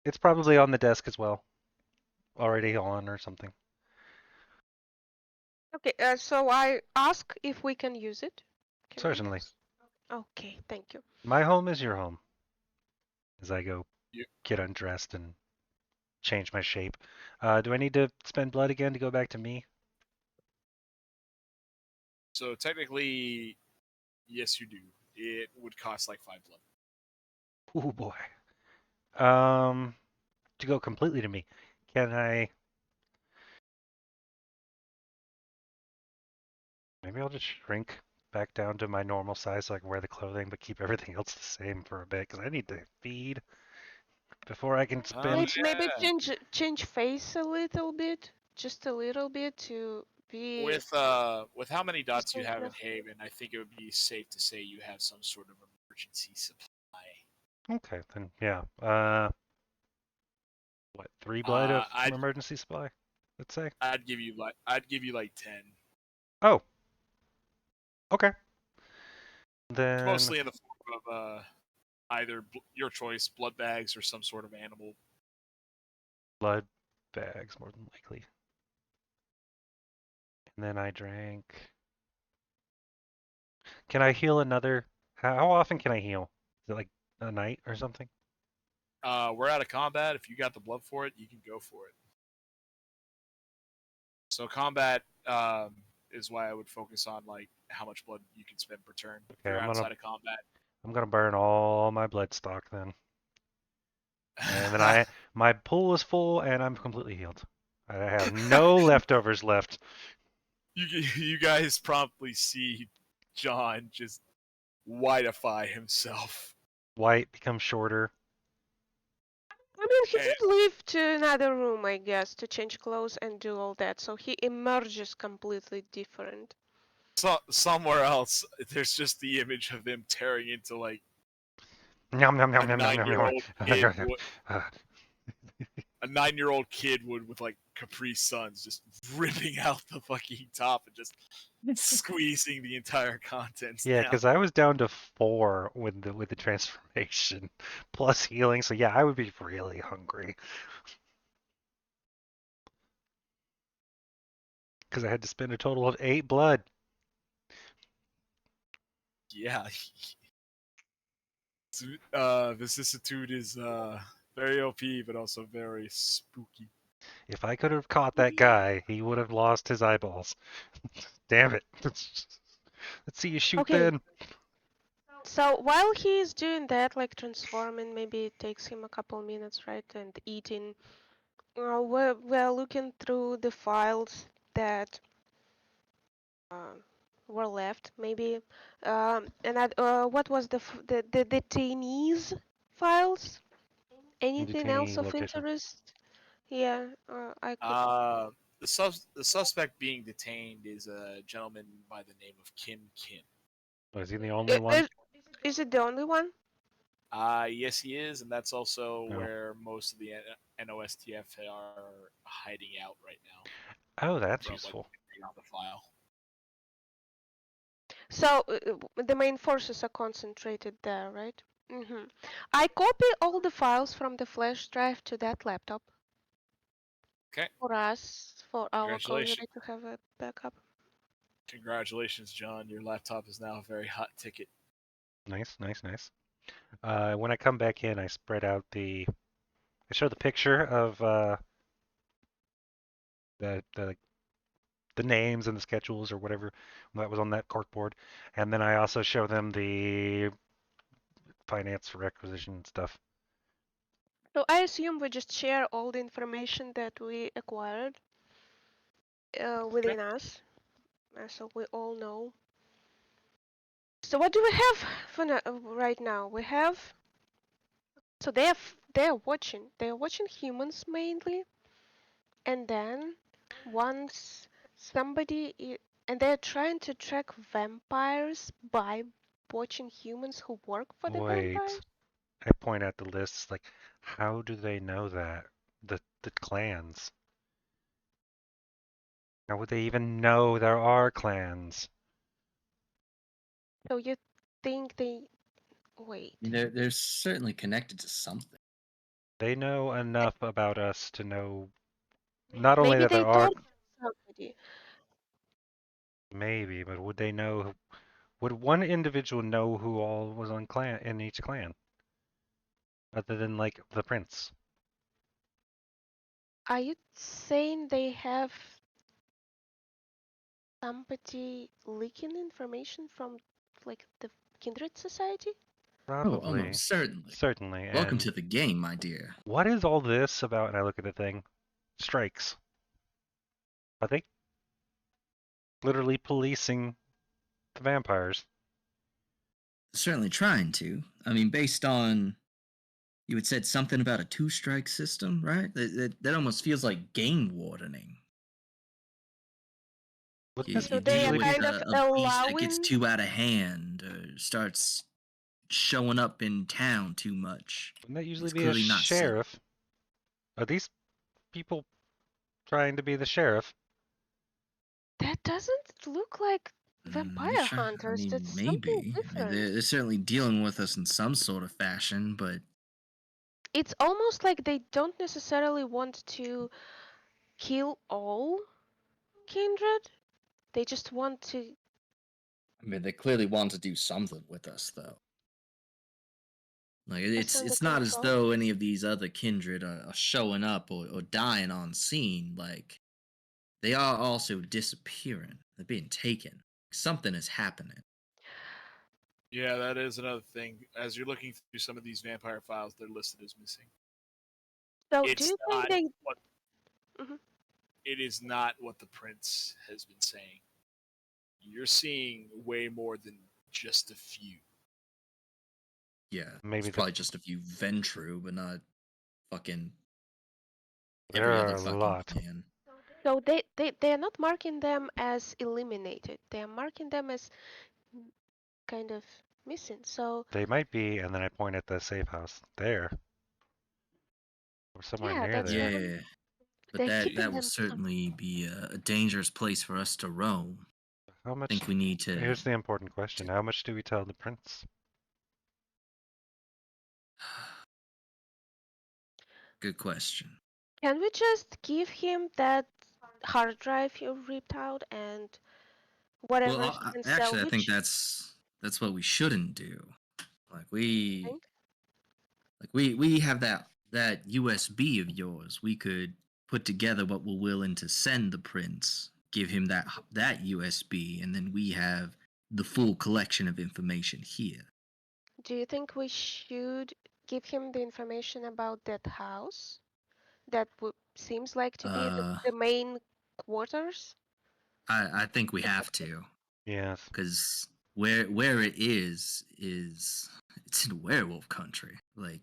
It's probably on the desk as well, already on or something. okay, so I ask if we can use it. Can we Certainly. use? Okay, thank you. My home is your home. As I go You, get undressed and change my shape. Do I need to spend blood again to go back to me? so technically, yes, you do. It would cost like 5 blood. Oh boy. Um, to go completely to me. Can I? Maybe I'll just shrink back down to my normal size so I can wear the clothing, but keep everything else the same for a bit because I need to feed before I can Oh spend. Maybe yeah. change face a little bit, just a little bit to be With how many just dots you think have in enough. Haven, I think it would be safe to say you have some sort of emergency supply. Okay, then yeah. What, 3 blood Uh, of I'd emergency supply? Let's say. I'd give you like 10. Oh, okay. It's Then mostly in the form of either your choice, blood bags or some sort of animal. blood bags, more than likely. And then I drank. Can I heal another? How often can I heal? Is it like a night or something? We're out of combat. If you got the blood for it, you can go for it. So combat is why I would focus on like how much blood you can spend per turn. If Okay, you're outside of combat, I'm gonna burn all my blood stock then. And then my pool is full and I'm completely healed. I have no leftovers left. you guys promptly see John just whiteify himself. White becomes shorter. I mean, he And did leave to another room, I guess, to change clothes and do all that, so he emerges completely different. somewhere else, there's just the image of him tearing into like Yum yum a yum yum yum yum yum. 9-year-old kid. Uh, A 9-year-old kid would with like Capri Suns, just ripping out the fucking top and just squeezing the entire contents Yeah, down. because I was down to 4 with the transformation plus healing, so yeah, I would be really hungry. Because I had to spend a total of 8 blood. Yeah. Vicissitude is very OP, but also very spooky. If I could have caught that guy, he would have lost his eyeballs. Damn it. Let's see you shoot Okay. then. So while he's doing that, like transforming, maybe it takes him a couple minutes, right? And eating, we're looking through the files that uh, were left, maybe. What was the detainees files? Anything else Detainee of location. interest? Yeah, I could. The suspect being detained is a gentleman by the name of Kim Kim. Was he the only one? Is it the only one? Yes, he is, and that's also No. where most of the NOSTF are hiding out right now. Oh, that's From what useful. you can read on the file. So the main forces are concentrated there, right? I copy all the files from the flash drive to that laptop. Okay. For us, for our Congratulations. community to have a backup. Congratulations, John. Your laptop is now a very hot ticket. Nice, nice, nice. When I come back in, I spread out I show the picture of the names and the schedules or whatever that was on that corkboard, and then I also show them the finance requisition stuff. So I assume we just share all the information that we acquired within us, so we all know. So what do we have for right now? We have. So they're watching. They're watching humans mainly, and then once and they're trying to track vampires by watching humans who work for the Wait, vampires. I point at the lists like, how do they know that? The clans. How would they even know there are clans? So you think they wait? They're certainly connected to something. They know enough about us to know not only Maybe that there they are, talk to somebody. maybe, but would they know? Would one individual know who all was on clan in each clan, other than like the prince? Are you saying they have somebody leaking information from like the Kindred Society? Oh, Probably, almost certainly. certainly. Welcome And to the game, my dear. what is all this about? And I look at the thing. Strikes. Are they literally policing the vampires? Certainly trying to. I mean, based on you had said something about a two-strike system, right? That almost feels like game wardening. Wouldn't You, that So you they are deal usually be? with kind of a beast that gets allowing. too out of hand or starts showing up in town too much. Wouldn't that usually He's be a clearly not settled. sheriff? Are these people trying to be the sheriff? That doesn't look like Vampire Sure. I hunters, mean, that's something maybe. I mean, different. they're certainly dealing with us in some sort of fashion, but It's almost like they don't necessarily want to kill all kindred. They just want to. I mean, they clearly want to do something with us, though. Like Us under it's not as control. though any of these other kindred are showing up or dying on scene. Like they are also disappearing. They're being taken. Something is happening. Yeah, that is another thing. As you're looking through some of these vampire files, they're listed as missing. So, do It's you think not they? what Mhm. it is not what the prince has been saying. You're seeing way more than just a few. Yeah, Maybe it's probably just a few Ventru, but not fucking there every are other a fucking lot. clan. So they are not marking them as eliminated. They are marking them as kind of missing. So They might be, and then I point at the safe house. There. Or somewhere yeah, near that's what there. Yeah, but they're that keeping will them somewhere. certainly be a dangerous place for us to roam. How I much? think we need Here's the important question. to How much do we tell the prince? Good question. Can we just give him that hard drive you ripped out and Well, whatever he can actually, I think salvage? that's what we shouldn't do. Like we Think? we have that USB of yours. We could put together what we're willing to send the prince, give him that USB, and then we have the full collection of information here. Do you think we should give him the information about that house? That seems like to be Uh, the main quarters? I think we have to, Yes. because where it is it's in werewolf country. Like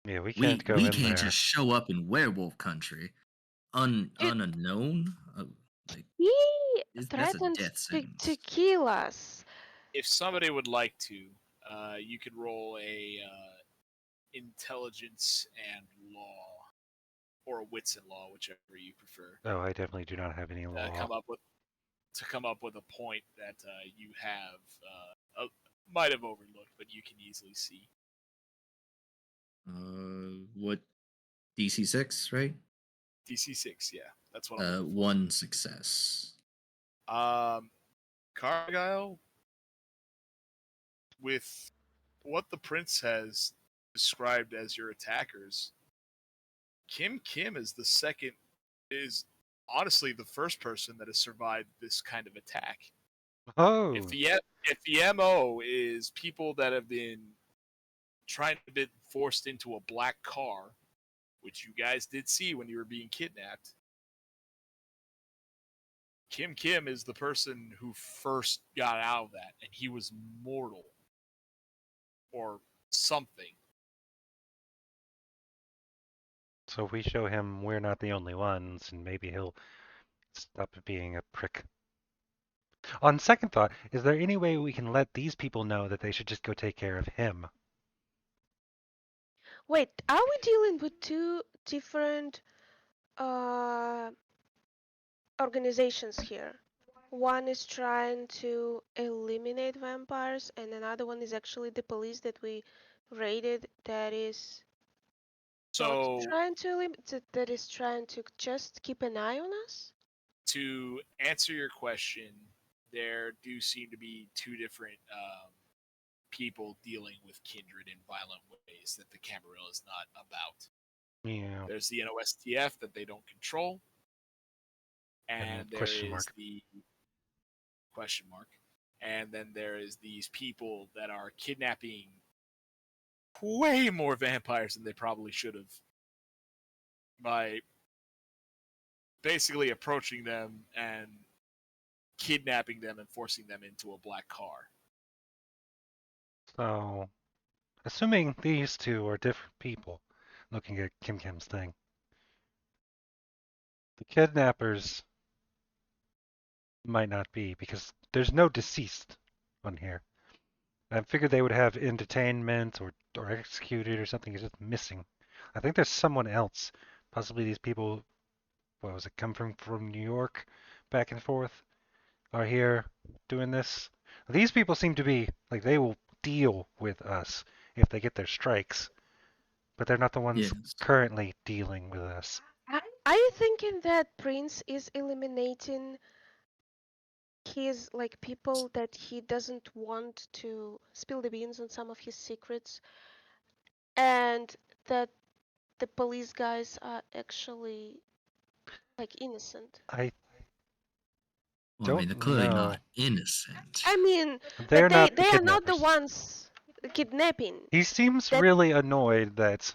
Yeah, we can't we go we in can't there. just show up in werewolf country Dude, unknown. Like he that's a threatened death to sentence. kill us. If somebody would like to, you could roll a intelligence and law, or wits and law, whichever you prefer, Oh, I definitely do not have any to law. come up with a point that you have might have overlooked, but you can easily see. What DC 6, right? DC 6, yeah, that's what I'm looking for. One success. Cargyle, with what the prince has described as your attackers, Kim is honestly the first person that has survived this kind of attack. Oh, If the MO is people that have been trying to be forced into a black car, which you guys did see when you were being kidnapped, Kim is the person who first got out of that, and he was mortal or something. so if we show him we're not the only ones, and maybe he'll stop being a prick. On second thought, is there any way we can let these people know that they should just go take care of him? Wait, are we dealing with two different uh, organizations here? One is trying to eliminate vampires, and another one is actually the police that we raided that is not So trying to eliminate, that is trying to just keep an eye on us? to answer your question, there do seem to be two different people dealing with kindred in violent ways that the Camarilla is not about. Yeah, There's the NOSTF that they don't control, and and there question is mark. the question mark, and then there is these people that are kidnapping way more vampires than they probably should have by basically approaching them and kidnapping them and forcing them into a black car. So, assuming these two are different people, looking at Kim's thing, the kidnappers might not be because there's no deceased on here. I figured they would have in detainment or executed or something. It's just missing. I think there's someone else. Possibly these people. What was it? Come from New York, back and forth. are here doing this. These people seem to be like they will deal with us if they get their strikes, but they're not the ones Yes. currently dealing with us. Are you thinking that Prince is eliminating his like people that he doesn't want to spill the beans on some of his secrets, and that the police guys are actually like innocent? I Well, I mean, don't they're clearly know. not innocent. I mean, They're but they not the they are not the kidnappers. ones kidnapping. He seems That really annoyed that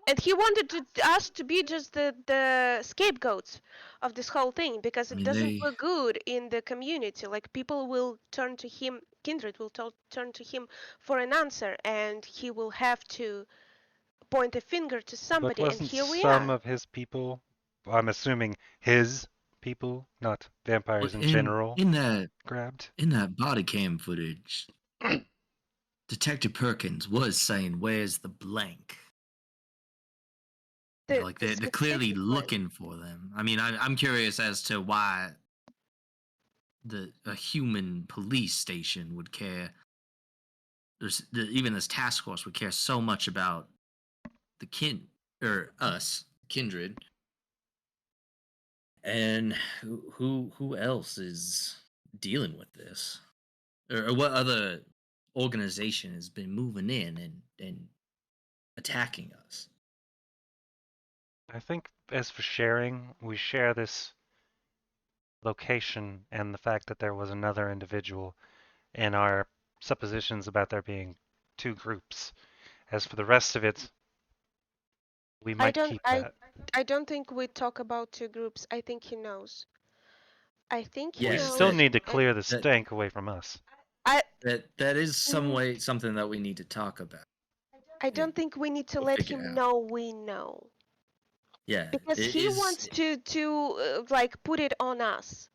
and he wanted us to be just the scapegoats of this whole thing because I it mean, doesn't look good in the community. Like people will turn to him, Kindred will turn to him for an answer, and he will have to point a finger to but somebody. And wasn't here we some are. of his people, I'm assuming his people, not well, vampires in general, grabbed? in that body cam footage, Detective Perkins was saying, "Where's the blank?" Like The they're clearly specific one. looking for them. I mean, I'm curious as to why a human police station would care. Even this task force would care so much about the or us kindred, and who else is dealing with this, or what other organization has been moving in and attacking us? I think as for sharing, we share this location and the fact that there was another individual and our suppositions about there being two groups. As for the rest of it, we I might don't keep I that. I don't think we talk about two groups. I think he knows. I think he We Yes, still knows, need to and clear the that stank away from us. I that is mm, something that we need to talk about. I Yeah, don't think we need to we'll let figure it him out. know we know. Yeah, Because it he is. wants to like put it on us.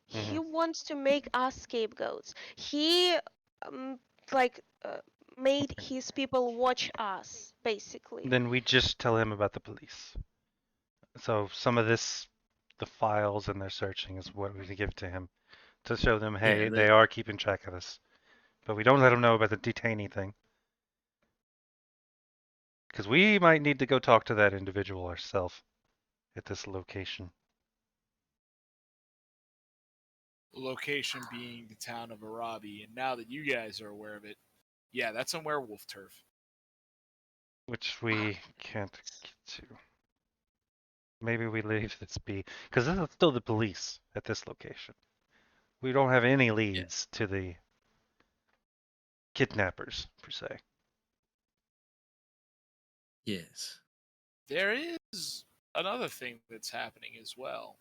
He Hmm. wants to make us scapegoats. He um, like made his people watch us basically. Then we just tell him about the police. So some of this, the files and their searching is what we give to him to show them, Yeah, hey, they are keeping track of us. But we don't let him know about the detainee thing. Because we might need to go talk to that individual ourselves at this location. Location being the town of Arabi, and now that you guys are aware of it, yeah, that's on werewolf turf. Which we can't get to. Maybe we leave this be. Because this is still the police at this location. We don't have any yeah, leads to the kidnappers, per se. yes. There is another thing that's happening as well.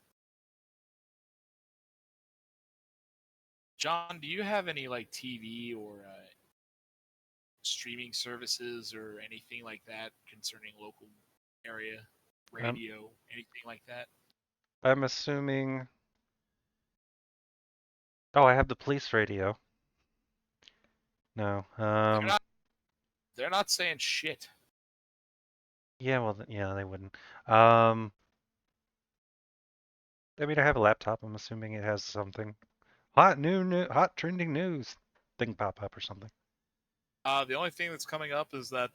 John, do you have any like TV or streaming services or anything like that concerning local area, Um, radio, anything like that? I'm assuming. Oh, I have the police radio. No. They're not. They're not saying shit. Yeah. Well, yeah, they wouldn't. Um. I mean, I have a laptop. I'm assuming it has something. Hot trending news thing pop up or something. The only thing that's coming up is that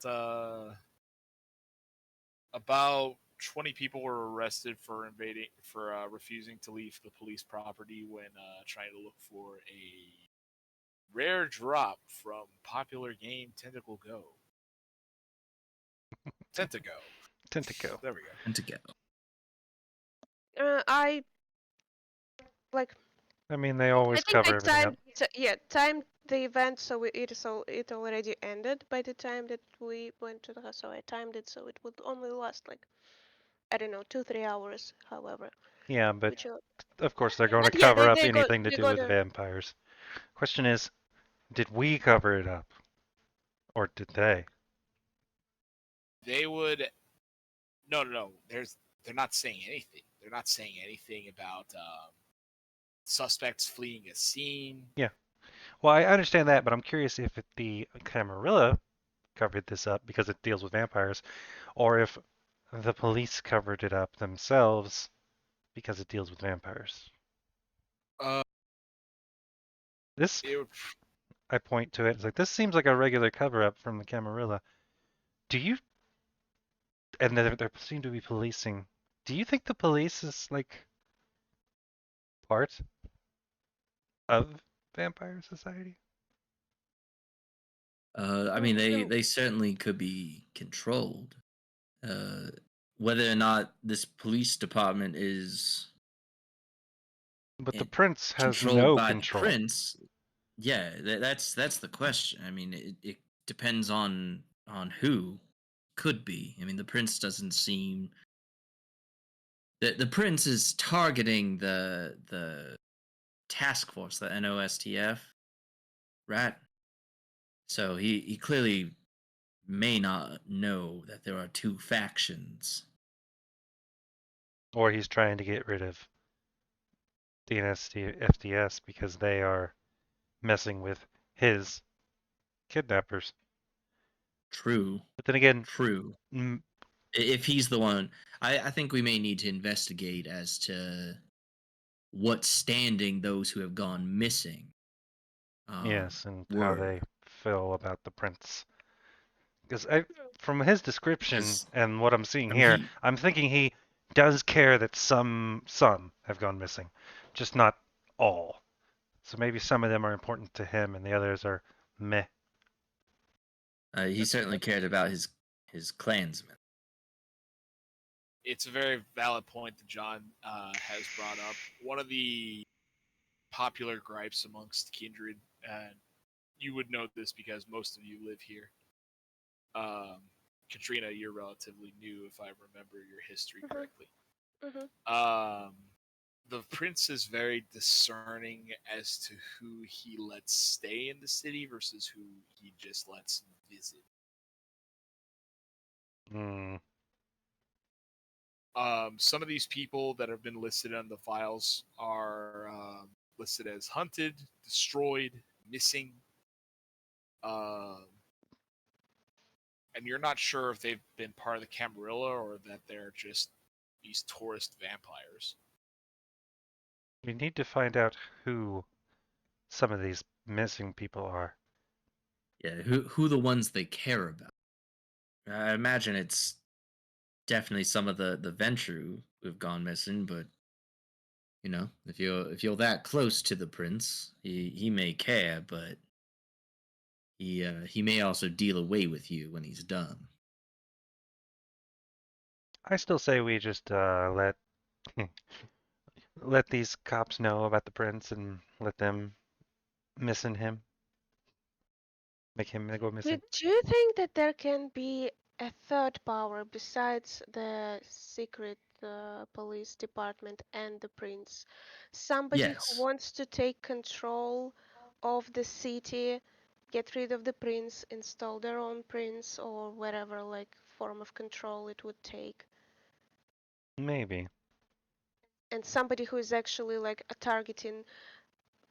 about 20 people were arrested for refusing to leave the police property when trying to look for a rare drop from popular game Tentacle Go. Tentago. Tentico. There we go. And to go. I like. I mean, they I always think cover everything up. timed the event so it already ended by the time that we went to the house. So I timed it so it would only last like I don't know 2-3 hours. However, Yeah, but which of course they're going to but yeah, cover up they got anything to they do got with a vampires. Question is, did we cover it up, or did they? They would no, no, no. They're not saying anything. They're not saying anything about suspects fleeing a scene. Yeah. Well, I understand that, but I'm curious if the Camarilla covered this up because it deals with vampires, or if the police covered it up themselves because it deals with vampires. This, It would, I point to it. It's like this seems like a regular cover-up from the Camarilla. Do you? And there seem to be policing. Do you think the police is like part of vampire society? I mean, they certainly could be controlled. Uh, whether or not this police department is But the prince has controlled no by the control. prince, yeah, that's the question. I mean, it depends on who could be. I mean, the prince doesn't seem the prince is targeting the task force, the NOSTF, right? So he clearly may not know that there are two factions. Or he's trying to get rid of the FDS because they are messing with his kidnappers. True, But then again, true. If he's the one, I think we may need to investigate as to what standing those who have gone missing yes, and how were. they feel about the prince. Because from his description Because and what I'm seeing I mean, here, I'm thinking he does care that some have gone missing, just not all. So maybe some of them are important to him and the others are meh. he certainly cared about his clansmen. it's a very valid point that John has brought up. One of the popular gripes amongst kindred, and you would know this because most of you live here. Katrina, you're relatively new, if I remember your history correctly. Um, the prince is very discerning as to who he lets stay in the city versus who he just lets visit. Hmm. Some of these people that have been listed on the files are listed as hunted, destroyed, missing, um, and you're not sure if they've been part of the Camarilla or that they're just these tourist vampires. We need to find out who some of these missing people are. Yeah, who the ones they care about. I imagine it's definitely some of the Ventru who've gone missing, but you know, if you're that close to the prince, he may care, but he may also deal away with you when he's done. I still say we just let let these cops know about the prince and let them missing him, make him go missing. But do you think that there can be a third power besides the secret police department and the prince? Somebody who Yes, wants to take control of the city, get rid of the prince, install their own prince, or whatever like form of control it would take. Maybe. And somebody who is actually like targeting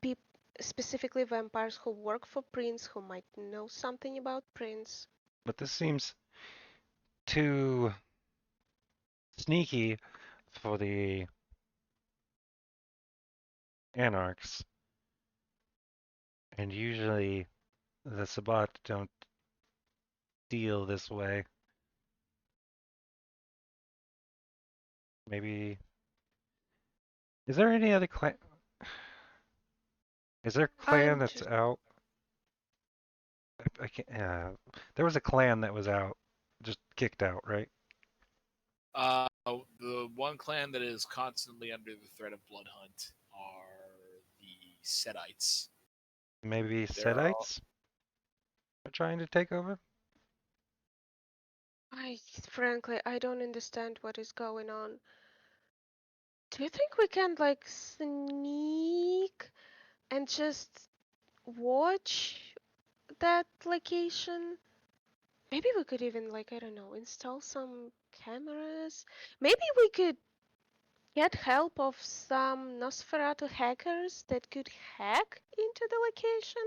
peop specifically vampires who work for prince, who might know something about prince. But this seems too sneaky for the anarchs. And usually the Sabbat don't deal this way. Maybe. Is there any other clan? Is there a clan I'm that's just out? I can't. There was a clan that was out, just kicked out, right? The one clan that is constantly under the threat of blood hunt are the Setites. Maybe They're all, Sedites are trying to take over? I frankly I don't understand what is going on. Do you think we can like sneak and just watch that location? Maybe we could even like I don't know, install some cameras. Maybe we could get help of some Nosferatu hackers that could hack into the location,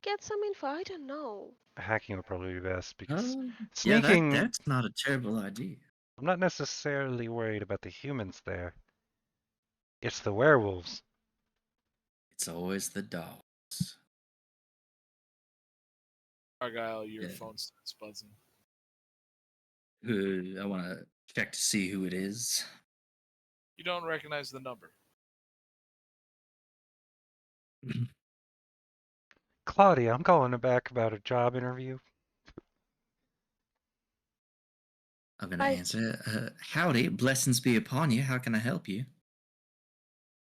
get some info. I don't know. Hacking would probably be best because yeah, sneaking, that's not a terrible idea. I'm not necessarily worried about the humans there. It's the werewolves. It's always the dog. Argyle, your Yeah. phone starts buzzing. I want to check to see who it is. You don't recognize the number. Claudia, I'm calling back about a job interview. I'm gonna Hi. answer. Howdy, blessings be upon you. How can I help you?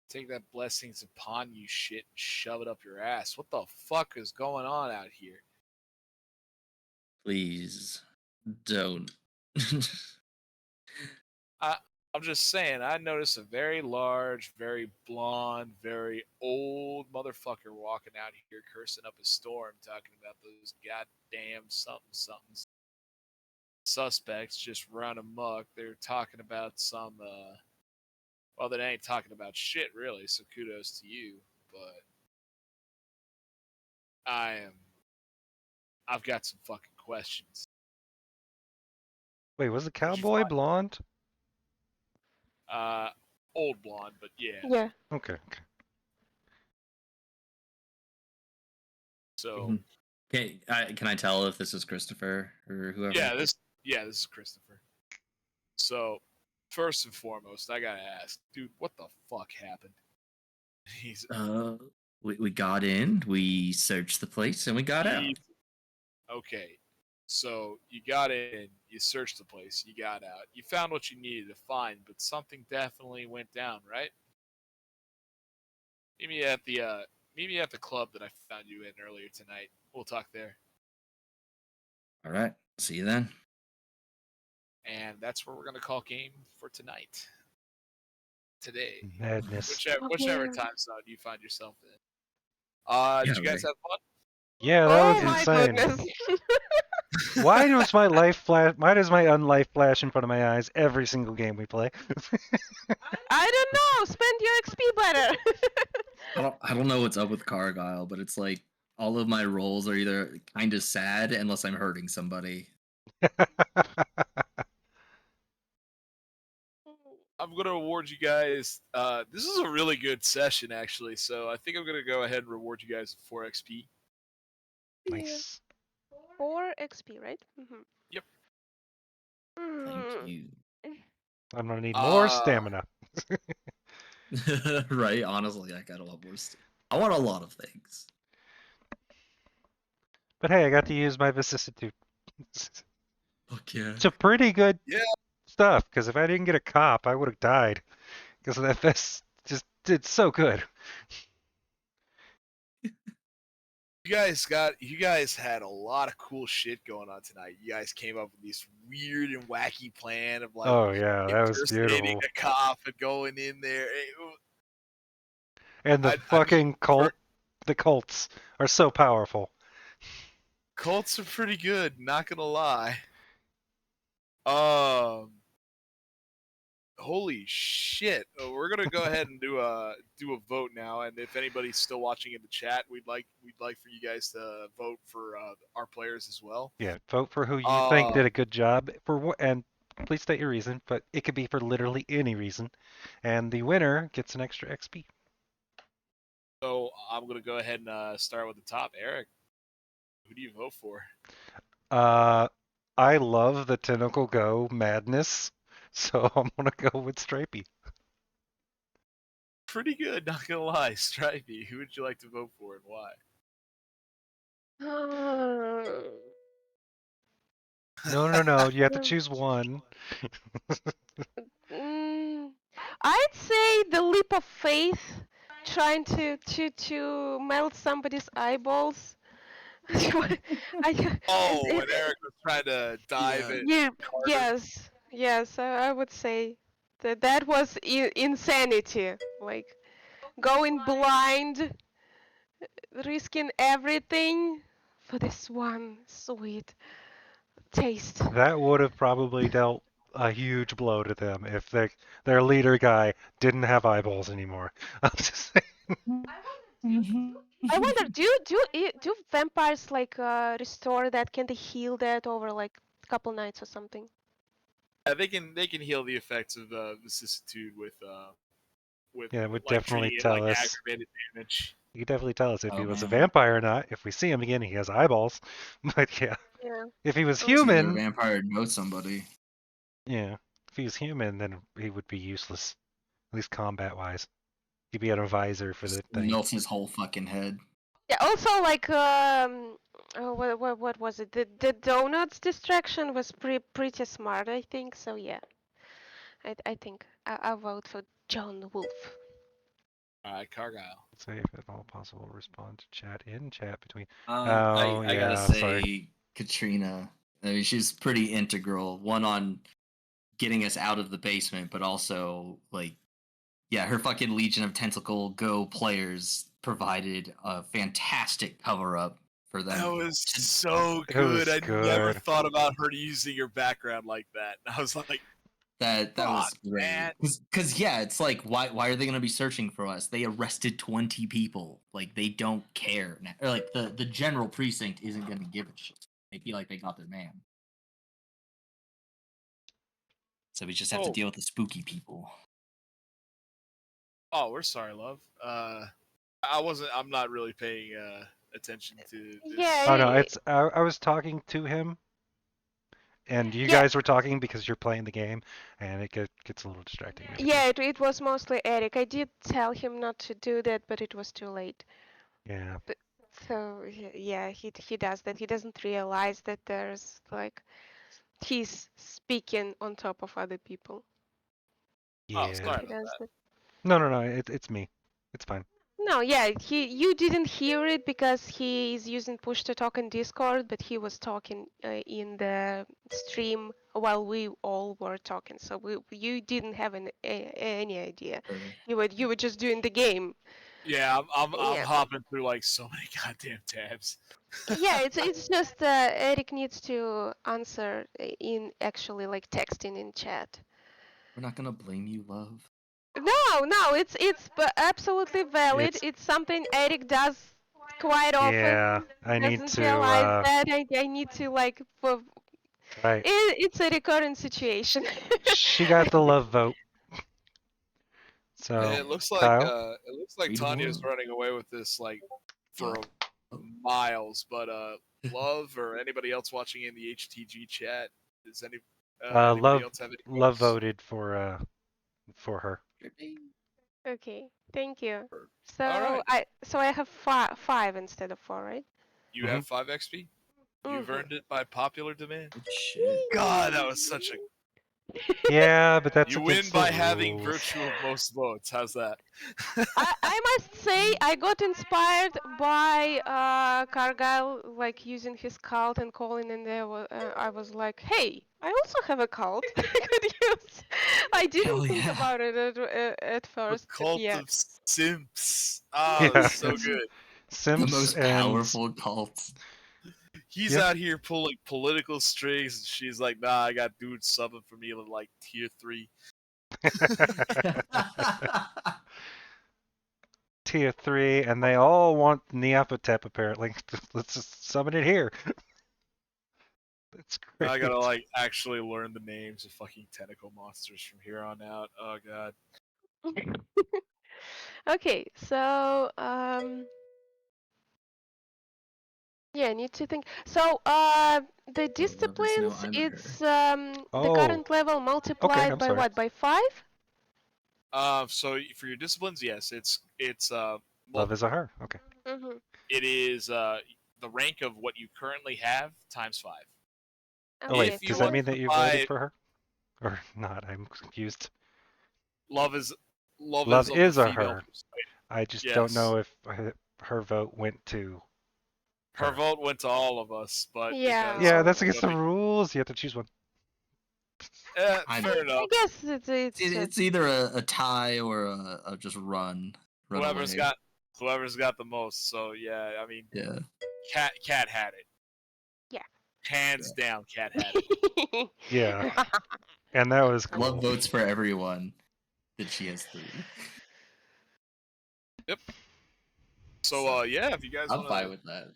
Take that blessings upon you shit and shove it up your ass. What the fuck is going on out here? Please don't. I'm just saying, I noticed a very large, very blonde, very old motherfucker walking out here cursing up a storm, talking about those goddamn something suspects just run amok. They're talking about some, well, they ain't talking about shit really, so kudos to you, but I've got some fucking questions. Wait, was the Did you cowboy find, blonde? old blonde, but yeah. Yeah. Okay. So, Can I tell if this is Christopher or whoever? this is Christopher. So, first and foremost, I gotta ask, dude, what the fuck happened? He's We got in, we searched the place, and we got out. Okay. So you got in, you searched the place, you got out, you found what you needed to find, but something definitely went down, right? Meet me at the club that I found you in earlier tonight. We'll talk there. All right, see you then. And that's where we're gonna call game for tonight. Today. Madness. Whichever Okay. time zone you find yourself in. Yeah, Did you guys right. have fun? Yeah, that Oh was my insane. goodness. Why does my life flash? Why does my unlife flash in front of my eyes every single game we play? I don't know. Spend your XP better. I don't know what's up with Cargyle, but it's like all of my rolls are either kind of sad unless I'm hurting somebody. I'm gonna reward you guys. This is a really good session, actually. So I think I'm gonna go ahead and reward you guys with 4 XP. Nice. 4 XP, right? Mm-hmm. Yep. Thank you. I'm gonna need more Uh, stamina. Right? Honestly, I got a lot more. I want a lot of things. But hey, I got to use my vicissitude. Fuck yeah. It's a pretty good Yeah. stuff, because if I didn't get a cop, I would have died. Because that vest just did so good. You guys had a lot of cool shit going on tonight. You guys came up with this weird and wacky plan of like Oh yeah, that was impersonating beautiful. a cop and going in there. And the I mean, fucking cult, the cults are so powerful. Colts are pretty good, not gonna lie. Um, holy shit! We're gonna go ahead and do a vote now, and if anybody's still watching in the chat, we'd like for you guys to vote for our players as well. Yeah, vote for who you think Uh, did a good job and please state your reason, but it could be for literally any reason. And the winner gets an extra XP. so I'm gonna go ahead and start with the top. Eric, who do you vote for? I love the Tentacle Go madness, so I'm gonna go with Stripey. Pretty good, not gonna lie. Stripey, who would you like to vote for and why? No. You have to choose one. Mm, I'd say the leap of faith, trying to melt somebody's eyeballs. Oh, when Eric was trying to dive Yeah. at Yeah, Carter. yes, I would say that was insanity. Like going blind, risking everything for this one sweet taste. That would have probably dealt a huge blow to them if their leader guy didn't have eyeballs anymore. I'm just saying. I wonder, do vampires like restore that? Can they heal that over like a couple nights or something? Yeah, they can heal the effects of vicissitude with Yeah, it would like definitely treating it tell like us. aggravated damage. He could definitely tell us if Oh, he was a man. vampire or not. If we see him again, he has eyeballs. But yeah, Yeah. if he was Oh. It's either a human, vampire or know somebody. yeah, if he was human, then he would be useless, at least combat-wise. He'd be out of visor for the Just thing. melts his whole fucking head. Yeah. Also, like, oh, what was it? The donuts distraction was pretty smart, I think. So yeah, I think I'll vote for John Wolf. All right, Cargyle. Say if at all possible, respond to chat in chat between. I gotta say, sorry. Katrina. I mean, she's pretty integral. One on getting us out of the basement, but also like, yeah, her fucking Legion of Tentacle Go players provided a fantastic cover up for them. That was so It good. was I never good. thought about her using your background like that. And I was like, That was fuck, great. man. Because yeah, it's like why are they gonna be searching for us? They arrested 20 people. Like they don't care. Or like the general precinct isn't gonna give a shit. They feel like they got their man. So we just have to Oh. deal with the spooky people. Oh, we're sorry, love. I'm not really paying attention to this. Yeah. Oh no, it's I was talking to him, and you Yeah. guys were talking because you're playing the game, and it gets a little distracting. maybe. Yeah, it was mostly Eric. I did tell him not to do that, but it was too late. Yeah. So yeah, he does that. He doesn't realize that there's like he's speaking on top of other people. Oh, Yeah. sorry He about does that. that. No. It's me. It's fine. No, yeah, you didn't hear it because he is using push to talk in Discord, but he was talking in the stream while we all were talking. So you didn't have any idea. You were just doing the game. Yeah, I'm Yeah. hopping through like so many goddamn tabs. Yeah, it's just Eric needs to answer in actually like texting in chat. We're not gonna blame you, love. No, it's absolutely valid. It's It's something Eric does quite often. yeah. I need Doesn't to. realize that I need to like Right. it's a recurrent situation. She got the love vote. So It looks Kyle. like Free to Tanya's vote. running away with this like for What? miles. But love or anybody else watching in the HTG chat, does anybody Love else have any Love votes? voted for her. Okay, thank you. All right, So I have five instead of four, right? you have 5 XP. You've Mhm. earned it by popular demand. Good shit. God, that was such a. Yeah, but that's You win against the by having rules. virtue of most votes. How's that? I must say I got inspired by Cargyle like using his cult and calling in there. I was like, hey, I also have a cult I could use. I didn't Hell think yeah. about it at The first, but cult yeah. of simps. Ah, Yeah. that's so That's good. the Simps most and powerful cult. He's Yep. out here pulling political strings, and she's like, "Nah, I got dudes subbing for me like tier 3." tier 3, and they all want Neopotep apparently. Let's just summon it here. That's Now great. I gotta like actually learn the names of fucking tentacle monsters from here on out. Oh god. Okay, so yeah, I need to think. So the disciplines, I'm her. it's the Oh, current level multiplied I'm by sorry. what? By 5? So for your disciplines, yes, it's Love is a her. Okay. Mm-hmm. it is the rank of what you currently have times 5. Oh wait, Okay, If you does so that want mean to that you buy voted for her, or not? I'm confused. love is Love of the is a female her. persuasion. I just Yes. don't know if her vote went to Her her. vote went to all of us, but Yeah. because Yeah, that's against the nobody- rules. You have to choose one. I fair I enough. guess it's It's either a tie or a just run Whoever's away. got the most. So yeah, I mean, Yeah. Cat had it. Yeah. Hands down, Cat had it. Yeah, and that was cool. Love votes for everyone. That she has 3. So yeah, if you guys I'm want fine to, with that.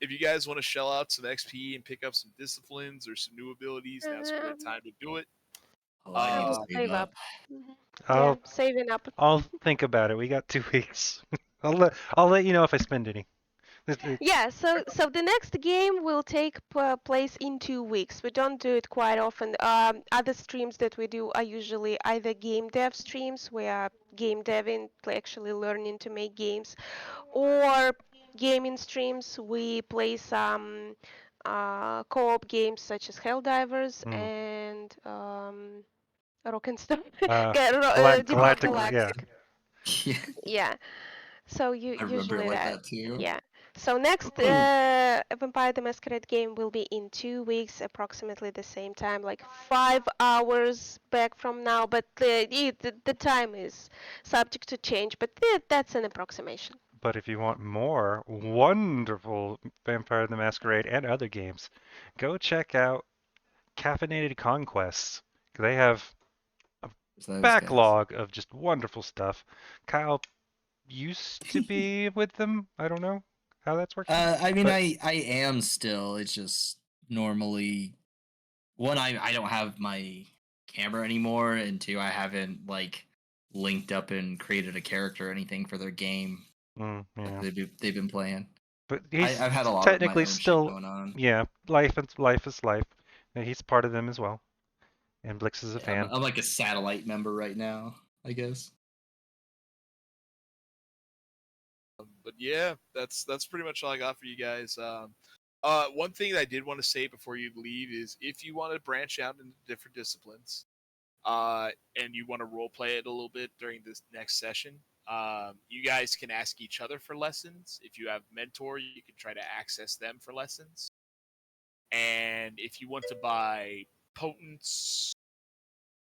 if you guys want to shell out some XP and pick up some disciplines or some new abilities, now's a great time to do it. Oh, I need I to will save save up. up. Mhm. I'll Yeah, saving up. I'll think about it. We got 2 weeks. I'll let you know if I spend any. Yeah, so the next game will take place in 2 weeks. We don't do it quite often. Other streams that we do are usually either game dev streams, we are game deving, actually learning to make games, or gaming streams. We play some co-op games such as Helldivers Mm. and Rock and Stone, Deepak Galactic, yeah. Galactic. Yeah, Yeah. So you I remember it usually like that. that too. Yeah. So next Vampire the Masquerade game will be in 2 weeks, approximately the same time, like 5 hours back from now. But the time is subject to change. But that's an approximation. But if you want more wonderful Vampire the Masquerade and other games, go check out Caffeinated Conquests. They have It's those guys. backlog of just wonderful stuff. Kyle used to be with them. I don't know how that's working. I mean, but I am still. It's just normally one, I don't have my camera anymore, and two, I haven't like linked up and created a character or anything for their game that yeah. they've been playing. But he's I've had a lot of my technically own shit still, going on. yeah. Life is life. And he's part of them as well. And Blix is a Yeah, fan. I'm like a satellite member right now, I guess. But yeah, that's pretty much all I got for you guys. One thing that I did want to say before you leave is if you want to branch out into different disciplines, and you want to role play it a little bit during this next session, you guys can ask each other for lessons. If you have mentor, you can try to access them for lessons. And if you want to buy potence,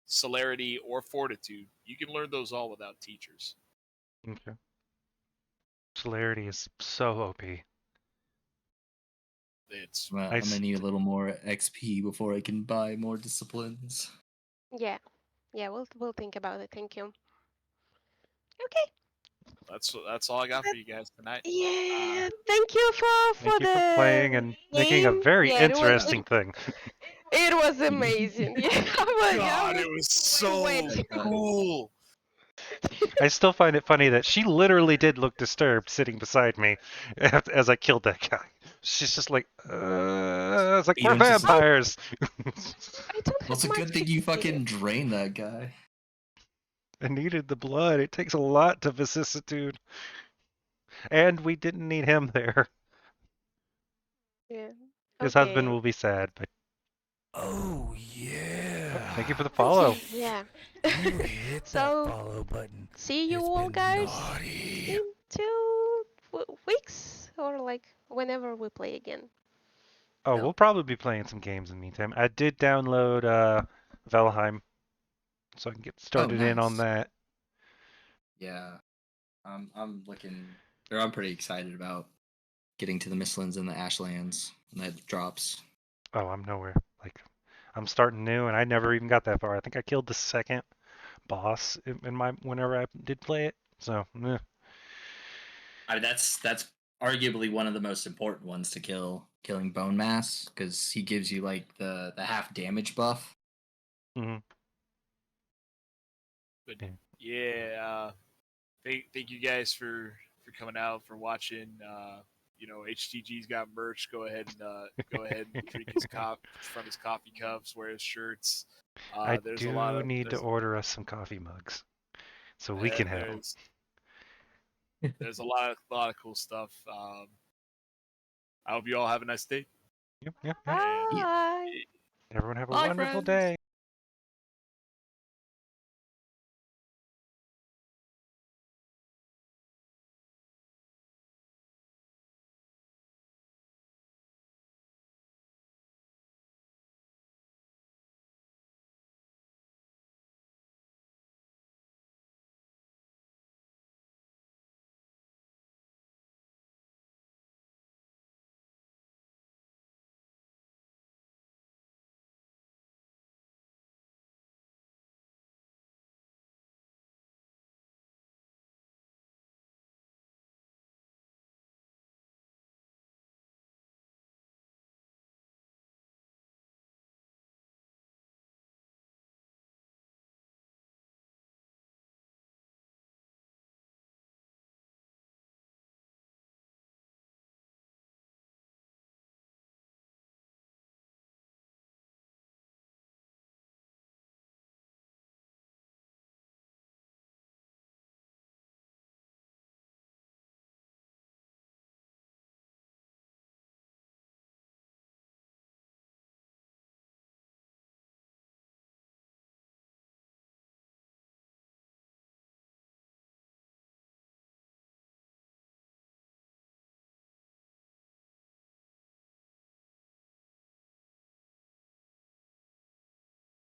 celerity, or fortitude, you can learn those all without teachers. Okay. Celerity is so OP. It's I'm gonna need a little more XP before I can buy more disciplines. Yeah. Yeah, we'll think about it. Thank you. Okay. that's all I got for you guys tonight. Yeah. Thank you for Thank you for playing the and making a game. very Yeah, interesting thing. it was amazing. Yeah, God, it was so waiting. cool. I still find it funny that she literally did look disturbed sitting beside me as I killed that guy. She's just like, it's like, we're Eden's just like, vampires. I don't well, it's a have good much thing you to say. fucking drained that guy. I needed the blood. It takes a lot to vicissitude. And we didn't need him there. Yeah. His husband Okay. will be sad, but Oh yeah. thank you for the Okay. follow. Yeah. You hit that So follow button. see you It's all, been guys, naughty. in 2 weeks or like whenever we play again. Oh, No. we'll probably be playing some games in the meantime. I did download Valheim, so I can get started in on Nice. that. Yeah, I'm looking, or I'm pretty excited about getting to the Mistlands and the Ashlands when that drops. Oh, I'm nowhere. Like, I'm starting new, and I never even got that far. I think I killed the second boss in my whenever I did play it. So, I mean, that's arguably one of the most important ones to kill, killing Bone Mass, because he gives you like the half damage buff. mhm. But Yeah. yeah, thank you guys for coming out, for watching. HTG's got merch. Go ahead and drink his from his coffee cups, wear his shirts. I There's a lot do of need to order us some coffee mugs so we can have them. there's a lot of cool stuff. I hope you all have a nice day. Yep. Bye. Yeah. And Everyone have a Bye, wonderful friends. day.